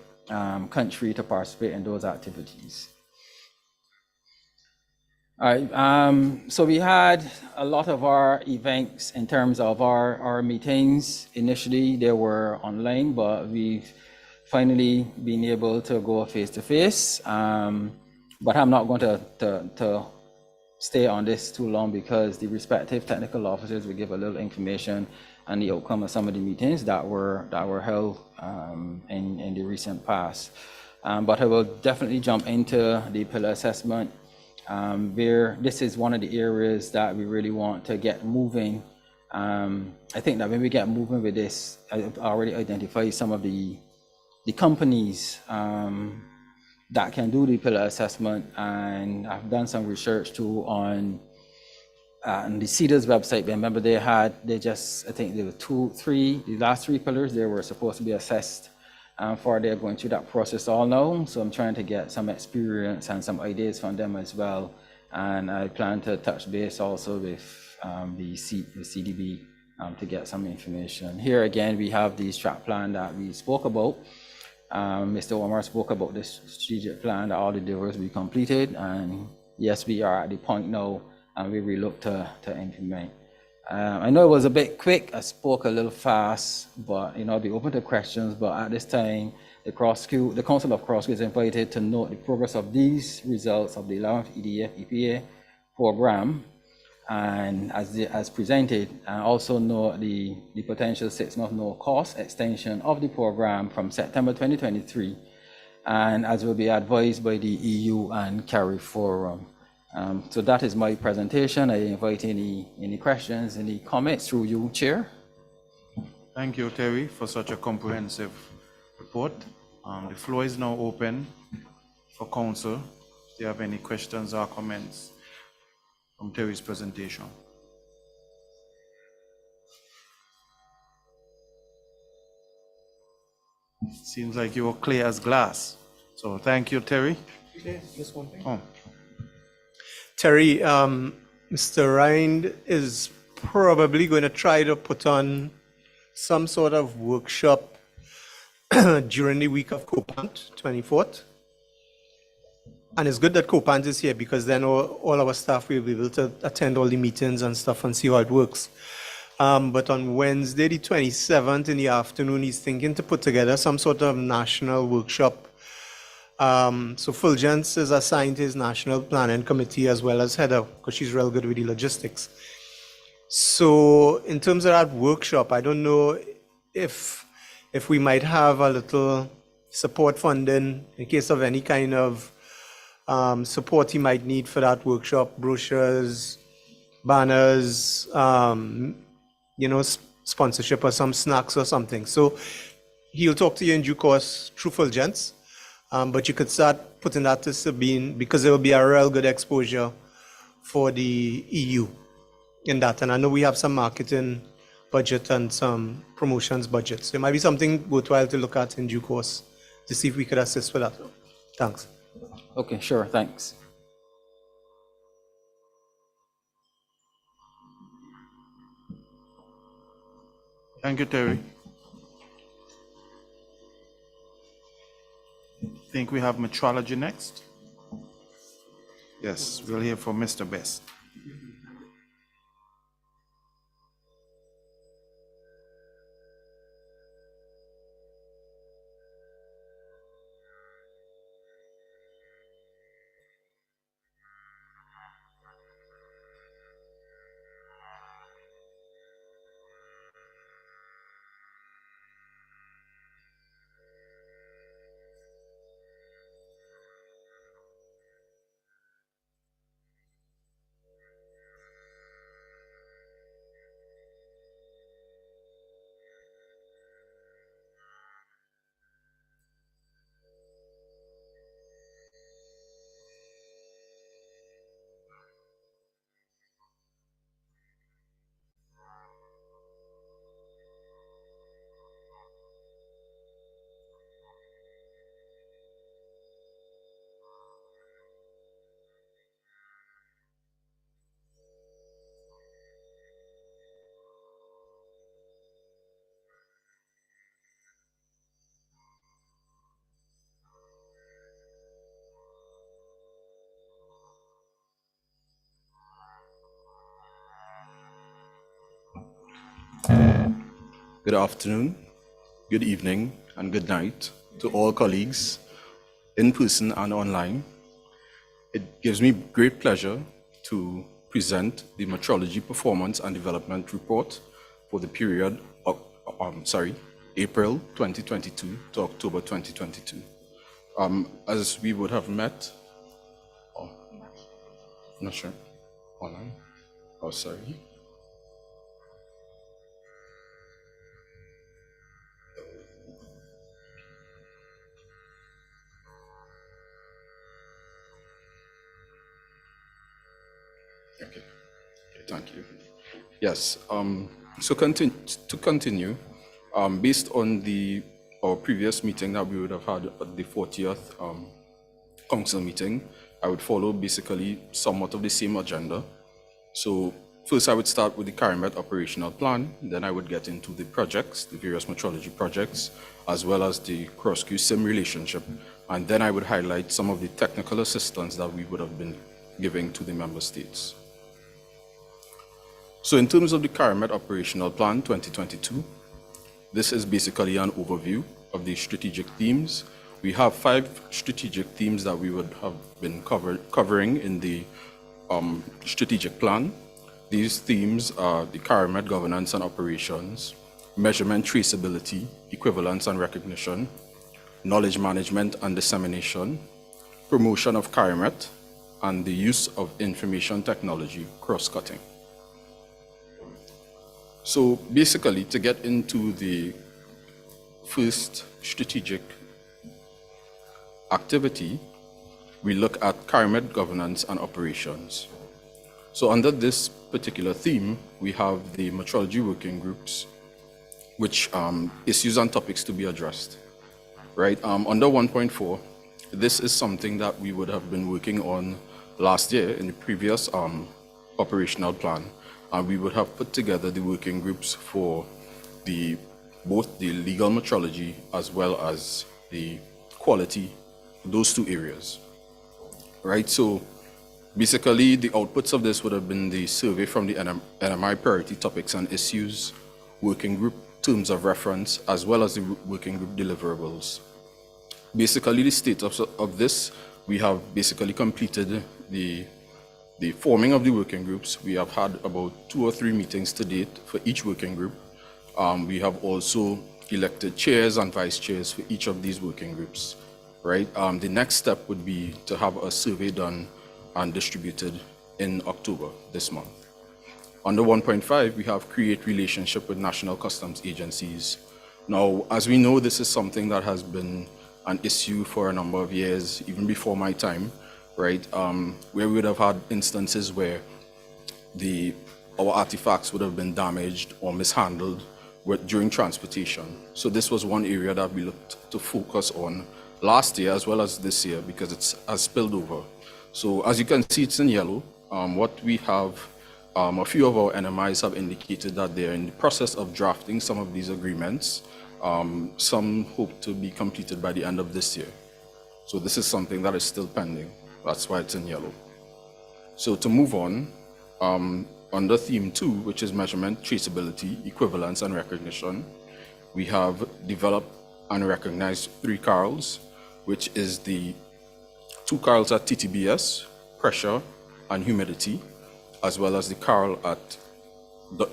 country to participate in those activities. All right, so we had a lot of our events in terms of our meetings. Initially, they were online, but we've finally been able to go face-to-face. But I'm not going to stay on this too long because the respective technical officers will give a little information on the outcome of some of the meetings that were held in the recent past. But I will definitely jump into the pillar assessment, where this is one of the areas that we really want to get moving. I think that when we get moving with this, I've already identified some of the companies that can do the pillar assessment, and I've done some research too on the CEDA's website. Remember I think there were the last 3 pillars, they were supposed to be assessed for they're going through that process all now. So I'm trying to get some experience and some ideas from them as well. And I plan to touch base also with the CDB to get some information. Here again, we have the strat plan that we spoke about. Mr. Omar spoke about this strategic plan that all the deliverables will be completed, and yes, we are at the point now and we will look to implement. I know it was a bit quick, I spoke a little fast, but I'll be open to questions. But at this time, the Council of CROSQ is invited to note the progress of these results of the 11th EDF EPA program, and as presented, and also note the potential 6-month no-cost extension of the program from September 2023, and as will be advised by the EU and Kerry Forum. So that is my presentation. I invite any questions, any comments through you, Chair. Thank you, Terry, for such a comprehensive report. The floor is now open for council. If you have any questions or comments from Terry's presentation. Seems like you were clear as glass. So thank you, Terry. Okay, just one thing. Oh. Terry, Mr. Rind is probably going to try to put on some sort of workshop during the week of Copant, 24th. And it's good that Copant is here because then all our staff will be able to attend all the meetings and stuff and see how it works. But on Wednesday, the 27th in the afternoon, he's thinking to put together some sort of national workshop. So Fulgence is assigned to his national planning committee as well as Heather, because she's real good with the logistics. So in terms of that workshop, I don't know if we might have a little support funding in case of any kind of support he might need for that workshop, brochures, banners, sponsorship or some snacks or something. So he'll talk to you in due course through Fulgence. But you could start putting that to Sabine because it will be a real good exposure for the EU in that. And I know we have some marketing budget and some promotions budget. So it might be something worthwhile to look at in due course to see if we could assist with that. Thanks. Okay, sure, thanks. Thank you, Terry. I think we have metrology next. Yes, we'll hear from Mr. Best. Good afternoon, good evening, and good night to all colleagues in person and online. It gives me great pleasure to present the Metrology Performance and Development Report for the period of, April 2022 to October 2022. As we would have met, not sure, online, sorry. Okay, thank you. Yes, so to continue, based on our previous meeting that we would have had at the 40th council meeting, I would follow basically somewhat of the same agenda. So first I would start with the CARIMET operational plan, then I would get into the projects, the various metrology projects, as well as the CROSQ SIM relationship, and then I would highlight some of the technical assistance that we would have been giving to the member states. So in terms of the CARIMET Operational Plan 2022, this is basically an overview of the strategic themes. We have 5 strategic themes that we would have been covering in the strategic plan. These themes are the CARIMET governance and operations, measurement traceability, equivalence and recognition, knowledge management and dissemination, promotion of CARIMET, and the use of information technology cross-cutting. So basically, to get into the first strategic activity, we look at CARIMET governance and operations. So under this particular theme, we have the metrology working groups, which issues and topics to be addressed. Right? Under 1.4, this is something that we would have been working on last year in the previous operational plan. And we would have put together the working groups for both the legal metrology as well as the quality, those 2 areas. Right, so basically the outputs of this would have been the survey from the NMI priority topics and issues, working group terms of reference, as well as the working group deliverables. Basically the status of this, we have basically completed the forming of the working groups. We have had about 2 or 3 meetings to date for each working group. We have also elected chairs and vice chairs for each of these working groups, right? The next step would be to have a survey done and distributed in October this month. Under 1.5, we have create relationship with national customs agencies. Now, as we know, this is something that has been an issue for a number of years, even before my time, right? Where we would have had instances where our artifacts would have been damaged or mishandled during transportation. So this was one area that we looked to focus on last year as well as this year because it has spilled over. So as you can see, it's in yellow. What we have, a few of our NMIs have indicated that they're in the process of drafting some of these agreements. Some hope to be completed by the end of this year. So this is something that is still pending. That's why it's in yellow. So to move on, under theme 2, which is measurement, traceability, equivalence, and recognition, we have developed and recognized 3 CARLs, which is the 2 CARLs at TTBS, pressure and humidity, as well as the CARL at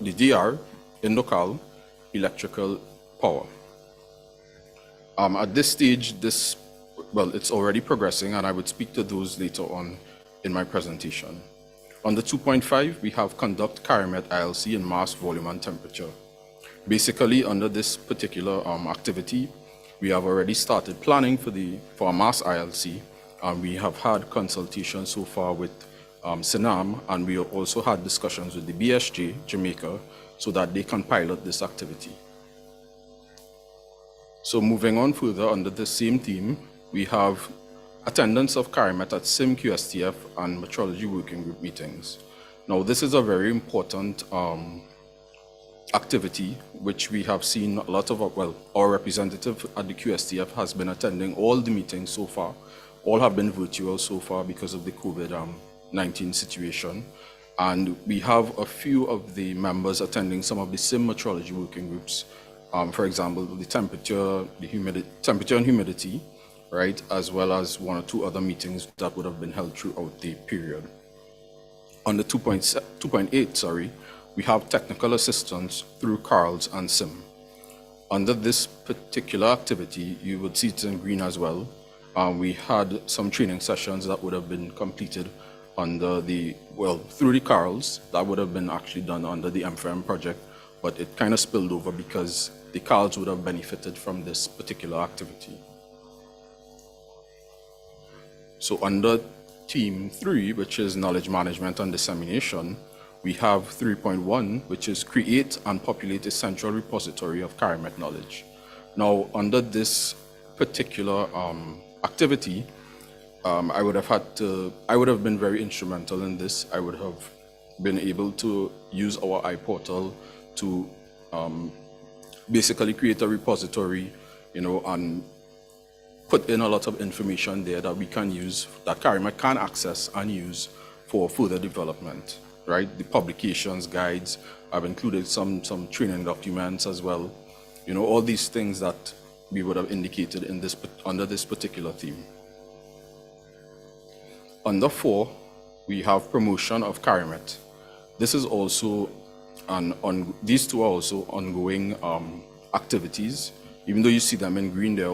the DR, Indocal, electrical power. At this stage, it's already progressing, and I would speak to those later on in my presentation. On the 2.5, we have conduct CARIMET ILC in mass, volume, and temperature. Basically, under this particular activity, we have already started planning for a mass ILC, and we have had consultations so far with SINAM, and we also had discussions with the BSJ, Jamaica, so that they can pilot this activity. So moving on further, under the same theme, we have attendance of CARIMET at SIM, QSTF, and Metrology Working Group meetings. Now, this is a very important activity, which we have seen a lot of, our representative at the QSTF has been attending all the meetings so far. All have been virtual so far because of the COVID-19 situation. And we have a few of the members attending some of the SIM Metrology Working Groups For example, the temperature, temperature and humidity, right, as well as 1 or 2 other meetings that would have been held throughout the period. On the 2.8, we have technical assistance through CARLS and SIM. Under this particular activity, you would see it in green as well. We had some training sessions that would have been completed under through the CARLS. That would have been actually done under the MFM project, but it kind of spilled over because the CARLS would have benefited from this particular activity. So under Team 3, which is Knowledge Management and Dissemination, we have 3.1, which is Create and Populate a Central Repository of CARIMET Knowledge. Now, under this particular activity, I would have been very instrumental in this. I would have been able to use our iPortal to basically create a repository, and put in a lot of information there that we can use, that CARIMET can access and use for further development, right? The publications, guides, I've included some training documents as well. All these things that we would have indicated in under this particular theme. Under 4, we have promotion of CARIMET. This is also these two are also ongoing activities. Even though you see them in green, they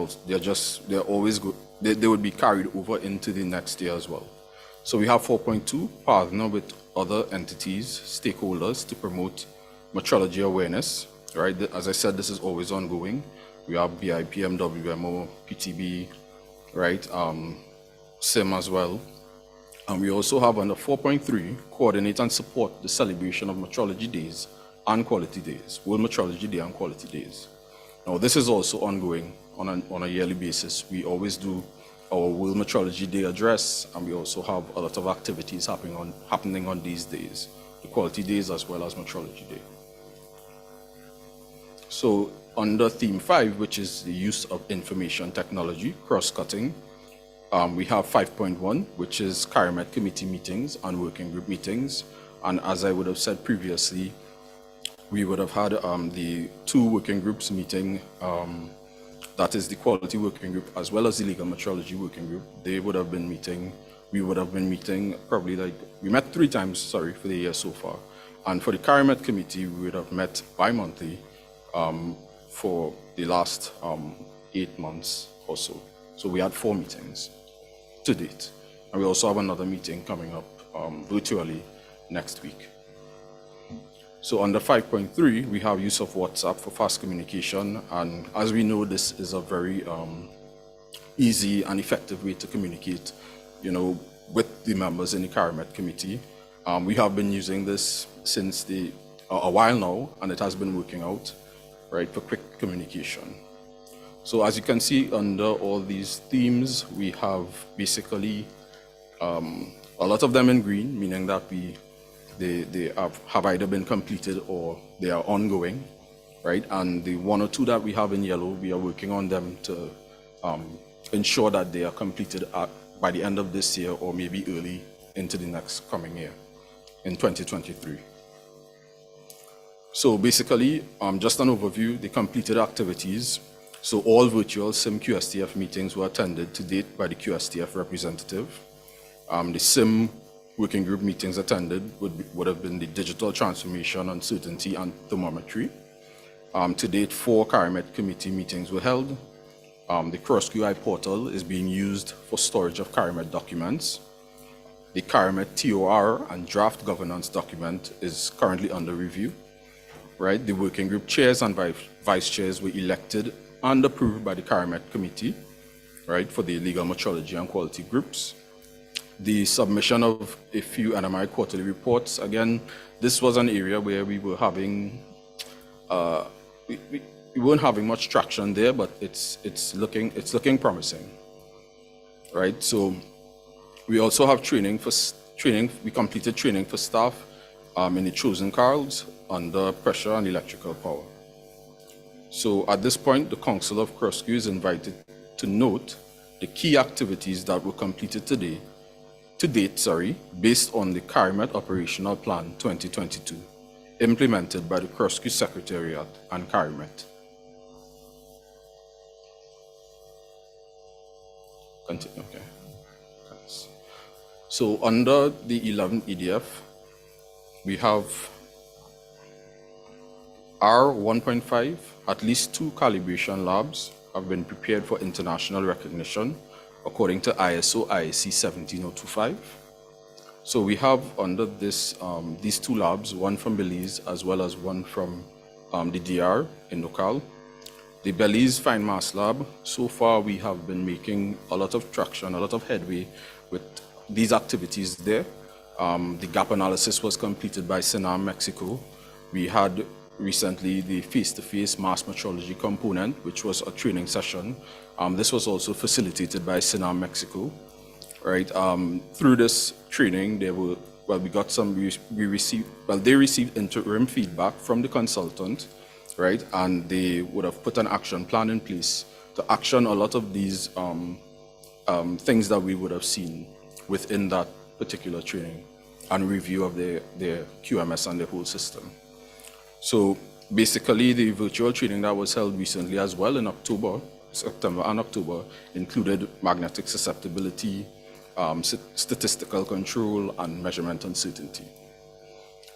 would be carried over into the next year as well. So we have 4.2, partner with other entities, stakeholders to promote metrology awareness, right? As I said, this is always ongoing. We have BIPM, WMO, PTB, right? SIM as well. And we also have under 4.3, coordinate and support the celebration of Metrology Days and Quality Days, World Metrology Day and Quality Days. Now, this is also ongoing on a yearly basis. We always do our World Metrology Day address, and we also have a lot of activities happening on these days, the Quality Days as well as Metrology Day. So, under Theme 5, which is the use of information technology, cross-cutting, we have 5.1, which is CARIMET committee meetings and working group meetings. And as I would have said previously, we would have had the 2 working groups meeting, that is the quality working group as well as the legal metrology working group. They would have been meeting, we would have been meeting probably we met 3 times, for the year so far. And for the CARIMET committee, we would have met bi-monthly for the last 8 months or so. So we had 4 meetings to date. And we also have another meeting coming up virtually next week. So under 5.3, we have use of WhatsApp for fast communication. And as we know, this is a very easy and effective way to communicate, with the members in the CARIMET committee. We have been using this since a while now, and it has been working out, right, for quick communication. So as you can see, under all these themes, we have basically a lot of them in green, meaning that they have either been completed or they are ongoing, right? And the 1 or 2 that we have in yellow, we are working on them to ensure that they are completed by the end of this year or maybe early into the next coming year in 2023. So basically, just an overview, the completed activities. So all virtual SIM QSTF meetings were attended to date by the QSTF representative. The SIM working group meetings attended would have been the digital transformation, uncertainty, and thermometry. To date, 4 CARIMET committee meetings were held. The CROSQ portal is being used for storage of CARIMET documents. The CARIMET TOR and draft governance document is currently under review. Right? The working group chairs and vice chairs were elected and approved by the CARIMET committee, right, for the legal metrology and quality groups. The submission of a few NMI quarterly reports, again, this was an area where we were having, we weren't having much traction there, but it's looking promising, right? So we also have we completed training for staff in the chosen CARLs under pressure and electrical power. So at this point, the Council of CROSQ is invited to note the key activities that were completed to date, based on the CARIMET Operational Plan 2022, implemented by the CROSQ Secretariat and CARIMET. Okay. Thanks. So under the 11 EDF, we have R1.5, at least 2 calibration labs have been prepared for international recognition according to ISO IEC 17025. So we have under this these 2 labs, one from Belize as well as one from the DR in local. The Belize Fine Mass Lab, so far we have been making a lot of traction, a lot of headway with these activities there. The gap analysis was completed by CINAM Mexico. We had recently the face-to-face mass metrology component, which was a training session. This was also facilitated by CINAM Mexico. Right, through this training, they received interim feedback from the consultant, right, and they would have put an action plan in place to action a lot of these things that we would have seen within that particular training and review of their QMS and the whole system. So basically, the virtual training that was held recently as well in September and October included magnetic susceptibility, statistical control, and measurement uncertainty.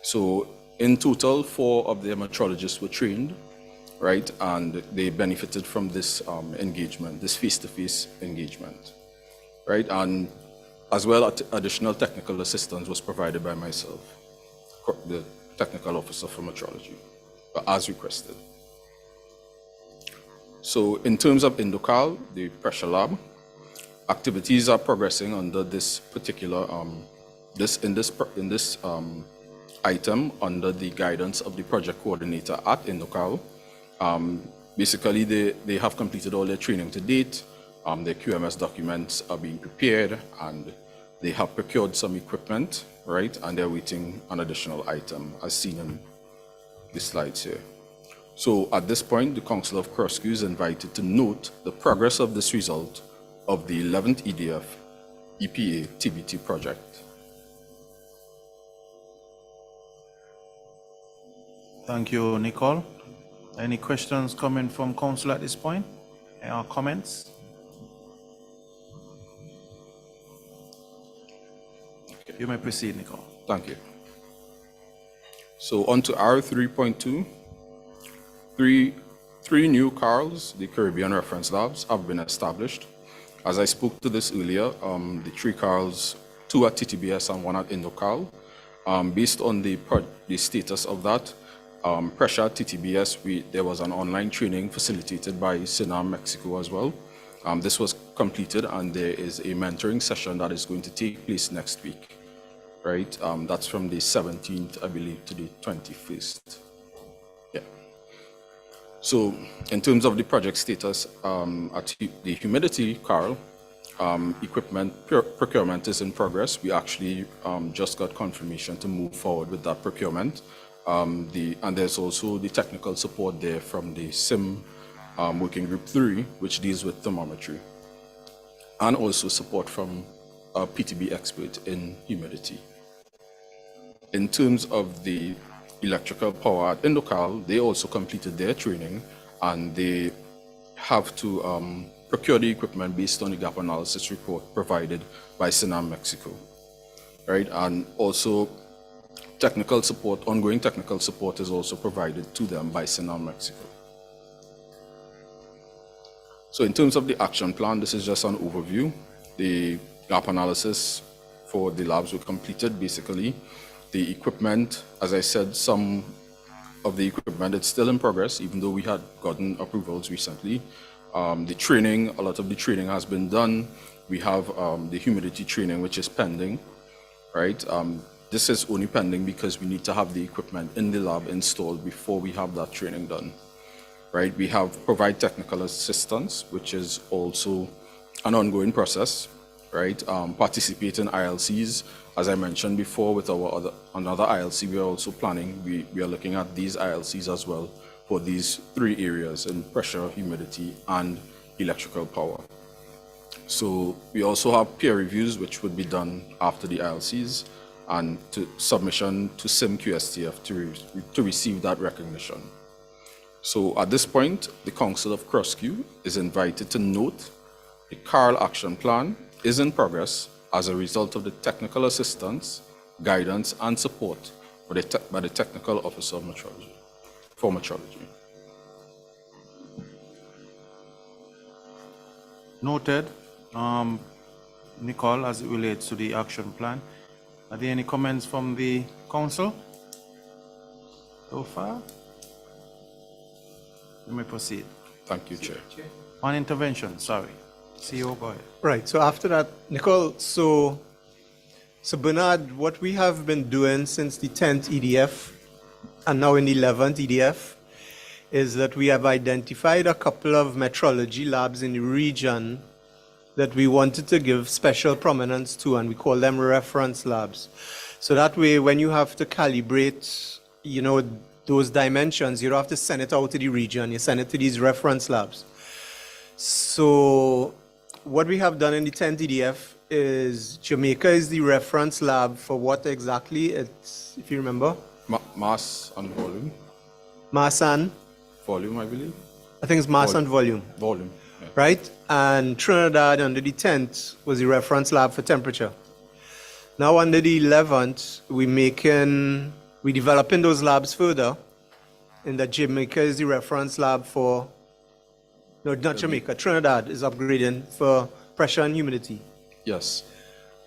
So in total, 4 of their metrologists were trained, right, and they benefited from this engagement, this face-to-face engagement, right, and as well additional technical assistance was provided by myself, the technical officer for metrology, as requested. So in terms of Indocal, the pressure lab, activities are progressing under this particular item under the guidance of the project coordinator at Indocal. Basically, they have completed all their training to date. Their QMS documents are being prepared, and they have procured some equipment, right? And they're waiting an additional item, as seen in the slides here. So at this point, the Council of CROSQ is invited to note the progress of this result of the 11th EDF EPA TBT project. Thank you, Nicole. Any questions coming from Council at this point? Any comments? Okay. You may proceed, Nicole. Thank you. So on to R3.2. Three new CARLs, the Caribbean Reference Labs, have been established. As I spoke to this earlier, the 3 CARLs, 2 at TTBS and 1 at Indocal. Based on the status of that, pressure at TTBS, there was an online training facilitated by CINAM Mexico as well. This was completed, and there is a mentoring session that is going to take place next week, right? That's from the 17th, I believe, to the 21st. Yeah. So in terms of the project status, at the humidity CARL, equipment procurement is in progress. We actually just got confirmation to move forward with that procurement. And there's also the technical support there from the SIM Working Group 3, which deals with thermometry, and also support from a PTB expert in humidity. In terms of the electrical power at Indocal, they also completed their training, and they have to procure the equipment based on the gap analysis report provided by CINAM Mexico, right? And also technical support, ongoing technical support is also provided to them by CINAM Mexico. So in terms of the action plan, this is just an overview. The gap analysis for the labs were completed, basically. The equipment, as I said, some of the equipment, it's still in progress, even though we had gotten approvals recently. The training, a lot of the training has been done. We have the humidity training, which is pending, right? This is only pending because we need to have the equipment in the lab installed before we have that training done, right? We have provide technical assistance, which is also an ongoing process, right? Participate in ILCs. As I mentioned before, with our another ILC, we are also planning, we are looking at these ILCs as well for these 3 areas in pressure, humidity, and electrical power. So we also have peer reviews, which would be done after the ILCs, and to submission to SIM-QSTF to receive that recognition. So at this point, the Council of CROSQ is invited to note The CARL action plan is in progress as a result of the technical assistance, guidance, and support by the technical officer of metrology, for metrology. Noted. Nicole, as it relates to the action plan, are there any comments from the council so far? You may proceed. Thank you, Chair. On intervention, sorry. CEO, go ahead. Right, so after that, Nicole, so Bernard, what we have been doing since the 10th EDF and now in the 11th EDF is that we have identified a couple of metrology labs in the region that we wanted to give special prominence to, and we call them reference labs. So that way, when you have to calibrate, you know, those dimensions, you don't have to send it out to the region, you send it to these reference labs. So what we have done in the 10th EDF is Jamaica is the reference lab for what exactly? It's, if you remember? Mass and volume. Mass and? Volume, I believe. I think it's mass and volume. Volume. Yeah. Right? And Trinidad under the 10th was the reference lab for temperature. Now under the 11th, we're developing those labs further, in that Jamaica is the reference lab for, no, not Jamaica, Trinidad is upgrading for pressure and humidity. Yes.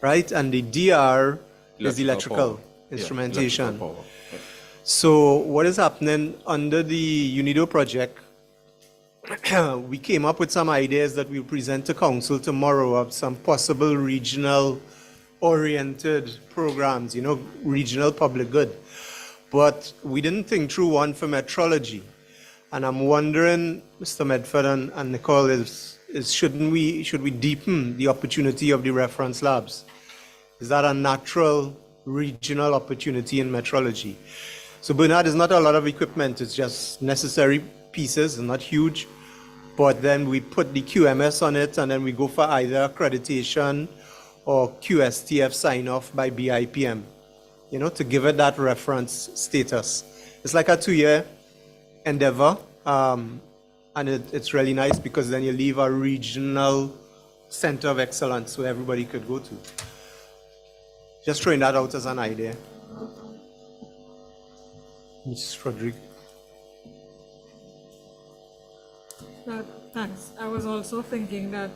Right? And the DR is the electrical instrumentation. Yeah, electrical power. Yeah. So what is happening under the UNIDO project, we came up with some ideas that we'll present to council tomorrow of some possible regional oriented programs, you know, regional public good. But we didn't think through one for metrology. And I'm wondering, Mr. Medford and Nicole, should we deepen the opportunity of the reference labs? Is that a natural regional opportunity in metrology? So Bernard is not a lot of equipment, it's just necessary pieces, and not huge. But then we put the QMS on it, and then we go for either accreditation or QSTF sign-off by BIPM, you know, to give it that reference status. It's like a 2-year endeavor, and it's really nice because then you leave a regional center of excellence where everybody could go to. Just throwing that out as an idea. Mrs. Rodriguez. Thanks. I was also thinking that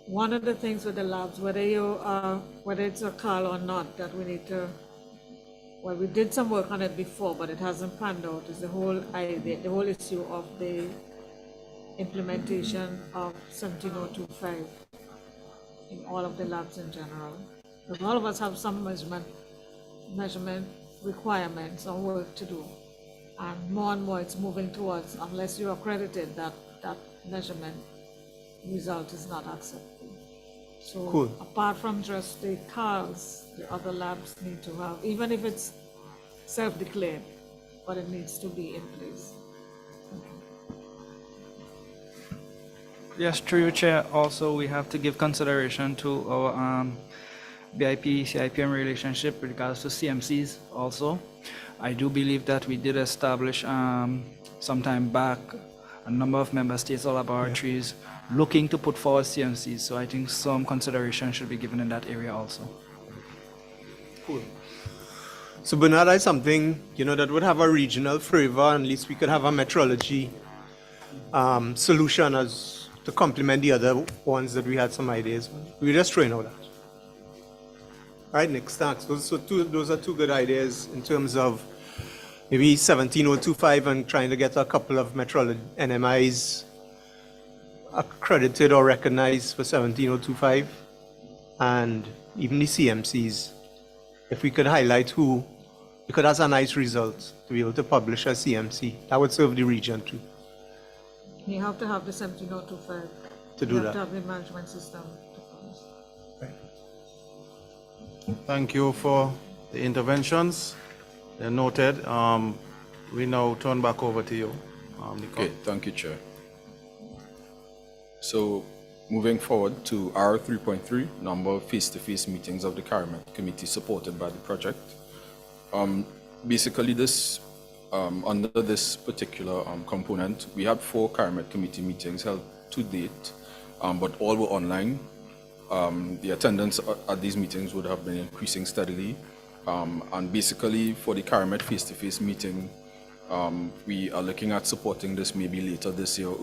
one of the things with the labs, whether it's a CARL or not, that we need to, well, we did some work on it before, but it hasn't panned out, is the whole idea, the whole issue of the implementation of 17025 in all of the labs in general. Because all of us have some measurement requirements or work to do. And more it's moving towards, unless you're accredited, that measurement result is not accepted. So cool. Apart from just the CARLs, the other labs need to have, even if it's self-declared, but it needs to be in place. Yes, through your chair, also we have to give consideration to our BIP, CIPM relationship with regards to CMCs also. I do believe that we did establish some time back a number of member states or laboratories looking to put forward CMCs, so I think some consideration should be given in that area also. Cool. So Bernard, that's something, you know, that would have a regional flavor, and at least we could have a metrology solution as to complement the other ones that we had some ideas on. We were just throwing out that. All right, Nick, thanks. Those are two good ideas in terms of maybe 17025 and trying to get a couple of metrology NMIs accredited or recognized for 17025, and even the CMCs. If we could highlight who, because that's a nice result to be able to publish a CMC. That would serve the region too. You have to have the 17025 to do that. You have to have the management system to publish. Thank you for the interventions. They're noted. We now turn back over to you, Nicole. Okay, thank you, Chair. So, moving forward to R3.3, number of face-to-face meetings of the CARIMET committee supported by the project. Basically, this under this particular component, we had 4 CARIMET committee meetings held to date, but all were online. The attendance at these meetings would have been increasing steadily. And basically for the CARIMED face-to-face meeting, we are looking at supporting this maybe later this year or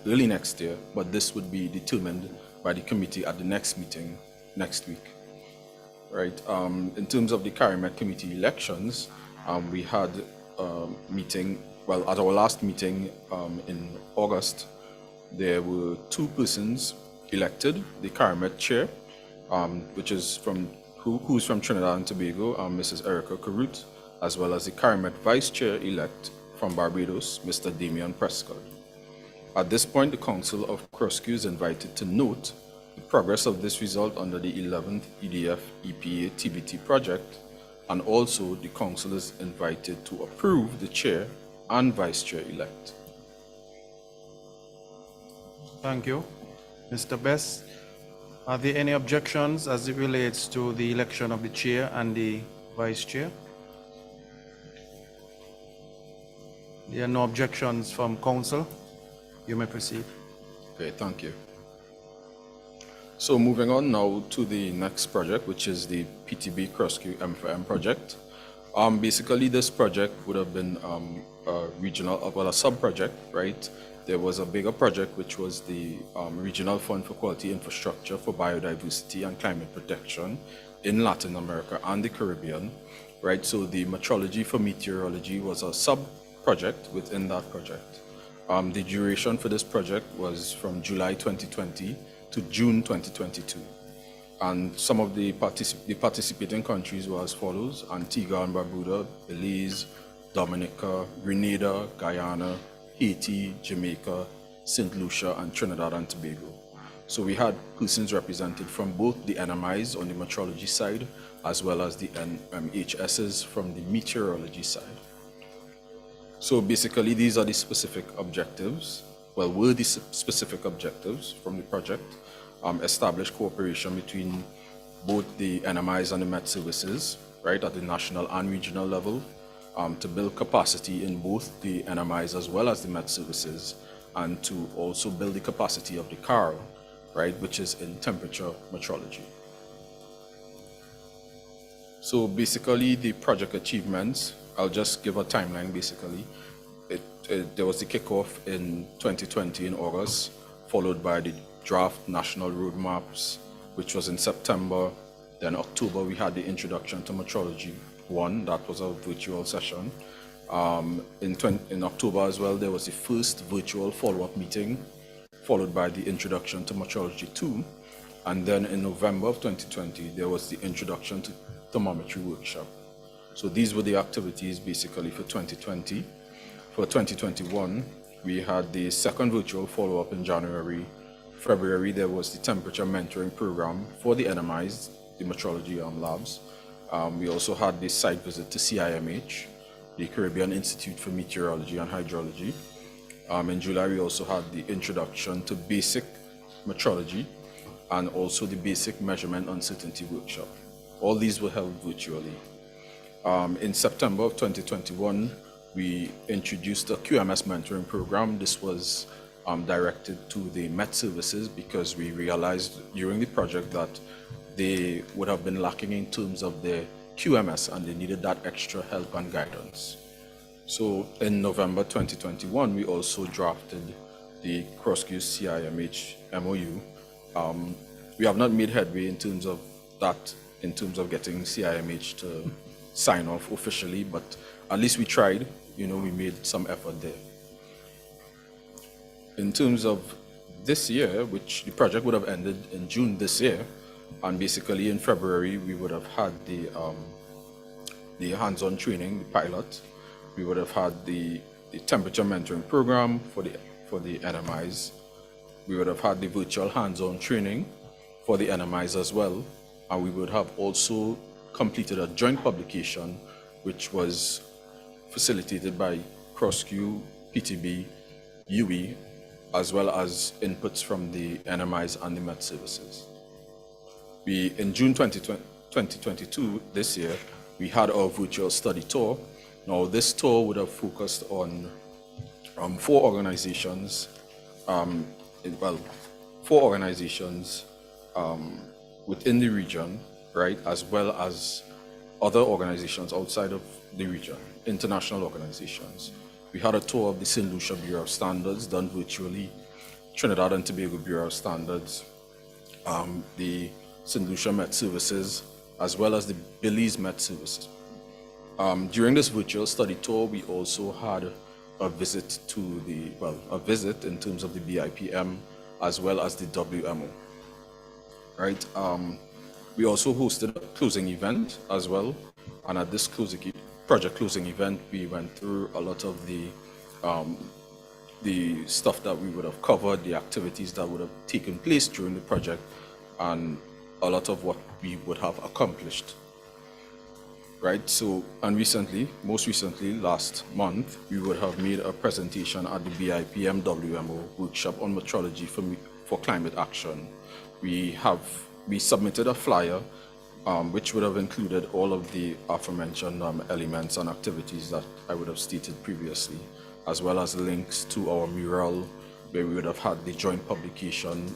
early next year, but this would be determined by the committee at the next meeting next week. Right. In terms of the CARIMED committee elections, we had a meeting, well, at our last meeting in August, there were 2 persons elected, the CARIMED chair, which is who's from Trinidad and Tobago, Mrs. Erica Carut, as well as the CARIMED vice chair elect from Barbados, Mr. Damian Prescott. At this point, the Council of CROSQ is invited to note the progress of this result under the 11th EDF EPA TBT project, and also the Council is invited to approve the chair and vice chair elect. Thank you. Mr. Best, are there any objections as it relates to the election of the chair and the vice chair? There are no objections from council. You may proceed. Okay, thank you. So moving on now to the next project, which is the PTB CROSQ M4M project. Basically, this project would have been a regional, well, a sub-project, right? There was a bigger project, which was the Regional Fund for Quality Infrastructure for Biodiversity and Climate Protection in Latin America and the Caribbean, right? So the Metrology for Meteorology was a sub-project within that project. The duration for this project was from July 2020 to June 2022. And some of the participating countries were as follows: Antigua and Barbuda, Belize, Dominica, Grenada, Guyana, Haiti, Jamaica, St. Lucia, and Trinidad and Tobago. So we had persons represented from both the NMIs on the metrology side, as well as the NMHSs from the meteorology side. So basically, these are the specific objectives, were the specific objectives from the project. Establish cooperation between both the NMIs and the Met Services, right, at the national and regional level, to build capacity in both the NMIs as well as the Met Services, and to also build the capacity of the CARL, right, which is in temperature metrology. So basically, the project achievements, I'll just give a timeline basically. There was the kickoff in 2020 in August, followed by the draft national roadmaps, which was in September. Then October, we had the introduction to Metrology 1, that was a virtual session. In October as well, there was the first virtual follow-up meeting, followed by the introduction to Metrology 2. And then in November of 2020, there was the introduction to thermometry workshop. So these were the activities basically for 2020. For 2021, we had the second virtual follow-up in January. February, there was the temperature mentoring program for the NMIs, the metrology labs. We also had the site visit to CIMH, the Caribbean Institute for Meteorology and Hydrology. In July, we also had the introduction to basic metrology and also the basic measurement uncertainty workshop. All these were held virtually. In September of 2021, we introduced a QMS mentoring program. This was directed to the Met Services because we realized during the project that they would have been lacking in terms of their QMS and they needed that extra help and guidance. So in November 2021, we also drafted the CROSQ CIMH MOU. We have not made headway in terms of that, in terms of getting CIMH to sign off officially, but at least we tried, we made some effort there. In terms of this year, which the project would have ended in June this year, and basically in February, we would have had the hands-on training, the pilot. We would have had the temperature mentoring program for the NMIs. We would have had the virtual hands-on training for the NMIs as well. And we would have also completed a joint publication, which was facilitated by CROSQ, PTB, UE, as well as inputs from the NMIs and the Met Services. In June 2022, this year, we had our virtual study tour. Now, this tour would have focused on 4 organizations, 4 4 organizations within the region, right, as well as other organizations outside of the region, international organizations. We had a tour of the St. Lucia Bureau of Standards done virtually, Trinidad and Tobago Bureau of Standards, the St. Lucia Met Services, as well as the Belize Met Services. During this virtual study tour, we also had a visit to the, a visit in terms of the BIPM as well as the WMO, right? We also hosted a closing event as well. And at this project closing event, we went through a lot of the stuff that we would have covered, the activities that would have taken place during the project, and a lot of what we would have accomplished. Right, so, and most recently, last month, we would have made a presentation at the BIPM WMO workshop on metrology for climate action. We submitted a flyer, which would have included all of the aforementioned elements and activities that I would have stated previously, as well as links to our mural, where we would have had the joint publication,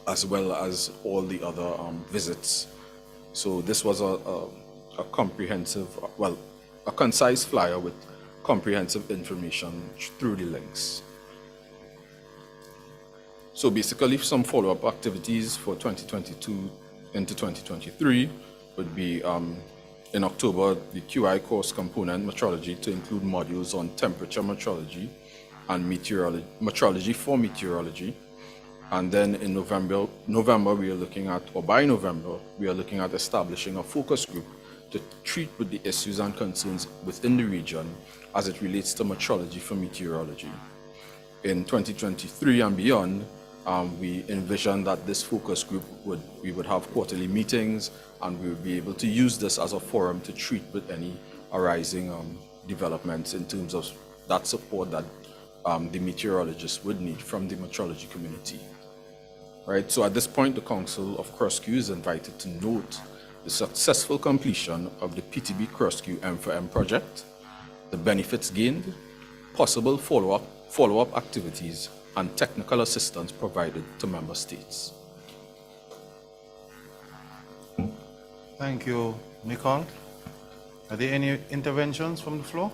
as well as all the other visits. So this was a comprehensive, a concise flyer with comprehensive information through the links. So basically, some follow-up activities for 2022 into 2023 would be in October, the QI course component metrology to include modules on temperature metrology and metrology for meteorology. And then in November, we are looking at, or by November, we are looking at establishing a focus group to treat with the issues and concerns within the region as it relates to metrology for meteorology. In 2023 and beyond, we envision that this focus group we would have quarterly meetings, and we would be able to use this as a forum to treat with any arising developments in terms of that support that the meteorologists would need from the metrology community. Right, so at this point, the Council of CROSQ is invited to note the successful completion of the PTB CROSQ M4M project, the benefits gained, possible follow-up activities, and technical assistance provided to member states. Thank you, Nicole. Are there any interventions from the floor?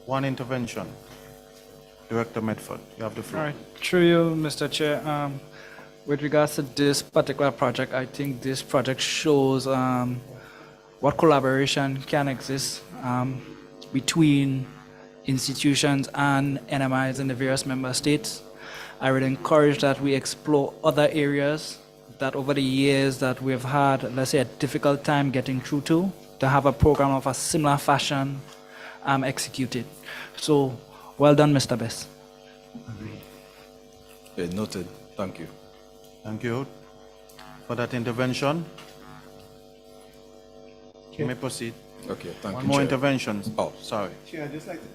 One intervention. Director Medford, you have the floor. All right, through you, Mr. Chair. With regards to this particular project, I think this project shows what collaboration can exist between institutions and NMIs in the various member states. I would encourage that we explore other areas that over the years that we've had, let's say, a difficult time getting through to have a program of a similar fashion executed. So, well done, Mr. Best. Okay, noted. Thank you. Thank you for that intervention. You may proceed. Okay, thank you. One more Chair. intervention. Oh, sorry. Chair, I'd just like to.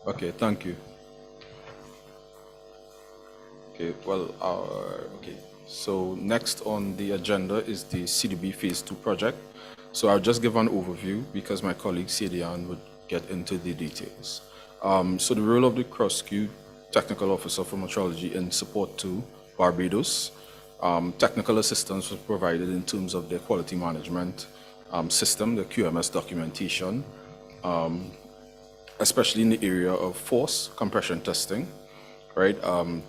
Okay, thank you. Okay, well, okay. So next on the agenda is the CDB Phase 2 project. So I'll just give an overview because my colleague Sadian would get into the details. So the role of the CROSQ Technical Officer for Metrology in support to Barbados. Technical assistance was provided in terms of their quality management system, the QMS documentation, especially in the area of force compression testing, right?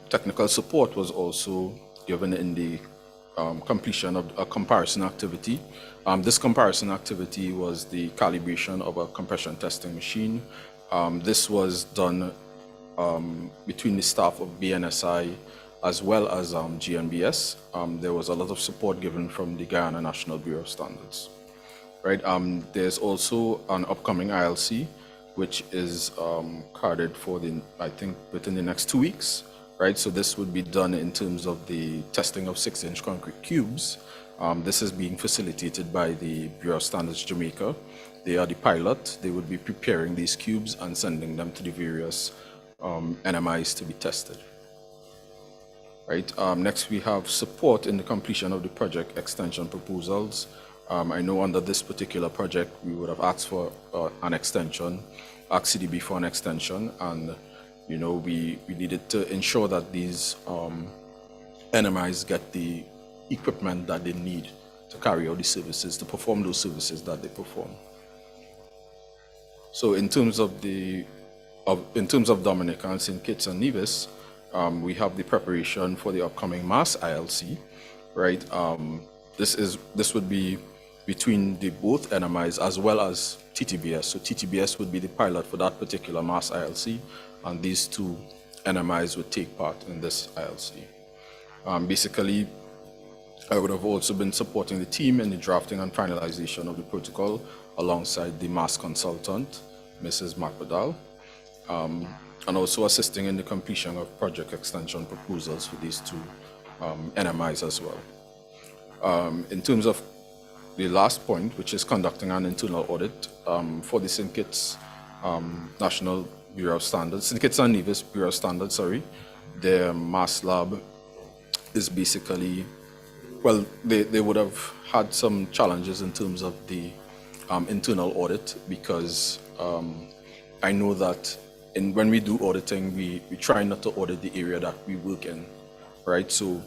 Technical support was also given in the completion of a comparison activity. This comparison activity was the calibration of a compression testing machine. This was done between the staff of BNSI as well as GNBS. There was a lot of support given from the Guyana National Bureau of Standards, right? There's also an upcoming ILC, which is carded for I think within the next 2 weeks, right? So this would be done in terms of the testing of 6-inch concrete cubes. This is being facilitated by the Bureau of Standards Jamaica They are the pilot. They would be preparing these cubes and sending them to the various NMIs to be tested. Right. Next, we have support in the completion of the project extension proposals. I know under this particular project, we would have asked for an extension, asked CDB for an extension, and we needed to ensure that these NMIs get the equipment that they need to carry out the services, to perform those services that they perform. So in terms of Dominica and St. Kitts and Nevis, we have the preparation for the upcoming MAS ILC, right? This would be between the both NMIs as well as TTBS. So TTBS would be the pilot for that particular MAS ILC, and these two NMIs would take part in this ILC. Basically, I would have also been supporting the team in the drafting and finalization of the protocol alongside the MAS consultant, Mrs. Macpadal, and also assisting in the completion of project extension proposals for these two NMIs as well. In terms of the last point, which is conducting an internal audit for the St. Kitts National Bureau of Standards, St. Kitts and Nevis Bureau of Standards, sorry, their MAS lab is basically, well, they would have had some challenges in terms of the internal audit, because I know that when we do auditing, we try not to audit the area that we work in, right? So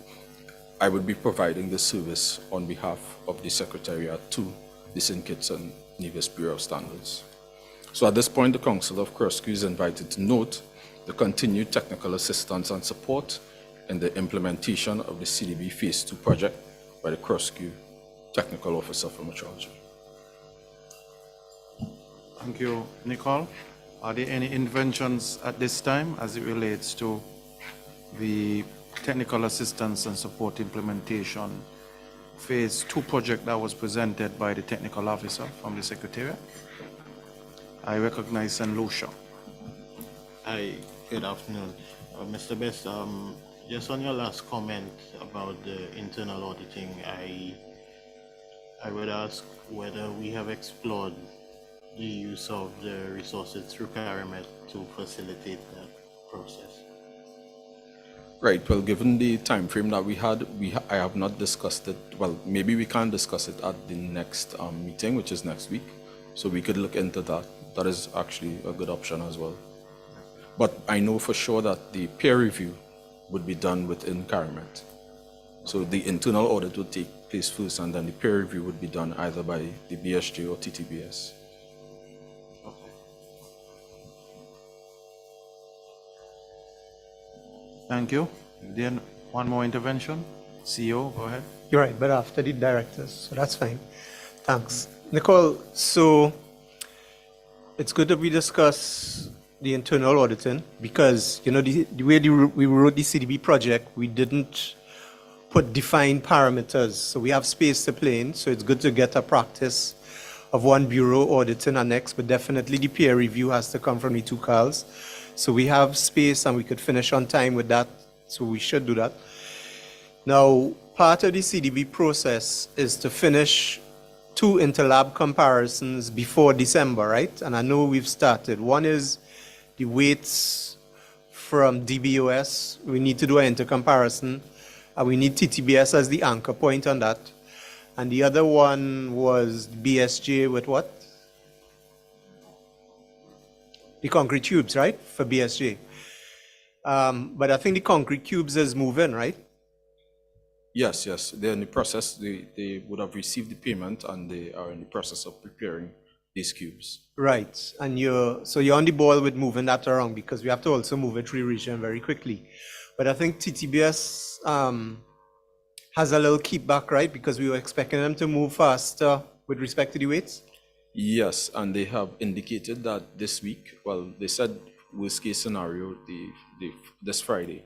I would be providing this service on behalf of the Secretariat to the St. Kitts and Nevis Bureau of Standards. So at this point, the Council of CROSQ is invited to note the continued technical assistance and support in the implementation of the CDB Phase 2 project by the CROSQ Technical Officer for Metrology. Thank you, Nicole. Are there any interventions at this time as it relates to the technical assistance and support implementation Phase 2 project that was presented by the technical officer from the Secretariat? I recognize St. Lucia. Hi, good afternoon. Mr. Best, just on your last comment about the internal auditing, I would ask whether we have explored the use of the resources through CARIMET to facilitate that process. Right. Well, given the time frame that we had, I have not discussed it. Well, maybe we can discuss it at the next meeting, which is next week. So we could look into that. That is actually a good option as well. But I know for sure that the peer review would be done within CARIMET. So the internal audit would take place first, and then the peer review would be done either by the BSJ or TTBS. Thank you. Then one more intervention. CEO, go ahead. You're right, but after the directors, so that's fine. Thanks. Nicole, so it's good that we discuss the internal auditing, because, the way we wrote the CDB project, we didn't put defined parameters. So we have space to play in, so it's good to get a practice of one bureau auditing our next, but definitely the peer review has to come from the two CALs. So we have space and we could finish on time with that, so we should do that. Now, part of the CDB process is to finish 2 interlab comparisons before December, right? And I know we've started. One is the weights from DBOS. We need to do an intercomparison, and we need TTBS as the anchor point on that. And the other one was BSJ with what? The concrete cubes, right, for BSJ. But I think the concrete cubes is moving, right? Yes, they're in the process. They would have received the payment, and they are in the process of preparing these cubes. Right, and you're on the ball with moving that around, because we have to also move it through the region very quickly. But I think TTBS has a little keep back, right, because we were expecting them to move faster with respect to the weights. Yes, and they have indicated that this week, well, they said worst case scenario, this Friday,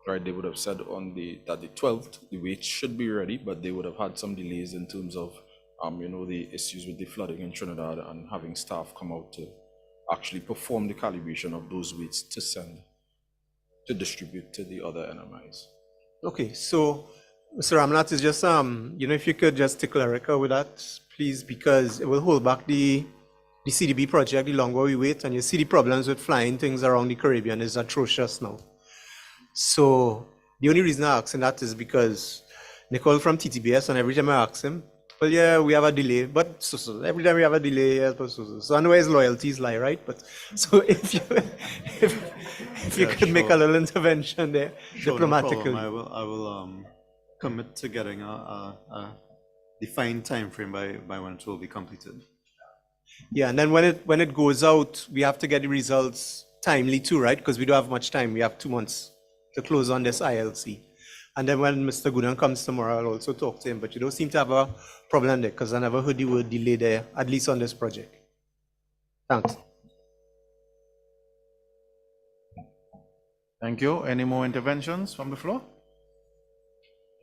right? They would have said that the 12th, the weights should be ready, but they would have had some delays in terms of, the issues with the flooding in Trinidad and having staff come out to actually perform the calibration of those weights to distribute to the other NMIs. Okay, so Mr. Ramnath is just, if you could just take clerical with that, please. please, because it will hold back the CDB project the longer we wait. And you see the problems with flying things around the Caribbean is atrocious now. So the only reason I'm asking that is because Nicole from TTBS, and every time I ask him, well, yeah, we have a delay, but so every time we have a delay, yeah, but so I know his loyalties lie, right? But so if you if you could make a little intervention there, diplomatically. No problem. I will commit to getting a defined time frame by when it will be completed. Yeah, and then when it goes out, we have to get the results timely too, right? Because we don't have much time. We have 2 months to close on this ILC. And then when Mr. Gooden comes tomorrow, I'll also talk to him. But you don't seem to have a problem there, because I never heard the word delay there, at least on this project. Thanks. Thank you. Any more interventions from the floor?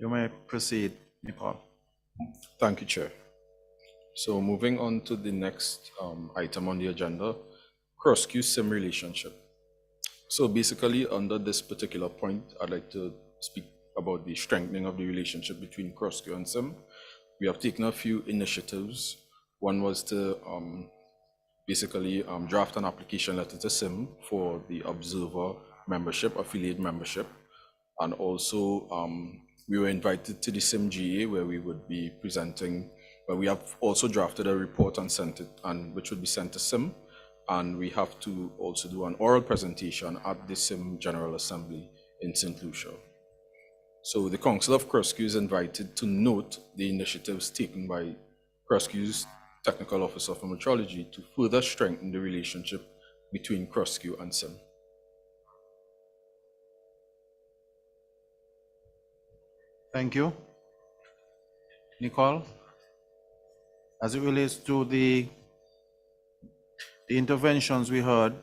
You may proceed, Nicole. Thank you, Chair. So moving on to the next item on the agenda, CROSQ SIM relationship. So basically, under this particular point, I'd like to speak about the strengthening of the relationship between CROSQ and SIM. We have taken a few initiatives. One was to basically draft an application letter to SIM for the observer membership, affiliate membership. And also we were invited to the SIM GA, where we would be presenting, but we have also drafted a report and sent it, and which would be sent to SIM. And we have to also do an oral presentation at the SIM General Assembly in St. Lucia. So the Council of CROSQ is invited to note the initiatives taken by CROSQ's Technical Officer for Metrology to further strengthen the relationship between CROSQ and SIM. Thank you. Nicole, as it relates to the interventions we heard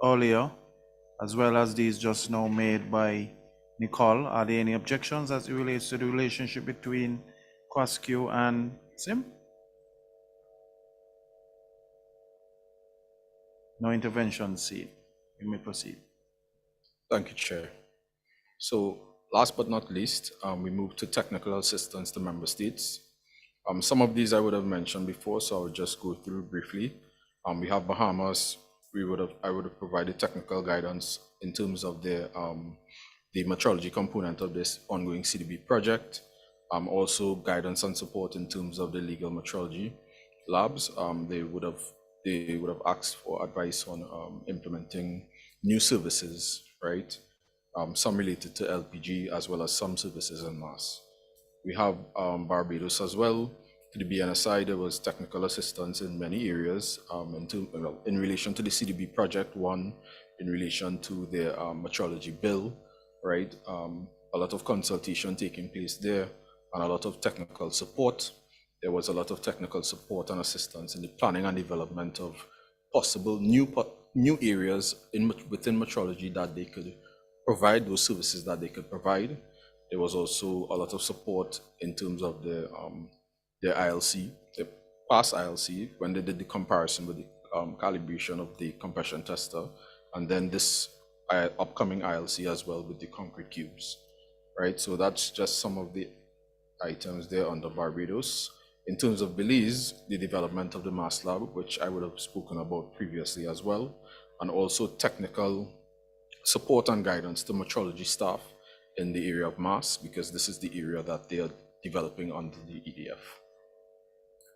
earlier, as well as these just now made by Nicole, are there any objections as it relates to the relationship between CROSQ and SIM? No interventions, see. You may proceed. Thank you, Chair. So last but not least, we move to technical assistance to member states. Some of these I would have mentioned before, so I would just go through briefly. We have Bahamas. I would have provided technical guidance in terms of the metrology component of this ongoing CDB project. Also guidance and support in terms of the legal metrology labs. They would have asked for advice on implementing new services, right? Some related to LPG, as well as some services en masse. We have Barbados as well. To the BNSI, there was technical assistance in many areas in relation to the CDB project, one in relation to the Metrology Bill, right? A lot of consultation taking place there, and a lot of technical support. There was a lot of technical support and assistance in the planning and development of possible new areas within metrology that they could provide, those services that they could provide. There was also a lot of support in terms of the ILC, the past ILC, when they did the comparison with the calibration of the compression tester, and then this upcoming ILC as well with the concrete cubes, right? So that's just some of the items there under Barbados. In terms of Belize, the development of the mass lab, which I would have spoken about previously as well, and also technical support and guidance to metrology staff in the area of mass, because this is the area that they are developing under the EDF.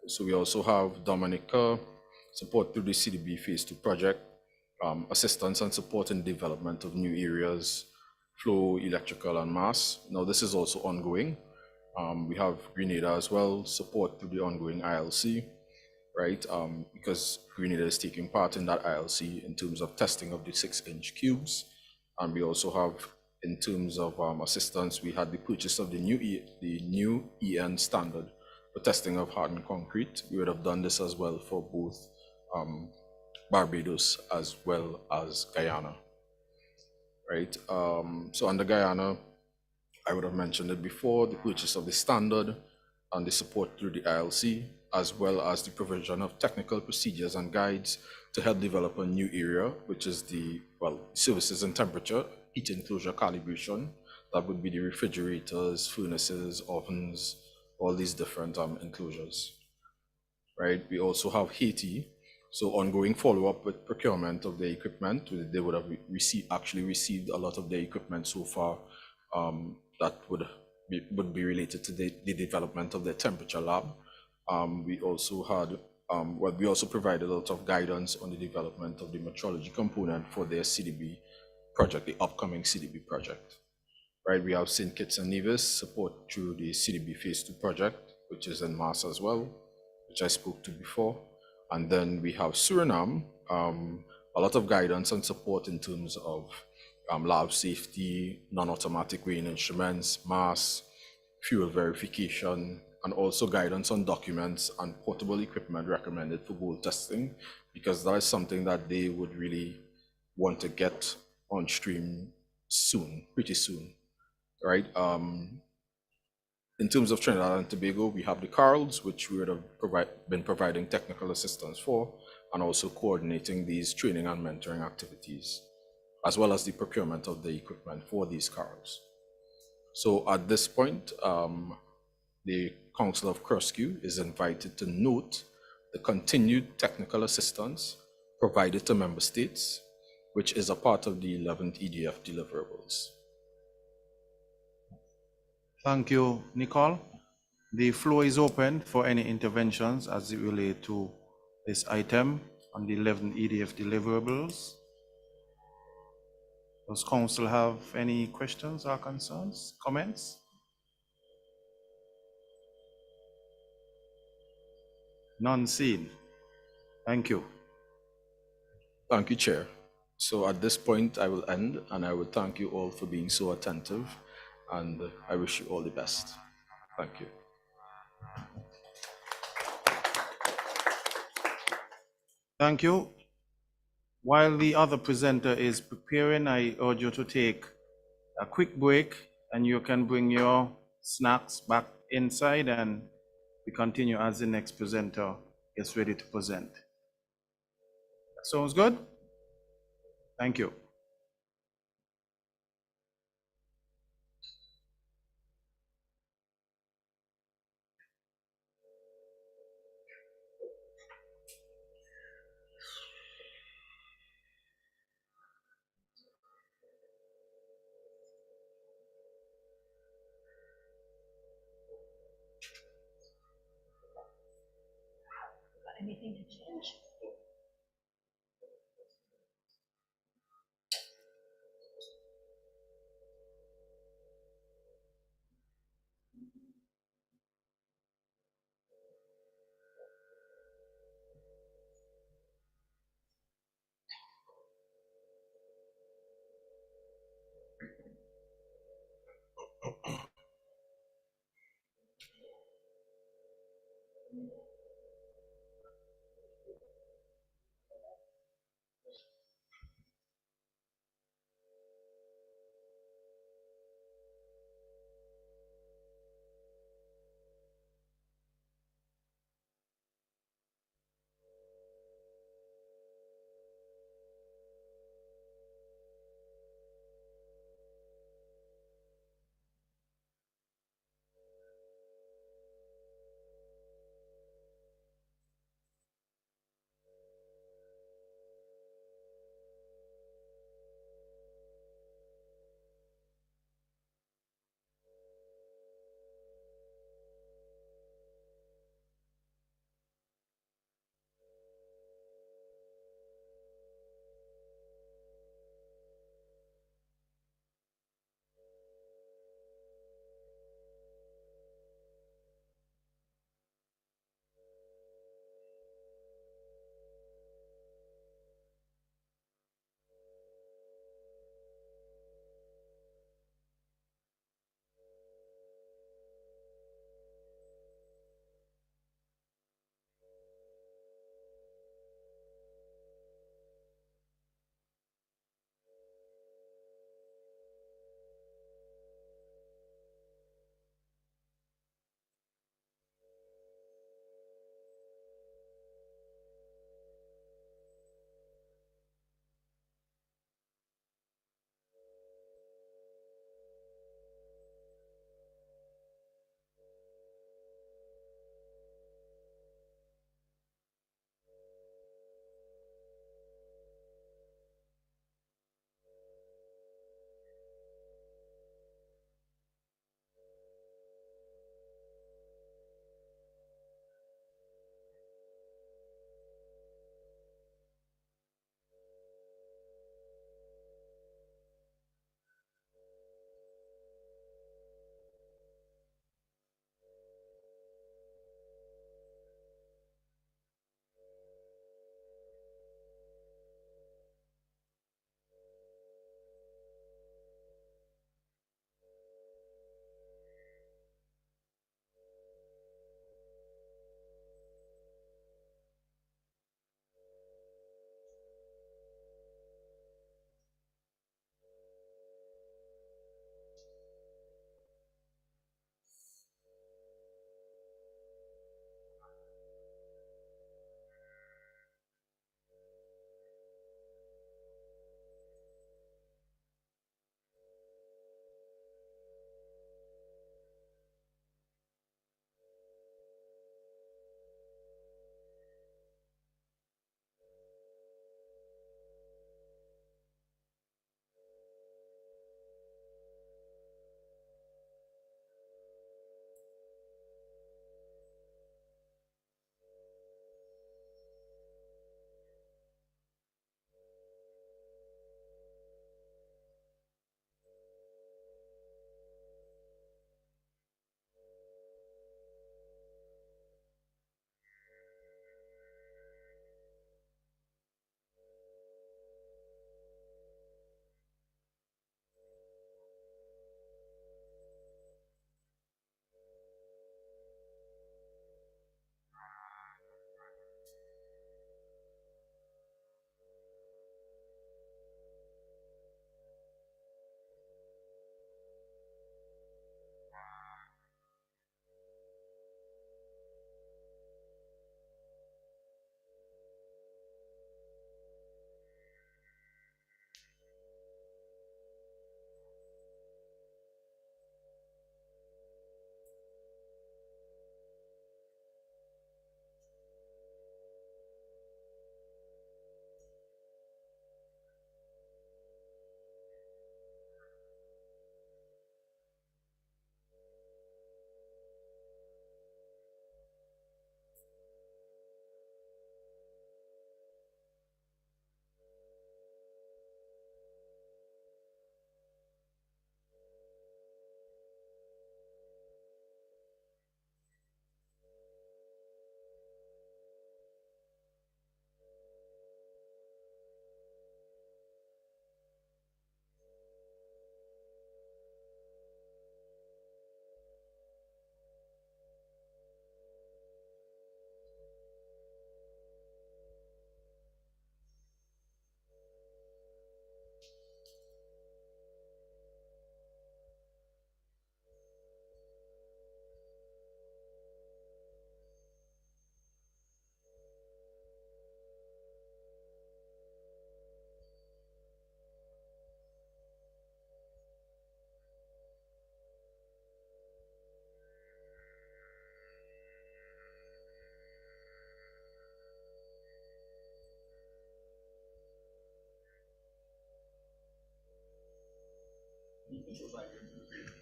So we also have Dominica, support through the CDB Phase 2 project, assistance and support in development of new areas, flow, electrical, and mass. Now this is also ongoing. We have Grenada as well, support through the ongoing ILC, right? Because Grenada is taking part in that ILC in terms of testing of the 6-inch cubes. And we also have, in terms of assistance, we had the purchase of the new EN standard for testing of hardened concrete. We would have done this as well for both Barbados as well as Guyana, right? So under Guyana, I would have mentioned it before, the purchase of the standard and the support through the ILC, as well as the provision of technical procedures and guides to help develop a new area, which is the, services and temperature, heat enclosure calibration. That would be the refrigerators, furnaces, ovens, all these different enclosures. right? We also have Haiti. So ongoing follow-up with procurement of the equipment. They would have actually received a lot of the equipment so far that would be related to the development of the temperature lab. We also had, we also provided a lot of guidance on the development of the metrology component for their CDB project, the upcoming CDB project, right? We have St. Kitts and Nevis support through the CDB Phase 2 project, which is in Mars as well, which I spoke to before. And then we have Suriname, a lot of guidance and support in terms of lab safety, non-automatic weighing instruments, mass, fuel verification, and also guidance on documents and portable equipment recommended for gold testing, because that is something that they would really want to get on stream soon, pretty soon, right? In terms of Trinidad and Tobago, we have the CARLs, which we would have been providing technical assistance for, and also coordinating these training and mentoring activities, as well as the procurement of the equipment for these CARLs. So at this point, the Council of CROSQ is invited to note the continued technical assistance provided to member states, which is a part of the 11th EDF deliverables. Thank you, Nicole. The floor is open for any interventions as it relates to this item on the 11 EDF deliverables. Does Council have any questions or concerns, comments? None seen. Thank you. Thank you, Chair. So at this point, I will end, and I would thank you all for being so attentive, and I wish you all the best. Thank you. Thank you. While the other presenter is preparing, I urge you to take a quick break, and you can bring your snacks back inside, and we continue as the next presenter gets ready to present. That sounds good? Thank you. Got anything to change?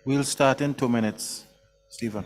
We'll start in 2 minutes, Stephen.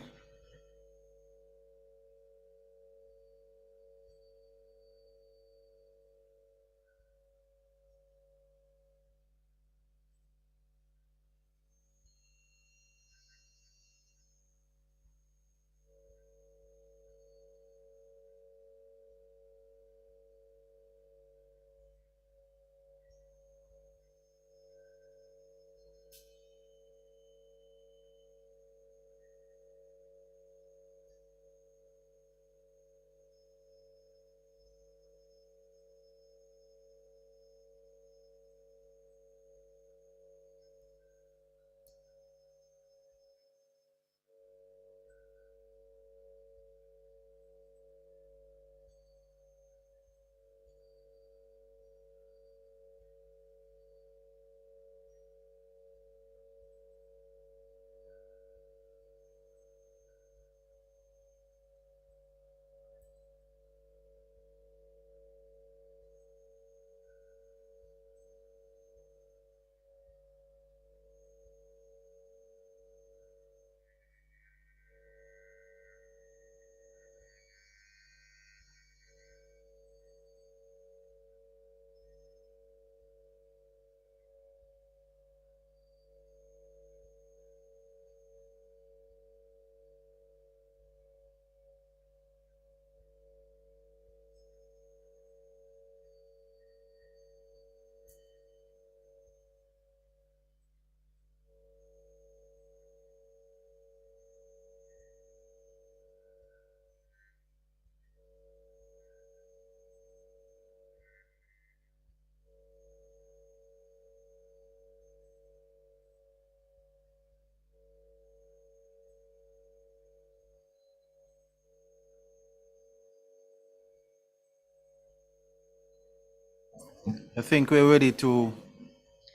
I think we're ready to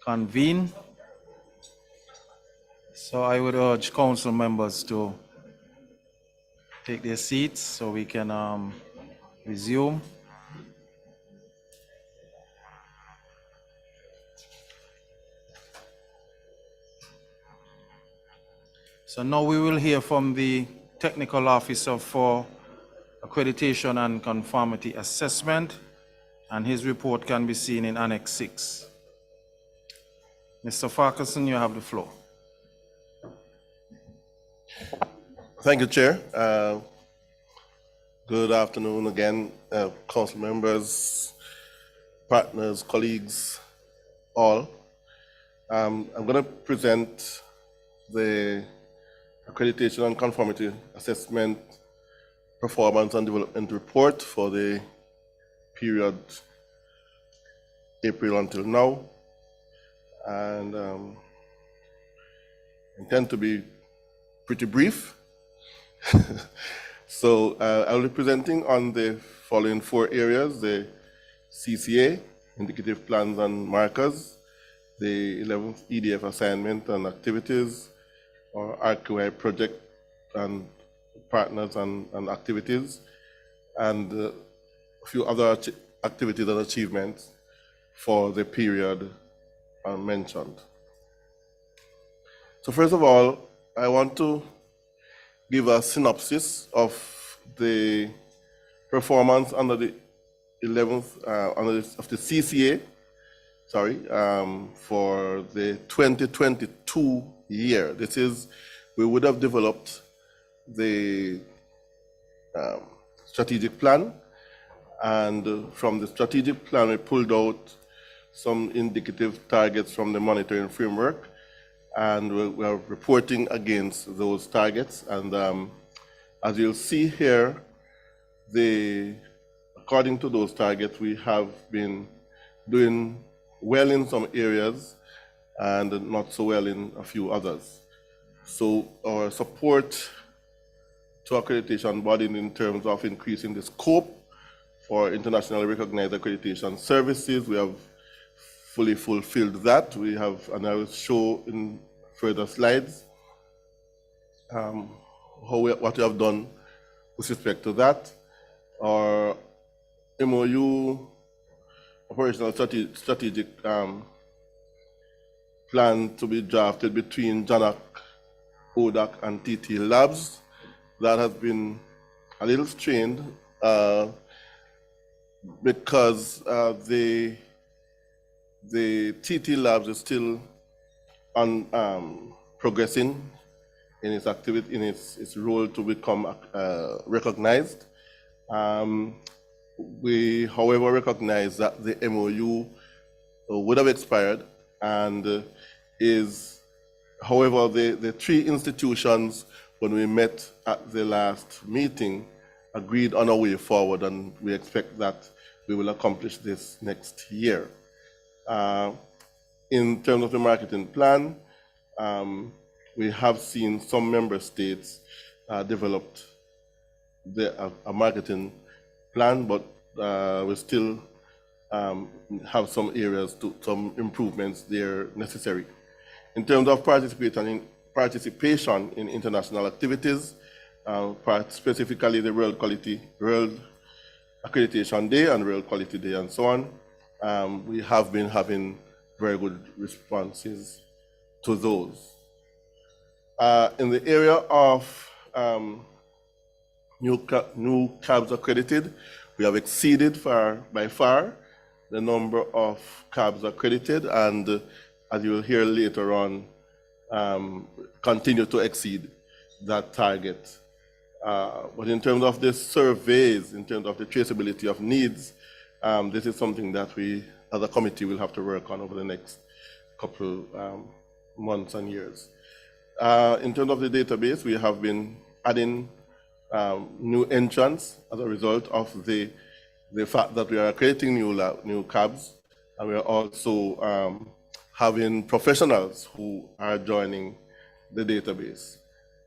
convene. So I would urge council members to take their seats so we can resume. So now we will hear from the Technical Officer for Accreditation and Conformity Assessment, and his report can be seen in Annex 6. Mr. Farquharson, you have the floor. Thank you, Chair. Good afternoon again, council members, partners, colleagues, all. I'm going to present the Accreditation and Conformity Assessment Performance and Development Report for the period April until now, and intend to be pretty brief. So I'll be presenting on the following 4 areas: the CCA, indicative plans and markers, the 11th EDF assignment and activities, or RQI project and partners and activities, and a few other activities and achievements for the period mentioned. So first of all, I want to give a synopsis of the performance under the 11th of the CCA, for the 2022 year. This is, we would have developed the strategic plan, and from the strategic plan we pulled out some indicative targets from the monitoring framework, and we are reporting against those targets. And as you'll see here, according to those targets, we have been doing well in some areas and not so well in a few others. So our support to accreditation body in terms of increasing the scope for internationally recognized accreditation services, we have fully fulfilled that. We have, and I will show in further slides what we have done with respect to that. Our MOU, operational strategic plan to be drafted between JANAC, ODAC, and TT Labs. That has been a little strained because the TT Labs is still progressing in its activity, in its role to become recognized. We, however, recognize that the MOU would have expired and is, however, the three institutions, when we met at the last meeting, agreed on a way forward, and we expect that we will accomplish this next year. In terms of the marketing plan, we have seen some member states developed a marketing plan, but we still have some areas, some improvements there necessary. In terms of participation in international activities, specifically the World Accreditation Day and World Quality Day and so on, we have been having very good responses to those. In the area of new cabs accredited, we have exceeded by far the number of cabs accredited, and as you will hear later on, continue to exceed that target. But in terms of the surveys, in terms of the traceability of needs, this is something that we, as a committee, will have to work on over the next couple months and years. In terms of the database, we have been adding new entrants as a result of the fact that we are creating new cabs, and we are also having professionals who are joining the database.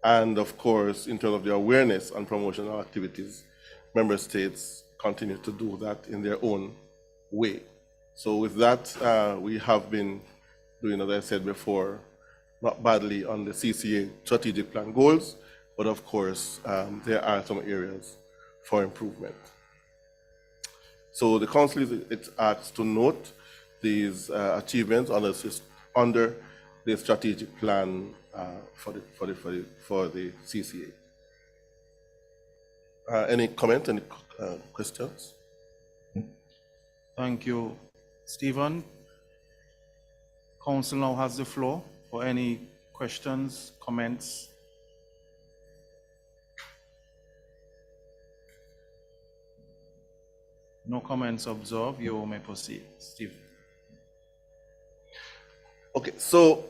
And of course, in terms of the awareness and promotional activities, member states continue to do that in their own way. So with that, we have been doing, as I said before, not badly on the CCA strategic plan goals, but of course, there are some areas for improvement. So the council is asked to note these achievements under the strategic plan for the CCA. Any comment, any questions? Thank you, Stephen. Council now has the floor for any questions, comments. No comments observed. You may proceed, Stephen. Okay, so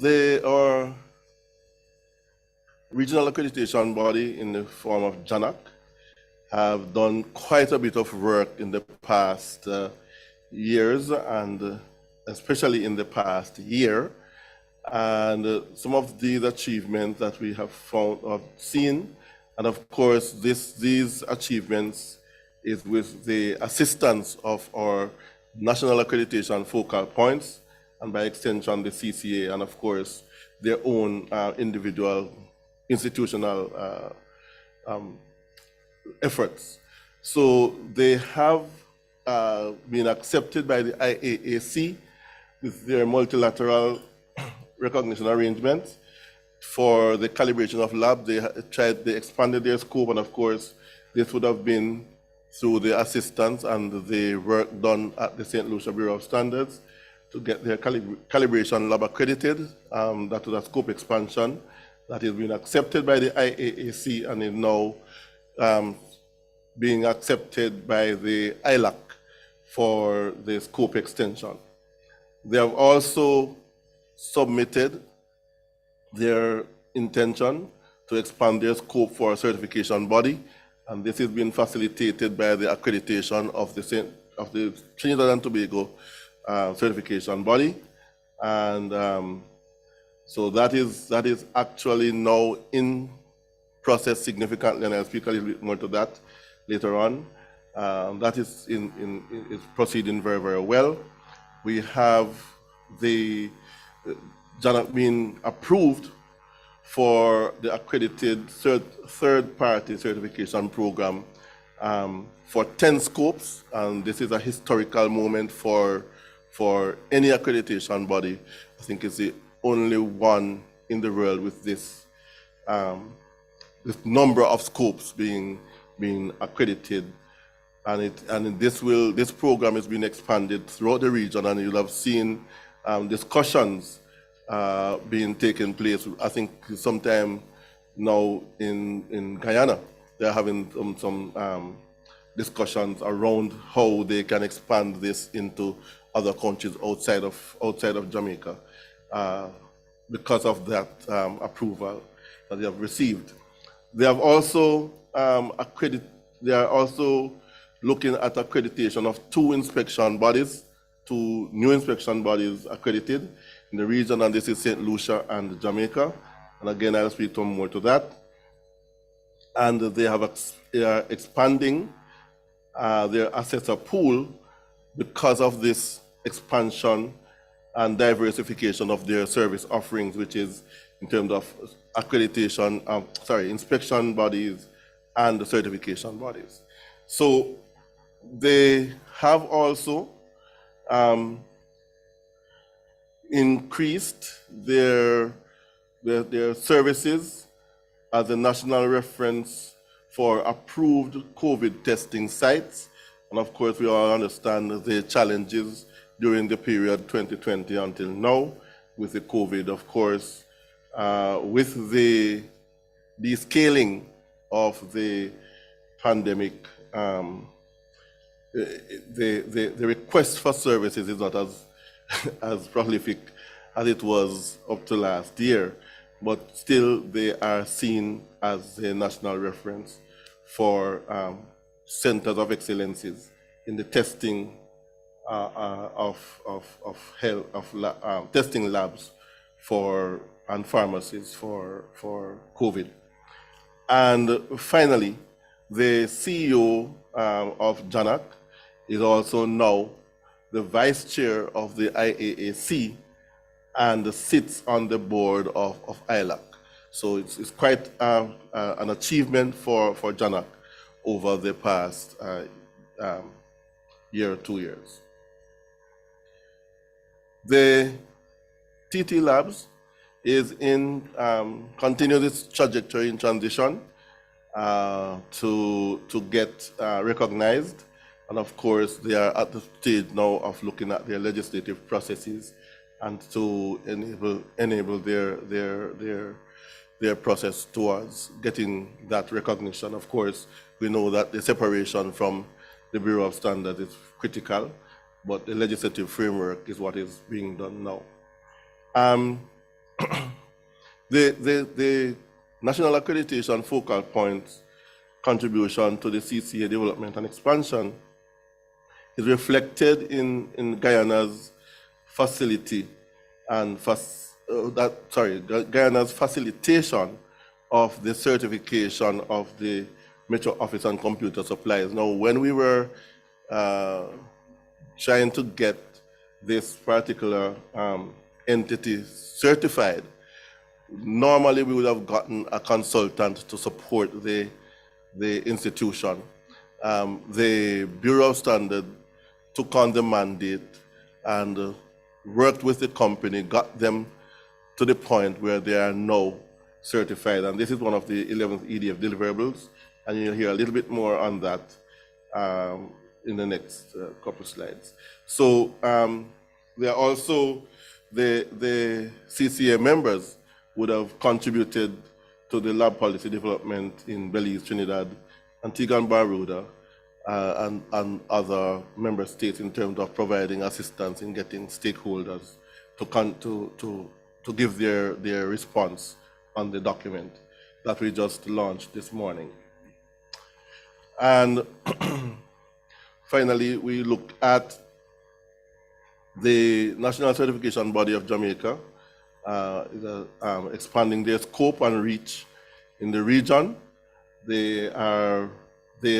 our regional accreditation body in the form of JANAC have done quite a bit of work in the past years, and especially in the past year. And some of these achievements that we have found or seen, and of course these achievements is with the assistance of our national accreditation focal points, and by extension the CCA, and of course their own individual institutional efforts. So they have been accepted by the IAAC with their multilateral recognition arrangements for the calibration of lab. They expanded their scope, and of course this would have been through the assistance and the work done at the St. Lucia Bureau of Standards to get their calibration lab accredited. That was a scope expansion that has been accepted by the IAAC and is now being accepted by the ILAC for the scope extension. They have also submitted their intention to expand their scope for a certification body, and this has been facilitated by the accreditation of the Trinidad and Tobago certification body. And so that is actually now in process significantly, and I'll speak a little bit more to that later on. That is is proceeding very, very well. We have the JANAC being approved for the accredited third-party certification program for 10 scopes, and this is a historical moment for for any accreditation body. I think it's the only one in the world with this number of scopes being accredited, and this program is being expanded throughout the region, and you'll have seen discussions being taken place. I think sometime now in Guyana, they're having some discussions around how they can expand this into other countries outside of Jamaica because of that approval that they have received. They have also They are also looking at accreditation of two new inspection bodies accredited in the region, and this is St. Lucia and Jamaica. And again, I'll speak to more to that. And they are expanding their assessor pool because of this expansion and diversification of their service offerings, which is in terms of accreditation, inspection bodies and the certification bodies. So they have also increased their services as a national reference for approved COVID testing sites. And of course, we all understand the challenges during the period 2020 until now with the COVID, of course, with the scaling of the pandemic. The request for services is not as prolific as it was up to last year, but still they are seen as a national reference for centers of excellences in the testing testing labs and pharmacies for COVID. And finally, the CEO of JANAC is also now the vice chair of the IAAC and sits on the board of ILAC. So it's quite an achievement for JANAC over the past year or 2 years. The TT Labs is in continues its trajectory in transition to get recognized, and of course they are at the stage now of looking at their legislative processes and to enable their process towards getting that recognition. Of course, we know that the separation from the Bureau of Standards is critical, but the legislative framework is what is being done now. The National Accreditation Focal Points contribution to the CCA development and expansion is reflected in Guyana's facility and Guyana's facilitation of the certification of the Metro Office and Computer Supplies. Now, when we were trying to get this particular entity certified, normally we would have gotten a consultant to support the institution. The Bureau of Standards took on the mandate and worked with the company, got them to the point where they are now certified. And this is one of the 11th EDF deliverables, and you'll hear a little bit more on that in the next couple slides. So there are also the CCA members would have contributed to the lab policy development in Belize, Trinidad, Antigua and Barbuda, and other member states in terms of providing assistance in getting stakeholders to give their response on the document that we just launched this morning. And finally, we look at the National Certification Body of Jamaica, expanding their scope and reach in the region. They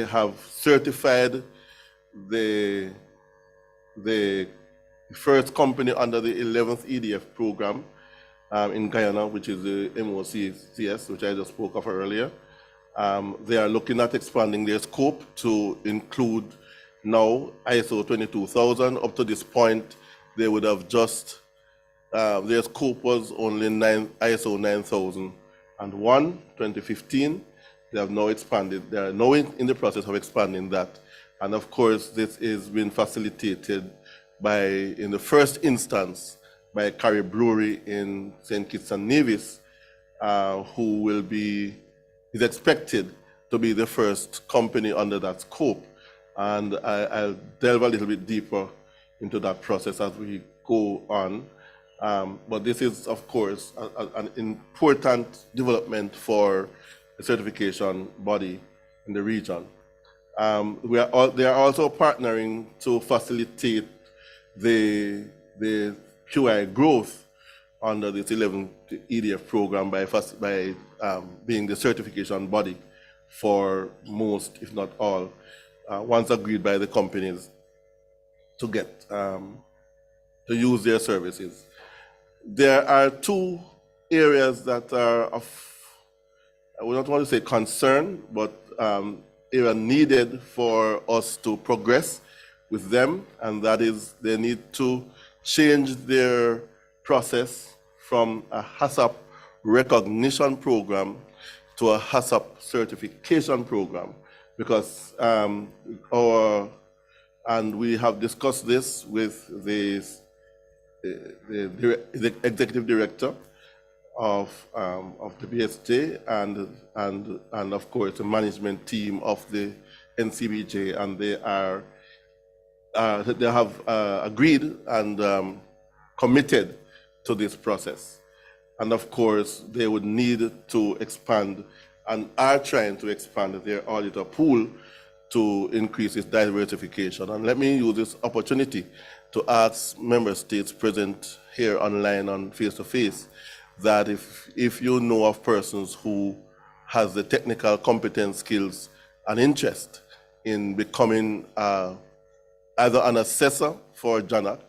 have certified the first company under the 11th EDF program in Guyana, which is the MOCCS, which I just spoke of earlier. They are looking at expanding their scope to include now ISO 22000. Up to this point, they would have just, their scope was only ISO 9001, 2015. They have now expanded. They are now in the process of expanding that. And of course, this is being facilitated by, in the first instance, by Kerry Brewery in St. Kitts and Nevis, who will be, is expected to be the first company under that scope. And I'll delve a little bit deeper into that process as we go on. But this is, of course, an important development for the certification body in the region. They are also partnering to facilitate the QI growth under this 11th EDF program by being the certification body for most, if not all, once agreed by the companies to get to use their services. There are two areas that are of, I would not want to say concern, but area needed for us to progress with them, and that is they need to change their process from a HACCP recognition program to a HACCP certification program, because and we have discussed this with the executive director of the BSJ and of course the management team of the NCBJ, and they have agreed and committed to this process. And of course, they would need to expand and are trying to expand their auditor pool to increase its diversification. And let me use this opportunity to ask member states present here online on face-to-face that if you know of persons who has the technical competence, skills, and interest in becoming either an assessor for JANAC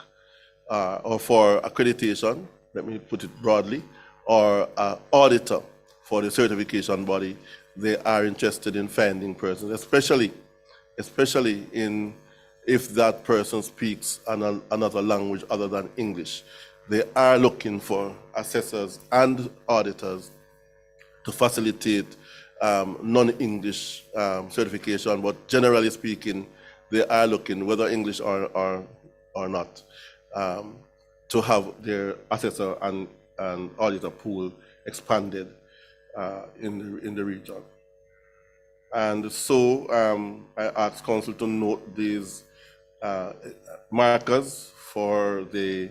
or for accreditation, let me put it broadly, or an auditor for the certification body, they are interested in finding persons, especially if that person speaks another language other than English. They are looking for assessors and auditors to facilitate non-English certification, but generally speaking, they are looking, whether English or not, to have their assessor and auditor pool expanded in the region. And so I ask Council to note these markers for the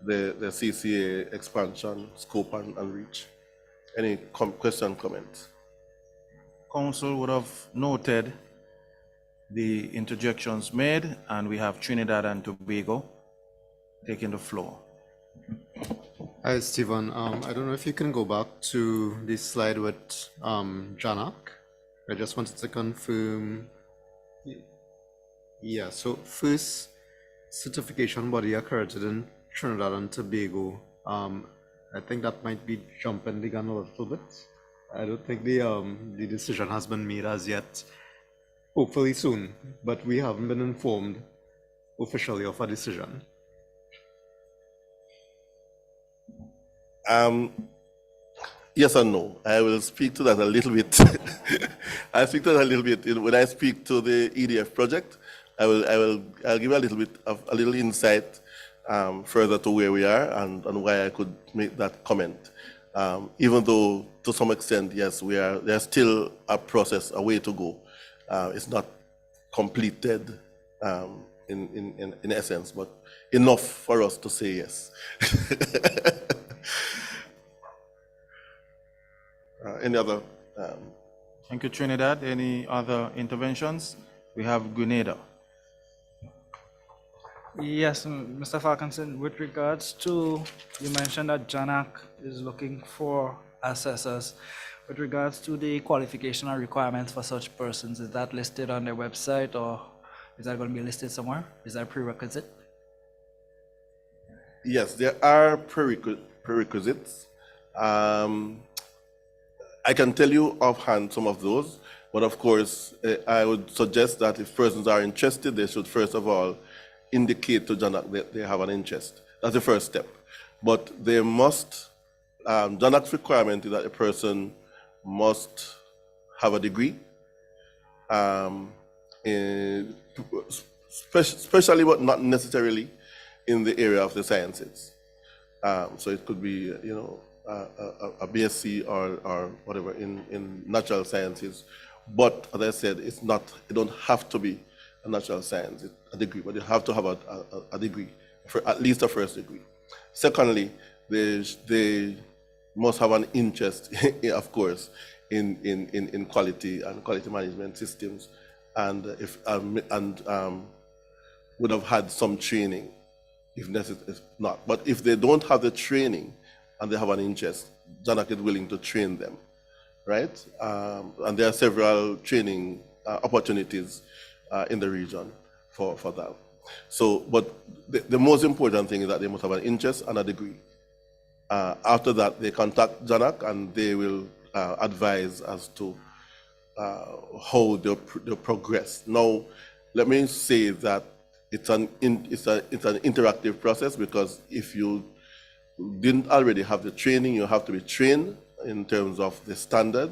CCA expansion, scope, and reach. Any question, comments? Council would have noted the interjections made, and we have Trinidad and Tobago taking the floor. Hi, Stephen. I don't know if you can go back to the slide with JANAC. I just wanted to confirm. Yeah, so first certification body accredited in Trinidad and Tobago. I think that might be jumping the gun a little bit. I don't think the decision has been made as yet. Hopefully soon, but we haven't been informed officially of a decision. Yes and no. I will speak to that a little bit. I'll speak to that a little bit. When I speak to the EDF project, I'll give a little bit of a little insight further to where we are and why I could make that comment. Even though to some extent, yes, there's still a process, a way to go. It's not completed in essence, but enough for us to say yes. Any other? Thank you, Trinidad. Any other interventions? We have Grenada. Yes, Mr. Falconson, with regards to, you mentioned that JANAC is looking for assessors. With regards to the qualification or requirements for such persons, is that listed on their website, or is that going to be listed somewhere? Is that a prerequisite? Yes, there are prerequisites. I can tell you offhand some of those, but of course, I would suggest that if persons are interested, they should first of all indicate to JANAC that they have an interest. That's the first step. But they must, JANAC's requirement is that a person must have a degree, especially but not necessarily in the area of the sciences. So it could be, a BSc or whatever in natural sciences. But as I said, it don't have to be a natural science, a degree, but you have to have a degree, at least a first degree. Secondly, they must have an interest, of course, in quality and quality management systems, and would have had some training, if necessary. If not, but if they don't have the training and they have an interest, JANAC is willing to train them, right? And there are several training opportunities in the region for that. So, but the most important thing is that they must have an interest and a degree. After that, they contact JANAC and they will advise as to how they progress. Now, let me say that it's an interactive process, because if you didn't already have the training, you have to be trained in terms of the standard,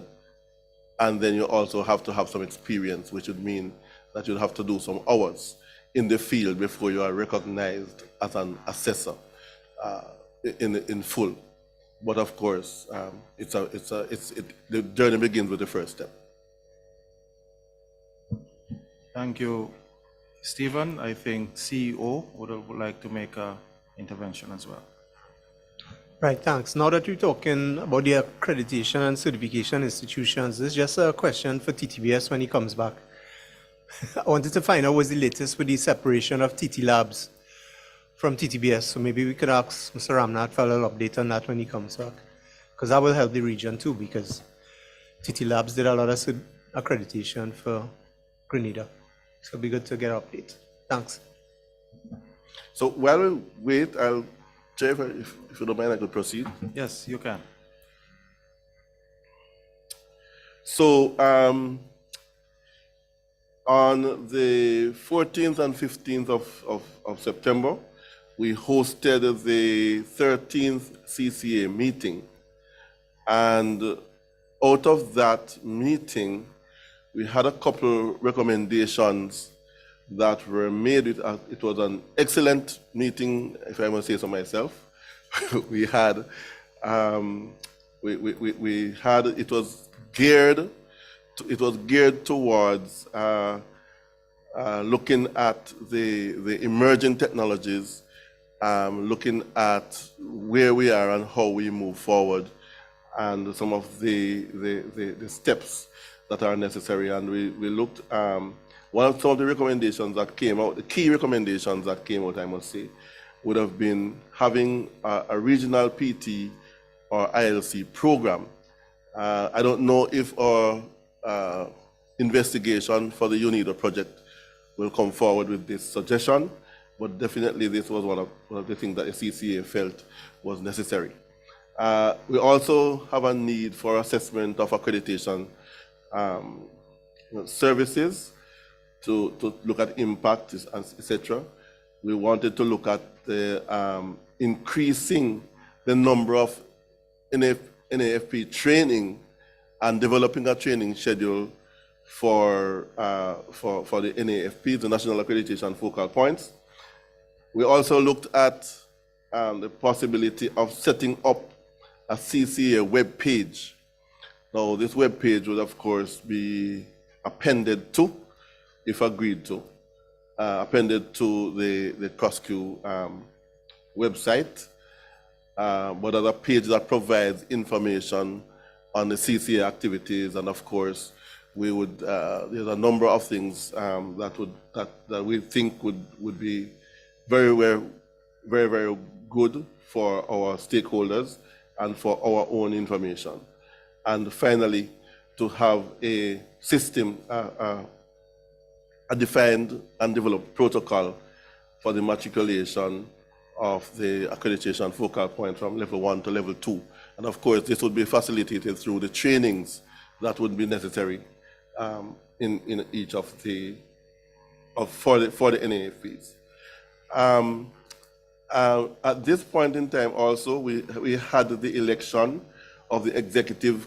and then you also have to have some experience, which would mean that you'll have to do some hours in the field before you are recognized as an assessor in full. But of course, the journey begins with the first step. Thank you, Stephen. I think CEO would like to make an intervention as well. Right, thanks. Now that we're talking about the accreditation and certification institutions, this is just a question for TTBS when he comes back. I wanted to find out what's the latest with the separation of TT Labs from TTBS. So maybe we could ask Mr. Ramnath for a little update on that when he comes back, because that will help the region too, because TT Labs did a lot of accreditation for Grenada. So it'll be good to get an update. Thanks. So while we wait, Jeff, if you don't mind, I could proceed. Yes, you can. So on the 14th and 15th of September, we hosted the 13th CCA meeting. And out of that meeting, we had a couple recommendations that were made. It was an excellent meeting, if I must say so myself. We had, it was geared towards looking at the emerging technologies, looking at where we are and how we move forward, and some of the steps that are necessary. And we looked, one of some of the recommendations that came out, the key recommendations that came out, I must say, would have been having a regional PT or ILC program. I don't know if our investigation for the UNIDO project will come forward with this suggestion, but definitely this was one of the things that the CCA felt was necessary. We also have a need for assessment of accreditation services to look at impact, etc. We wanted to look at the increasing the number of NAFP training and developing a training schedule for the NAFP, the National Accreditation Focal Points. We also looked at the possibility of setting up a CCA web page. Now, this web page would, of course, be appended to, if agreed to, appended to the CROSQ website, but as a page that provides information on the CCA activities. And of course, we would, there's a number of things that we think would be very, very, very, very good for our stakeholders and for our own information. And finally, to have a system, a defined and developed protocol for the matriculation of the accreditation focal point from level 1 to level 2. And of course, this would be facilitated through the trainings that would be necessary in each of the, for the NAFPs. At this point in time also, we had the election of the executive,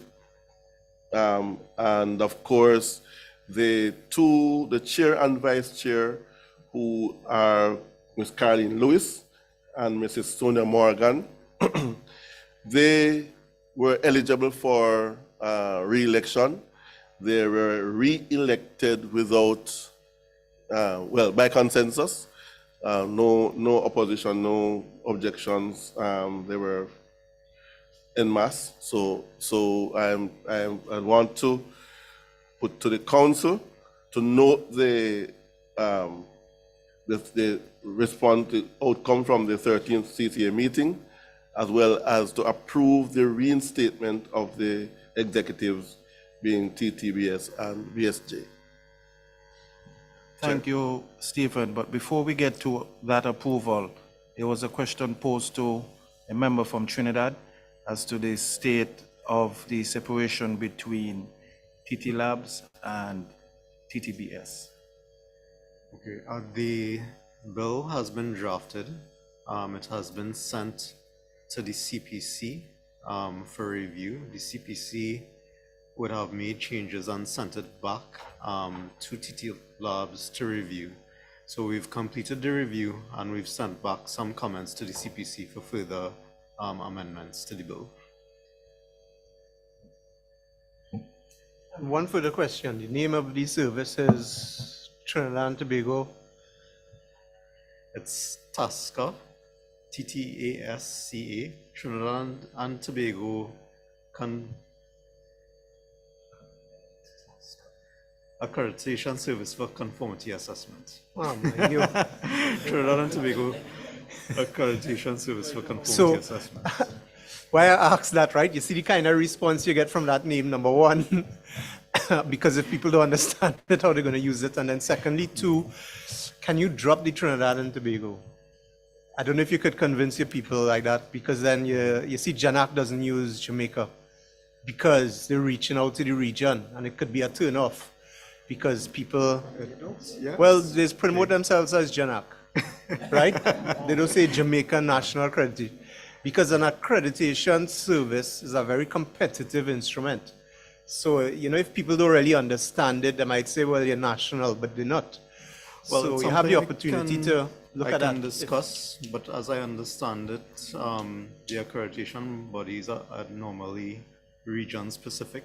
and of course, the chair and vice chair, who are Ms. Caroline Lewis and Mrs. Sonia Morgan. They were eligible for re-election. They were re-elected without, by consensus. No opposition, no objections. They were en masse. So I want to put to the council to note the response, the outcome from the 13th CCA meeting, as well as to approve the reinstatement of the executives being TTBS and VSJ. Thank you, Stephen. But before we get to that approval, there was a question posed to a member from Trinidad as to the state of the separation between TT Labs and TTBS. Okay, the bill has been drafted. It has been sent to the CPC for review. The CPC would have made changes and sent it back to TT Labs to review. So we've completed the review and we've sent back some comments to the CPC for further amendments to the bill. And one further question. The name of the service is Trinidad and Tobago. It's TASCA, TTASCA, Trinidad and Tobago Accreditation Service for Conformity Assessment. Oh my God. Trinidad and Tobago Accreditation Service for Conformity Assessment. Why I ask that, right? You see the kind of response you get from that name, number one, because if people don't understand it, how they're going to use it. And then secondly, two, can you drop the Trinidad and Tobago? I don't know if you could convince your people like that, because then you see JANAC doesn't use Jamaica because they're reaching out to the region, and it could be a turn off because people, well, they promote themselves as JANAC, right? They don't say Jamaica National Accreditation, because an accreditation service is a very competitive instrument. So, you know, if people don't really understand it, they might say, well, you're national, but they're not. Well, so you have the opportunity to look at that. I can discuss, but as I understand it, the accreditation bodies are normally region-specific.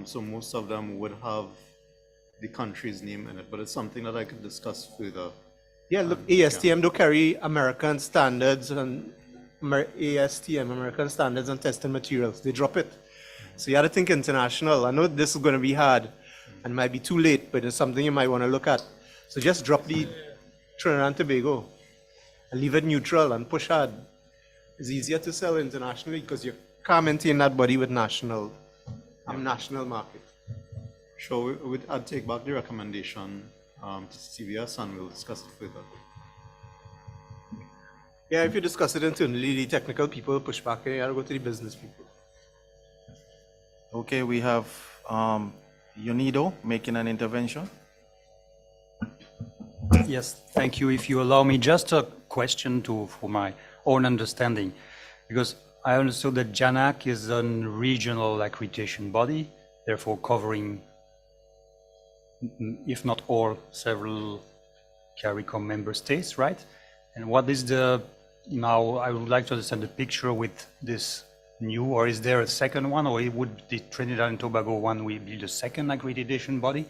So most of them would have the country's name in it, but it's something that I could discuss further. Yeah, look, ASTM do carry American standards and ASTM, American Standards on Testing Materials. They drop it. So you have to think international. I know this is going to be hard and might be too late, but it's something you might want to look at. So just drop the Trinidad and Tobago and leave it neutral and push hard. It's easier to sell internationally because you can't maintain that body with national market. Sure, I'd take back the recommendation to CBS and we'll discuss it further. Yeah, if you discuss it internally, the technical people push back, and you gotta go to the business people. Okay, we have Unido making an intervention. Yes, thank you. If you allow me, just a question for my own understanding, because I understood that JANAC is a regional accreditation body, therefore covering, if not all, several CARICOM member states, right? And what is now I would like to understand the picture with this new, or is there a second one, or would the Trinidad and Tobago one will be the second accreditation body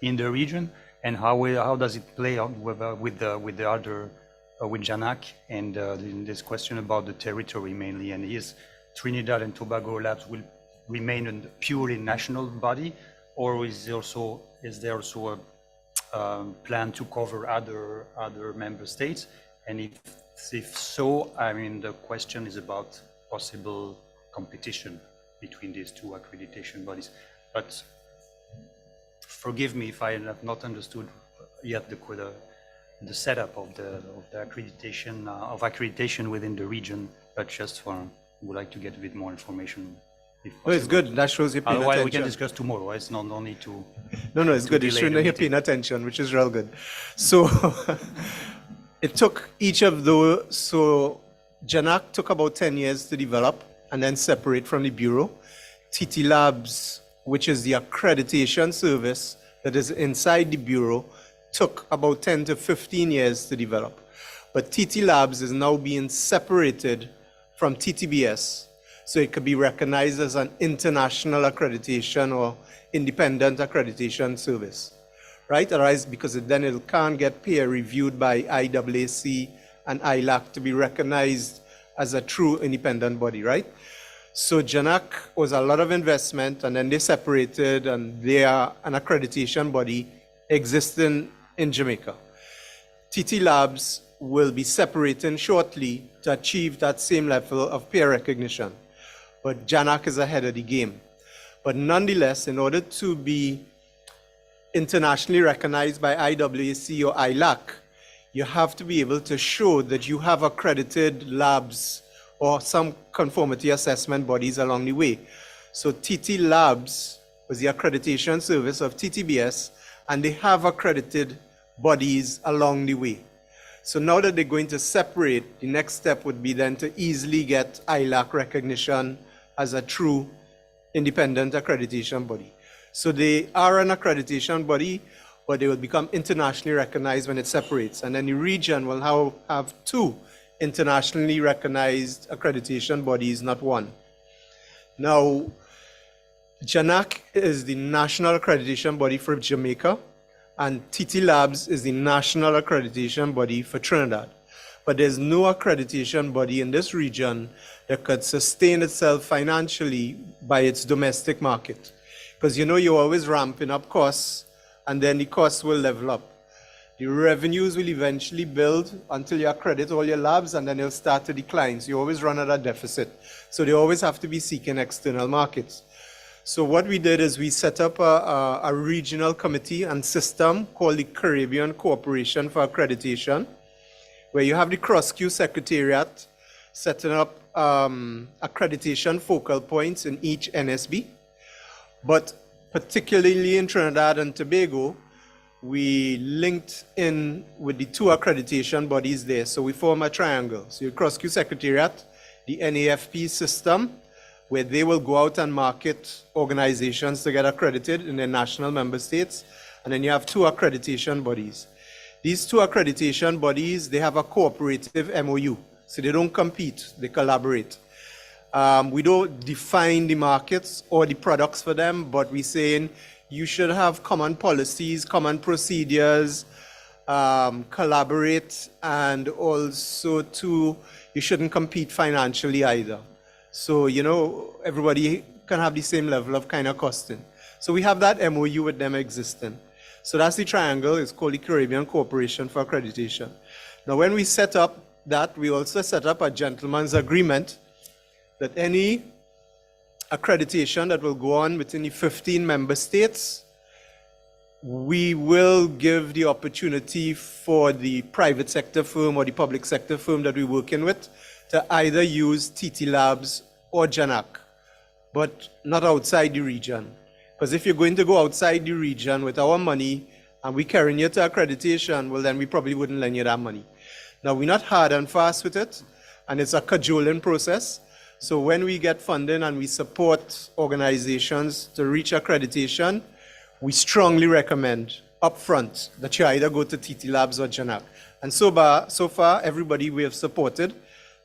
in the region? And how does it play out with the other, with JANAC? And in this question about the territory mainly, and is Trinidad and Tobago Labs will remain a purely national body, or is there also a plan to cover other member states? And if so, I mean, the question is about possible competition between these two accreditation bodies. But forgive me if I have not understood yet the setup of the accreditation within the region. But just would like to get a bit more information. Oh, it's good. That shows you're paying attention. Otherwise, we can discuss tomorrow. It's not only to. No, it's good. It's showing that you're paying attention, which is real good. So, it took each of those, so JANAC took about 10 years to develop and then separate from the Bureau. TT Labs, which is the accreditation service that is inside the Bureau, took about 10 to 15 years to develop. But TT Labs is now being separated from TTBS, so it could be recognized as an international accreditation or independent accreditation service, right? Otherwise, because then it can't get peer reviewed by IAAC and ILAC to be recognized as a true independent body, right? So JANAC was a lot of investment, and then they separated, and they are an accreditation body existing in Jamaica. TT Labs will be separating shortly to achieve that same level of peer recognition. But JANAC is ahead of the game. But nonetheless, in order to be internationally recognized by IAAC or ILAC, you have to be able to show that you have accredited labs or some conformity assessment bodies along the way. So TT Labs was the accreditation service of TTBS, and they have accredited bodies along the way. So now that they're going to separate, the next step would be then to easily get ILAC recognition as a true independent accreditation body. So they are an accreditation body, but they will become internationally recognized when it separates. And then the region will have two internationally recognized accreditation bodies, not one. Now, JANAC is the national accreditation body for Jamaica, and TT Labs is the national accreditation body for Trinidad. But there's no accreditation body in this region that could sustain itself financially by its domestic market. Because you know you're always ramping up costs, and then the costs will level up. The revenues will eventually build until you accredit all your labs, and then they'll start to decline. So you always run at a deficit. So they always have to be seeking external markets. So what we did is we set up a regional committee and system called the Caribbean Corporation for Accreditation, where you have the CROSQ Secretariat setting up accreditation focal points in each NSB. But particularly in Trinidad and Tobago, we linked in with the two accreditation bodies there. So we form a triangle. So your CROSQ Secretariat, the NAFP system, where they will go out and market organizations to get accredited in their national member states. And then you have two accreditation bodies. These two accreditation bodies, they have a cooperative MOU. So they don't compete, they collaborate. We don't define the markets or the products for them, but we're saying you should have common policies, common procedures, collaborate, and also too, you shouldn't compete financially either. So, you know, everybody can have the same level of kind of costing. So we have that MOU with them existing. So that's the triangle. It's called the Caribbean Corporation for Accreditation. Now, when we set up that, we also set up a gentleman's agreement that any accreditation that will go on within the 15 member states, we will give the opportunity for the private sector firm or the public sector firm that we're working with to either use TT Labs or JANAC, but not outside the region. Because if you're going to go outside the region with our money and we're carrying you to accreditation, well, then we probably wouldn't lend you that money. Now, we're not hard and fast with it, and it's a cajoling process. So when we get funding and we support organizations to reach accreditation, we strongly recommend upfront that you either go to TT Labs or JANAC. And so far, everybody we have supported,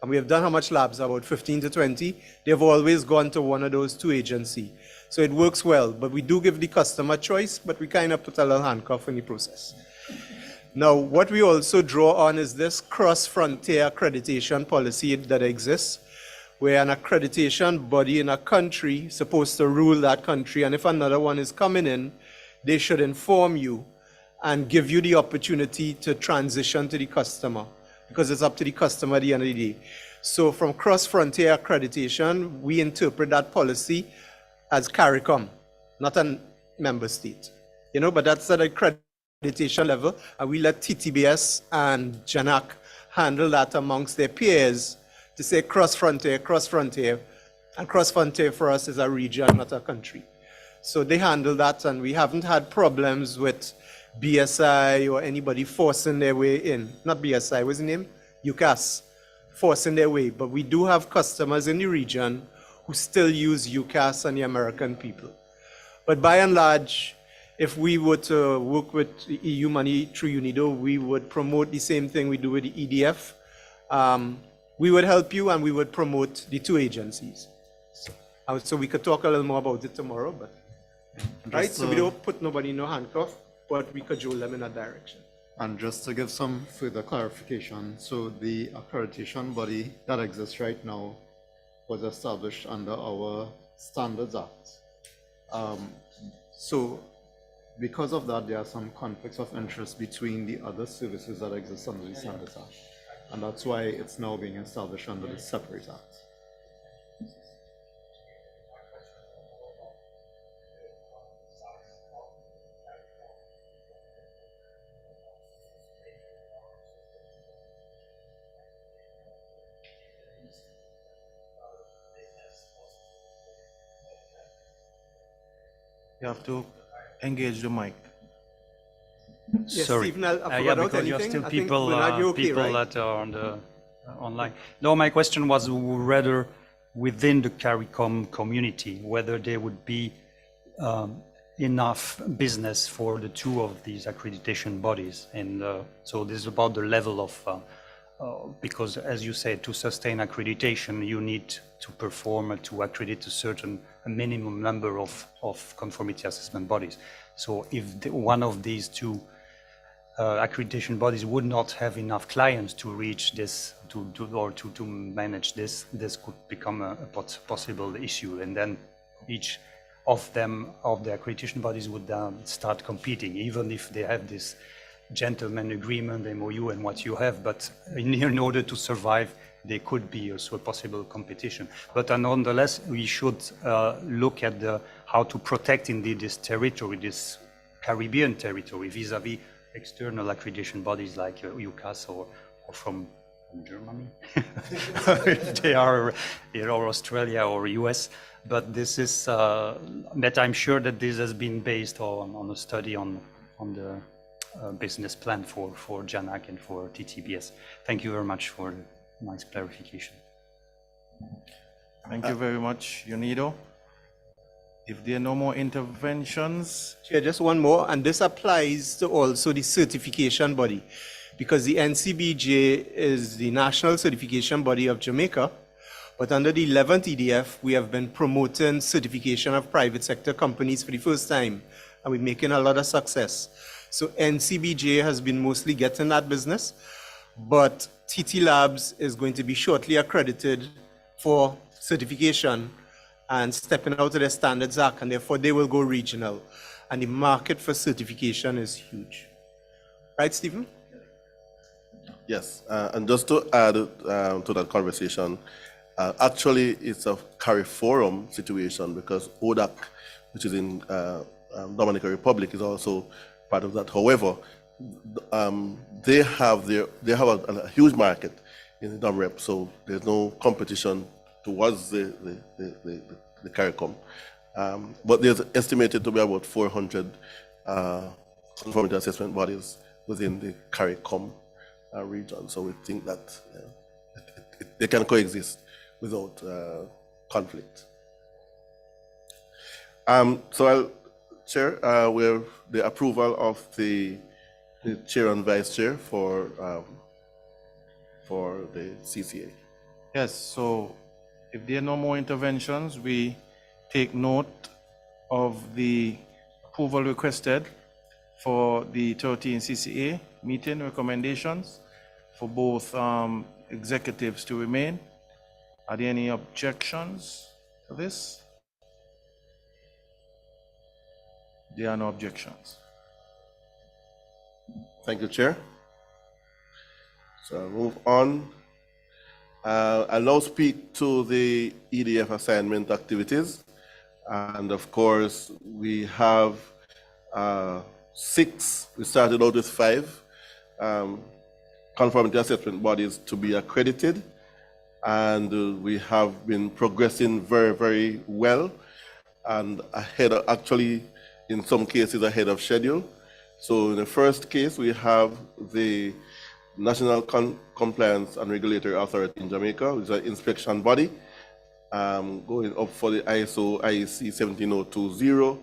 and we have done how much labs? About 15 to 20. They've always gone to one of those two agencies. So it works well, but we do give the customer choice, but we kind of put a little handcuff in the process. Now, what we also draw on is this cross-frontier accreditation policy that exists, where an accreditation body in a country is supposed to rule that country, and if another one is coming in, they should inform you and give you the opportunity to transition to the customer, because it's up to the customer at the end of the day. So from cross-frontier accreditation, we interpret that policy as CARICOM, not a member state. You know, but that's at accreditation level, and we let TTBS and JANAC handle that amongst their peers to say cross-frontier, cross-frontier, and cross-frontier for us is a region, not a country. So they handle that, and we haven't had problems with BSI or anybody forcing their way in. Not BSI, what's the name? UCAS, forcing their way. But we do have customers in the region who still use UCAS and the American people. But by and large, if we were to work with EU money through UNIDO, we would promote the same thing we do with the EDF. We would help you and we would promote the two agencies. So we could talk a little more about it tomorrow, but right? So we don't put nobody in no handcuff, but we cajole them in that direction. And just to give some further clarification, so the accreditation body that exists right now was established under our Standards Act. So because of that, there are some conflicts of interest between the other services that exist under the Standards Act. And that's why it's now being established under the separate act. You have to engage the mic. Yes, Sorry. Stephen, I Yeah, forgot because you're anything. still I think, people, Bernard, you're okay, people right? that are on the online. No, my question was rather within the CARICOM community, whether there would be enough business for the two of these accreditation bodies. And so this is about the level of, because as you said, to sustain accreditation, you need to perform, to accredit a minimum number of conformity assessment bodies. So if one of these two accreditation bodies would not have enough clients to reach this, to manage this, this could become a possible issue. And then each of them, of the accreditation bodies, would start competing, even if they have this gentleman agreement, MOU, and what you have. But in order to survive, there could be also a possible competition. But nonetheless, we should look at how to protect indeed this territory, this Caribbean territory, vis-a-vis external accreditation bodies like UCAS or from Germany, if they are, or Australia or US. But this is, that I'm sure that this has been based on a study on the business plan for JANAC and for TTBS. Thank you very much for the nice clarification. Thank you very much, UNIDO. If there are no more interventions. Yeah, just one more, and this applies to also the certification body, because the NCBJ is the national certification body of Jamaica, but under the 11th EDF, we have been promoting certification of private sector companies for the first time, and we're making a lot of success. So NCBJ has been mostly getting that business, but TT Labs is going to be shortly accredited for certification and stepping out of their Standards Act, and therefore they will go regional. And the market for certification is huge. Right, Stephen? Yes, and just to add to that conversation, actually it's a CARIFORUM situation because ODAC, which is in Dominican Republic, is also part of that. However, they have a huge market in the DOMREP, so there's no competition towards the CARICOM. But there's estimated to be about 400 conformity assessment bodies within the CARICOM region. So we think that they can coexist without conflict. So I'll Chair, we have the approval of the chair and vice chair for the CCA. Yes, so if there are no more interventions, we take note of the approval requested for the 13 CCA meeting recommendations for both executives to remain. Are there any objections to this? There are no objections. Thank you, Chair. So I'll move on. I'll now speak to the EDF assignment activities. And of course, we have 6, we started out with 5 conformity assessment bodies to be accredited. And we have been progressing very, very well and ahead of, actually, in some cases ahead of schedule. So in the first case, we have the National Compliance and Regulatory Authority in Jamaica, which is an inspection body, going up for the ISO IEC 17020.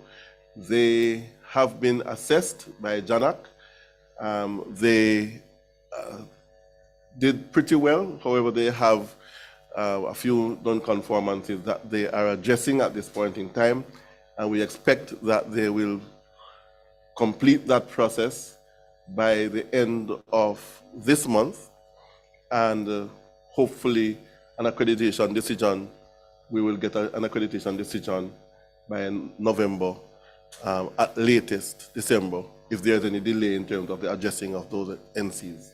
They have been assessed by JANAC. They did pretty well. However, they have a few non-conformances that they are addressing at this point in time, and we expect that they will complete that process by the end of this month, and hopefully an accreditation decision, we will get an accreditation decision by November, at latest December, if there's any delay in terms of the addressing of those NCs.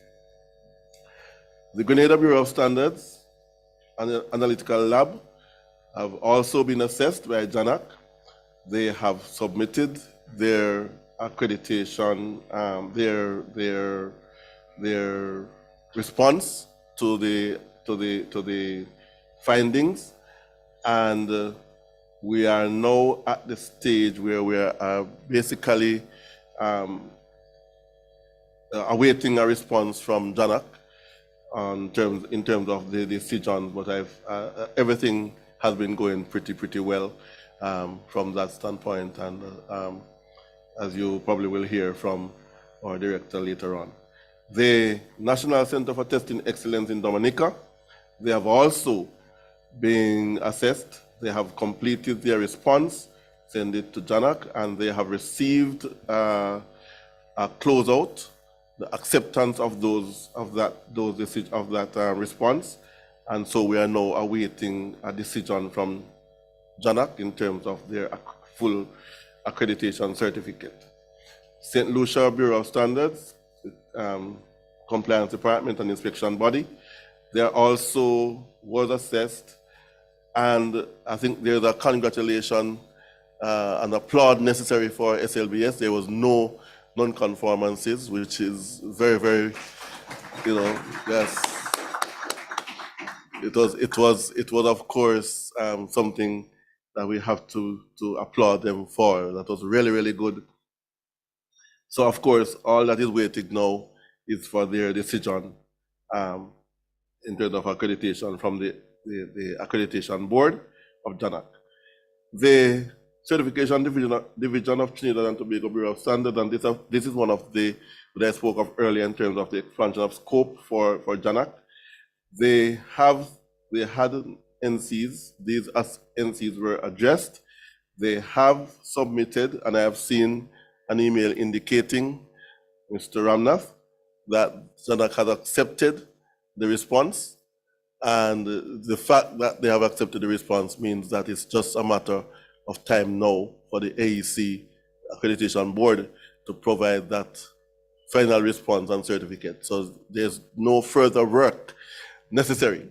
The Grenada Bureau of Standards and Analytical Lab have also been assessed by JANAC. They have submitted their accreditation, their response to the findings, and we are now at the stage where we are basically awaiting a response from JANAC in terms of the decision. But everything has been going pretty well from that standpoint, and as you probably will hear from our director later on. The National Center for Testing Excellence in Dominica, they have also been assessed. They have completed their response, sent it to JANAC, and they have received a closeout, the acceptance of that response, and so we are now awaiting a decision from JANAC in terms of their full accreditation certificate. St. Lucia Bureau of Standards, Compliance Department and Inspection Body, they also was assessed, and I think there's a congratulation and applaud necessary for SLBS. There was no non-conformances, which is very, yes. It was of course something that we have to applaud them for. That was really good. So of course, all that is waiting now is for their decision in terms of accreditation from the accreditation board of JANAC. The Certification Division of Trinidad and Tobago Bureau of Standards, and this is one of the that I spoke of earlier in terms of the expansion of scope for JANAC. They had NCs. These NCs were addressed. They have submitted, and I have seen an email indicating, Mr. Ramnath, that JANAC has accepted the response, and the fact that they have accepted the response means that it's just a matter of time now for the AEC Accreditation Board to provide that final response and certificate. So there's no further work necessary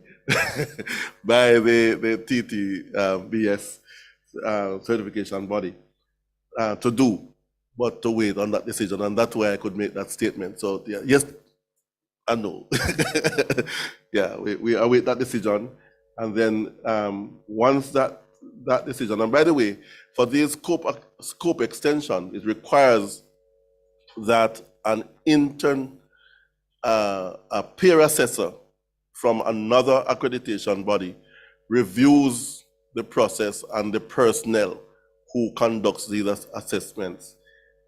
by the TTBS certification body to do, but to wait on that decision, and that's why I could make that statement. So yeah, yes and no. Yeah, we await that decision, and then once that decision, and by the way, for this scope extension, it requires that an intern, a peer assessor from another accreditation body reviews the process and the personnel who conducts these assessments.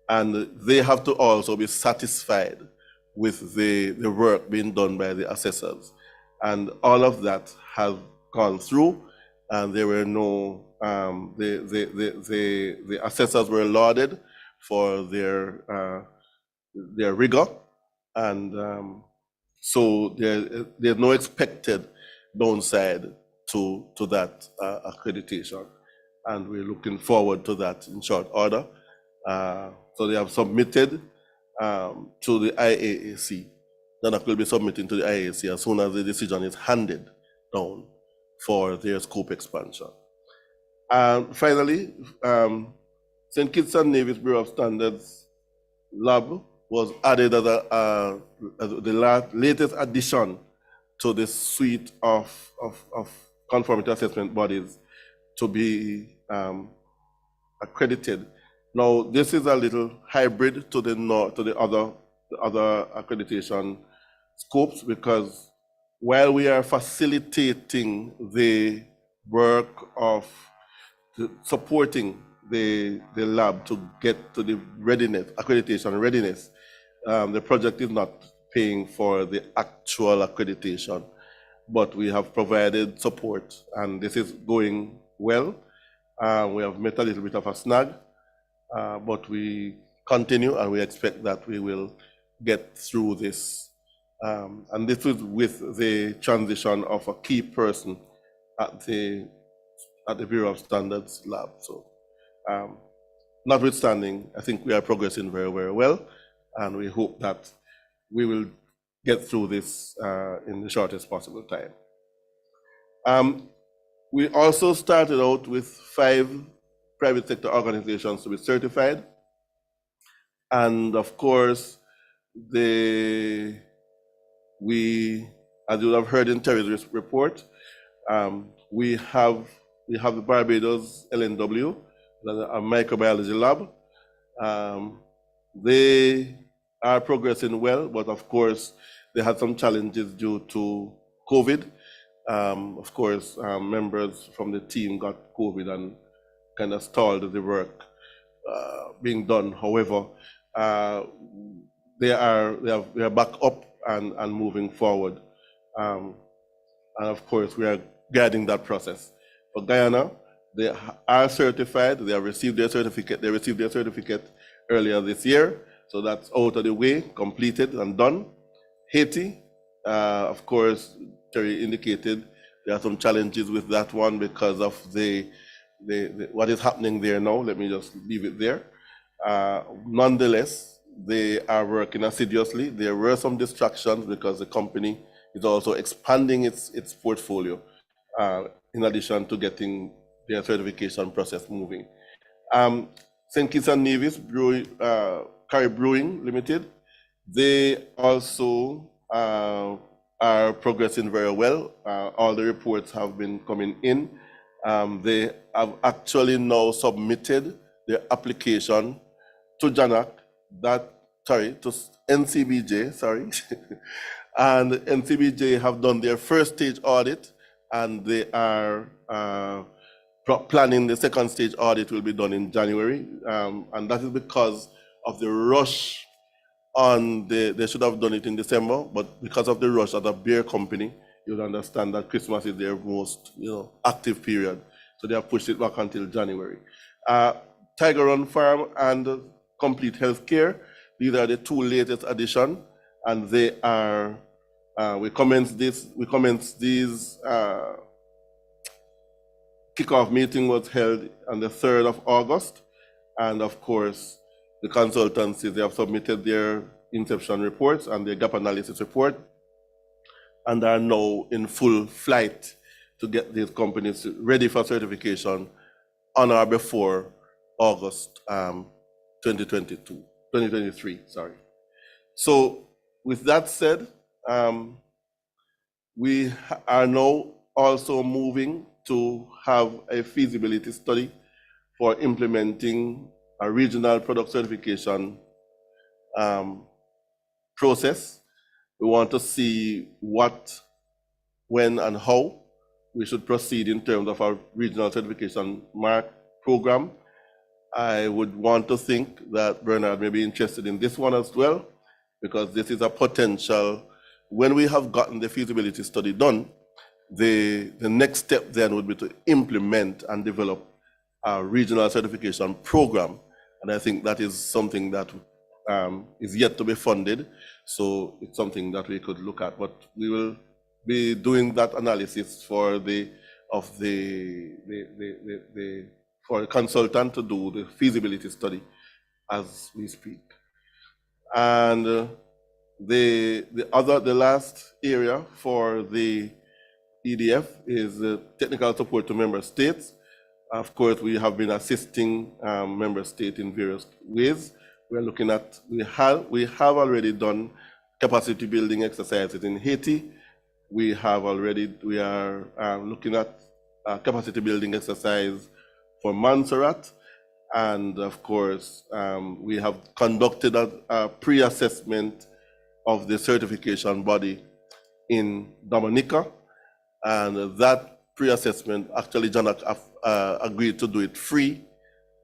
And they have to also be satisfied with the work being done by the assessors. And all of that has gone through, and there were no, the assessors were lauded for their rigor, and so there's no expected downside to that accreditation, and we're looking forward to that in short order. So they have submitted to the IAAC. JANAC will be submitting to the IAAC as soon as the decision is handed down for their scope expansion. Finally, St. Kitts and Nevis Bureau of Standards Lab was added as the latest addition to the suite of conformity assessment bodies to be accredited Now, this is a little hybrid to the other accreditation scopes, because while we are facilitating the work of supporting the lab to get to the readiness, accreditation readiness, the project is not paying for the actual accreditation, but we have provided support, and this is going well. We have met a little bit of a snag, but we continue, and we expect that we will get through this. And this is with the transition of a key person at the Bureau of Standards lab. So notwithstanding, I think we are progressing very, very well, and we hope that we will get through this in the shortest possible time. We also started out with 5 private sector organizations to be certified. And of course, as you have heard in Terry's report, we have the Barbados LNW, a microbiology lab. They are progressing well, but of course, they had some challenges due to COVID. Of course, members from the team got COVID and kind of stalled the work being done. However, they are back up and moving forward. And of course, we are guiding that process. For Guyana, they are certified. They have received their certificate. They received their certificate earlier this year. So that's out of the way, completed and done. Haiti, of course, Terry indicated there are some challenges with that one because of what is happening there now. Let me just leave it there. Nonetheless, they are working assiduously. There were some distractions because the company is also expanding its portfolio in addition to getting their certification process moving. St. Kitts and Nevis Kerry Brewing Limited, they also are progressing very well. All the reports have been coming in. They have actually now submitted their application to JANAC, to NCBJ, and NCBJ have done their first stage audit, and they are planning the second stage audit will be done in January, and that is because of the rush on they should have done it in December, but because of the rush at a beer company, you'll understand that Christmas is their most active period, so they have pushed it back until January. Tiger Run Farm and Complete Healthcare, these are the 2 latest additions, and they are we commenced these kickoff meeting was held on the 3rd of August, and of course the consultancies, they have submitted their inception reports and their gap analysis report, and are now in full flight to get these companies ready for certification on or before August 2023. Sorry. So with that said, we are now also moving to have a feasibility study for implementing a regional product certification process. We want to see what, when, and how we should proceed in terms of our regional certification mark program. I would want to think that Bernard may be interested in this one as well, because this is a potential. When we have gotten the feasibility study done, the next step then would be to implement and develop a regional certification program. And I think that is something that is yet to be funded. So it's something that we could look at, but we will be doing that analysis for the consultant to do the feasibility study as we speak. And the last area for the EDF is technical support to member states. Of course, we have been assisting member states in various ways. We're looking at, we have already done capacity building exercises in Haiti. We are looking at a capacity building exercise for Montserrat, And of course, we have conducted a pre-assessment of the certification body in Dominica. And that pre-assessment, actually, John agreed to do it free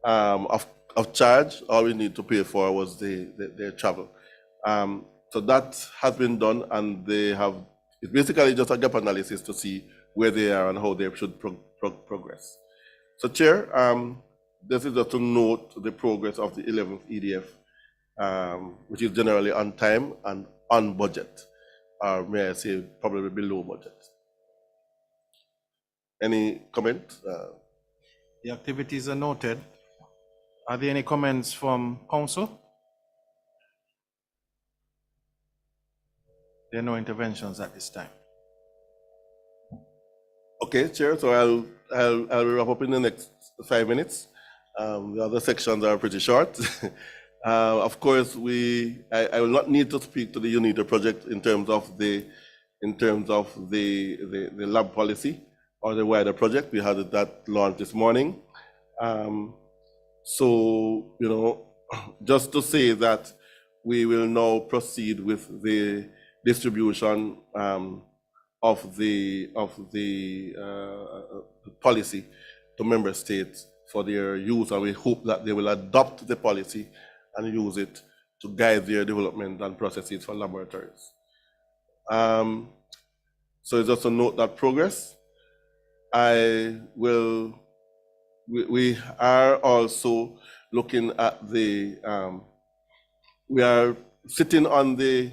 of charge. All we need to pay for was their travel. So that has been done, and it's basically just a gap analysis to see where they are and how they should progress. So, Chair, this is just to note the progress of the 11th EDF, which is generally on time and on budget, or may I say probably below budget. Any comment? The activities are noted. Are there any comments from council? There are no interventions at this time. Okay, Chair, so I'll wrap up in the next 5 minutes. The other sections are pretty short. Of course, I will not need to speak to the UNITA project in terms of the lab policy or the wider project. We had that launched this morning. So, just to say that we will now proceed with the distribution of the policy to member states for their use, and we hope that they will adopt the policy and use it to guide their development and processes for laboratories. So just to note that progress. We are also looking at we are sitting on the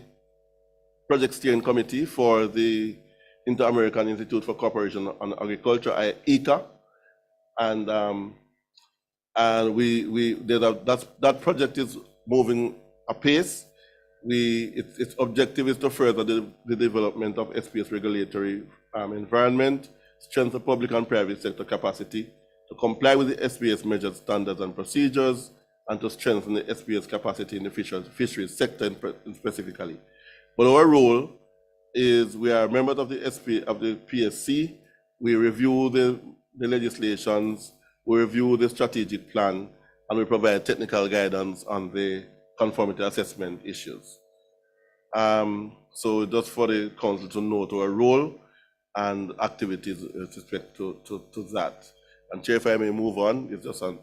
project steering committee for the Inter-American Institute for Cooperation on Agriculture, ICA, and that project is moving apace. Its objective is to further the development of SPS regulatory environment, strengthen public and private sector capacity to comply with the SPS measured standards and procedures, and to strengthen the SPS capacity in the fisheries sector specifically. But our role is we are members of the PSC. We review the legislations, we review the strategic plan, and we provide technical guidance on the conformity assessment issues. So just for the council to note our role and activities with respect to that. And Chair, if I may move on, it's just to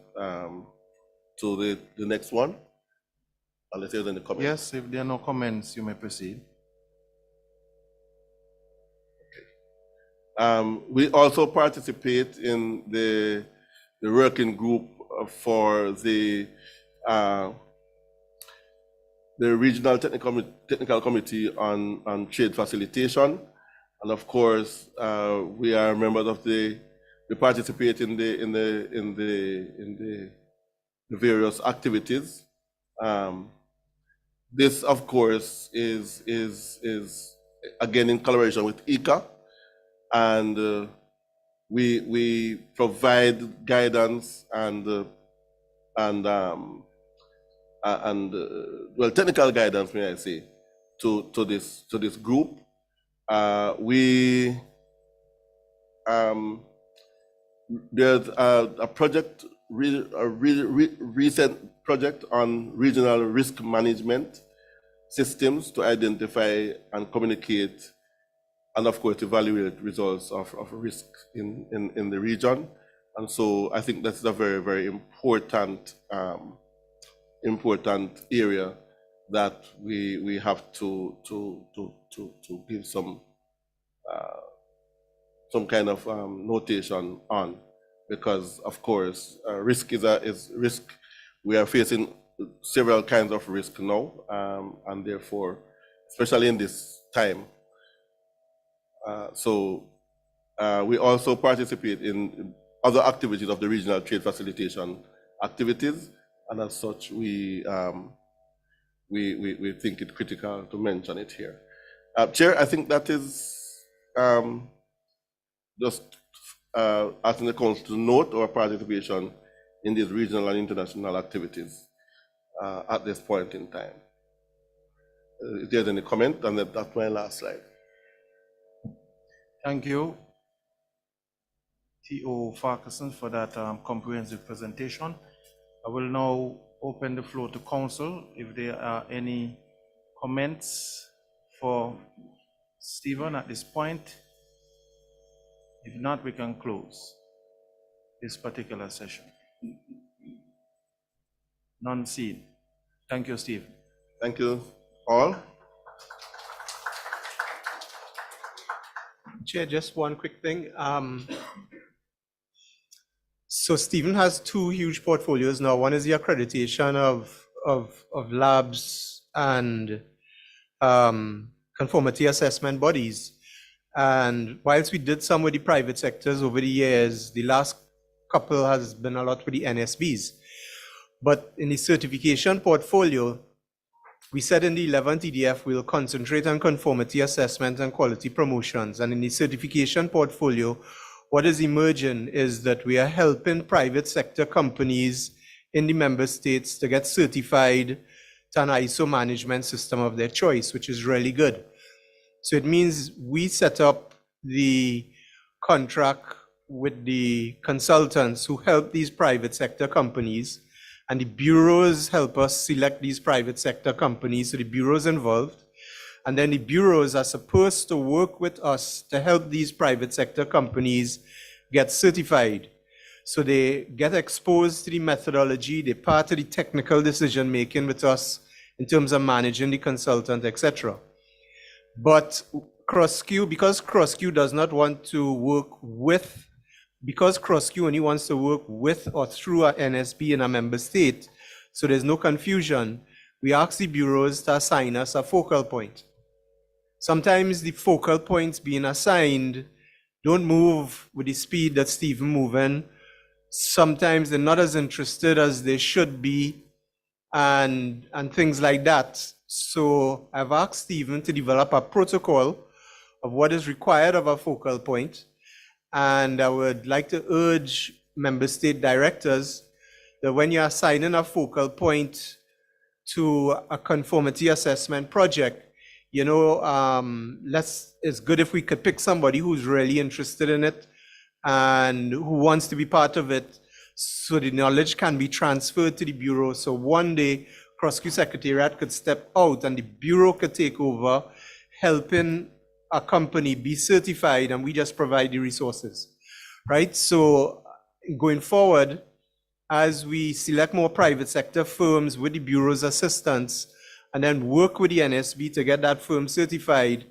the next one, unless there's any comments. Yes, if there are no comments, you may proceed. We also participate in the working group for the Regional Technical Committee on Trade Facilitation, and of course we are members of we participate in the various activities. This, of course, is again in collaboration with ICA, and we provide guidance and technical guidance, may I say, to this group. There's a project, a recent project on regional risk management systems to identify and communicate, and of course evaluate results of risk in the region. And so I think that's a very, very important area that we have to give some kind of notation on, because of course risk is risk. We are facing several kinds of risk now, and therefore, especially in this time. We also participate in other activities of the regional trade facilitation activities, and as such, we think it critical to mention it here. Chair, I think that is just asking the council to note our participation in these regional and international activities at this point in time. If there's any comment, and that's my last slide. Thank you, T.O. Farquharson, for that comprehensive presentation. I will now open the floor to council if there are any comments for Stephen at this point. If not, we can close this particular session. None seen. Thank you, Steve. Thank you all. Chair, just one quick thing. So Stephen has two huge portfolios now. One is the accreditation of labs and conformity assessment bodies. And whilst we did some with the private sectors over the years, the last couple has been a lot with the NSBs. But in the certification portfolio, we said in the 11th EDF, we'll concentrate on conformity assessment and quality promotions. And in the certification portfolio, what is emerging is that we are helping private sector companies in the member states to get certified to an ISO management system of their choice, which is really good. So it means we set up the contract with the consultants who help these private sector companies, and the bureaus help us select these private sector companies. So the bureaus involved, and then the bureaus are supposed to work with us to help these private sector companies get certified. So they get exposed to the methodology, they're part of the technical decision making with us in terms of managing the consultant, etc. But CROSQ, because CROSQ does not want to work with, because CROSQ only wants to work with or through an NSB in a member state, so there's no confusion, we ask the bureaus to assign us a focal point. Sometimes the focal points being assigned don't move with the speed that Stephen moving. Sometimes they're not as interested as they should be, and things like that. So I've asked Stephen to develop a protocol of what is required of a focal point. And I would like to urge member state directors that when you're assigning a focal point to a conformity assessment project, you know, it's good if we could pick somebody who's really interested in it and who wants to be part of it, so the knowledge can be transferred to the bureau. So one day, CROSQ Secretariat could step out and the bureau could take over, helping a company be certified, and we just provide the resources, right? So going forward, as we select more private sector firms with the bureau's assistance, and then work with the NSB to get that firm certified,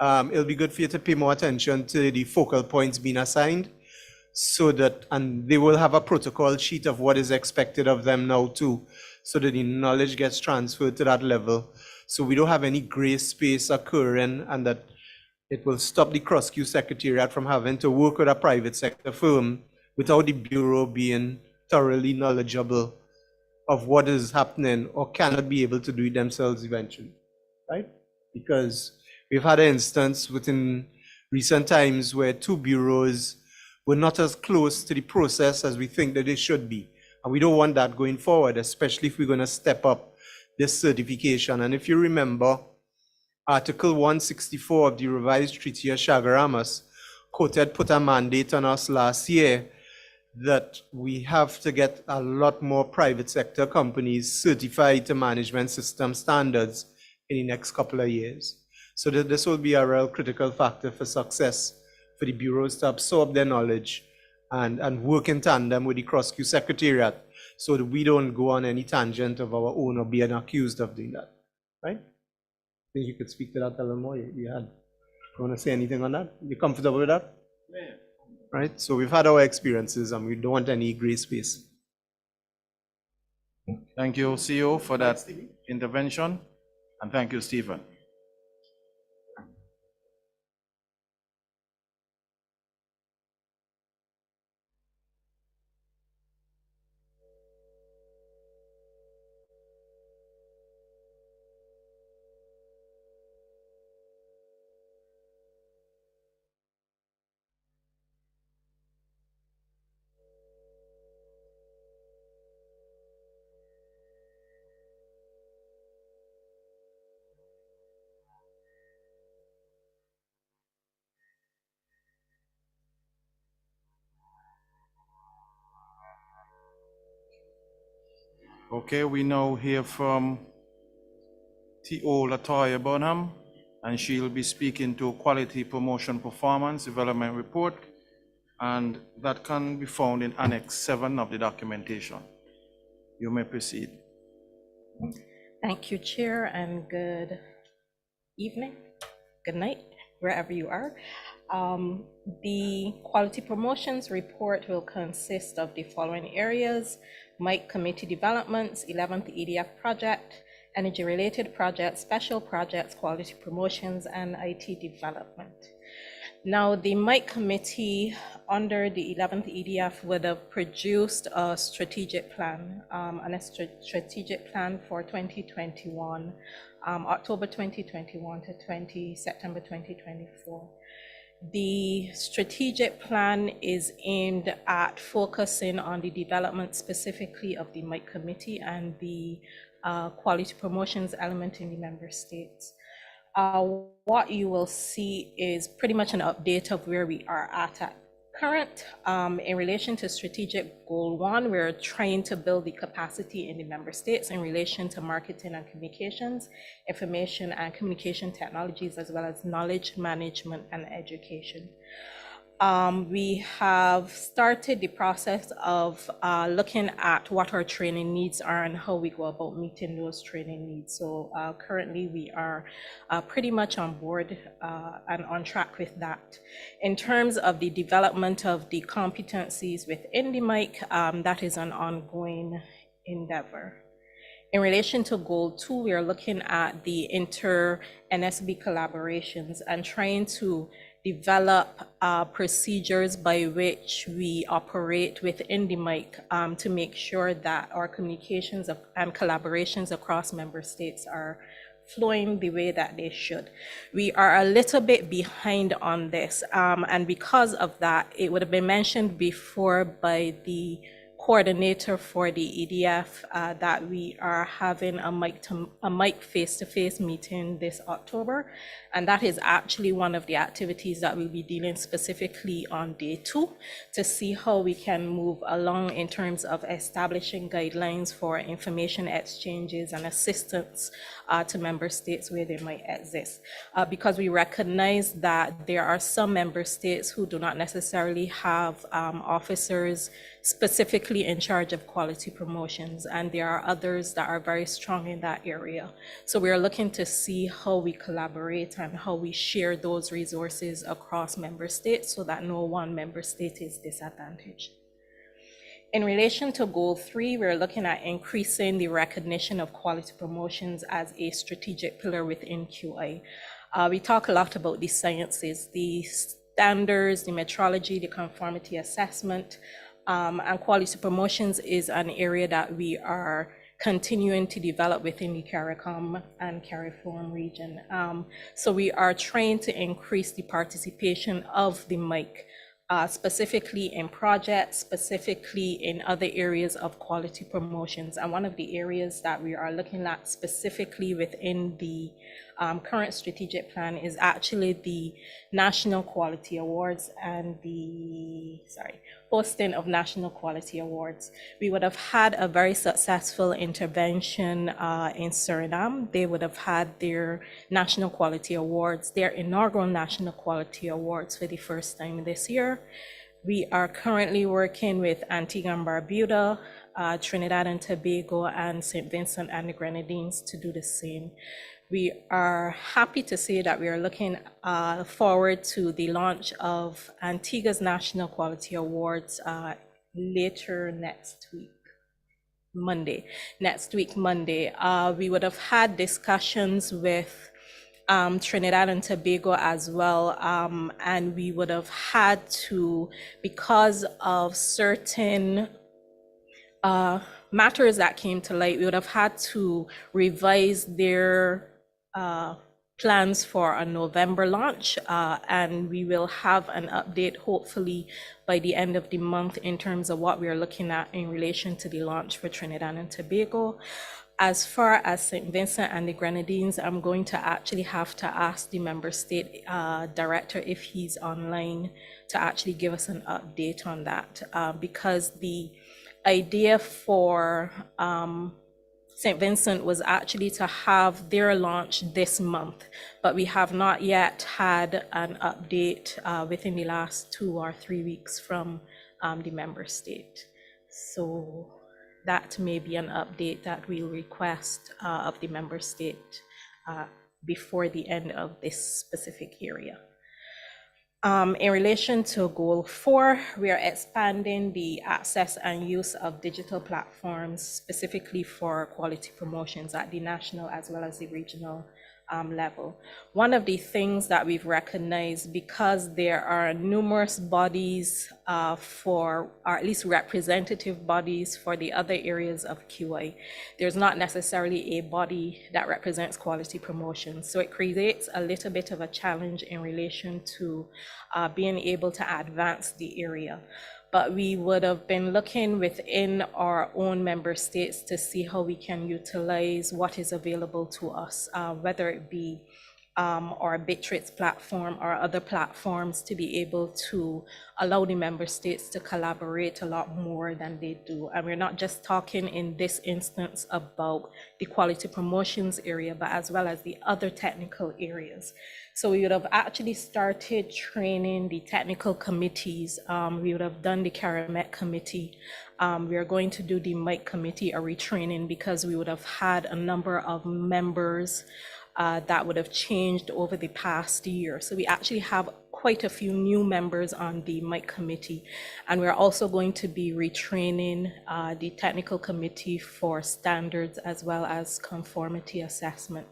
it'll be good for you to pay more attention to the focal points being assigned, so that, and they will have a protocol sheet of what is expected of them now too, so that the knowledge gets transferred to that level. So we don't have any gray space occurring, and that it will stop the CROSQ Secretariat from having to work with a private sector firm without the bureau being thoroughly knowledgeable of what is happening, or cannot be able to do it themselves eventually, right? Because we've had an instance within recent times where two bureaus were not as close to the process as we think that they should be. And we don't want that going forward, especially if we're going to step up this certification. And if you remember, Article 164 of the revised Treaty of Chaguaramas put a mandate on us last year that we have to get a lot more private sector companies certified to management system standards in the next couple of years. So that this will be a real critical factor for success for the bureaus to absorb their knowledge and work in tandem with the CROSQ Secretariat, so that we don't go on any tangent of our own or being accused of doing that, right? I think you could speak to that a little more. You want to say anything on that? You comfortable with that? Yeah. Right, so we've had our experiences and we don't want any gray space. Thank you, CEO, for that intervention, and thank you, Stephen. Okay, we now hear from T.O. Latoya Bonham, and she'll be speaking to Quality Promotion Performance Development Report, and that can be found in Annex 7 of the documentation. You may proceed. Thank you, Chair, and good evening, good night, wherever you are. The Quality Promotions Report will consist of the following areas: MIC Committee Developments, 11th EDF Project, Energy-related projects, special projects, quality promotions, and IT development. Now, the MIC Committee under the 11th EDF would have produced a strategic plan, strategic plan for 2021, October 2021 to September 2024. The strategic plan is aimed at focusing on the development specifically of the MIC Committee and the quality promotions element in the member states. What you will see is pretty much an update of where we are at current. In relation to strategic goal 1, we're trying to build the capacity in the member states in relation to marketing and communications, information and communication technologies, as well as knowledge management and education. We have started the process of looking at what our training needs are and how we go about meeting those training needs. So currently we are pretty much on board and on track with that. In terms of the development of the competencies within the MIC, that is an ongoing endeavor. In relation to goal 2, we are looking at the inter-NSB collaborations and trying to develop procedures by which we operate within the MIC to make sure that our communications and collaborations across member states are flowing the way that they should. We are a little bit behind on this, and because of that, it would have been mentioned before by the coordinator for the EDF that we are having a MIC face-to-face meeting this October, and that is actually one of the activities that we'll be dealing specifically on day 2 to see how we can move along in terms of establishing guidelines for information exchanges and assistance to member states where they might exist, because we recognize that there are some member states who do not necessarily have officers specifically in charge of quality promotions, and there are others that are very strong in that area. So we are looking to see how we collaborate and how we share those resources across member states so that no one member state is disadvantaged. In relation to goal 3, we're looking at increasing the recognition of quality promotions as a strategic pillar within QI. We talk a lot about the sciences, the standards, the metrology, the conformity assessment, and quality promotions is an area that we are continuing to develop within the CARICOM and CARIFORM region. So we are trying to increase the participation of the MIC, specifically in projects, specifically in other areas of quality promotions. And one of the areas that we are looking at specifically within the current strategic plan is actually the National Quality Awards and the, hosting of National Quality Awards. We would have had a very successful intervention in Suriname. They would have had their National Quality Awards, their inaugural National Quality Awards for the first time this year. We are currently working with Antigua and Barbuda, Trinidad and Tobago, and St. Vincent and the Grenadines to do the same. We are happy to say that we are looking forward to the launch of Antigua's National Quality Awards later next week, Monday. We would have had discussions with Trinidad and Tobago as well, and we would have had to, because of certain matters that came to light, we would have had to revise their plans for a November launch, and we will have an update hopefully by the end of the month in terms of what we are looking at in relation to the launch for Trinidad and Tobago. As far as St. Vincent and the Grenadines, I'm going to actually have to ask the member state director if he's online to actually give us an update on that, because the idea for St. Vincent was actually to have their launch this month, but we have not yet had an update within the last 2 or 3 weeks from the member state. So that may be an update that we'll request of the member state before the end of this specific area. In relation to Goal 4, we are expanding the access and use of digital platforms specifically for quality promotions at the national as well as the regional level. One of the things that we've recognized, because there are numerous bodies or at least representative bodies for the other areas of QI, there's not necessarily a body that represents quality promotion. So it creates a little bit of a challenge in relation to being able to advance the area. But we would have been looking within our own member states to see how we can utilize what is available to us, whether it be our Bitrix platform or other platforms, to be able to allow the member states to collaborate a lot more than they do. And we're not just talking in this instance about the quality promotions area, but as well as the other technical areas. So we would have actually started training the technical committees. We would have done the Kerry committee. We are going to do the MIC committee, a retraining, because we would have had a number of members that would have changed over the past year. So we actually have quite a few new members on the MIC committee. And we're also going to be retraining the technical committee for standards as well as conformity assessment.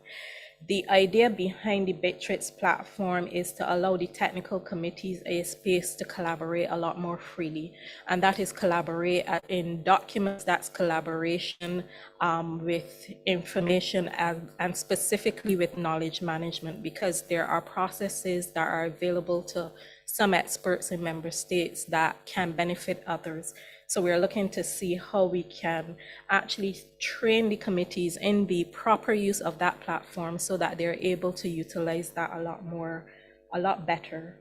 The idea behind the Bitrix platform is to allow the technical committees a space to collaborate a lot more freely. And that is collaborate in documents, that's collaboration with information and specifically with knowledge management, because there are processes that are available to some experts in member states that can benefit others. So we're looking to see how we can actually train the committees in the proper use of that platform so that they're able to utilize that a lot better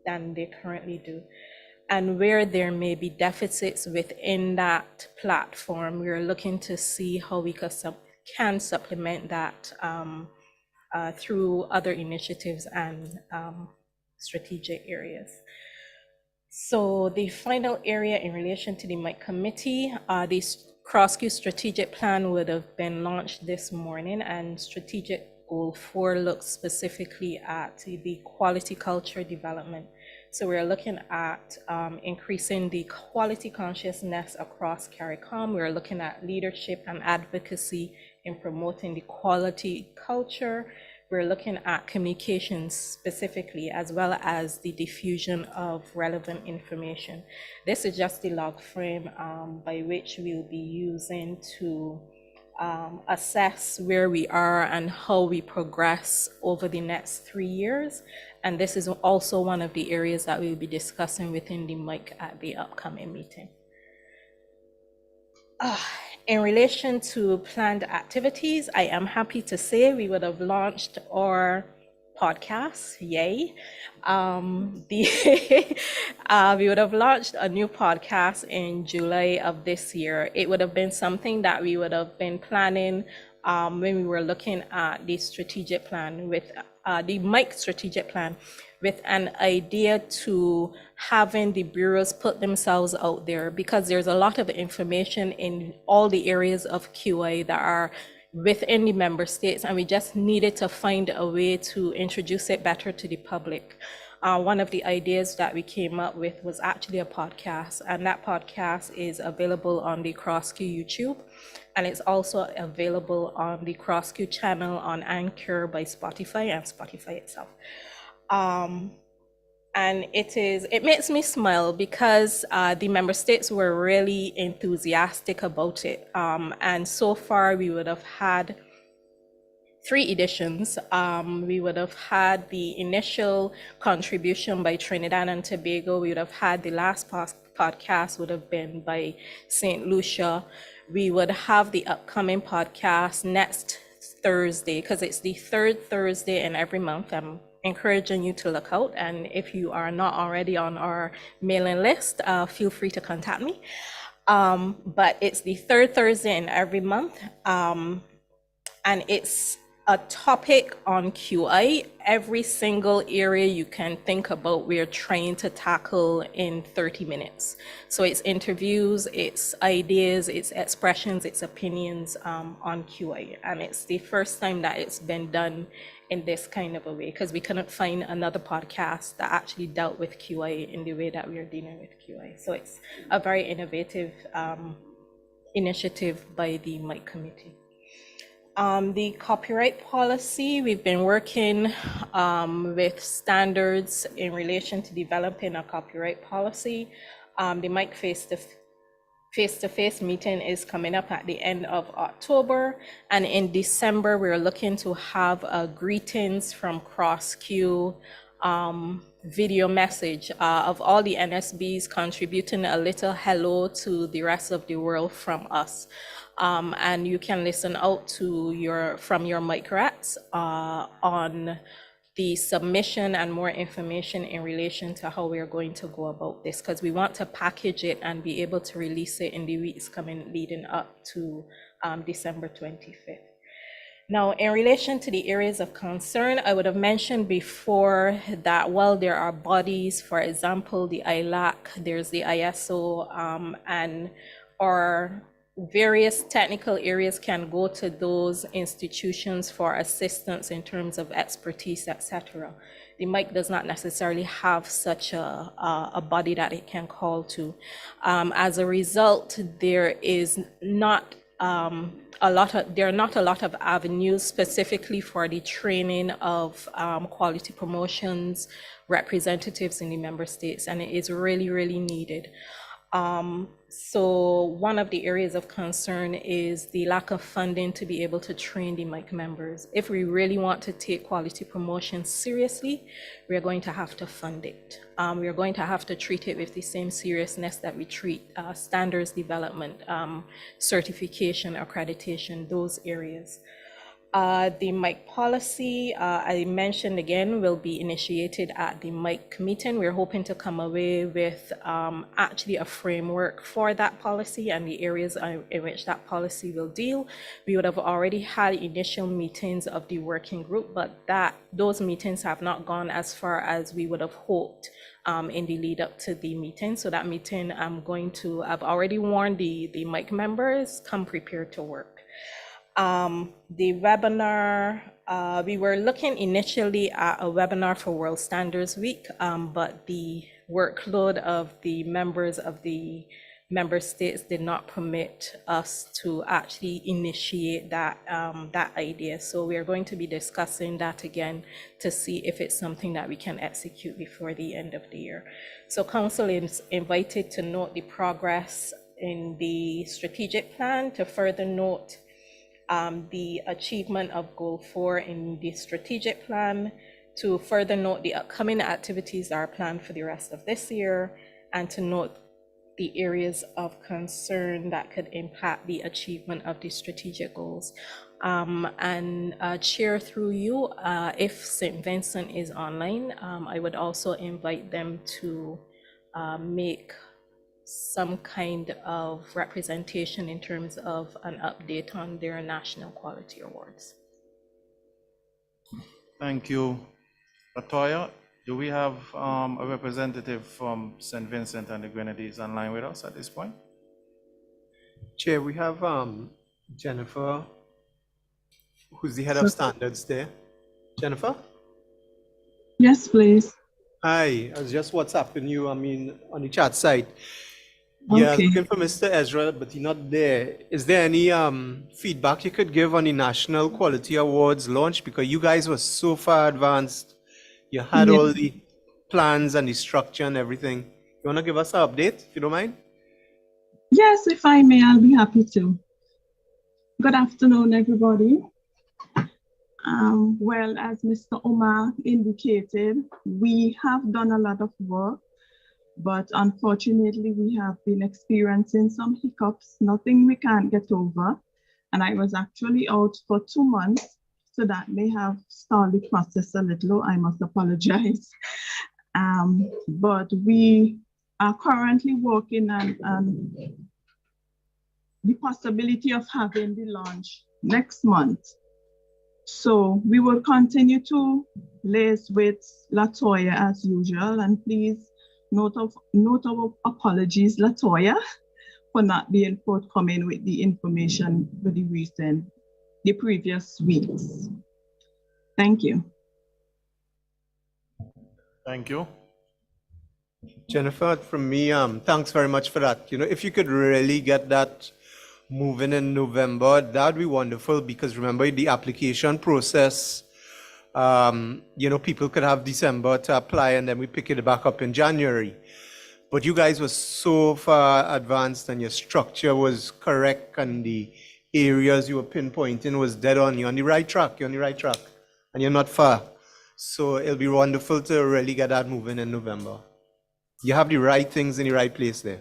than they currently do. And where there may be deficits within that platform, we're looking to see how we can supplement that through other initiatives and strategic areas. So the final area in relation to the MIC committee, the CROSQ strategic plan would have been launched this morning, and strategic goal 4 looks specifically at the quality culture development. So we're looking at increasing the quality consciousness across CARICOM. We're looking at leadership and advocacy in promoting the quality culture. We're looking at communications specifically, as well as the diffusion of relevant information. This is just the log frame by which we'll be using to assess where we are and how we progress over the next 3 years. And this is also one of the areas that we'll be discussing within the MIC at the upcoming meeting. In relation to planned activities, I am happy to say we would have launched our podcast, yay. We would have launched a new podcast in July of this year. It would have been something that we would have been planning when we were looking at the strategic plan with the MIC strategic plan, with an idea to having the bureaus put themselves out there, because there's a lot of information in all the areas of QA that are within the member states, and we just needed to find a way to introduce it better to the public. One of the ideas that we came up with was actually a podcast, and that podcast is available on the CROSQ YouTube, and it's also available on the CROSQ channel on Anchor by Spotify and Spotify itself. And it makes me smile because the member states were really enthusiastic about it. And so far we would have had 3 editions. We would have had the initial contribution by Trinidad and Tobago. We would have had the last podcast would have been by St. Lucia. We would have the upcoming podcast next Thursday, because it's the 3rd Thursday in every month. I'm encouraging you to look out, and if you are not already on our mailing list, feel free to contact me. But it's the third Thursday in every month. And it's a topic on QI. Every single area you can think about, we're trying to tackle in 30 minutes. So it's interviews, it's ideas, it's expressions, it's opinions on QI. And it's the first time that it's been done in this kind of a way, because we couldn't find another podcast that actually dealt with QI in the way that we are dealing with QI. So it's a very innovative initiative by the MIC committee. The copyright policy, we've been working with standards in relation to developing a copyright policy. The MIC face-to-face meeting is coming up at the end of October, and in December we're looking to have a greetings from CROSQ video message of all the NSBs contributing a little hello to the rest of the world from us. And you can listen out to from your mic rats on the submission and more information in relation to how we're going to go about this, because we want to package it and be able to release it in the weeks leading up to December 25th. Now, in relation to the areas of concern, I would have mentioned before that while there are bodies, for example, the ILAC, there's the ISO, and our various technical areas can go to those institutions for assistance in terms of expertise, etc. The MIC does not necessarily have such a body that it can call to. As a result, there is not there are not a lot of avenues specifically for the training of quality promotions representatives in the member states, and it is really, really needed. So one of the areas of concern is the lack of funding to be able to train the MIC members. If we really want to take quality promotion seriously, we are going to have to fund it. We are going to have to treat it with the same seriousness that we treat standards development, certification, accreditation, those areas. The MIC policy, I mentioned again, will be initiated at the MIC meeting. We're hoping to come away with actually a framework for that policy and the areas in which that policy will deal. We would have already had initial meetings of the working group, but those meetings have not gone as far as we would have hoped in the lead up to the meeting. So that meeting, I've already warned the MIC members, come prepared to work. The webinar, we were looking initially at a webinar for World Standards Week, but the workload of the members of the member states did not permit us to actually initiate that idea. So we are going to be discussing that again to see if it's something that we can execute before the end of the year. So Council is invited to note the progress in the strategic plan, to further note the achievement of Goal 4 in the strategic plan, to further note the upcoming activities that are planned for the rest of this year, and to note the areas of concern that could impact the achievement of the strategic goals. Chair, through you, if St. Vincent is online, I would also invite them to make some kind of representation in terms of an update on their National Quality Awards. Thank you, Latoya. Do we have a representative from St. Vincent and the Grenadines online with us at this point? Chair, we have Jennifer, who's the head of standards there. Jennifer? Yes, please. Hi, I was just WhatsApping you, on the chat site. Yeah, Okay. looking for Mr. Ezra, but he's not there. Is there any feedback you could give on the National Quality Awards launch? Because you guys were so far advanced. You had Yeah. all the plans and the structure and everything. You want to give us an update, if you don't mind? Yes, if I may, I'll be happy to. Good afternoon, everybody. Well, as Mr. Omar indicated, we have done a lot of work, but unfortunately, we have been experiencing some hiccups, nothing we can't get over. And I was actually out for 2 months, so that may have stalled the process a little. I must apologize. But we are currently working on the possibility of having the launch next month. So we will continue to liaise with Latoya as usual, and please note our apologies, Latoya, for not being forthcoming with the information for the previous weeks. Thank you. Thank you. Jennifer, from me, thanks very much for that. You know, if you could really get that moving in November, that'd be wonderful, because remember the application process, you know, people could have December to apply and then we pick it back up in January. But you guys were so far advanced and your structure was correct and the areas you were pinpointing was dead on. You're on the right track, and you're not far. So it'll be wonderful to really get that moving in November. You have the right things in the right place there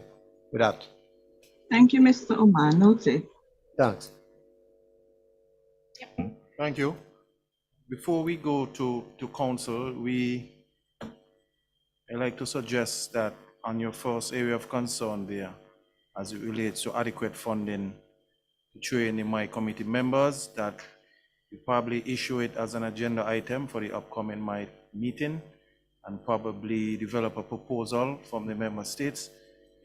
with that. Thank you, Mr. Oman. Noted. Thanks. Thank you. Before we go to council, I'd like to suggest that on your first area of concern there, as it relates to adequate funding to train the MI committee members, that you probably issue it as an agenda item for the upcoming MI meeting, and probably develop a proposal from the member states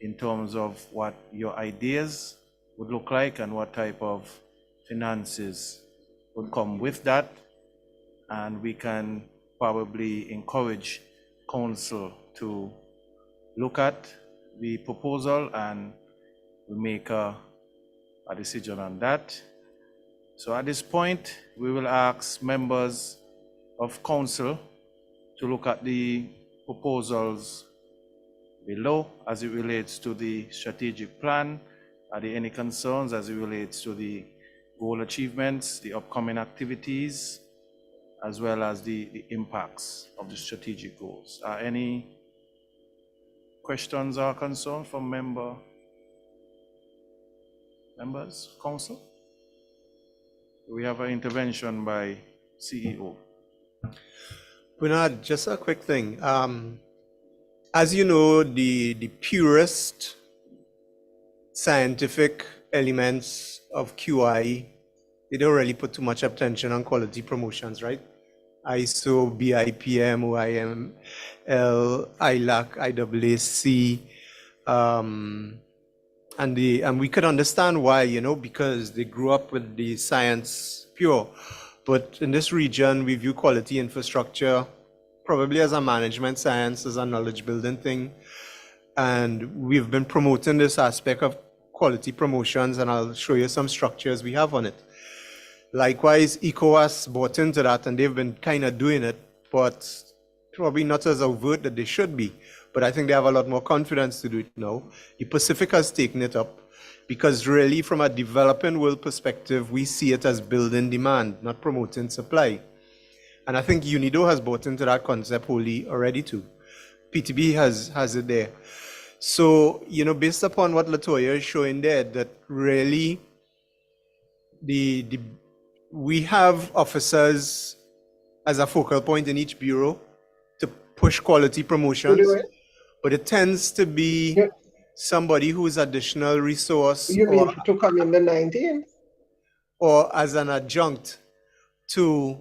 in terms of what your ideas would look like and what type of finances would come with that. And we can probably encourage council to look at the proposal and we make a decision on that. So at this point, we will ask members of council to look at the proposals below as it relates to the strategic plan. Are there any concerns as it relates to the goal achievements, the upcoming activities, as well as the impacts of the strategic goals? Are any questions or concerns from members, council? We have an intervention by CEO. Bernard, just a quick thing. As you know, the purest scientific elements of QI, they don't really put too much attention on quality promotions, right? ISO, BIPM, OIML, ILAC, IAAC, and we could understand why, you know, because they grew up with the science pure. But in this region, we view quality infrastructure probably as a management science, as a knowledge building thing. And we've been promoting this aspect of quality promotions, and I'll show you some structures we have on it. Likewise, ECOWAS bought into that, and they've been kind of doing it, but probably not as overt that they should be. But I think they have a lot more confidence to do it now. The Pacific has taken it up, because really from a developing world perspective, we see it as building demand, not promoting supply. And I think UNIDO has bought into that concept wholly already too. PTB has it there. So, you know, based upon what Latoya is showing there, that really we have officers as a focal point in each bureau to push quality promotions, but it tends to be somebody who's additional resource. You mean to come in the 19th? Or as an adjunct to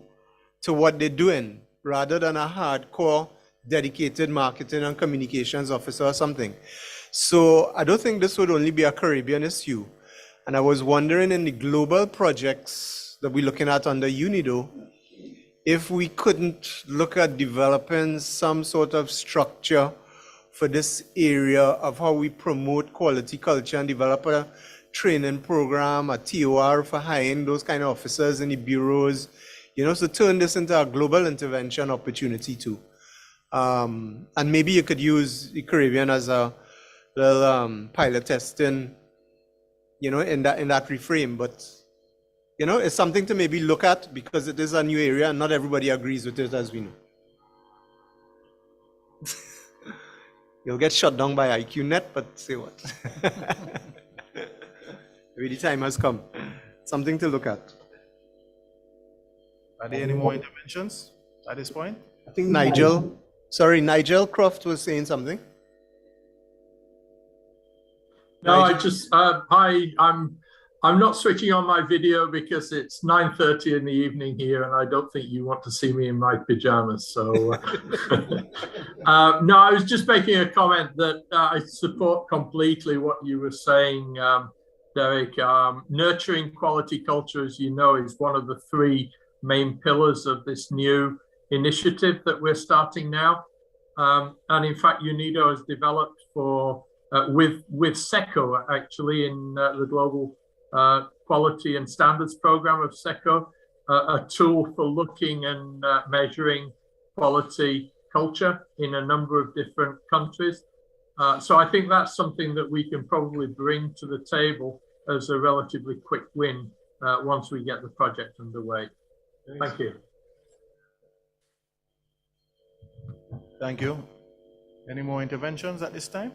what they're doing, rather than a hardcore dedicated marketing and communications officer or something. So I don't think this would only be a Caribbean issue. And I was wondering, in the global projects that we're looking at under UNIDO, if we couldn't look at developing some sort of structure for this area of how we promote quality culture and develop a training program, a TOR for hiring those kind of officers in the bureaus, you know, so turn this into a global intervention opportunity too. And maybe you could use the Caribbean as a little pilot testing, you know, in that reframe. But, you know, it's something to maybe look at, because it is a new area and not everybody agrees with it, as we know. You'll get shut down by IQNet, but say what? Maybe the time has come. Something to look at. Are there any more interventions at this point? I think Nigel Croft was saying something. No, I just, hi, I'm I'm not switching on my video because it's 9:30 in the evening here, and I don't think you want to see me in my pajamas. So, no, I was just making a comment that I support completely what you were saying, Derek. Nurturing quality culture, as you know, is one of the three main pillars of this new initiative that we're starting now. And in fact, UNIDO has developed with SECO, actually, in the Global Quality and Standards Program of SECO, a tool for looking and measuring quality culture in a number of different countries. So I think that's something that we can probably bring to the table as a relatively quick win once we get the project underway. Thank you. Thank you. Any more interventions at this time?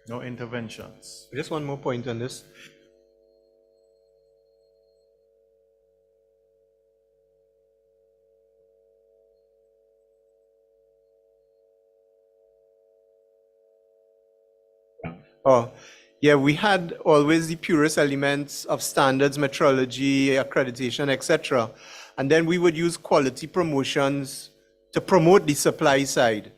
No interventions. Just one more point on this. Oh, yeah, we had always the purest elements of standards, metrology, accreditation, etc. And then we would use quality promotions to promote the supply side.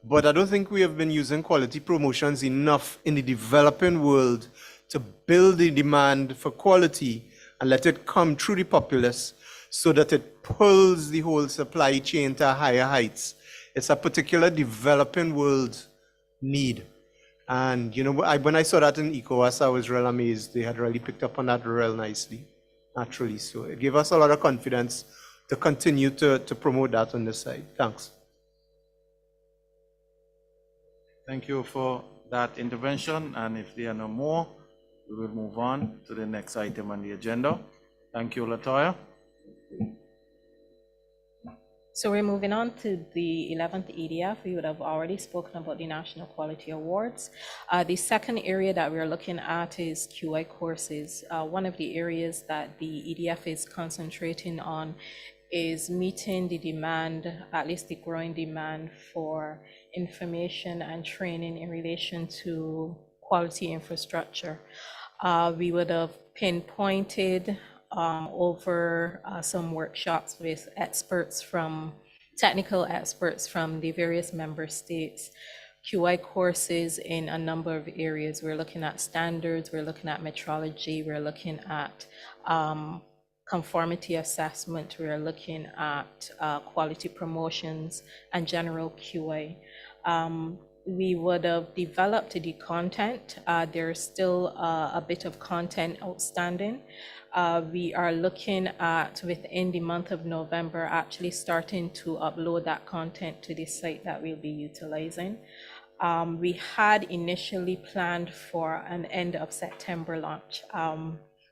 But I don't think we have been using quality promotions enough in the developing world to build the demand for quality and let it come through the populace so that it pulls the whole supply chain to higher heights. It's a particular developing world need. And, you know, when I saw that in ECOWAS, I was real amazed. They had really picked up on that real nicely, naturally. So it gave us a lot of confidence to continue to promote that on this side. Thanks. Thank you for that intervention. And if there are no more, we will move on to the next item on the agenda. Thank you, Latoya. So we're moving on to the 11th EDF. We would have already spoken about the National Quality Awards. The second area that we're looking at is QI courses. One of the areas that the EDF is concentrating on is meeting the demand, at least the growing demand for information and training in relation to quality infrastructure. We would have pinpointed over some workshops with technical experts from the various member states, QI courses in a number of areas. We're looking at standards, we're looking at metrology, we're looking at conformity assessment, we're looking at quality promotions and general QA. We would have developed the content. There's still a bit of content outstanding. We are looking at, within the month of November, actually starting to upload that content to the site that we'll be utilizing. We had initially planned for an end of September launch,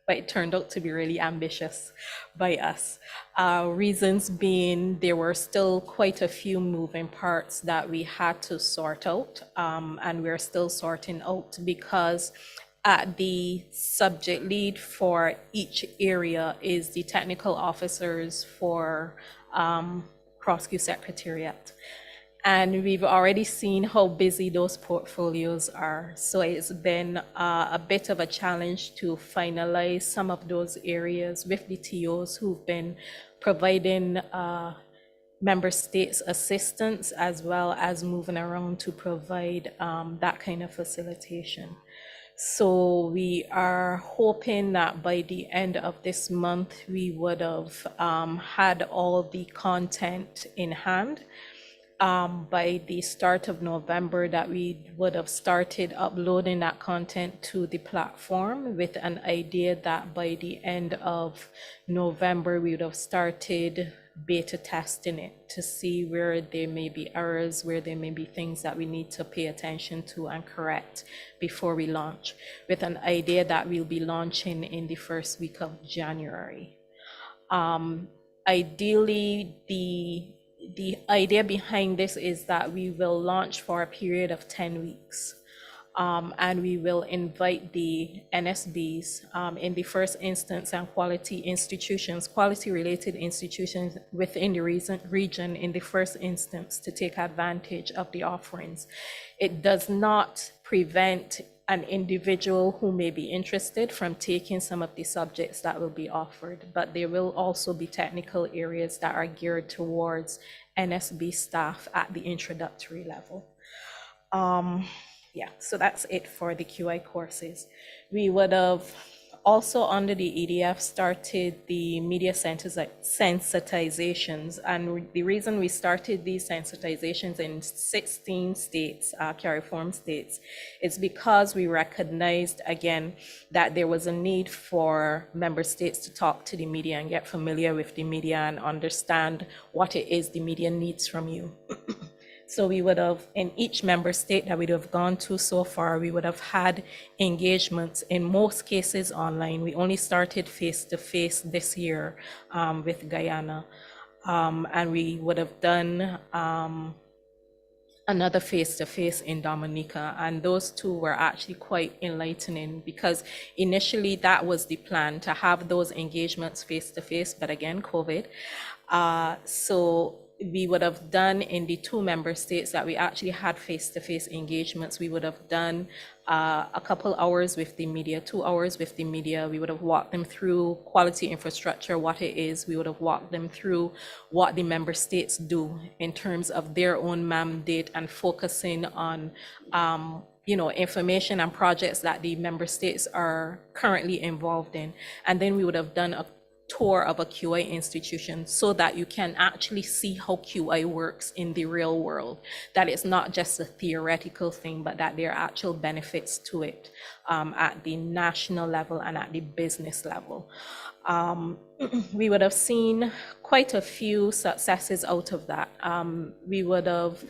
but it turned out to be really ambitious by us. Reasons being, there were still quite a few moving parts that we had to sort out, and we're still sorting out, because the subject lead for each area is the technical officers for CROSQ Secretariat. And we've already seen how busy those portfolios are. So it's been a bit of a challenge to finalize some of those areas with the TOs who've been providing member states assistance, as well as moving around to provide that kind of facilitation. So we are hoping that by the end of this month, we would have had all the content in hand. By the start of November, that we would have started uploading that content to the platform, with an idea that by the end of November, we would have started beta testing it to see where there may be errors, where there may be things that we need to pay attention to and correct before we launch, with an idea that we'll be launching in the first week of January. Ideally, the idea behind this is that we will launch for a period of 10 weeks. And we will invite the NSBs in the first instance, and quality institutions, quality-related institutions within the region in the first instance, to take advantage of the offerings. It does not prevent an individual who may be interested from taking some of the subjects that will be offered, but there will also be technical areas that are geared towards NSB staff at the introductory level. Yeah, so that's it for the QI courses. We would have also under the EDF started the media sensitizations, and the reason we started these sensitizations in 16 states, CARIFORM states, is because we recognized again that there was a need for member states to talk to the media and get familiar with the media and understand what it is the media needs from you. So we would have, in each member state that we'd have gone to so far, we would have had engagements, in most cases online. We only started face-to-face this year with Guyana. And we would have done another face-to-face in Dominica. And those two were actually quite enlightening, because initially that was the plan, to have those engagements face-to-face, but again, COVID. So we would have done in the 2 member states that we actually had face-to-face engagements, we would have done a couple hours with the media, 2 hours with the media. We would have walked them through quality infrastructure, what it is. We would have walked them through what the member states do in terms of their own mandate and focusing on information and projects that the member states are currently involved in. And then we would have done a tour of a QI institution so that you can actually see how QI works in the real world, that it's not just a theoretical thing, but that there are actual benefits to it at the national level and at the business level. We would have seen quite a few successes out of that. We would have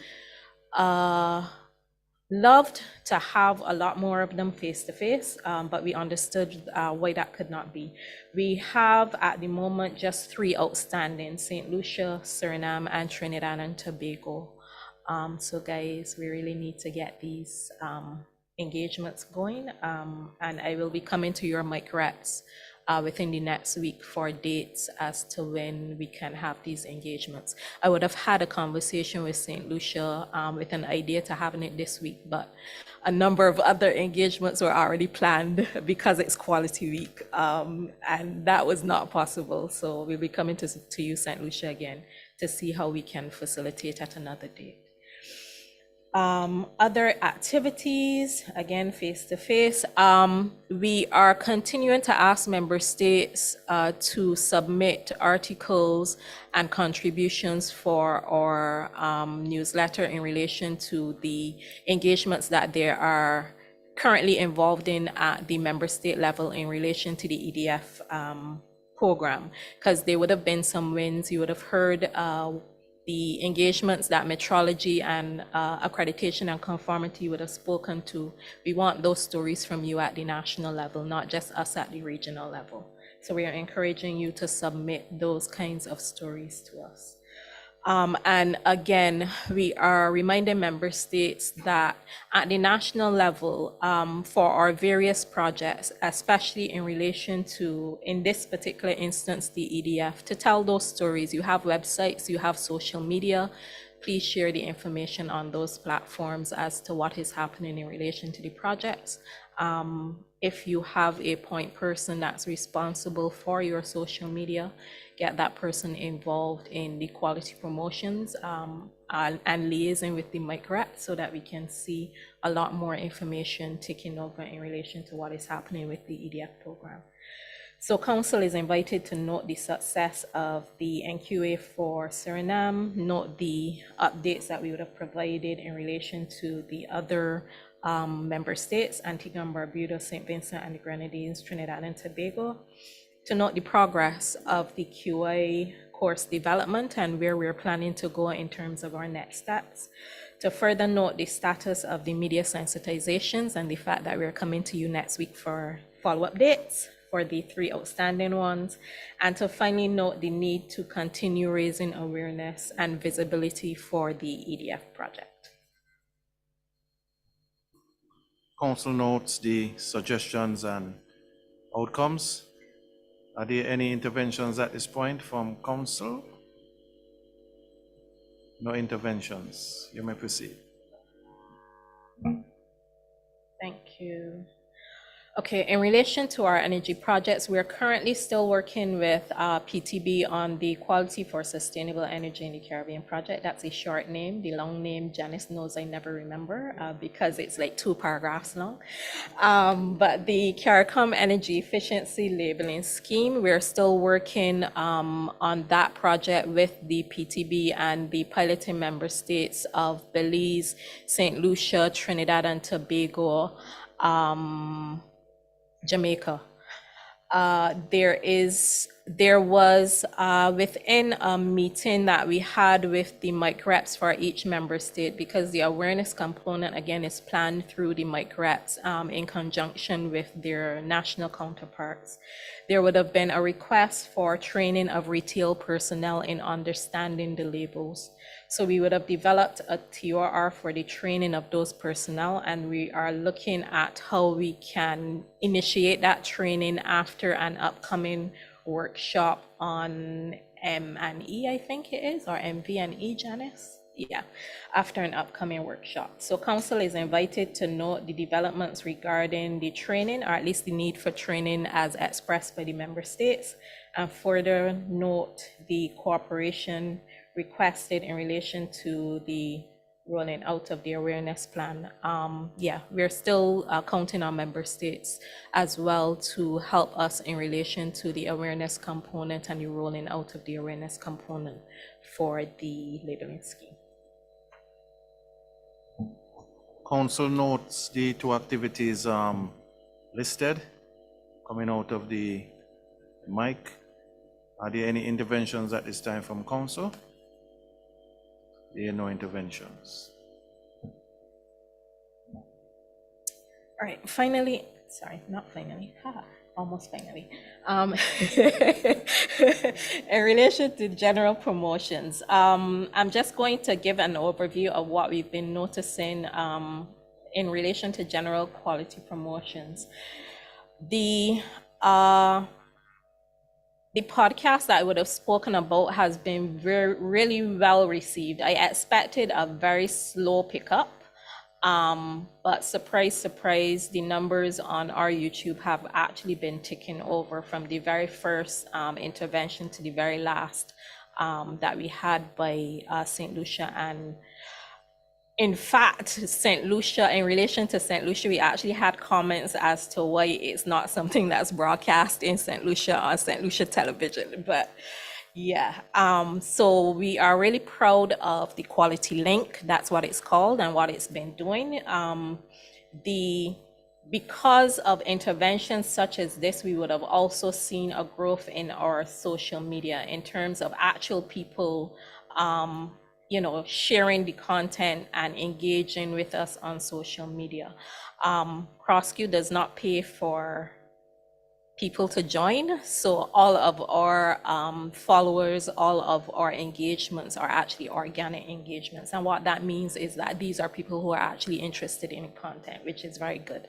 loved to have a lot more of them face-to-face, but we understood why that could not be. We have at the moment just 3 outstanding: St. Lucia, Suriname, and Trinidad and Tobago. So guys, we really need to get these engagements going, and I will be coming to your mic reps within the next week for dates as to when we can have these engagements. I would have had a conversation with St. Lucia with an idea to having it this week, but a number of other engagements were already planned because it's Quality Week, and that was not possible. So we'll be coming to you, St. Lucia, again to see how we can facilitate at another date. Other activities, again, face-to-face. We are continuing to ask member states to submit articles and contributions for our newsletter in relation to the engagements that they are currently involved in at the member state level in relation to the EDF program, because there would have been some wins. You would have heard the engagements that Metrology and Accreditation and Conformity would have spoken to. We want those stories from you at the national level, not just us at the regional level. So we are encouraging you to submit those kinds of stories to us. And again, we are reminding member states that at the national level, for our various projects, especially in relation to, in this particular instance, the EDF, to tell those stories. You have websites, you have social media. Please share the information on those platforms as to what is happening in relation to the projects. If you have a point person that's responsible for your social media, get that person involved in the quality promotions and liaising with the mic rep so that we can see a lot more information taking over in relation to what is happening with the EDF program. So Council is invited to note the success of the NQA for Suriname, note the updates that we would have provided in relation to the other member states, Antigua and Barbuda, St. Vincent and the Grenadines, Trinidad and Tobago, to note the progress of the QA course development and where we're planning to go in terms of our next steps, to further note the status of the media sensitizations and the fact that we're coming to you next week for follow-up dates for the 3 outstanding ones, and to finally note the need to continue raising awareness and visibility for the EDF project. Council notes the suggestions and outcomes. Are there any interventions at this point from Council? No interventions. You may proceed. Thank you. Okay, in relation to our energy projects, we're currently still working with PTB on the Quality for Sustainable Energy in the Caribbean project. That's a short name. The long name, Janice knows I never remember because it's like 2 paragraphs long. But the CARICOM Energy Efficiency Labeling Scheme, we're still working on that project with the PTB and the piloting member states of Belize, St. Lucia, Trinidad and Tobago, Jamaica. There was within a meeting that we had with the mic reps for each member state, because the awareness component again is planned through the mic reps in conjunction with their national counterparts. There would have been a request for training of retail personnel in understanding the labels. So we would have developed a TOR for the training of those personnel, and we are looking at how we can initiate that training after an upcoming workshop on M&E, I think it is, or MV&E, Janice? Yeah, after an upcoming workshop. So council is invited to note the developments regarding the training, or at least the need for training as expressed by the member states, and further note the cooperation requested in relation to the rolling out of the awareness plan. Yeah, we're still counting on member states as well to help us in relation to the awareness component and the rolling out of the awareness component for the labeling scheme. Council notes the 2 activities listed coming out of the mic. Are there any interventions at this time from council? There are no interventions. All right, finally, sorry, not finally, almost finally. In relation to general promotions, I'm just going to give an overview of what we've been noticing in relation to general quality promotions. The podcast that I would have spoken about has been really well received. I expected a very slow pickup, but surprise, surprise, the numbers on our YouTube have actually been ticking over from the very first intervention to the very last that we had by St. Lucia. And in fact, St. Lucia, in relation to St. Lucia, we actually had comments as to why it's not something that's broadcast in St. Lucia on St. Lucia television. But yeah, so we are really proud of the Quality Link. That's what it's called and what it's been doing. Because of interventions such as this, we would have also seen a growth in our social media in terms of actual people sharing the content and engaging with us on social media. CROSQ does not pay for people to join, so all of our followers, all of our engagements are actually organic engagements. And what that means is that these are people who are actually interested in content, which is very good.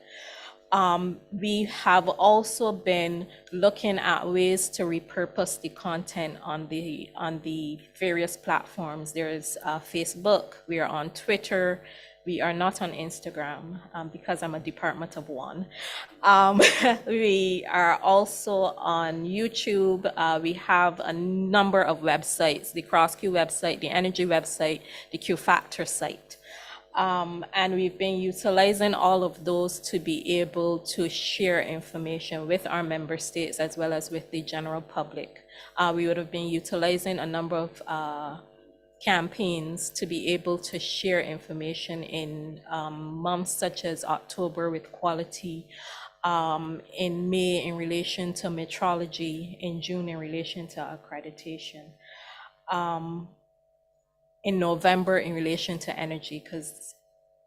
We have also been looking at ways to repurpose the content on the various platforms. There's Facebook, we are on Twitter, we are not on Instagram because I'm a department of one. We are also on YouTube. We have a number of websites, the CROSQ website, the Energy website, the Q Factor site. And we've been utilizing all of those to be able to share information with our member states as well as with the general public. We would have been utilizing a number of campaigns to be able to share information in months such as October with quality, in May in relation to metrology, in June in relation to accreditation. In November in relation to energy, because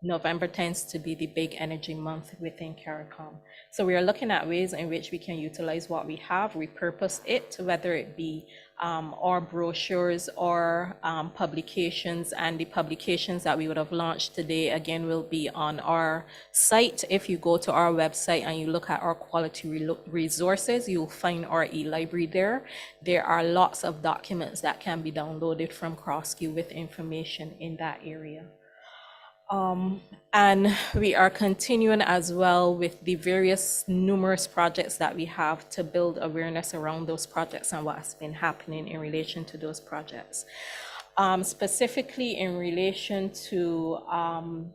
November tends to be the big energy month within CARICOM. So we are looking at ways in which we can utilize what we have, repurpose it, whether it be our brochures or publications, and the publications that we would have launched today again will be on our site. If you go to our website and you look at our quality resources, you'll find our e-library there. There are lots of documents that can be downloaded from CROSQ with information in that area. And we are continuing as well with the various numerous projects that we have to build awareness around those projects and what has been happening in relation to those projects. Specifically in relation to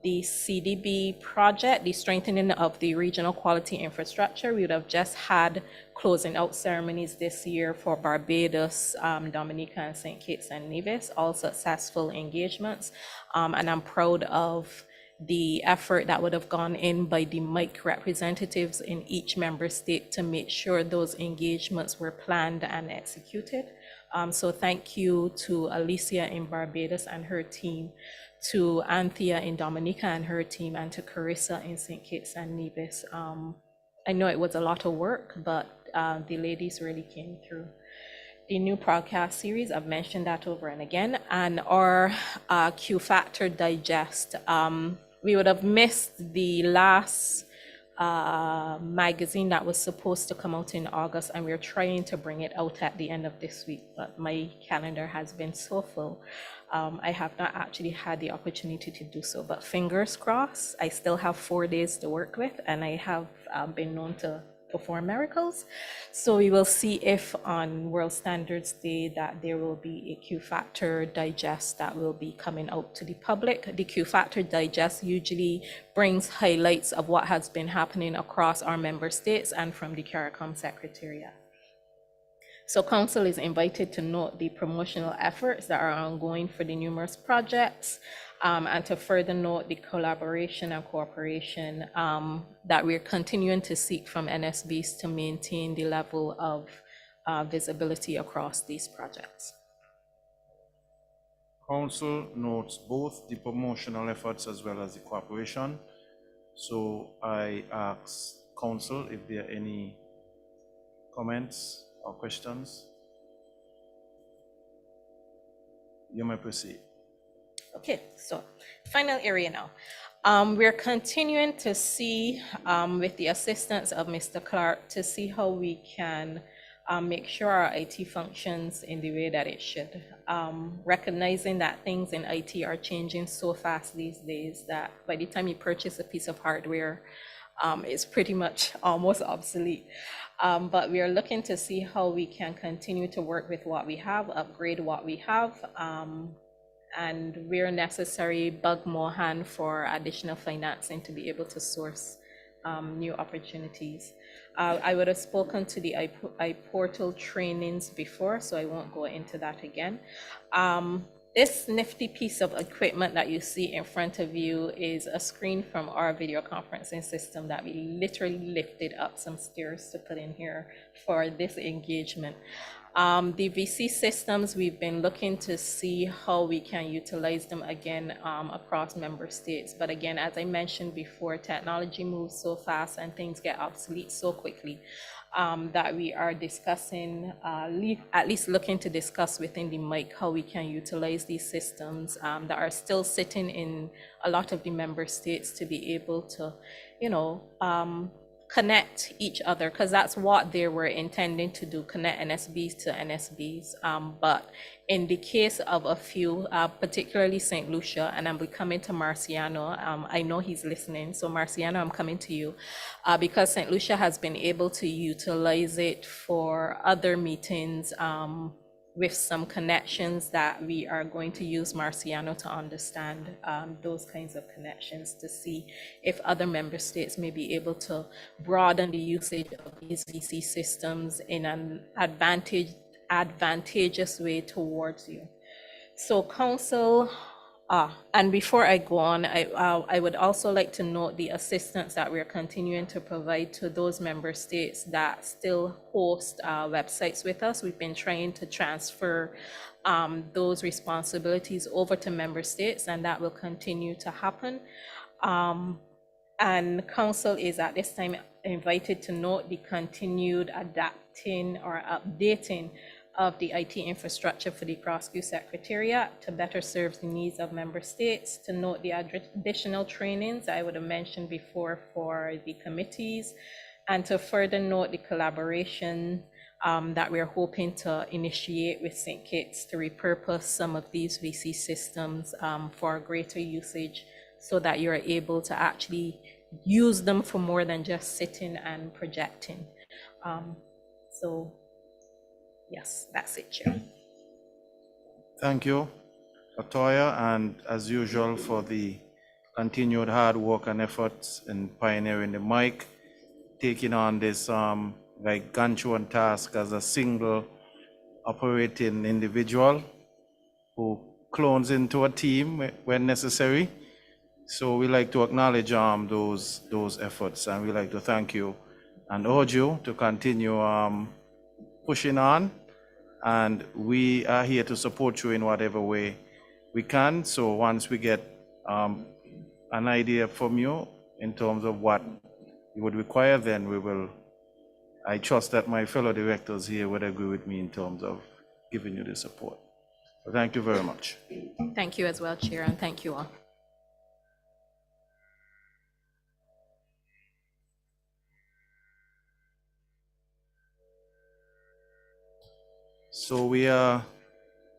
the CDB project, the strengthening of the regional quality infrastructure, we would have just had closing out ceremonies this year for Barbados, Dominica, and St. Kitts and Nevis, all successful engagements. And I'm proud of the effort that would have gone in by the MIC representatives in each member state to make sure those engagements were planned and executed. So thank you to Alicia in Barbados and her team, to Anthea in Dominica and her team, and to Carissa in St. Kitts and Nevis. I know it was a lot of work, but the ladies really came through. The new podcast series, I've mentioned that over and again, and our Q Factor Digest. We would have missed the last magazine that was supposed to come out in August, and we're trying to bring it out at the end of this week, but my calendar has been so full. I have not actually had the opportunity to do so, but fingers crossed. I still have 4 days to work with, and I have been known to perform miracles. So we will see if on World Standards Day that there will be a Q Factor Digest that will be coming out to the public. The Q Factor Digest usually brings highlights of what has been happening across our member states and from the CARICOM Secretariat. So Council is invited to note the promotional efforts that are ongoing for the numerous projects, and to further note the collaboration and cooperation that we're continuing to seek from NSBs to maintain the level of visibility across these projects. Council notes both the promotional efforts as well as the cooperation. So I ask Council if there are any comments or questions. You may proceed. Okay, so final area now. We're continuing to see, with the assistance of Mr. Clark, to see how we can make sure our IT functions in the way that it should. Recognizing that things in IT are changing so fast these days that by the time you purchase a piece of hardware, it's pretty much almost obsolete. But we are looking to see how we can continue to work with what we have, upgrade what we have, and where necessary, bug Mohan for additional financing to be able to source new opportunities. I would have spoken to the iPortal trainings before, so I won't go into that again. This nifty piece of equipment that you see in front of you is a screen from our video conferencing system that we literally lifted up some stairs to put in here for this engagement. The VC systems, we've been looking to see how we can utilize them again across member states. But again, as I mentioned before, technology moves so fast and things get obsolete so quickly that we are discussing, at least looking to discuss within the MIC how we can utilize these systems that are still sitting in a lot of the member states to be able to, connect each other, because that's what they were intending to do, connect NSBs to NSBs. But in the case of a few, particularly St. Lucia, and I'm coming to Marciano, I know he's listening, so Marciano, I'm coming to you, because St. Lucia has been able to utilize it for other meetings with some connections that we are going to use Marciano to understand those kinds of connections to see if other member states may be able to broaden the usage of these VC systems in an advantageous way towards you. So Council, and before I go on, I would also like to note the assistance that we're continuing to provide to those member states that still host websites with us. We've been trying to transfer those responsibilities over to member states, and that will continue to happen. And Council is at this time invited to note the continued adapting or updating of the IT infrastructure for the CROSQ Secretariat to better serve the needs of member states, to note the additional trainings I would have mentioned before for the committees, and to further note the collaboration that we're hoping to initiate with St. Kitts to repurpose some of these VC systems for greater usage so that you're able to actually use them for more than just sitting and projecting. So yes, that's it, Chair. Thank you, Latoya, and as usual for the continued hard work and efforts in pioneering the mic, taking on this gargantuan task as a single operating individual who clones into a team when necessary. So we like to acknowledge those efforts, and we like to thank you and urge you to continue pushing on. And we are here to support you in whatever way we can. So once we get an idea from you in terms of what you would require, then we will. I trust that my fellow directors here would agree with me in terms of giving you the support. So thank you very much. Thank you as well, Chair, and thank you all. So we are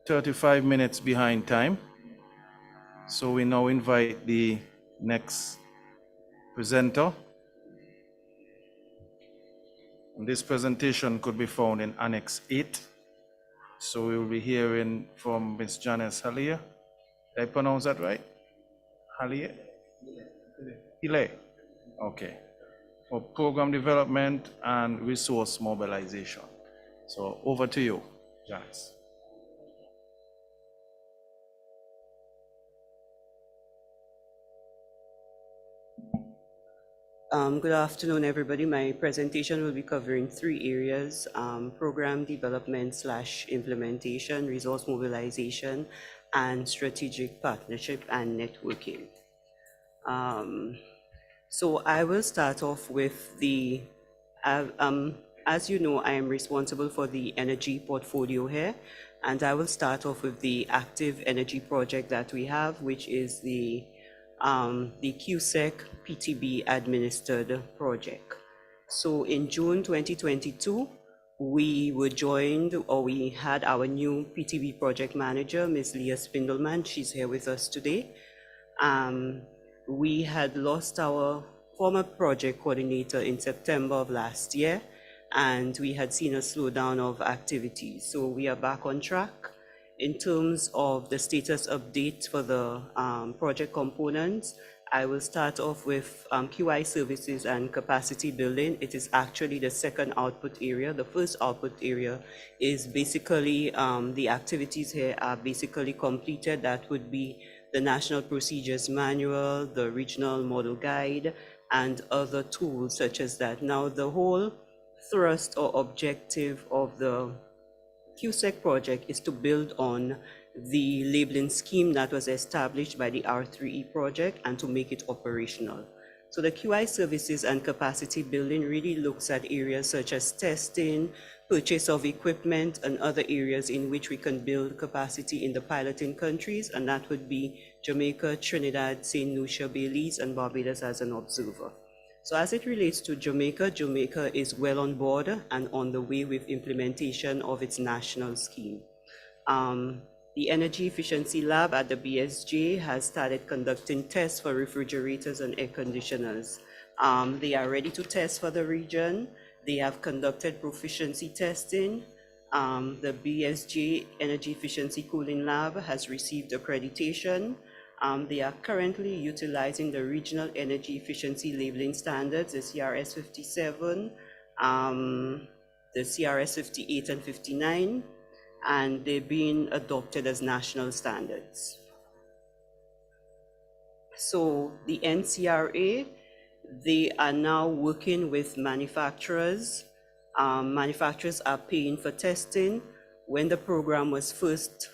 35 minutes behind time. So we now invite the next presenter. And this presentation could be found in Annex 8. So we will be hearing from Ms. Janice Hallier. Did I pronounce that right? Hallier? Hille. Okay. For program development and resource mobilization. So over to you, Janice. Good afternoon, everybody. My presentation will be covering 3 areas: program development / implementation, resource mobilization, and strategic partnership and networking. So I will start off with the, as you know, I am responsible for the energy portfolio here, and I will start off with the active energy project that we have, which is the CROSQ PTB administered project. So in June 2022, we were joined, or we had our new PTB project manager, Ms. Leah Spindleman. She's here with us today. We had lost our former project coordinator in September of last year, and we had seen a slowdown of activities. So we are back on track. In terms of the status update for the project components, I will start off with QI services and capacity building. It is actually the second output area. The first output area is basically the activities here are basically completed. That would be the National Procedures Manual, the Regional Model Guide, and other tools such as that. Now, the whole thrust or objective of the CROSQ project is to build on the labeling scheme that was established by the R3E project and to make it operational. So the QI services and capacity building really looks at areas such as testing, purchase of equipment, and other areas in which we can build capacity in the piloting countries, and that would be Jamaica, Trinidad, St. Lucia, Belize, and Barbados as an observer. So as it relates to Jamaica, Jamaica is well on board and on the way with implementation of its national scheme. The Energy Efficiency Lab at the BSJ has started conducting tests for refrigerators and air conditioners. They are ready to test for the region. They have conducted proficiency testing. The BSJ Energy Efficiency Cooling Lab has received accreditation. They are currently utilizing the Regional Energy Efficiency Labeling Standards, the CRS 57, the CRS 58 and 59, and they're being adopted as national standards. So the NCRA, they are now working with manufacturers. Manufacturers are paying for testing. When the program was first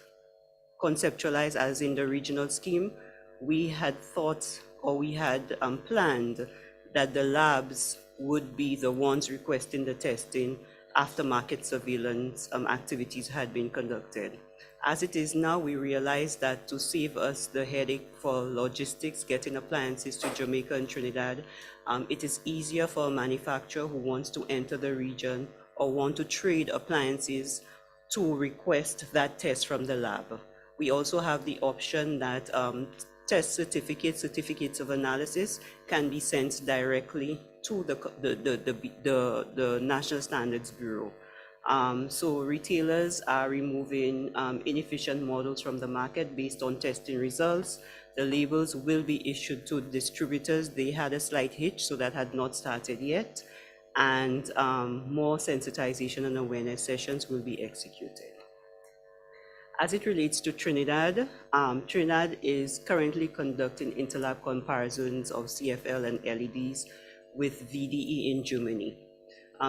conceptualized as in the regional scheme, we had thought, or we had planned that the labs would be the ones requesting the testing after market surveillance activities had been conducted. As it is now, we realize that to save us the headache for logistics, getting appliances to Jamaica and Trinidad, it is easier for a manufacturer who wants to enter the region or want to trade appliances to request that test from the lab. We also have the option that test certificates of analysis can be sent directly to the National Standards Bureau. So retailers are removing inefficient models from the market based on testing results. The labels will be issued to distributors. They had a slight hitch, so that had not started yet. And more sensitization and awareness sessions will be executed. As it relates to Trinidad, Trinidad is currently conducting interlab comparisons of CFL and LEDs with VDE in Germany.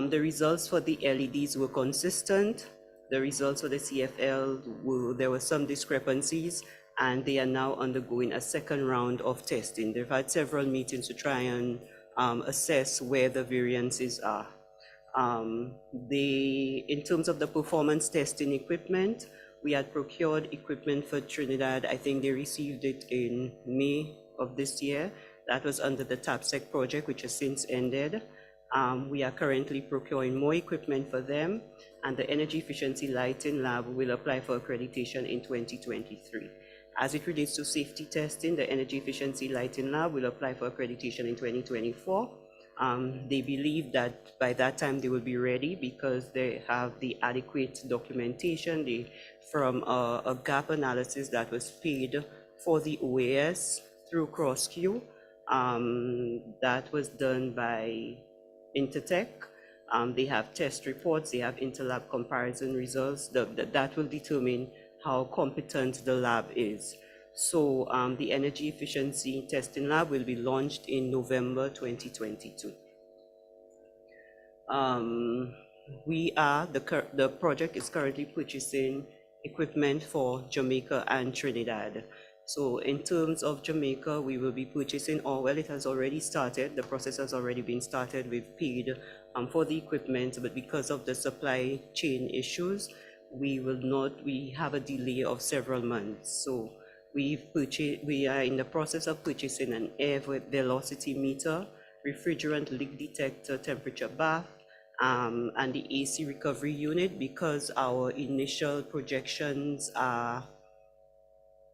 The results for the LEDs were consistent. The results for the CFL, there were some discrepancies, and they are now undergoing a second round of testing. They've had several meetings to try and assess where the variances are. In terms of the performance testing equipment, we had procured equipment for Trinidad. I think they received it in May of this year. That was under the TAPSEC project, which has since ended. We are currently procuring more equipment for them, and the Energy Efficiency Lighting Lab will apply for accreditation in 2023. As it relates to safety testing, the Energy Efficiency Lighting Lab will apply for accreditation in 2024. They believe that by that time they will be ready because they have the adequate documentation from a gap analysis that was paid for the OAS through CROSQ. That was done by Intertech. They have test reports, they have interlab comparison results that will determine how competent the lab is. So the Energy Efficiency Testing Lab will be launched in November 2022. The project is currently purchasing equipment for Jamaica and Trinidad. So in terms of Jamaica, we will be purchasing, it has already started. The process has already been started. We've paid for the equipment, but because of the supply chain issues, we have a delay of several months. So we are in the process of purchasing an air velocity meter, refrigerant leak detector, temperature bath, and the AC recovery unit, because our initial projections are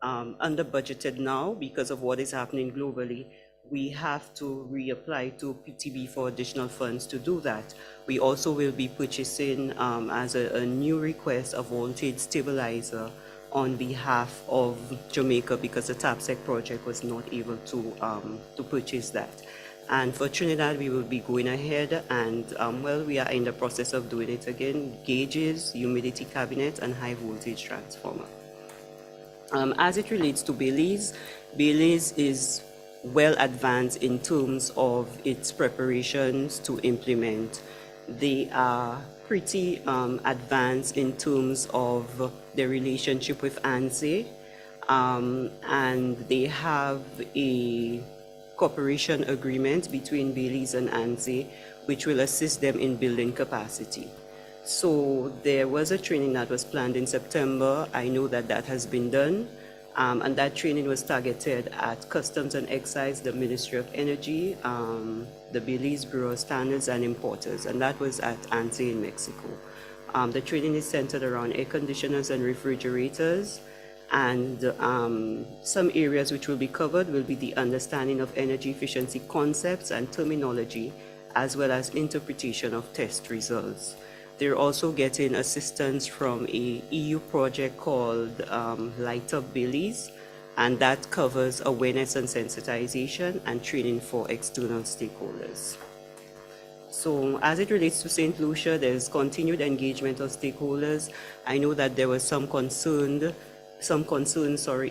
under budgeted now because of what is happening globally. We have to reapply to PTB for additional funds to do that. We also will be purchasing, as a new request, a voltage stabilizer on behalf of Jamaica because the TAPSEC project was not able to purchase that. And for Trinidad, we will be going ahead and, we are in the process of doing it again, gauges, humidity cabinet, and high voltage transformer. As it relates to Belize is well advanced in terms of its preparations to implement. They are pretty advanced in terms of their relationship with ANSE, and they have a cooperation agreement between Belize and ANSE, which will assist them in building capacity. So there was a training that was planned in September. I know that that has been done. And that training was targeted at Customs and Excise, the Ministry of Energy, the Belize Bureau of Standards, and importers. And that was at ANSE in Mexico. The training is centered around air conditioners and refrigerators. And some areas which will be covered will be the understanding of energy efficiency concepts and terminology, as well as interpretation of test results. They're also getting assistance from a EU project called Light Up Belize, and that covers awareness and sensitization and training for external stakeholders. So as it relates to St. Lucia, there's continued engagement of stakeholders. I know that there was some concern,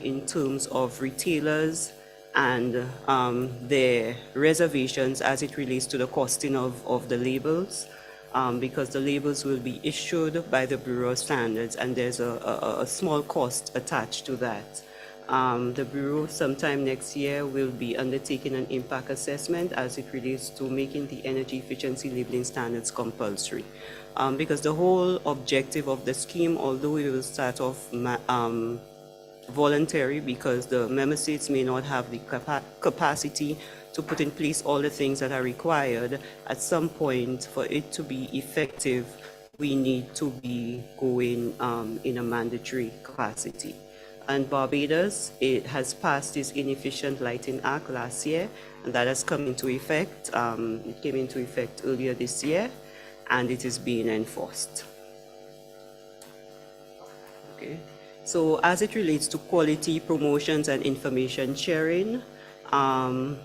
in terms of retailers and their reservations as it relates to the costing of the labels. Because the labels will be issued by the Bureau of Standards, and there's a small cost attached to that. The Bureau sometime next year will be undertaking an impact assessment as it relates to making the energy efficiency labeling standards compulsory. Because the whole objective of the scheme, although it will start off voluntary because the member states may not have the capacity to put in place all the things that are required, at some point for it to be effective, we need to be going in a mandatory capacity. And Barbados, it has passed this Inefficient Lighting Act last year, and that has come into effect. It came into effect earlier this year, and it is being enforced. Okay. So as it relates to quality promotions and information sharing, on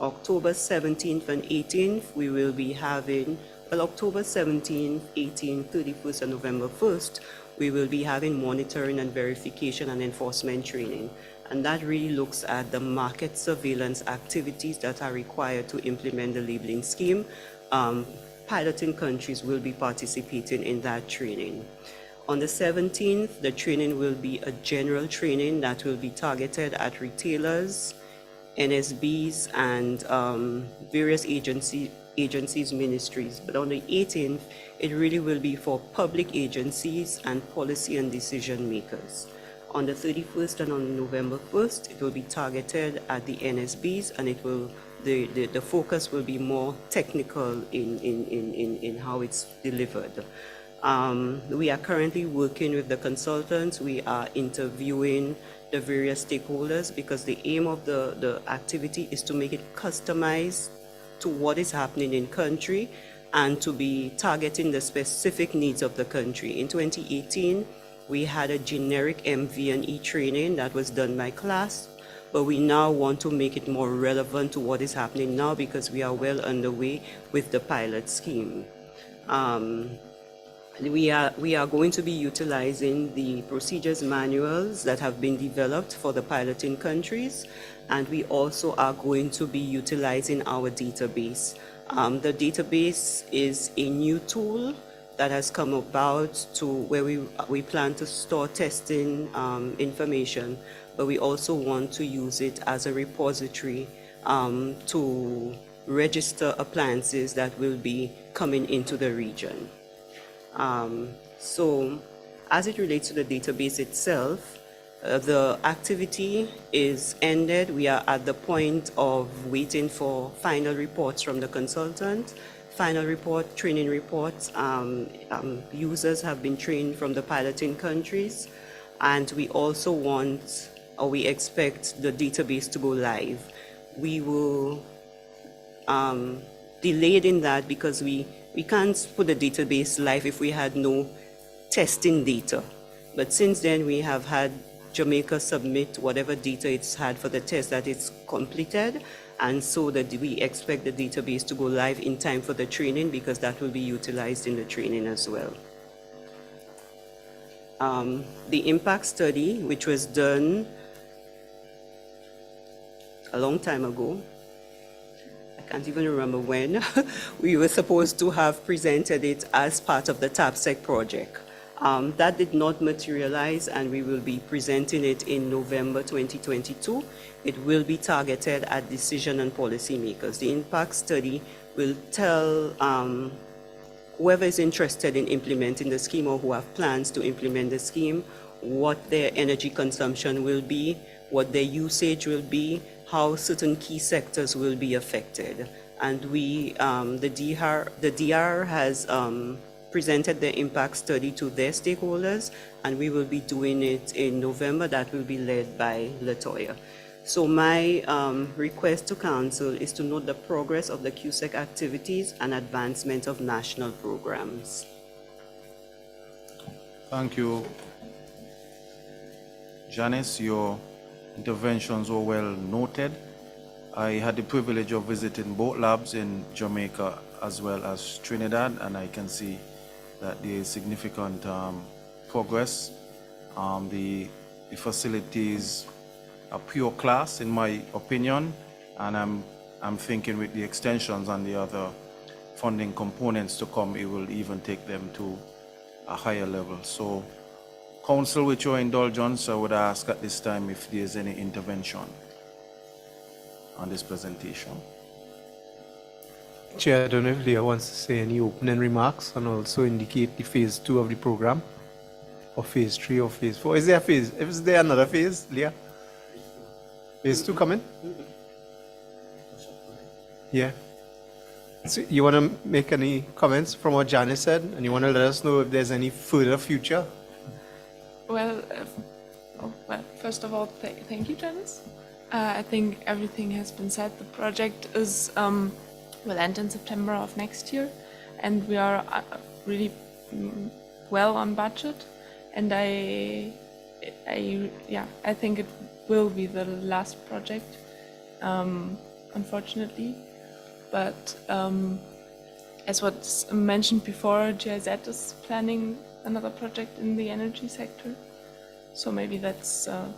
October 17th and 18th, we will be having, well, October 17th, 18th, 31st, and November 1st, we will be having monitoring and verification and enforcement training. And that really looks at the market surveillance activities that are required to implement the labeling scheme. Piloting countries will be participating in that training. On the 17th, the training will be a general training that will be targeted at retailers, NSBs, and various agencies, ministries. But on the 18th, it really will be for public agencies and policy and decision makers. On the 31st and on November 1st, it will be targeted at the NSBs, and it will the focus will be more technical in how it's delivered. We are currently working with the consultants. We are interviewing the various stakeholders because the aim of the activity is to make it customized to what is happening in country and to be targeting the specific needs of the country. In 2018, we had a generic MV&E training that was done by class, but we now want to make it more relevant to what is happening now because we are well underway with the pilot scheme. We are going to be utilizing the procedures manuals that have been developed for the piloting countries, and we also are going to be utilizing our database. The database is a new tool that has come about to where we plan to store testing information, but we also want to use it as a repository to register appliances that will be coming into the region. So as it relates to the database itself, the activity is ended. We are at the point of waiting for final reports from the consultant. Final report, training reports. Users have been trained from the piloting countries, and we also want, or we expect the database to go live. We will delay it in that because we can't put the database live if we had no testing data. But since then, we have had Jamaica submit whatever data it's had for the test that it's completed, and so that we expect the database to go live in time for the training because that will be utilized in the training as well. The impact study, which was done a long time ago, I can't even remember when, we were supposed to have presented it as part of the TAPSEC project. That did not materialize, and we will be presenting it in November 2022. It will be targeted at decision and policy makers. The impact study will tell whoever is interested in implementing the scheme or who have plans to implement the scheme, what their energy consumption will be, what their usage will be, how certain key sectors will be affected. And we, the DR has presented the impact study to their stakeholders, and we will be doing it in November. That will be led by Latoya. So my request to Council is to note the progress of the CROSQ activities and advancement of national programs. Thank you, Janice. Your interventions were well noted. I had the privilege of visiting both labs in Jamaica as well as Trinidad, and I can see that there is significant progress. The facilities are pure class, in my opinion, and I'm thinking with the extensions and the other funding components to come, it will even take them to a higher level. So, Council, with your indulgence, I would ask at this time if there's any intervention on this presentation. Chair, I don't know if Leah wants to say any opening remarks and also indicate the phase 2 of the program, or phase 3 or phase 4. Is there a phase? Is there another phase, Leah? Phase 2 coming? Yeah. So you want to make any comments from what Janice said, and you want to let us know if there's any further future? Well, Well, first of all, thank you, Janice. I think everything has been said. The project is will end in September of next year, and we are really well on budget. And I think it will be the last project, unfortunately. But as was mentioned before, GIZ is planning another project in the energy sector. So maybe that's an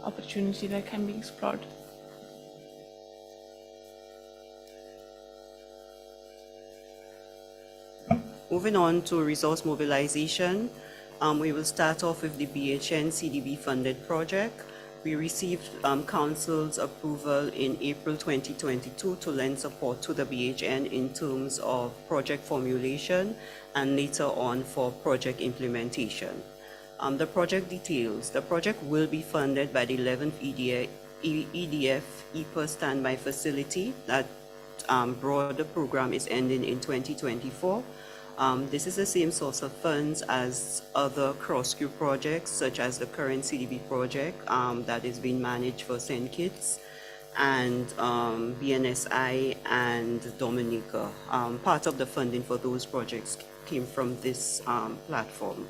opportunity that can be explored. Moving on to resource mobilization, we will start off with the BHN CDB funded project. We received Council's approval in April 2022 to lend support to the BHN in terms of project formulation and later on for project implementation. The project details. The project will be funded by the 11th EDF EPA standby facility. That broader program is ending in 2024. This is the same source of funds as other CROSQ projects, such as the current CDB project that is being managed for St. Kitts and BNSI and Dominica. Part of the funding for those projects came from this platform.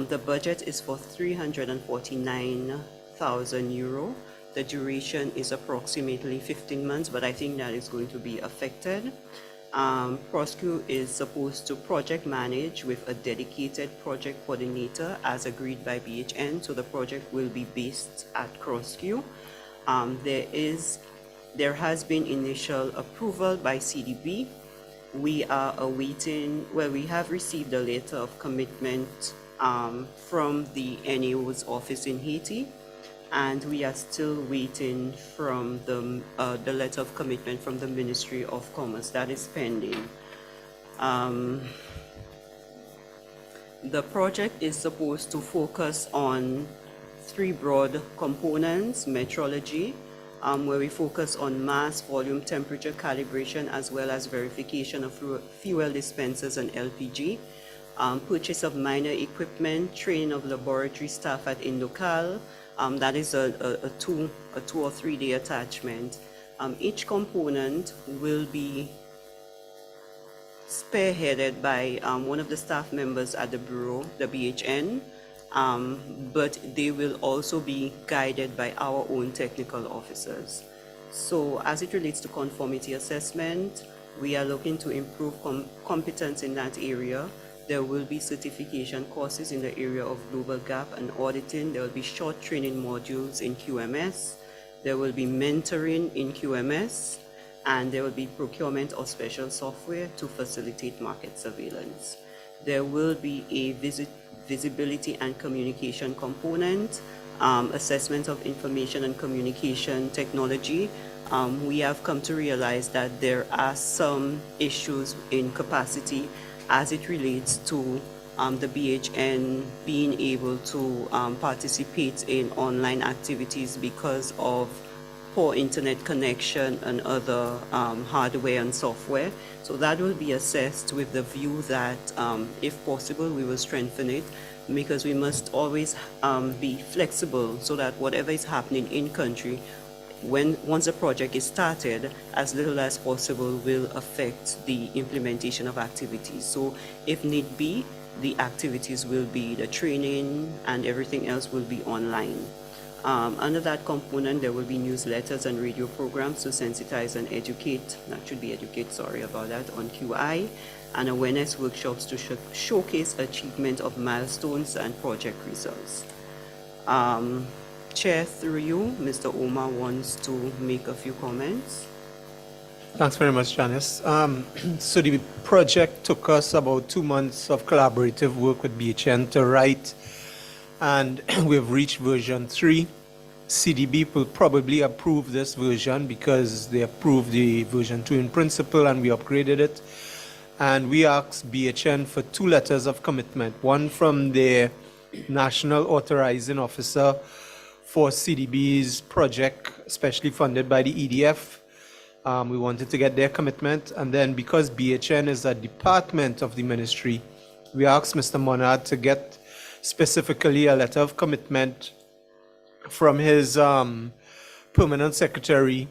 The budget is for €349,000. The duration is approximately 15 months, but I think that is going to be affected. CROSQ is supposed to project manage with a dedicated project coordinator as agreed by BHN, so the project will be based at CROSQ. There has been initial approval by CDB. We are awaiting, well, we have received a letter of commitment from the NAO's office in Haiti, and we are still waiting from the letter of commitment from the Ministry of Commerce. That is pending. The project is supposed to focus on 3 broad components: metrology, where we focus on mass, volume, temperature calibration, as well as verification of fuel dispensers and LPG, purchase of minor equipment, training of laboratory staff at Indocal. That is a 2 or 3 day attachment. Each component will be spearheaded by one of the staff members at the Bureau, the BHN, but they will also be guided by our own technical officers. So as it relates to conformity assessment, we are looking to improve competence in that area. There will be certification courses in the area of global gap and auditing. There will be short training modules in QMS. There will be mentoring in QMS, and there will be procurement of special software to facilitate market surveillance. There will be a visibility and communication component, assessment of information and communication technology. We have come to realize that there are some issues in capacity as it relates to the BHN being able to participate in online activities because of poor internet connection and other hardware and software. So that will be assessed with the view that if possible, we will strengthen it, because we must always be flexible so that whatever is happening in country, once a project is started, as little as possible will affect the implementation of activities. So if need be, the activities will be, the training and everything else will be online. Under that component, there will be newsletters and radio programs to sensitize and educate, sorry about that, on QI, and awareness workshops to showcase achievement of milestones and project results. Chair, through you, Mr. Omar wants to make a few comments. Thanks very much, Janice. So the project took us about 2 months of collaborative work with BHN to write, and we've reached version 3. CDB will probably approve this version because they approved the version 2 in principle and we upgraded it. And we asked BHN for 2 letters of commitment, one from their national authorizing officer for CDB's project, especially funded by the EDF. We wanted to get their commitment. And then because BHN is a department of the ministry, we asked Mr. Monad to get specifically a letter of commitment from his permanent secretary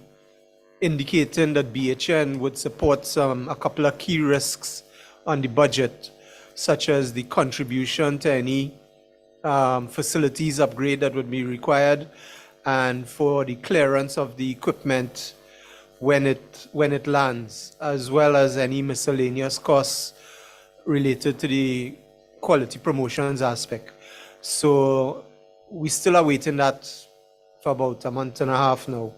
indicating that BHN would support a couple of key risks on the budget, such as the contribution to any facilities upgrade that would be required, and for the clearance of the equipment when it lands, as well as any miscellaneous costs related to the quality promotions aspect. So we still are waiting that for about a month and a half now.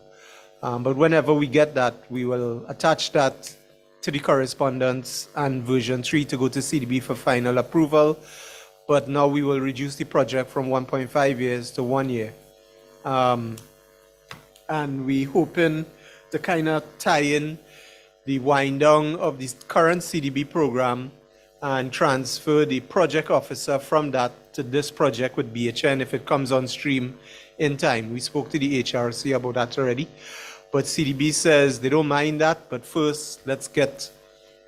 But whenever we get that, we will attach that to the correspondence and version 3 to go to CDB for final approval. But now we will reduce the project from 1.5 years to 1 year. And we hoping to kind of tie in the wind down of the current CDB program and transfer the project officer from that to this project with BHN if it comes on stream in time. We spoke to the HRC about that already. But CDB says they don't mind that, but first let's get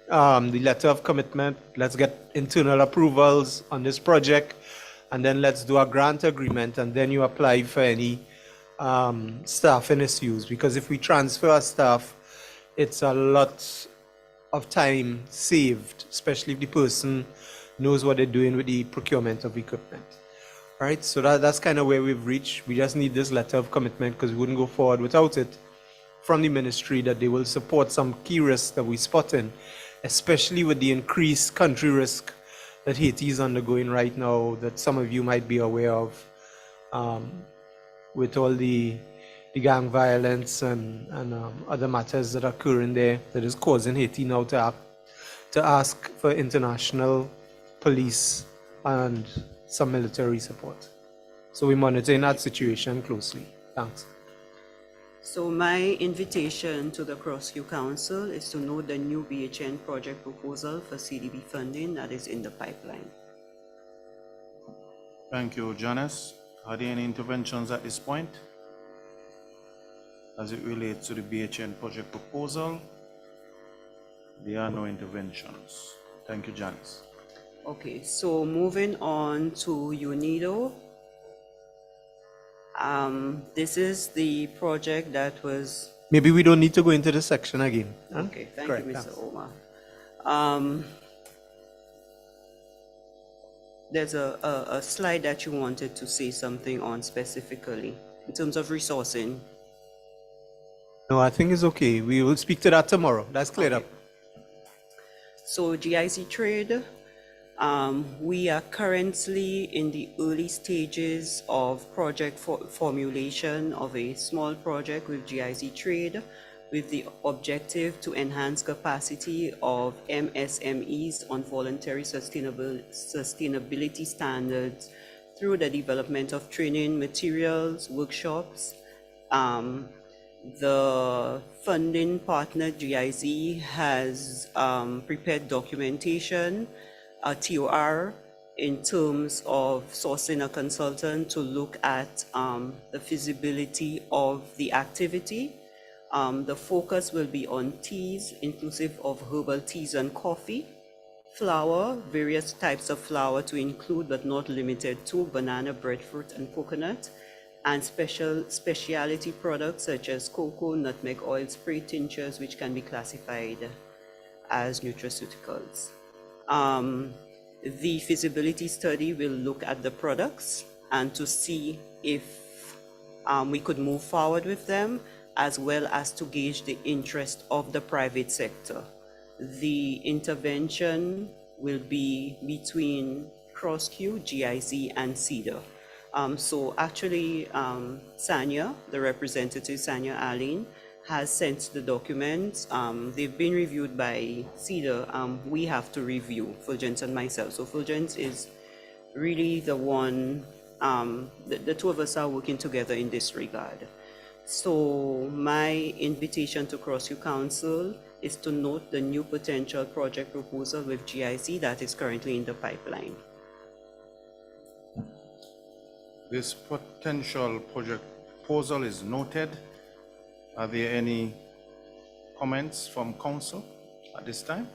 the letter of commitment, let's get internal approvals on this project, and then let's do a grant agreement, and then you apply for any staffing issues. Because if we transfer our staff, it's a lot of time saved, especially if the person knows what they're doing with the procurement of equipment. All right, so that's kind of where we've reached. We just need this letter of commitment because we wouldn't go forward without it from the ministry that they will support some key risks that we spot in, especially with the increased country risk that Haiti is undergoing right now, that some of you might be aware of, with all the gang violence and other matters that are occurring there that is causing Haiti now to ask for international police and some military support. So we're monitoring that situation closely. Thanks. So my invitation to the CROSQ Council is to note the new BHN project proposal for CDB funding that is in the pipeline. Thank you, Janice. Are there any interventions at this point as it relates to the BHN project proposal? There are no interventions. Thank you, Janice. Okay, so moving on to UNIDO. This is the project that was... Maybe we don't need to go into this section again. Huh? Okay, thank Correct, you, Mr. thanks. Omar. There's a slide that you wanted to say something on specifically in terms of resourcing. No, I think it's okay. We will speak to that tomorrow. That's cleared up. So GIC trade, we are currently in the early stages of project formulation of a small project with GIC trade with the objective to enhance capacity of MSMEs on voluntary sustainability standards through the development of training materials, workshops. The funding partner GIZ has prepared documentation, a TOR, in terms of sourcing a consultant to look at the feasibility of the activity. The focus will be on teas, inclusive of herbal teas and coffee, flour, various types of flour to include but not limited to banana, breadfruit, and coconut, and specialty products such as cocoa, nutmeg oil, spray tinctures, which can be classified as nutraceuticals. The feasibility study will look at the products and to see if we could move forward with them, as well as to gauge the interest of the private sector. The intervention will be between CROSQ, GIZ, and CEDAR. So actually, Sanya, the representative, Sanya Aline, has sent the documents. They've been reviewed by CEDAR. We have to review, Fulgence and myself. So Fulgence is really the one, the two of us are working together in this regard. So my invitation to CROSQ Council is to note the new potential project proposal with GIC that is currently in the pipeline. This potential project proposal is noted. Are there any comments from council at this time?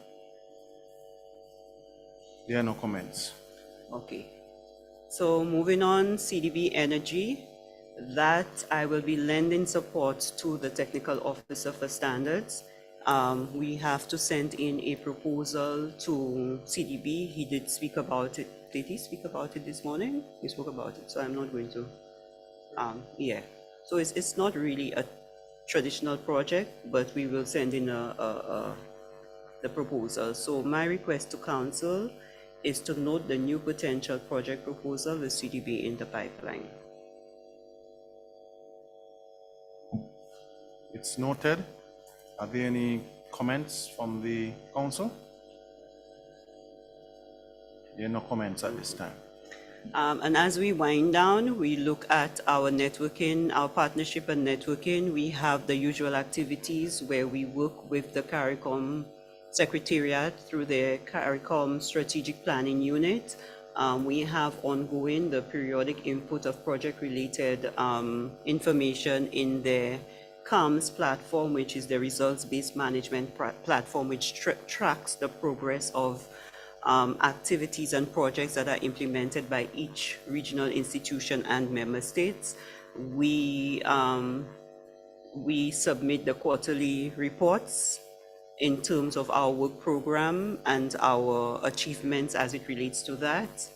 There are no comments. Okay. So moving on, CDB Energy. That I will be lending support to the Technical Officer for Standards. We have to send in a proposal to CDB. He did speak about it. Did he speak about it this morning? He spoke about it, so I'm not going to. Yeah. So it's not really a traditional project, but we will send in the proposal. So my request to council is to note the new potential project proposal with CDB in the pipeline. It's noted. Are there any comments from the council? There are no comments at this time. And as we wind down, we look at our networking, our partnership and networking. We have the usual activities where we work with the CARICOM Secretariat through the CARICOM Strategic Planning Unit. We have ongoing the periodic input of project-related information in the CAMS platform, which is the results-based management platform, which tracks the progress of activities and projects that are implemented by each regional institution and member states. We submit the quarterly reports in terms of our work program and our achievements as it relates to that.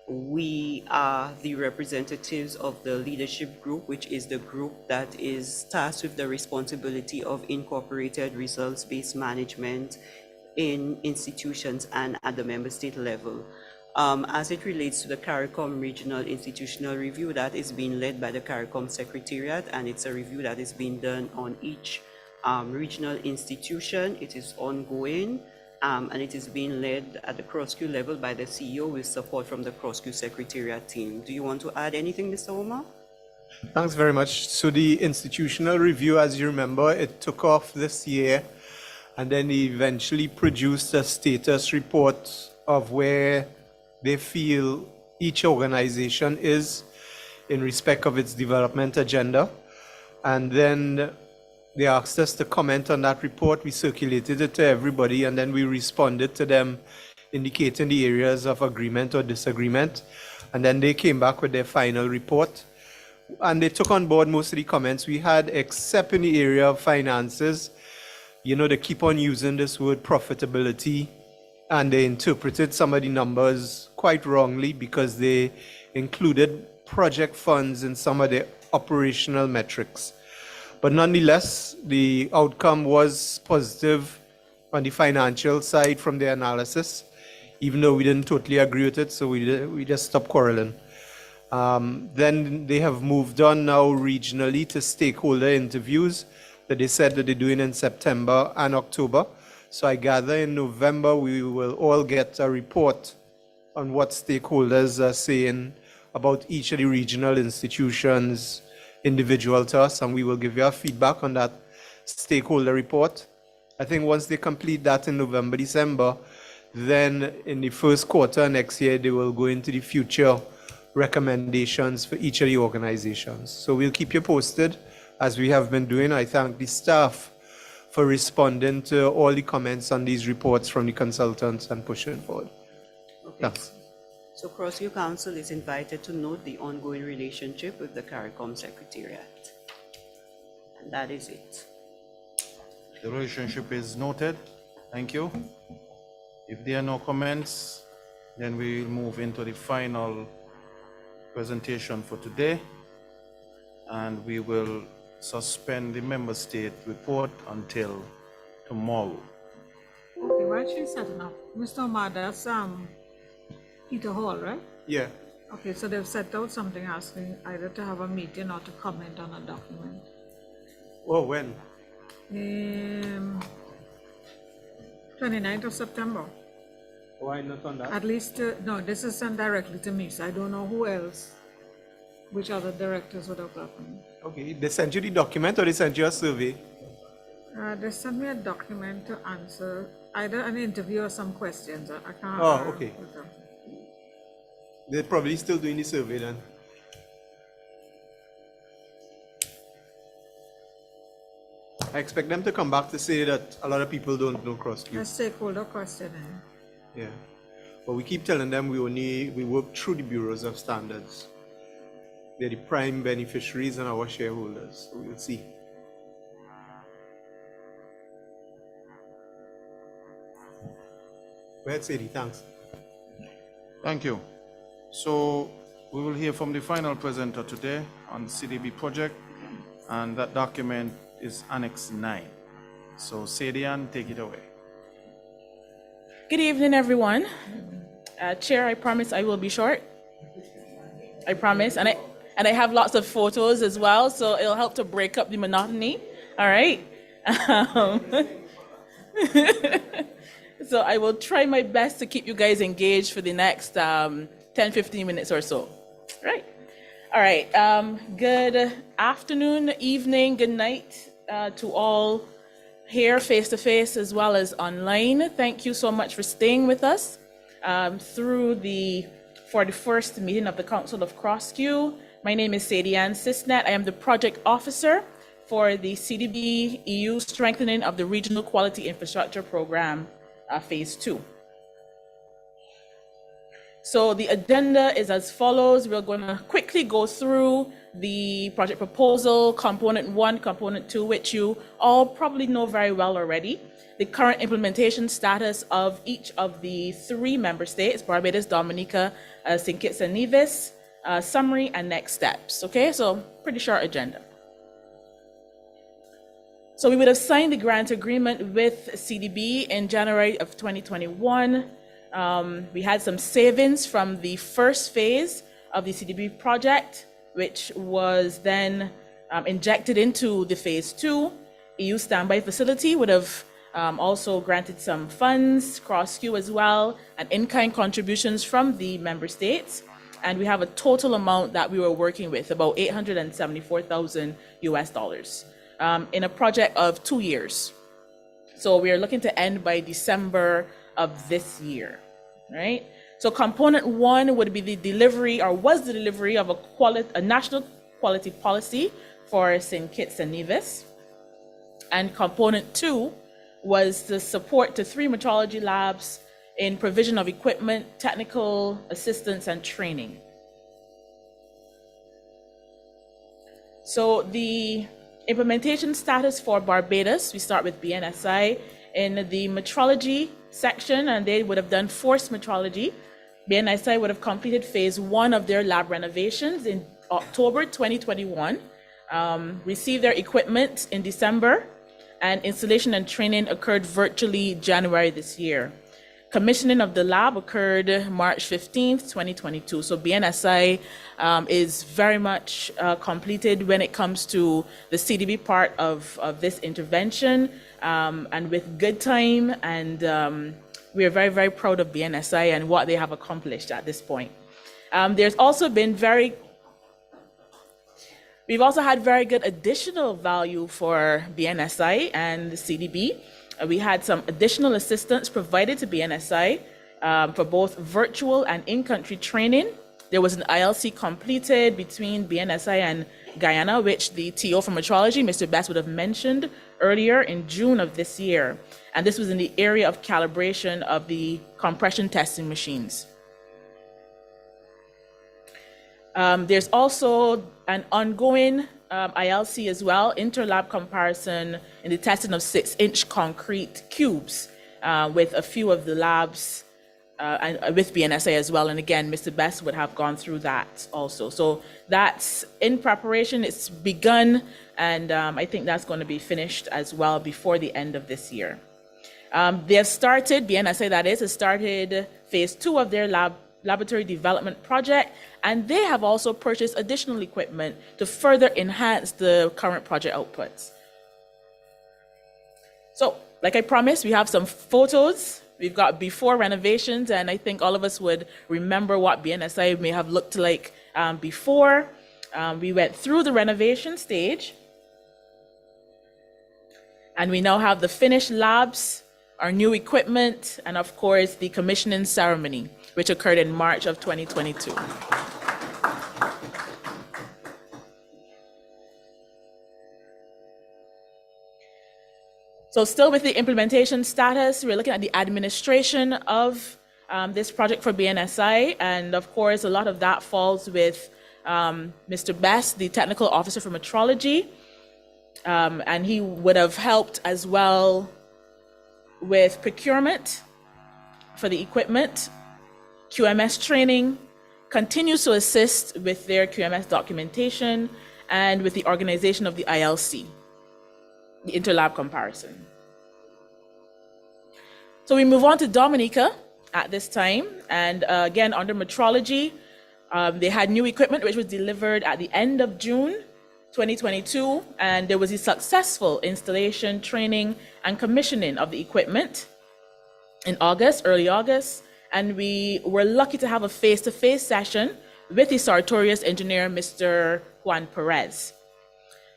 We are the representatives of the leadership group, which is the group that is tasked with the responsibility of incorporated results-based management in institutions and at the member state level. As it relates to the CARICOM Regional Institutional Review, that is being led by the CARICOM Secretariat, and it's a review that is being done on each regional institution. It is ongoing, and it is being led at the CROSQ level by the CEO with support from the CROSQ Secretariat team. Do you want to add anything, Mr. Omar? Thanks very much. So the institutional review, as you remember, it took off this year, and then they eventually produced a status report of where they feel each organization is in respect of its development agenda. And then they asked us to comment on that report. We circulated it to everybody, and then we responded to them, indicating the areas of agreement or disagreement. And then they came back with their final report. And they took on board most of the comments we had, except in the area of finances. You know, they keep on using this word profitability, and they interpreted some of the numbers quite wrongly because they included project funds in some of the operational metrics. But nonetheless, the outcome was positive on the financial side from the analysis, even though we didn't totally agree with it, so we just stopped quarreling. Then they have moved on now regionally to stakeholder interviews that they said that they're doing in September and October. So I gather in November we will all get a report on what stakeholders are saying about each of the regional institutions individual to us, and we will give you our feedback on that stakeholder report. I think once they complete that in November, December, then in the first quarter next year, they will go into the future recommendations for each of the organizations. So we'll keep you posted as we have been doing. I thank the staff for responding to all the comments on these reports from the consultants and pushing forward. Okay. Thanks. So CROSQ Council is invited to note the ongoing relationship with the CARICOM Secretariat. And that is it. The relationship is noted. Thank you. If there are no comments, then we will move into the final presentation for today, and we will suspend the member state report until tomorrow. Okay, why are you setting up? Mr. Omar, that's Peter Hall, right? Yeah. Okay, so they've set out something asking either to have a meeting or to comment on a document. Oh, when? 29th of September. Why not on that? At least, no, this is sent directly to me, so I don't know who else, which other directors would have gotten. Okay, they sent you the document or they sent you a survey? They sent me a document to answer either an interview or some questions. I can't. Oh, okay. They're probably still doing the survey then. I expect them to come back to say that a lot of people don't know CROSQ. A stakeholder questionnaire. Yeah. But we keep telling them we work through the bureaus of standards. They're the prime beneficiaries and our shareholders. So we'll see. Go ahead, Sadie. Thanks. Thank you. So we will hear from the final presenter today on the CDB project, and that document is Annex 9. So Sadie Ann, take it away. Good evening, everyone. Chair, I promise I will be short. I promise, and I have lots of photos as well, so it'll help to break up the monotony. All right. So I will try my best to keep you guys engaged for the next 10-15 minutes or so. Right. All right. Good afternoon, evening, good night to all here face-to-face as well as online. Thank you so much for staying with us through the 41st meeting of the Council of CROSQ. My name is Sadie Ann Cisnet. I am the project officer for the CDB EU Strengthening of the Regional Quality Infrastructure Program, Phase 2. So the agenda is as follows. We're going to quickly go through the project proposal, component 1, component 2, which you all probably know very well already. The current implementation status of each of the 3 member states, Barbados, Dominica, St. Kitts and Nevis, summary and next steps. Okay, so pretty short agenda. So we would have signed the grant agreement with CDB in January of 2021. We had some savings from the first phase of the CDB project, which was then injected into the phase 2. EU standby facility would have also granted some funds, CROSQ as well, and in-kind contributions from the member states. And we have a total amount that we were working with, about $874,000 US, in a project of 2 years. So we are looking to end by December of this year, right? So component 1 would be the delivery, or was the delivery of a national quality policy for St. Kitts and Nevis. And component 2 was the support to 3 metrology labs in provision of equipment, technical assistance, and training. So the implementation status for Barbados, we start with BNSI in the metrology section, and they would have done forced metrology. BNSI would have completed phase 1 of their lab renovations in October 2021, received their equipment in December, and installation and training occurred virtually January this year. Commissioning of the lab occurred March 15th, 2022. So BNSI is very much completed when it comes to the CDB part of this intervention, and with good time. And we are very, very proud of BNSI and what they have accomplished at this point. There's also been we've also had very good additional value for BNSI and the CDB. We had some additional assistance provided to BNSI for both virtual and in-country training. There was an ILC completed between BNSI and Guyana, which the TO for metrology, Mr. Best, would have mentioned earlier in June of this year. And this was in the area of calibration of the compression testing machines. There's also an ongoing ILC as well, interlab comparison in the testing of 6-inch concrete cubes with a few of the labs and with BNSA as well. And again, Mr. Best would have gone through that also. So that's in preparation, it's begun, and I think that's going to be finished as well before the end of this year. They have started, BNSA that is, has started phase 2 of their laboratory development project, and they have also purchased additional equipment to further enhance the current project outputs. So, like I promised, we have some photos. We've got before renovations, and I think all of us would remember what BNSI may have looked like before. We went through the renovation stage, and we now have the finished labs, our new equipment, and of course, the commissioning ceremony, which occurred in March of 2022. So still with the implementation status, we're looking at the administration of this project for BNSI. And of course, a lot of that falls with Mr. Best, the technical officer for metrology, and he would have helped as well with procurement for the equipment, QMS training, continues to assist with their QMS documentation and with the organization of the ILC, the interlab comparison. So we move on to Dominica at this time, and again, under metrology, they had new equipment which was delivered at the end of June 2022, and there was a successful installation, training, and commissioning of the equipment in August, early August, and we were lucky to have a face-to-face session with the Sartorius engineer, Mr. Juan Perez.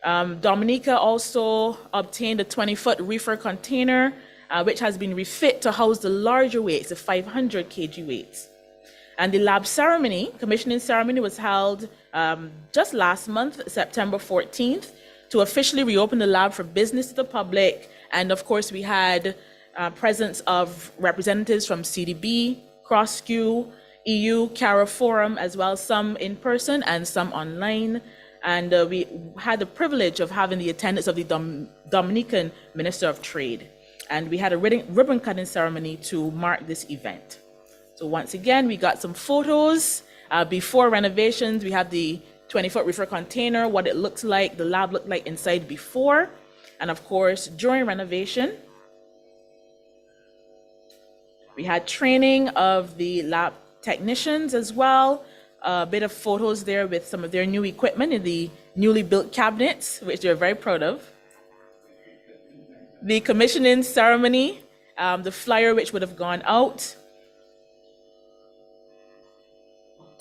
Dominica also obtained a 20-foot reefer container, which has been refit to house the larger weights, the 500 kg weights. And the lab ceremony, commissioning ceremony, was held just last month, September 14th, to officially reopen the lab for business to the public. And of course, we had presence of representatives from CDB, CROSQ, EU, CARA Forum, as well as some in person and some online. And we had the privilege of having the attendance of the Dominican Minister of Trade. And we had a ribbon cutting ceremony to mark this event. So once again, we got some photos. Before renovations, we have the 20-foot reefer container, what it looks like, the lab looked like inside before. And of course, during renovation, we had training of the lab technicians as well. A bit of photos there with some of their new equipment in the newly built cabinets, which they're very proud of. The commissioning ceremony, the flyer which would have gone out.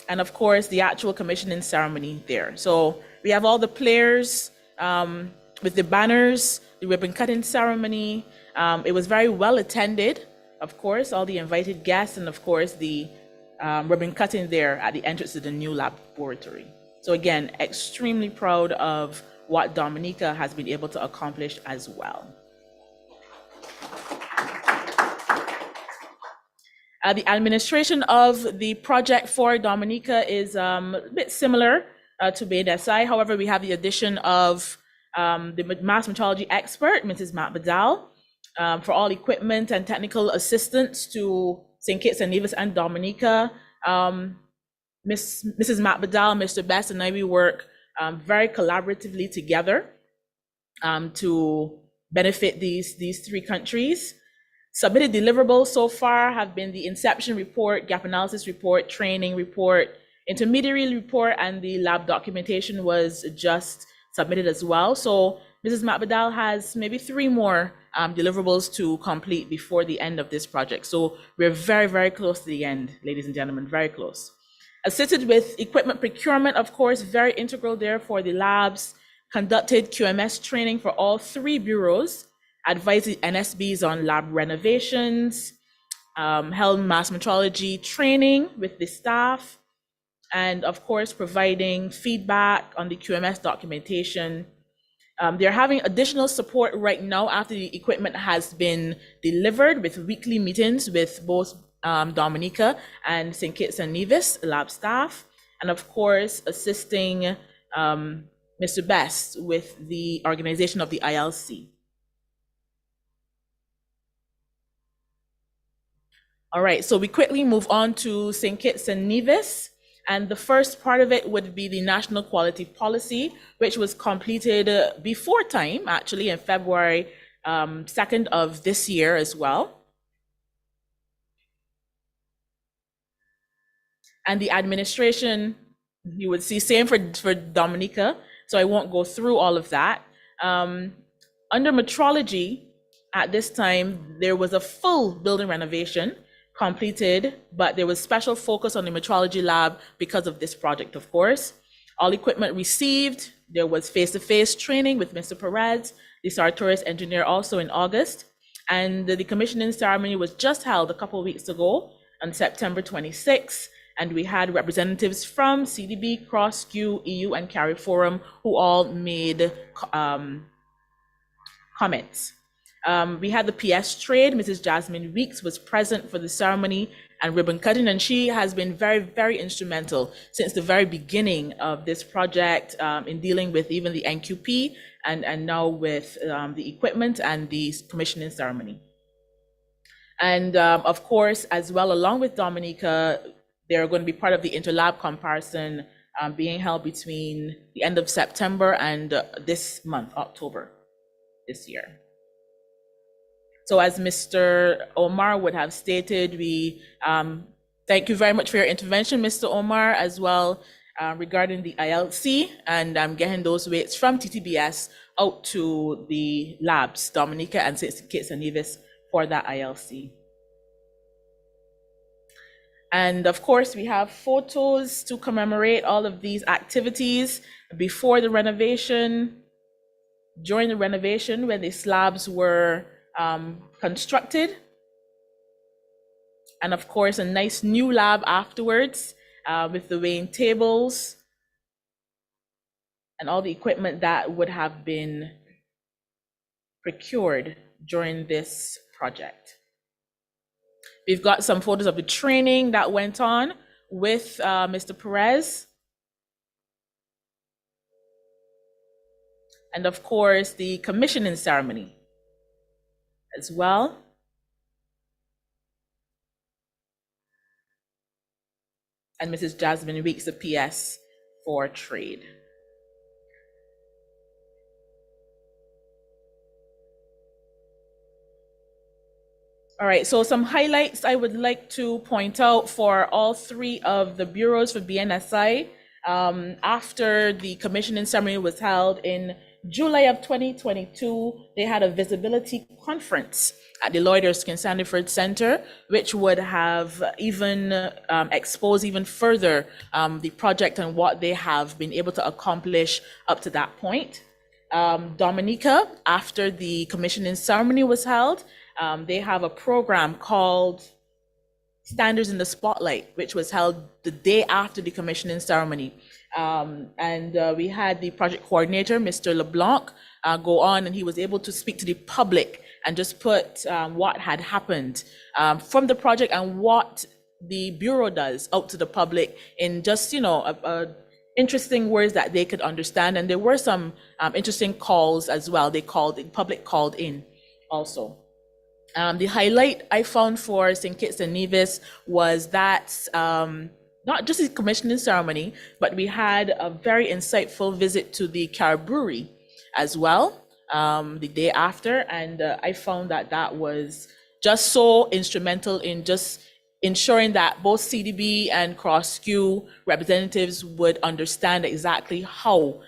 And of course, the actual commissioning ceremony there. So we have all the players with the banners, the ribbon cutting ceremony. It was very well attended, of course, all the invited guests, and of course, the ribbon cutting there at the entrance to the new laboratory. So again, extremely proud of what Dominica has been able to accomplish as well. The administration of the project for Dominica is a bit similar to BNSI. However, we have the addition of the mass metrology expert, Mrs. Matt Badal, for all equipment and technical assistance to St. Kitts and Nevis and Dominica. Mrs. Matt Badal, Mr. Best, and I, we work very collaboratively together to benefit these three countries. Submitted deliverables so far have been the inception report, gap analysis report, training report, intermediary report, and the lab documentation was just submitted as well. So Mrs. Matt Badal has maybe 3 more deliverables to complete before the end of this project. So we're very, very close to the end, ladies and gentlemen, very close. Assisted with equipment procurement, of course, very integral there for the labs. Conducted QMS training for all 3 bureaus. Advised the NSBs on lab renovations, held mass metrology training with the staff, and of course, providing feedback on the QMS documentation. They're having additional support right now after the equipment has been delivered with weekly meetings with both Dominica and St. Kitts and Nevis lab staff, and of course, assisting Mr. Best with the organization of the ILC. All right, so we quickly move on to St. Kitts and Nevis. And the first part of it would be the National Quality Policy, which was completed before time, actually, in February 2nd of this year as well. And the administration, you would see, same for Dominica, so I won't go through all of that. Under metrology, at this time, there was a full building renovation completed, but there was special focus on the metrology lab because of this project, of course. All equipment received. There was face-to-face training with Mr. Perez, the Sartorius engineer, also in August. And the commissioning ceremony was just held a couple of weeks ago on September 26th. And we had representatives from CDB, CROSQ, EU, and CARI Forum who all made comments. We had the PS trade. Mrs. Jasmine Weeks was present for the ceremony, and ribbon cutting, and she has been very, very instrumental since the very beginning of this project in dealing with even the NQP and now with the equipment and the commissioning ceremony. And of course, as well, along with Dominica, they're going to be part of the interlab comparison being held between the end of September and this month, October this year. So as Mr. Omar would have stated, we thank you very much for your intervention, Mr. Omar, as well regarding the ILC and getting those weights from TTBS out to the labs, Dominica and St. Kitts and Nevis, for that ILC. And of course, we have photos to commemorate all of these activities before the renovation, during the renovation, when the slabs were constructed, and of course, a nice new lab afterwards with the weighing tables and all the equipment that would have been procured during this project. We've got some photos of the training that went on with Mr. Perez. And of course, the commissioning ceremony as well. And Mrs. Jasmine Weeks, the PS for trade. All right, so some highlights I would like to point out for all three of the bureaus for BNSI. After the commissioning ceremony was held in July of 2022, they had a visibility conference at the Lloyd Erskine Sandiford Center, which would have even exposed even further the project and what they have been able to accomplish up to that point. Dominica, after the commissioning ceremony was held, they have a program called Standards in the Spotlight, which was held the day after the commissioning ceremony. We had the project coordinator, Mr. LeBlanc, go on, and he was able to speak to the public and just put what had happened from the project and what the Bureau does out to the public in just, interesting words that they could understand. And there were some interesting calls as well. The public called in also. The highlight I found for St. Kitts and Nevis was that not just the commissioning ceremony, but we had a very insightful visit to the Kerry Brewery as well the day after. And I found that that was just so instrumental in just ensuring that both CDB and CROSQ representatives would understand exactly how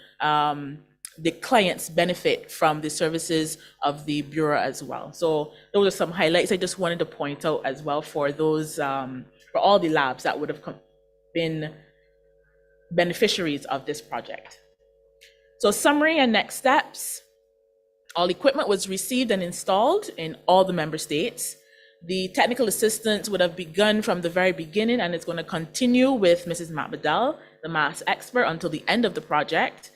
the clients benefit from the services of the Bureau as well. So those are some highlights I just wanted to point out as well for those, for all the labs that would have been beneficiaries of this project. So summary and next steps. All equipment was received and installed in all the member states. The technical assistance would have begun from the very beginning, and it's going to continue with Mrs. Matt Bedell, the mass expert, until the end of the project.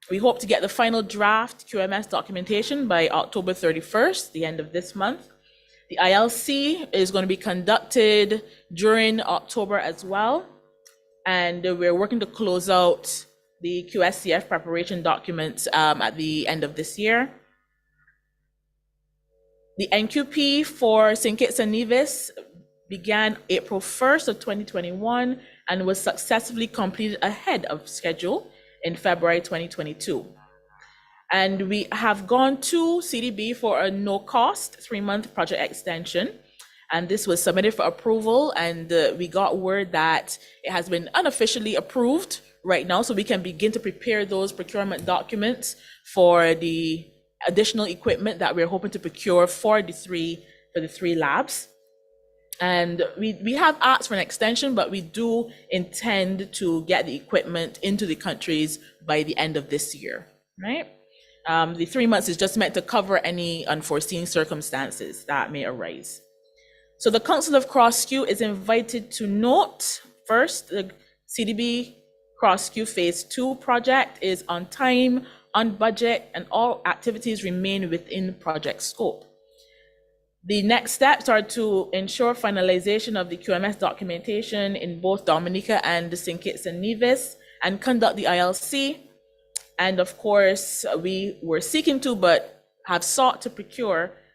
We hope to get the final draft QMS documentation by October 31st, the end of this month. The ILC is going to be conducted during October as well. And we're working to close out the QSCF preparation documents at the end of this year. The NQP for St. Kitts and Nevis began April 1st of 2021 and was successfully completed ahead of schedule in February 2022. And we have gone to CDB for a no-cost 3-month project extension. And this was submitted for approval, and we got word that it has been unofficially approved right now, so we can begin to prepare those procurement documents for the additional equipment that we're hoping to procure for the three labs. And we have asked for an extension, but we do intend to get the equipment into the countries by the end of this year, right? The 3 months is just meant to cover any unforeseen circumstances that may arise. So the Council of CROSQ is invited to note, first, the CDB CROSQ Phase 2 project is on time, on budget, and all activities remain within project scope. The next steps are to ensure finalization of the QMS documentation in both Dominica and the St. Kitts and Nevis and conduct the ILC. And of course, we were seeking to, but have sought to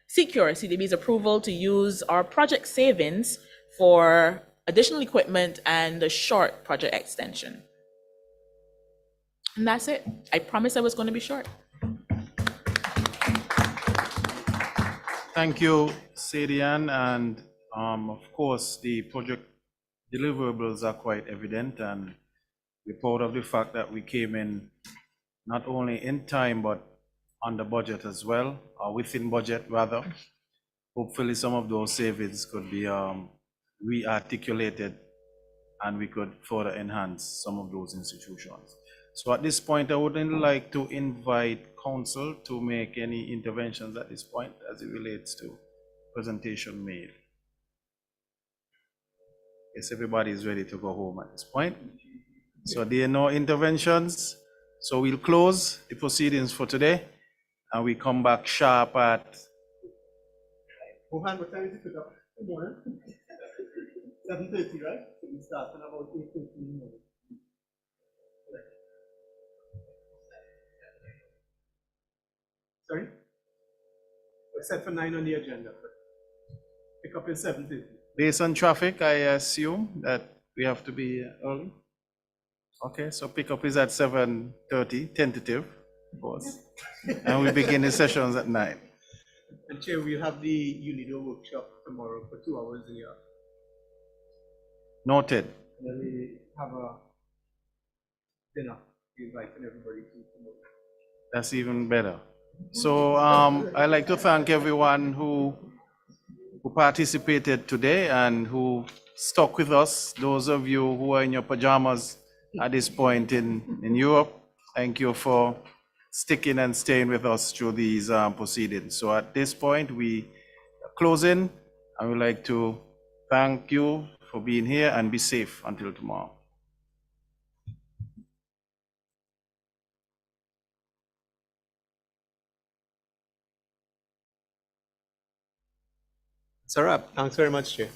secure CDB's approval to use our project savings for additional equipment and a short project extension. And that's it. I promised I was going to be short. Thank you, Sadian, and of course, the project deliverables are quite evident, and we're proud of the fact that we came in not only in time, but under budget as well, or within budget rather. Hopefully some of those savings could be re-articulated and we could further enhance some of those institutions. So at this point, I would like to invite council to make any interventions at this point as it relates to presentation made. Yes, everybody is ready to go home at this point. So there are no interventions. So we'll close the proceedings for today and we come back sharp at 7:30, right? So we start at about 8:15. Sorry? We're set for 9 on the agenda, but pick up in 7:30. based on traffic, I assume that we have to be early. Okay, so pickup is at 7:30, tentative, of course. And we begin the sessions at 9. And Chair, we'll have the UNIDO workshop tomorrow for 2 hours in the afternoon. Noted. And then we have a dinner. We're inviting everybody to tomorrow. That's even better. So I'd like to thank everyone who participated today and who stuck with us. Those of you who are in your pajamas at this point in Europe, thank you for sticking and staying with us through these proceedings. So at this point, we are closing. I would like to thank you for being here and be safe until tomorrow. It's a wrap. Thanks very much, Chair.